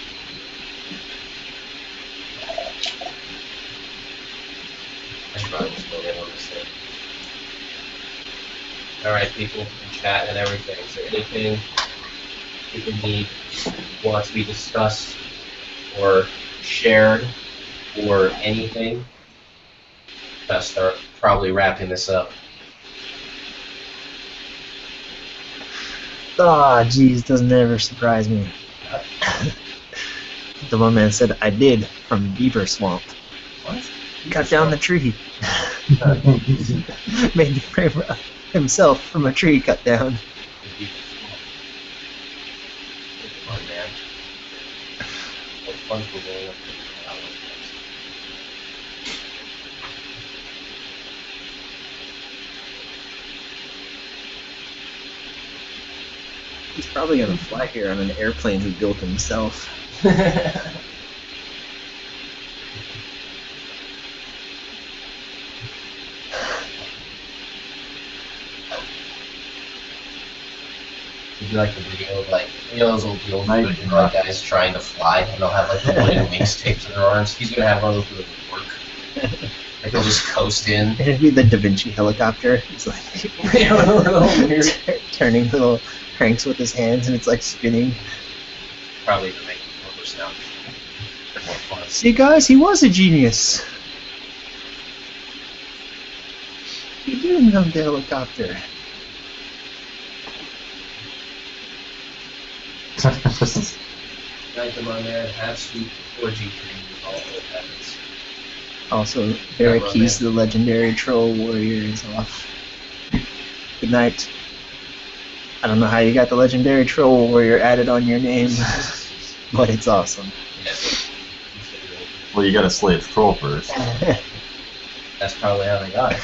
I should probably just go in on this thing. Alright, people, in chat and everything. Is there anything people need, want to be discussed, or shared, or anything? Gotta start probably wrapping this up. Ah, geez, doesn't ever surprise me. The one man said, I did, from Beaver Swamp. What? Cut down the tree. Made the frame himself from a tree cut down. Fun, man. What fun for going up to He's probably gonna fly here on an airplane he built himself. It'd be like the video of, like, you know those old video like guys trying to fly, and they'll have like the wooden wings taped to their arms. He's gonna have one of those that would work. Like he'll just coast in. It'd be the Da Vinci helicopter. It's like turning little cranks with his hands, and it's like spinning. Probably even make more sound. More fun. See, guys, he was a genius. He did invent the helicopter. Night them on there and have sweet 4G cream with all the habits. Also, Veracruz, the legendary troll warrior, is off. Good night. I don't know how you got the legendary troll warrior added on your name, but it's awesome. Well, you gotta slay its troll first. That's probably how they got it.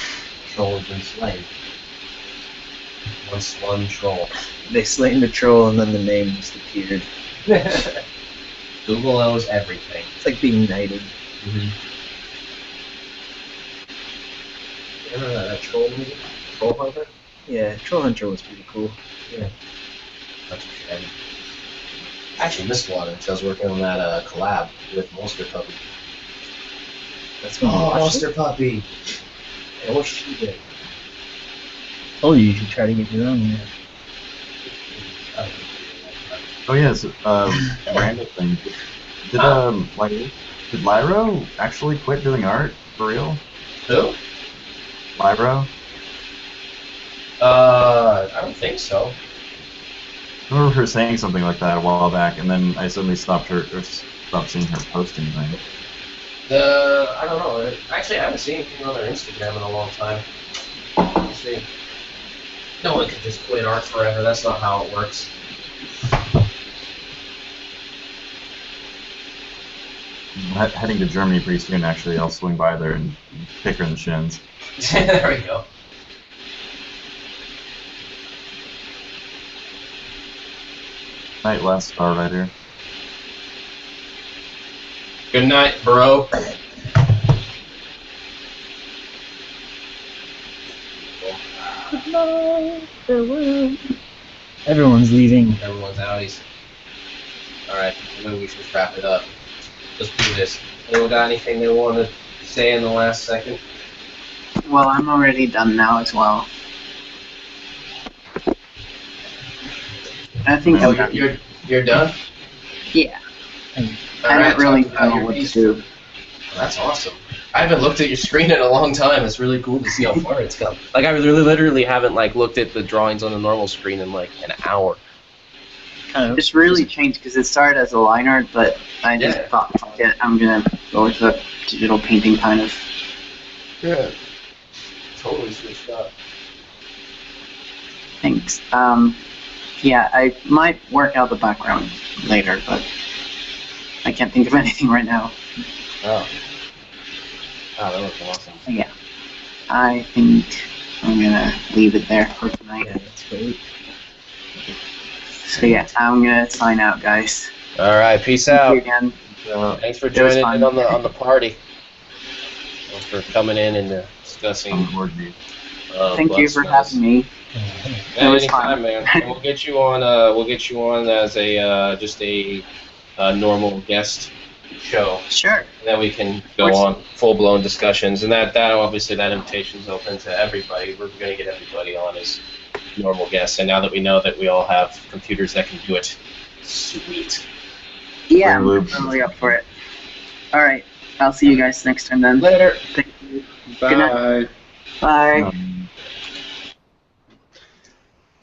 Troll has been slain. One troll. They slain the troll and then the name just appeared. Google knows everything. It's like being knighted. Mm-hmm. You remember that troll movie? Troll Hunter? Yeah, Troll Hunter was pretty cool. Yeah. That's a shame. I actually missed one until I was working on that collab with Monster Puppy. That's Monster Puppy! I wish she did. Oh, you should try to get your own. Yeah. Oh yes, random thing. Did Lyro actually quit doing art for real? Who? Lyro? I don't think so. I remember her saying something like that a while back, and then I suddenly stopped seeing her post anything. I don't know. Actually, I haven't seen anything on their Instagram in a long time. Let's see. No one can just quit art forever. That's not how it works. Heading to Germany pretty soon, actually. I'll swing by there and kick her in the shins. There we go. Night, last Star Rider. Good night, bro. Good night, farewell. Everyone's leaving. Everyone's outies. Alright, maybe we should wrap it up. Let's do this. Anyone got anything they want to say in the last second? Well, I'm already done now as well. I think I'm done. You're done? Yeah. I don't really know what to do. Well, that's awesome. I haven't looked at your screen in a long time. It's really cool to see how far it's come. Like I literally haven't like looked at the drawings on the normal screen in like an hour. kind of It's really changed because it started as a line art, but I just thought, fuck it, I'm gonna go with a digital painting kind of. Yeah. Totally switched up. Thanks. Yeah, I might work out the background later, but I can't think of anything right now. Oh. Oh, that looks awesome. Yeah, I think I'm gonna leave it there for tonight. That's great. So yeah, I'm gonna sign out, guys. All right, peace Thank out. you again. Thanks for It was joining fun. in on the party. Thanks for coming in and discussing. Thank you for having me. It was Anytime, fun. man. And we'll get you on. We'll get you on as a just a normal guest show. Sure. And then we can go on full-blown discussions, and that obviously that invitation's open to everybody. We're going to get everybody on as normal guests, and now that we know that we all have computers that can do it, sweet. Yeah, I'm totally up for it. All right, I'll see you guys next time then. Later. Thank you. Bye. Good night. Bye.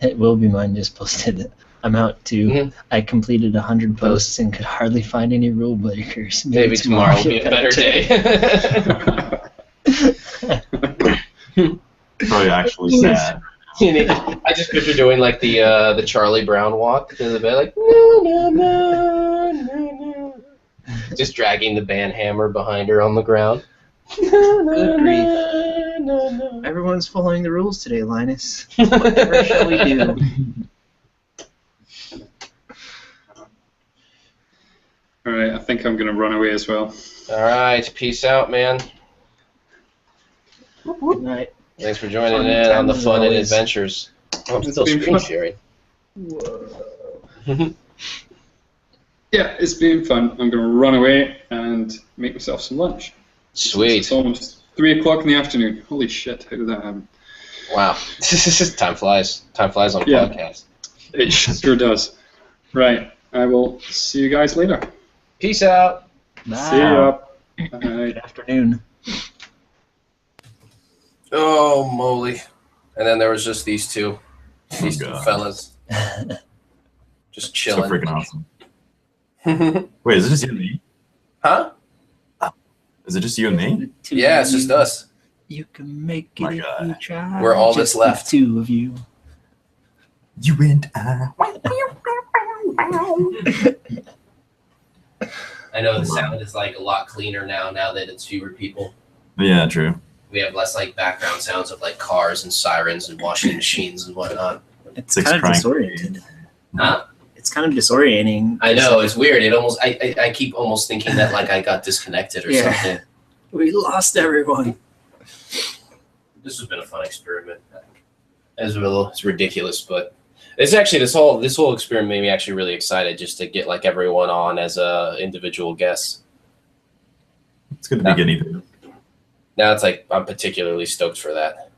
It will be mine just posted. I'm out too. I completed 100 posts and could hardly find any rule breakers. Maybe tomorrow will be a better day. Probably actually sad. I just picture doing like the Charlie Brown walk to the bed, like no, no, no, no, no. Just dragging the band hammer behind her on the ground. Good grief. Everyone's following the rules today, Linus. Whatever shall we do? All right, I think I'm going to run away as well. All right, peace out, man. Good night. Thanks for joining Fun in on the times fun and always. adventures. Oh, I'm It's still been screen fun. sharing. Yeah, it's been fun. I'm going to run away and make myself some lunch. Sweet. It's almost 3 o'clock in the afternoon. Holy shit, how did that happen? Wow. Time flies. Time flies on a Yeah. podcast. It sure does. Right, I will see you guys later. Peace out. See ya. Bye. Good afternoon. Oh, moly. And then there was just these two God. fellas. Just So chilling. freaking awesome. Wait, is it just you and me? Huh? Is it just you and me? Yeah, it's just us. You can make it My if God. you try. We're all Just that's left. the two of you. You and I. I know the sound is like a lot cleaner now that it's fewer people. Yeah, true. We have less like background sounds of like cars and sirens and washing machines and whatnot. It's Six kind of crank. disoriented. Huh? It's kind of disorienting. I know, it's weird. It almost I keep almost thinking that like I got disconnected or Yeah. something. We lost everyone. This has been a fun experiment. It's ridiculous, but it's actually this whole experiment made me actually really excited just to get like everyone on as individual guests. It's good to be guinea pig. Now it's like I'm particularly stoked for that.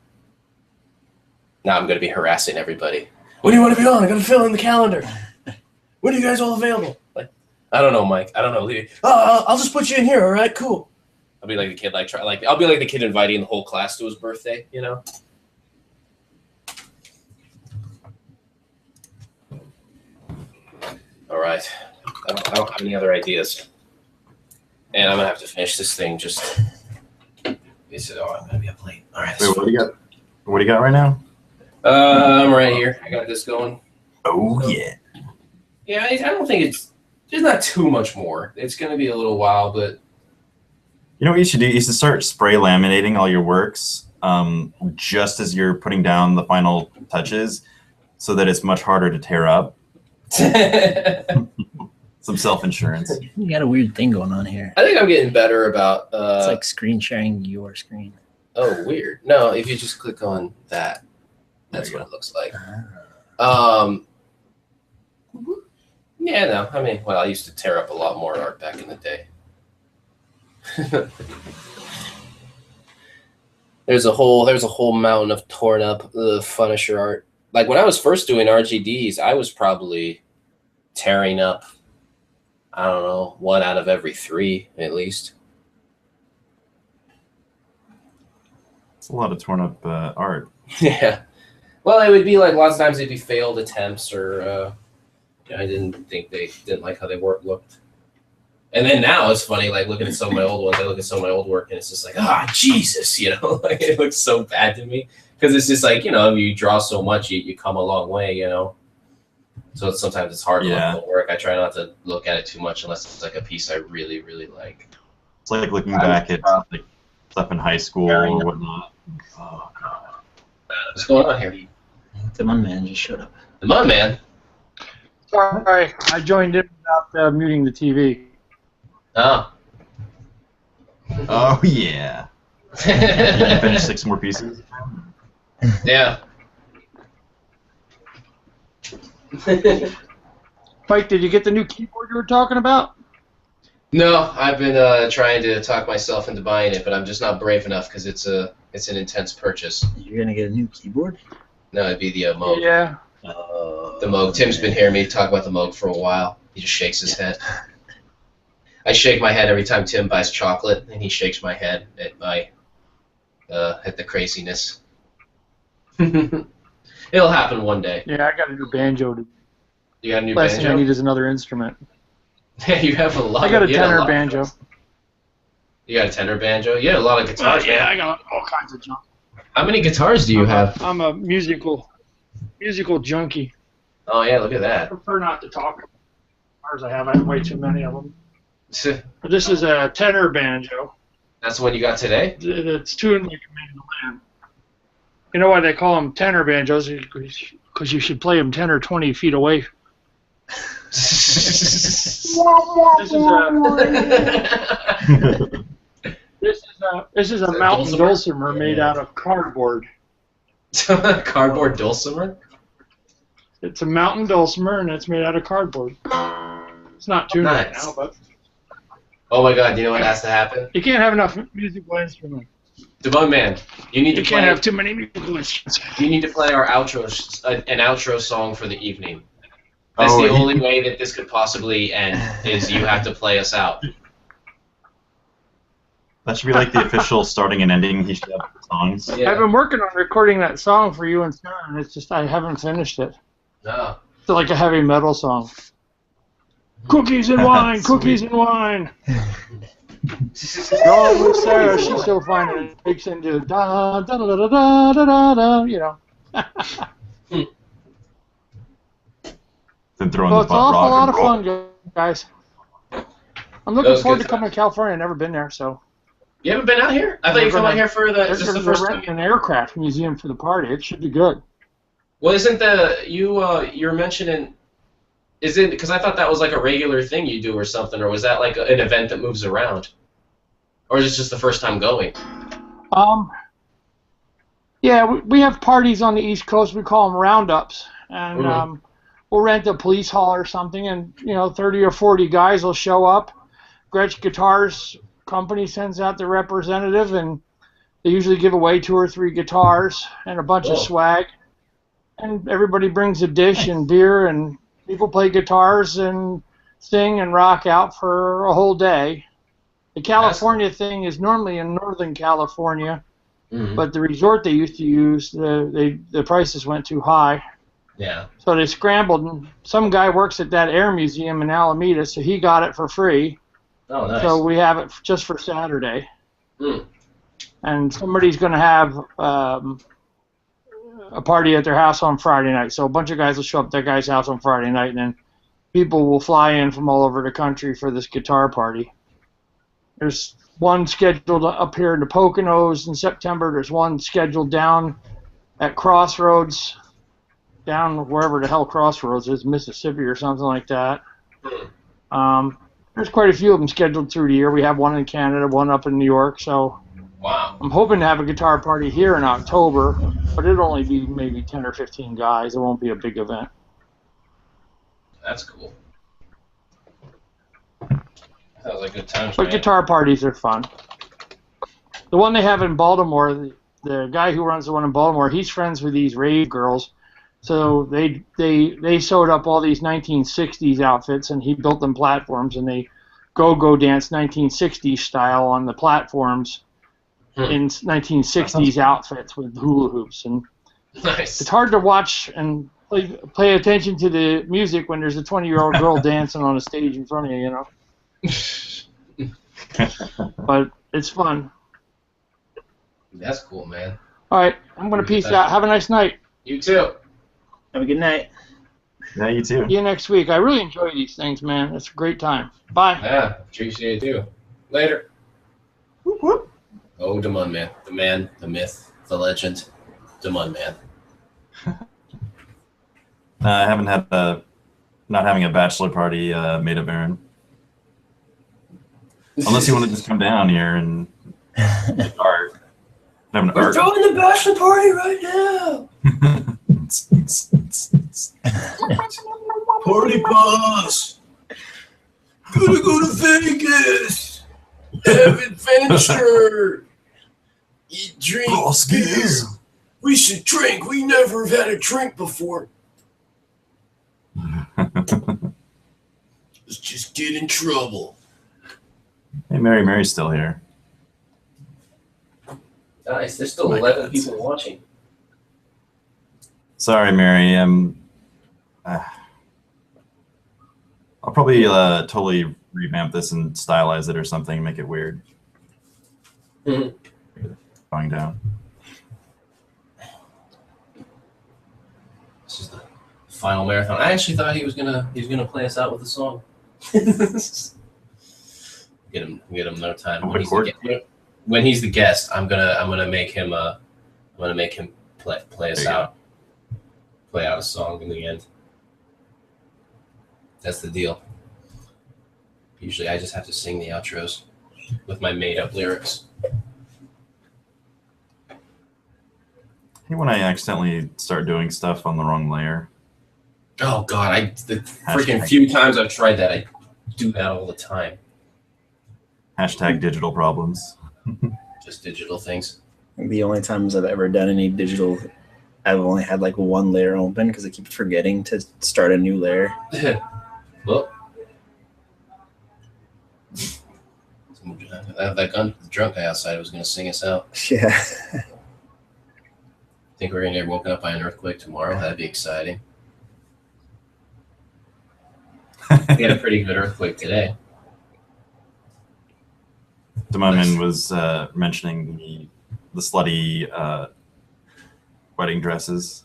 Now I'm going to be harassing everybody. When do you want to be on? I got to fill in the calendar. When are you guys all available? Like, I don't know, Mike. I don't know. Oh, I'll just put you in here. All right, cool. I'll be like the kid, I'll be like the kid inviting the whole class to his birthday. You know. All right. I don't have any other ideas, and I'm gonna have to finish this thing. Just. He said, "Oh, I'm gonna be up late." All right. Wait, what do you got? What do you got right now? I'm right here. I got this going. Oh yeah. Yeah, I don't think there's not too much more. It's going to be a little while, but You know what you should do? You should start spray laminating all your works just as you're putting down the final touches, so that it's much harder to tear up. Some self-insurance. You got a weird thing going on here. I think I'm getting better about. It's like screen sharing your screen. Oh, weird. No, if you just click on that, that's what it looks like. Yeah, no. I mean, well, I used to tear up a lot more art back in the day. There's a whole mountain of torn up Punisher art. Like when I was first doing RGDs, I was probably tearing up, I don't know, 1 out of every 3 at least. It's a lot of torn up art. Yeah. Well, it would be like lots of times it'd be failed attempts or I didn't think they didn't like how they looked. And then now it's funny, like looking at some of my old ones. I look at some of my old work, and it's just like, Jesus, like it looks so bad to me because it's just like you draw so much, you come a long way, So sometimes it's hard to look at the work. I try not to look at it too much unless it's like a piece I really, really like. It's like looking back at like stuff in high school or whatnot. Oh god. What's going on here? The Mun Man just showed up. The Mun Man? Sorry, I joined in without muting the TV. Oh. Oh yeah. You finish 6 more pieces. Yeah. Mike, did you get the new keyboard you were talking about? No, I've been trying to talk myself into buying it, but I'm just not brave enough because it's an intense purchase. You're gonna get a new keyboard? No, it'd be the Moog. Yeah. The Moog. Tim's been hearing me talk about the Moog for a while. He just shakes his head. I shake my head every time Tim buys chocolate, and he shakes my head at the craziness. It'll happen one day. Yeah, I got a new banjo. You got a new Last banjo? thing I need is another instrument. Yeah, you have a lot. I got a you had tenor lot- banjo. You got a tenor banjo? You had a lot of guitars. Yeah, man. I got all kinds of junk. How many guitars do you have? I'm a musical junkie. Oh yeah, look at I that. prefer not to talk about guitars I have. I have way too many of them. But this is a tenor banjo. That's what you got today? It's tuned like a mandolin. You know why they call them tenor banjos? Because you should play them 10 or 20 feet away. This is a mountain dulcimer made out of cardboard. Cardboard dulcimer? It's a mountain dulcimer and it's made out of cardboard. It's not tuned right Nice. now, but Oh my god, you know what has to happen? you can't have enough musical instruments. Devon Man, you need to You play. can't have too many musical instruments. You need to play our outro, an outro song for the evening. That's Oh, the you- only way that this could possibly end. Is you have to play us out. That should be like the official starting and ending. He should have songs. Yeah. I've been working on recording that song for you and Sarah, and it's just I haven't finished it. No. It's like a heavy metal song. Cookies and wine, cookies and wine. Oh, with Sarah, she's so fine, and it breaks into da da da da da da da da. You know. Then throw in Well, the it's an awful rock lot and of roll. fun, guys. I'm That looking was forward good to coming to California. I've never been there, so. You haven't been out here? I thought you come out here for the just the first They're time. renting an aircraft museum for the party. It should be good. Well, isn't you're mentioning? Is it because I thought that was like a regular thing you do or something, or was that like an event that moves around, or is it just the first time going? Yeah, we have parties on the East Coast. We call them roundups, and we'll rent a police hall or something, and 30 or 40 guys will show up. Gretsch Guitars Company sends out their representative, and they usually give away 2 or 3 guitars and a bunch of swag, and everybody brings a dish and beer, and people play guitars and sing and rock out for a whole day. The California thing is normally in Northern California. But the resort they used to use, the prices went too high. Yeah. So they scrambled, and some guy works at that air museum in Alameda, so he got it for free. Oh, nice. So we have it just for Saturday. And somebody's going to have a party at their house on Friday night. So a bunch of guys will show up at that guy's house on Friday night, and then people will fly in from all over the country for this guitar party. There's one scheduled up here in the Poconos in September. There's one scheduled down at Crossroads, down wherever the hell Crossroads is, Mississippi or something like that. There's quite a few of them scheduled through the year. We have one in Canada, one up in New York. So I'm hoping to have a guitar party here in October, but it'll only be maybe 10 or 15 guys. It won't be a big event. That's cool. Sounds like good times, But man. guitar parties are fun. The one they have in Baltimore, the guy who runs the one in Baltimore, he's friends with these rave girls. So they sewed up all these 1960s outfits, and he built them platforms, and they go dance 1960s style on the platforms in 1960s outfits with hula hoops. And Nice. it's hard to watch and pay attention to the music when there's a 20-year-old girl dancing on a stage in front of you, But it's fun. That's cool, man. All right, I'm gonna peace out. Have a nice night. You too. Have a good night. Yeah, you too. See you next week. I really enjoy these things, man. It's a great time. Bye. Yeah, appreciate it too. Later. Whoop, whoop. Oh, Demon Man. The man, the myth, the legend. Demon Man. I haven't had not having a bachelor party made of Aaron. Unless you want to just come down here and art. Have an We're art. throwing the bachelor party right now. Party boss. Gonna go to Vegas. Have adventure. Eat, drink, beer. We should drink. We never have had a drink before. Let's just get in trouble. Hey, Mary's still here. Nice. There's still 11 people watching. Sorry, Mary. I'll probably totally revamp this and stylize it or something, make it weird. Going down. This is the final marathon. I actually thought he was gonna play us out with a song. Get him another time. When he's the guest, I'm gonna make him play us out. Play out a song in the end. That's the deal. Usually I just have to sing the outros with my made up lyrics. Hey, when I accidentally start doing stuff on the wrong layer. Oh god, the freaking few times I've tried that, I do that all the time. Hashtag digital problems. Just digital things. The only times I've ever done any digital, I've only had like one layer open because I keep forgetting to start a new layer. Well, that drunk guy outside was going to sing us out. Yeah. Think we're going to get woken up by an earthquake tomorrow? That'd be exciting. We had a pretty good earthquake today. Demonman was mentioning the slutty wedding dresses.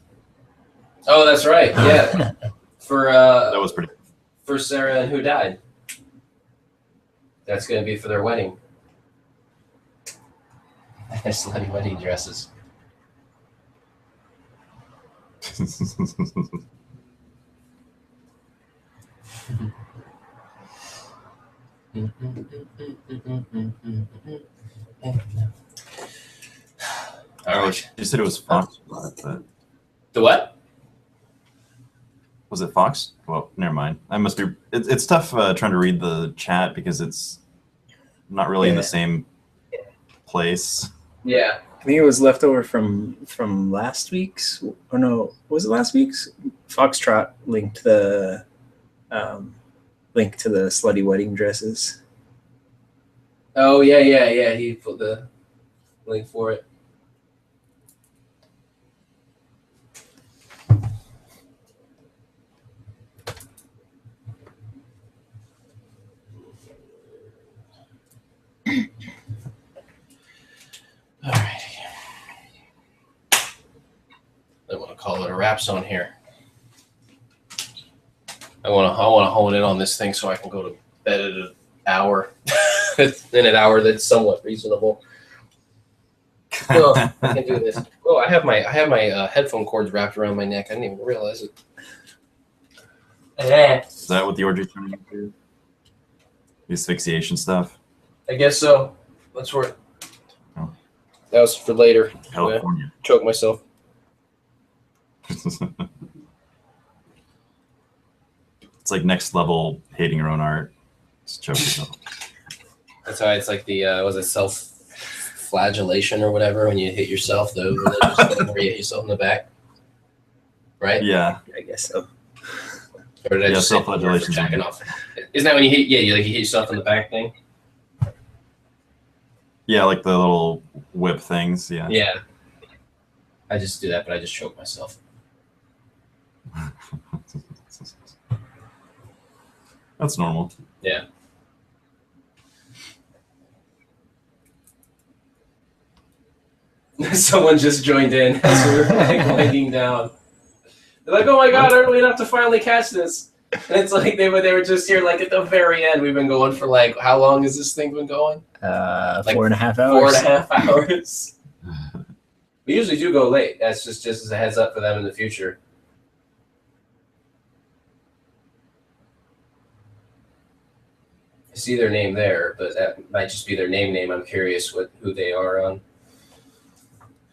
Oh, that's right. Yeah. That was pretty. For Sarah and who died. That's going to be for their wedding. Slutty wedding dresses. All right. You said it was Fox. But the what? Was it Fox? Well, never mind. I must be. It's tough trying to read the chat because it's not really in the same place. Yeah. I think it was left over from last week's, or no, was it last week's? Foxtrot linked the link to the slutty wedding dresses. Oh yeah. He put the link for it. All right. I want to call it a wrap zone here. I want to hone in on this thing so I can go to bed at an hour, in an hour that's somewhat reasonable. Oh, I can do this. Oh, I have my headphone cords wrapped around my neck. I didn't even realize it. Is that what the orgy turned into? The asphyxiation stuff? I guess so. That's where. Oh. That was for later. California. Choke myself. It's like next level hating your own art. Just choke yourself. That's why it's like the was it self-flagellation or whatever when you hit yourself, the religious thing where you hit yourself in the back, right? Yeah, I guess so. Or did I just self-flagellation. Jacking off? Isn't that when you hit? Yeah, you hit yourself in the back thing. Yeah, like the little whip things. Yeah. Yeah. I just do that, but I just choke myself. That's normal. Yeah. Someone just joined in as we were like winding down. They're like, "Oh my god, are we enough to finally catch this?" And it's like they were just here like at the very end. We've been going for like how long has this thing been going? Like 4.5 hours. 4.5 hours. We usually do go late. That's just as a heads up for them in the future. I see their name there, but that might just be their name. I'm curious who they are on.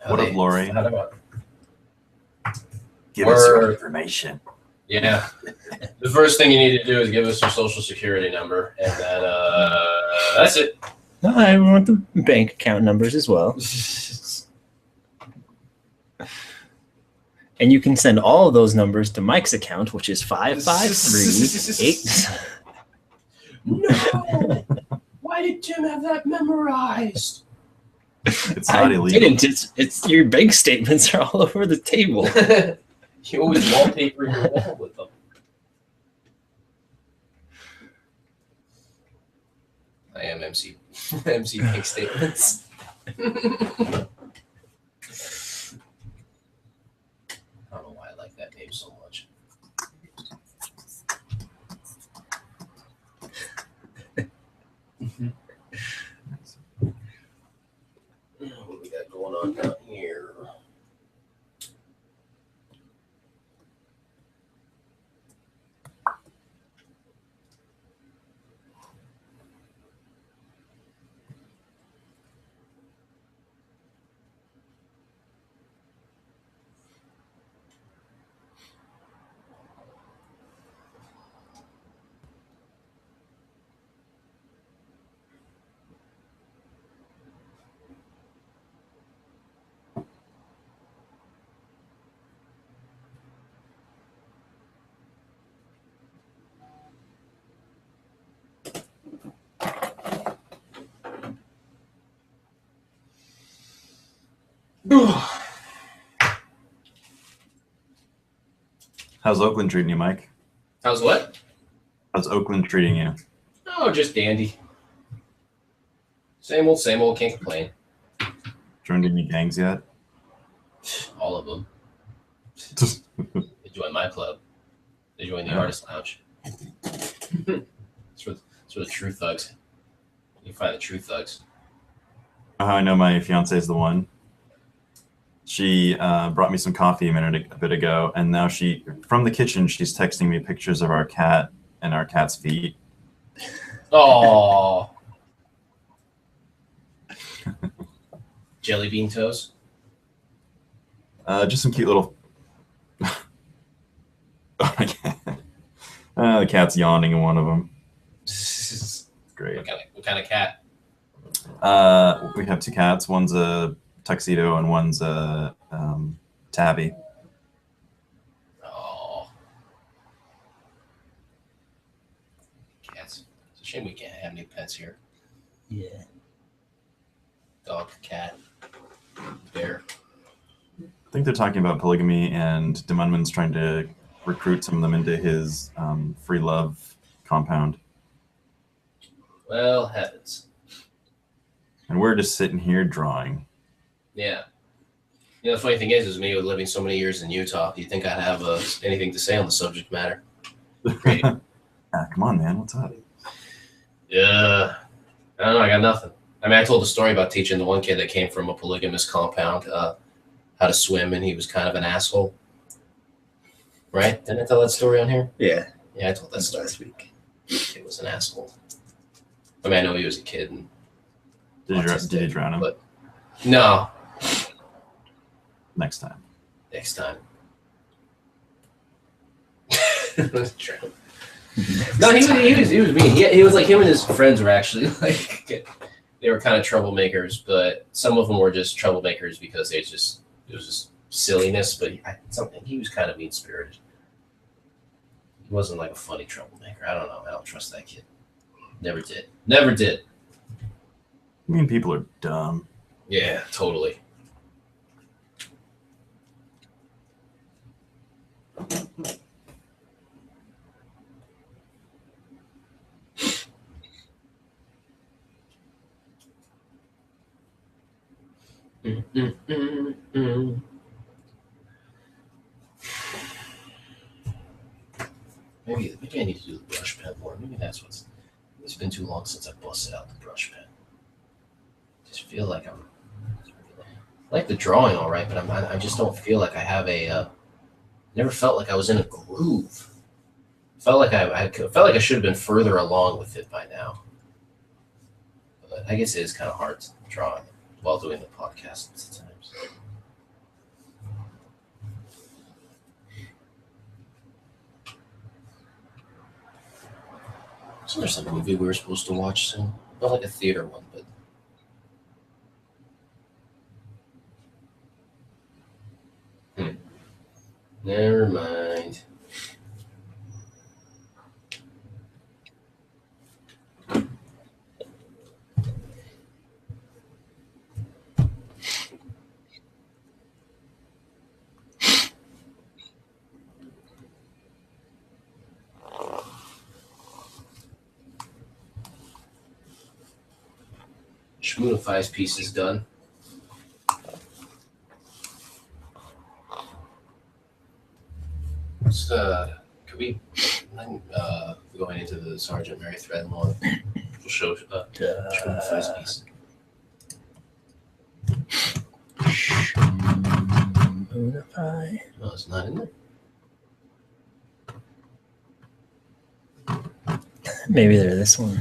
What up, Lori? Give us us your your information. Yeah. The first thing you need to do is give us your social security number, and then that's it. No, I want the bank account numbers as well. And you can send all of those numbers to Mike's account, which is 5538. No! Why did Tim have that memorized? It's not illegal. Didn't. It's your bank statements are all over the table. You always wallpaper your wall with them. I am MC Bank Statements. I don't know why I like that name so much. What do we got going on down here? How's Oakland treating you, Mike? How's what? How's Oakland treating you? Oh, just dandy. Same old, can't complain. Joined any gangs yet? All of them. They joined my club. They joined the Artist Lounge. It's for the true thugs. You find the true thugs. I know my fiance is the one. She brought me some coffee a bit ago, and now from the kitchen, she's texting me pictures of our cat and our cat's feet. Oh. Jelly bean toes? Just some cute little... the cat's yawning in one of them. Great. What kind of cat? We have two cats. One's a tuxedo and one's a tabby. Oh. Cats. It's a shame we can't have any pets here. Yeah. Dog, cat, bear. I think they're talking about polygamy, and Demunman's trying to recruit some of them into his free love compound. Well, heavens. And we're just sitting here drawing. Yeah. You know, the funny thing is me living so many years in Utah, do you think I'd have anything to say on the subject matter? Come on, man. What's up? Yeah. I don't know. I got nothing. I mean, I told the story about teaching the one kid that came from a polygamous compound how to swim, and he was kind of an asshole. Right? Didn't I tell that story on here? Yeah. Yeah, I told that story last week. The kid was an asshole. I mean, I know he was a kid. And did you drown him? But no. Next time. Next time. No, he was mean. He was like, him and his friends were actually like, they were kind of troublemakers, but some of them were just troublemakers because it was just silliness. But he was kind of mean spirited. He wasn't like a funny troublemaker. I don't know. I don't trust that kid. Never did. I mean, people are dumb. Yeah, totally. Maybe I need to do the brush pen more. Maybe that's what's. It's been too long since I busted out the brush pen. Just feel like I like the drawing all right, but I just don't feel like I have a. Never felt like I was in a groove. Felt like I felt like I should have been further along with it by now. But I guess it is kind of hard to draw while doing the podcast at times. So there's a movie we were supposed to watch soon. Not like a theater one, but. Never mind. Schmoonify's piece is done. Could we going into the Sergeant Mary Threadmore? We'll show Schmoonify's piece. Schmoonify. No, it's not in there. Maybe they're this one.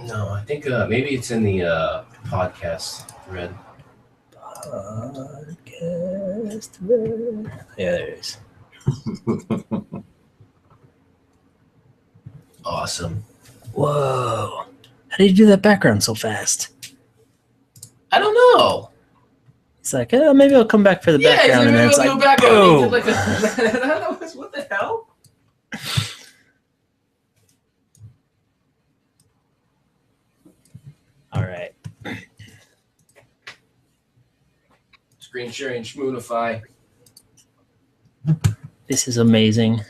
No, I think maybe it's in the podcast thread. Podcast thread. Yeah, there it is. Awesome. Whoa. How did you do that background so fast? I don't know. It's like, maybe I'll come back for the background. And then it's like, boom. What the hell? All right. Screen sharing Schmoonify. This is amazing.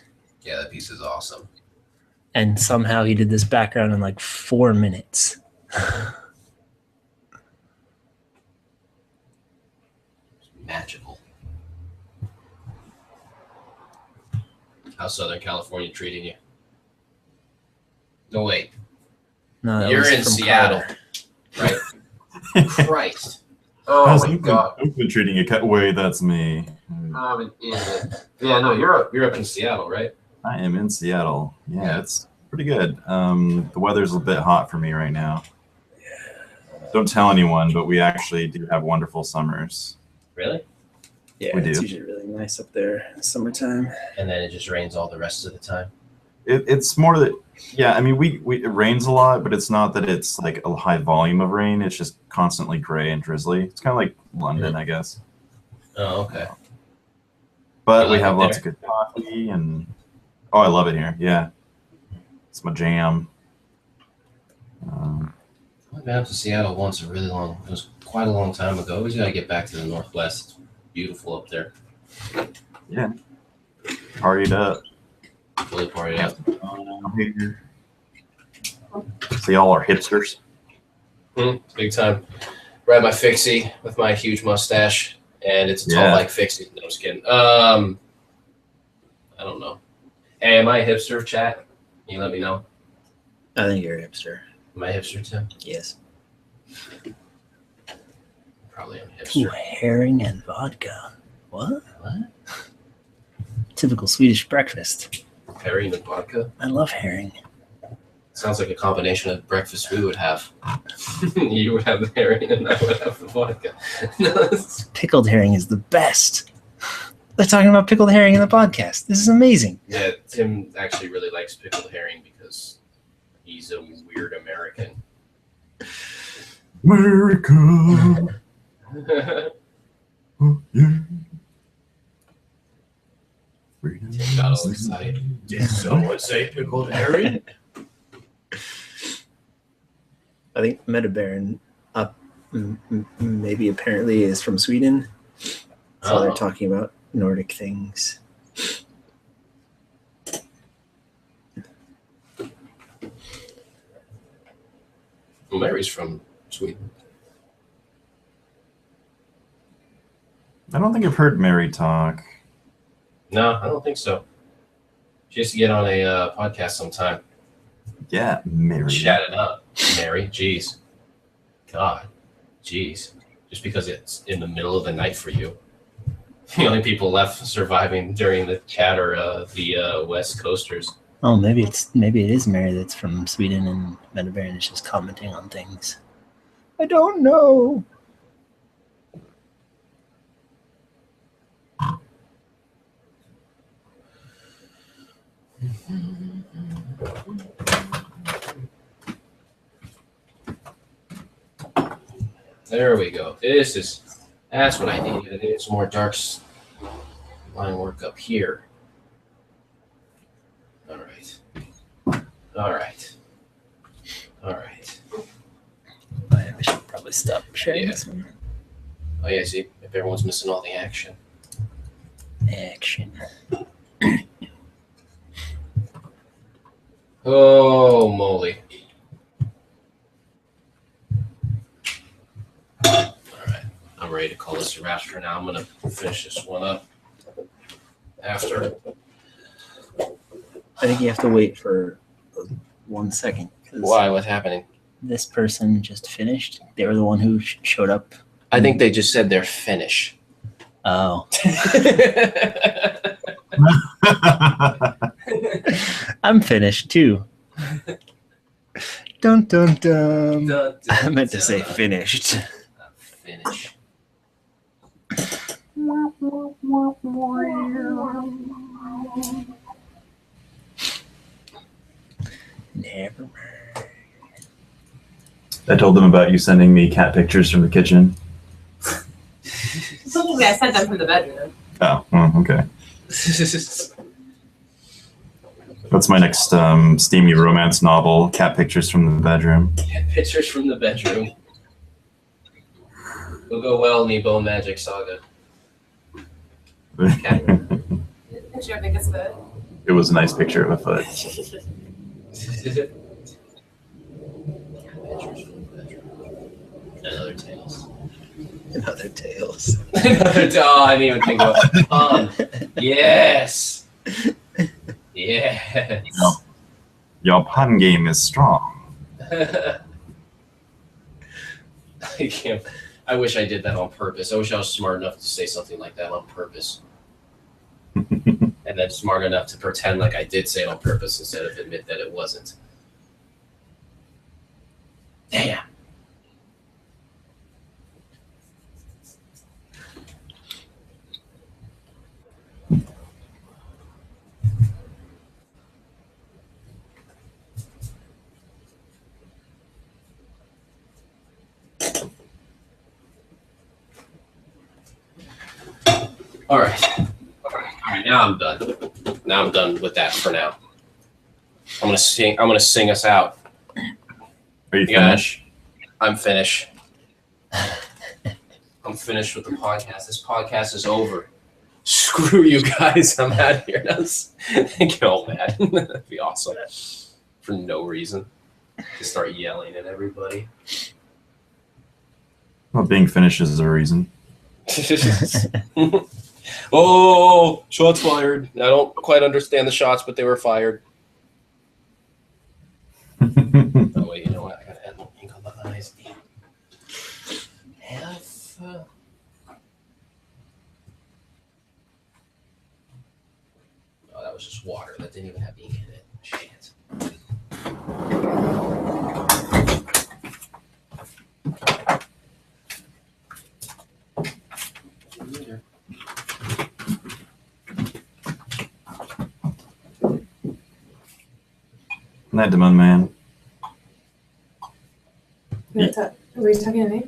Yeah, that piece is awesome. And somehow he did this background in like 4 minutes. Magical. How's Southern California treating you? No, wait. No, that You're was in from Seattle, Carter. right? Christ. How's Oh my Oakland- God. Oakland treating you? Wait, that's me. I'm an idiot. Yeah, no, you're up in Seattle, right? I am in Seattle. Yeah, it's pretty good. The weather's a bit hot for me right now. Don't tell anyone, but we actually do have wonderful summers. Really? Yeah, We it's do. usually really nice up there summertime. And then it just rains all the rest of the time. It's more that, yeah, I mean, it rains a lot, but it's not that it's like a high volume of rain. It's just constantly gray and drizzly. It's kind of like London, I guess. Oh, okay. But You we like have it lots there? of good coffee, and oh, I love it here. Yeah, it's my jam. I've been up to Seattle once. It was quite a long time ago. We just gotta get back to the Northwest. It's beautiful up there. Yeah, partied up. Fully partied up. Here. So y'all are hipsters. Big time. Ride my fixie with my huge mustache, and it's a tall Yeah. like fixie. No, I'm just kidding. I don't know. Hey, am I a hipster, chat? Can you let me know? I think you're a hipster. Am I a hipster too? Yes. Probably am a Ooh, hipster. herring and vodka. What? What? Typical Swedish breakfast. Herring and vodka? I love herring. Sounds like a combination of breakfast we would have. You would have the herring and I would have the vodka. Pickled herring is the best. They're talking about pickled herring in the podcast. This is amazing. Yeah, Tim actually really likes pickled herring because he's a weird American. America. Oh, yeah. Tim got all excited. Did someone say pickled herring? I think Metabaron up maybe apparently is from Sweden. So they're Oh. talking about Nordic things. Well, Mary's from Sweden. I don't think I've heard Mary talk. No, I don't think so. She used to get on a podcast sometime. Yeah, Mary. Chat it up, Mary. Jeez. God. Jeez. Just because it's in the middle of the night for you. The only people left surviving during the chat are the West Coasters. Oh, maybe it is Mary that's from Sweden and Metabaron is just commenting on things. I don't know. There we go. That's what I needed. I needed some more dark line work up here. All right. We should probably stop sharing this one. Oh yeah, see, if everyone's missing all the action. Action. Oh moly. All right, I'm ready to call this a wrap for now. I'm gonna finish this one up after. I think you have to wait for 1 second. Why? What's happening? This person just finished. They were the one who showed up. I think they just said they're Finnish. Oh. I'm finished too. Dun dun dun. I meant to say finished. Finish. Never mind. I told them about you sending me cat pictures from the kitchen. Something I sent them from the bedroom. Oh, well, okay. That's my next steamy romance novel, Cat Pictures from the Bedroom. Pictures from the bedroom. Will go well in the Bone Magic Saga. Picture of biggest foot. It was a nice picture of a foot. Another Tails. Another Tails. Oh, I didn't even think about it. Yes. Yes. Your pun game is strong. I can't. I wish I did that on purpose. I wish I was smart enough to say something like that on purpose. And then smart enough to pretend like I did say it on purpose instead of admit that it wasn't. Damn. All right. Now I'm done. Now I'm done with that for now. I'm gonna sing us out. Are you finished? I'm finished. I'm finished with the podcast. This podcast is over. Screw you guys. I'm out of here. Get all mad. That'd be awesome. For no reason. To start yelling at everybody. Well, being finished is a reason. Oh, shots fired. I don't quite understand the shots, but they were fired. Oh, wait, you know what? I gotta add more ink on the eyes. Oh, that was just water. That didn't even have ink in it. Shit. Night, Demon Man. Were you talking to me?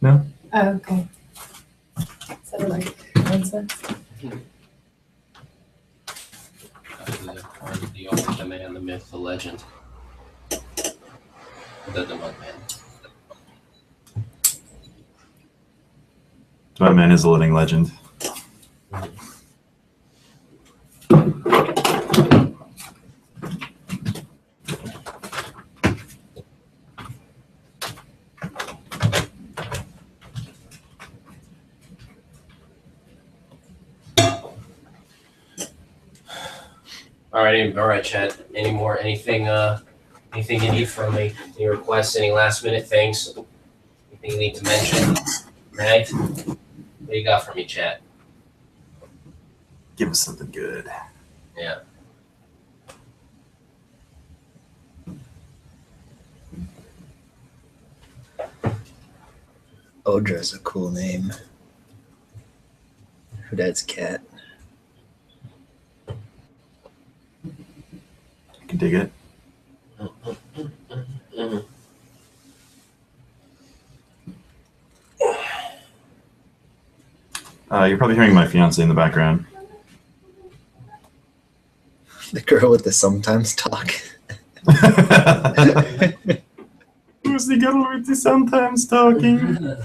No. Oh, okay. Sounded like nonsense. The author, the man, the myth, the legend. The Mud Man. My man is a living legend. All right, Chad. Anything you need from me? Any requests? Any last minute things? Anything you need to mention? Right? What do you got for me, Chad? Give us something good. Yeah. Odra's a cool name. Her dad's cat. I can dig it. You're probably hearing my fiance in the background. The girl with the sometimes talk. Who's the girl with the sometimes talking?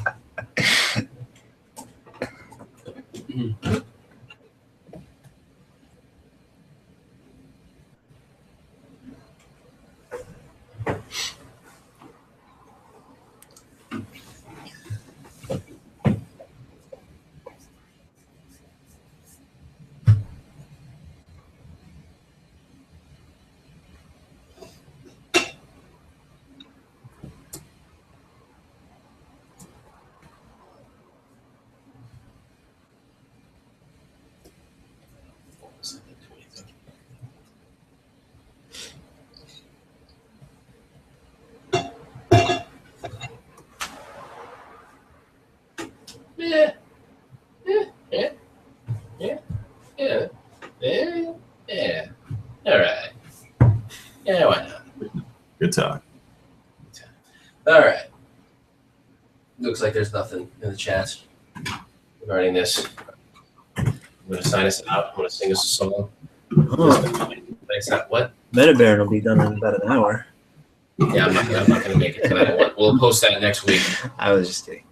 Yeah. All right. Yeah, why not? Good talk. All right. Looks like there's nothing in the chat regarding this. I'm going to sign us out. I'm going to sing us a song. Thanks. What? Metabaron will be done in about an hour. Yeah, I'm not going to make it tonight. We'll post that next week. I was just kidding.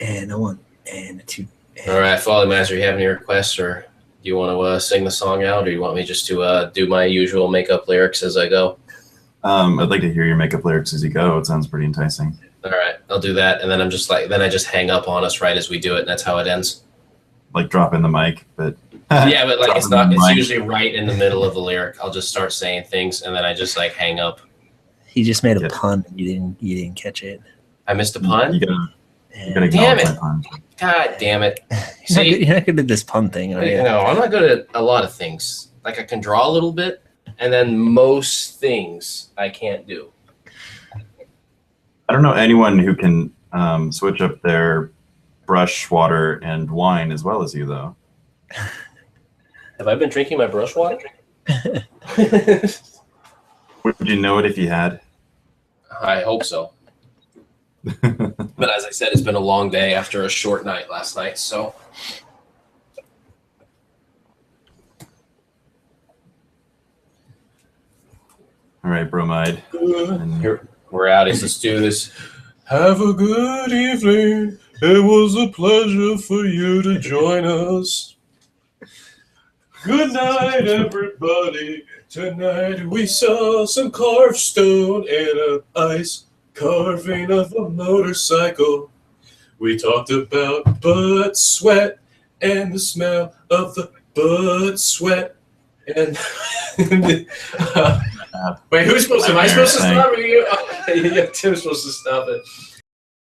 And a 1 and a 2. All right, Folly Master, you have any requests, or do you want to sing the song out, or you want me just to do my usual makeup lyrics as I go? I'd like to hear your makeup lyrics as you go. It sounds pretty enticing. All right, I'll do that, and then then I just hang up on us right as we do it, and that's how it ends. Like drop in the mic, but Yeah, but like it's Dropping the mic. usually right in the middle of the lyric. I'll just start saying things, and then I just like hang up. He just made a pun and you didn't catch it. I missed a pun. You gotta Damn acknowledge it. my pun. God damn it! You're not good at this pun thing, are you? No, I'm not good at a lot of things. Like I can draw a little bit, and then most things I can't do. I don't know anyone who can switch up their brush water and wine as well as you, though. Have I been drinking my brush water? Would you know it if you had? I hope so. But as I said, it's been a long day after a short night last night, so. All right, bromide. Here, we're out. Let's do this. Have a good evening. It was a pleasure for you to join us. Good night, everybody. Tonight we saw some carved stone and an ice carving of a motorcycle. We talked about butt sweat and the smell of the butt sweat. And wait, who's supposed to? Am I supposed to stop? Or you? Yeah, Tim's supposed to stop it.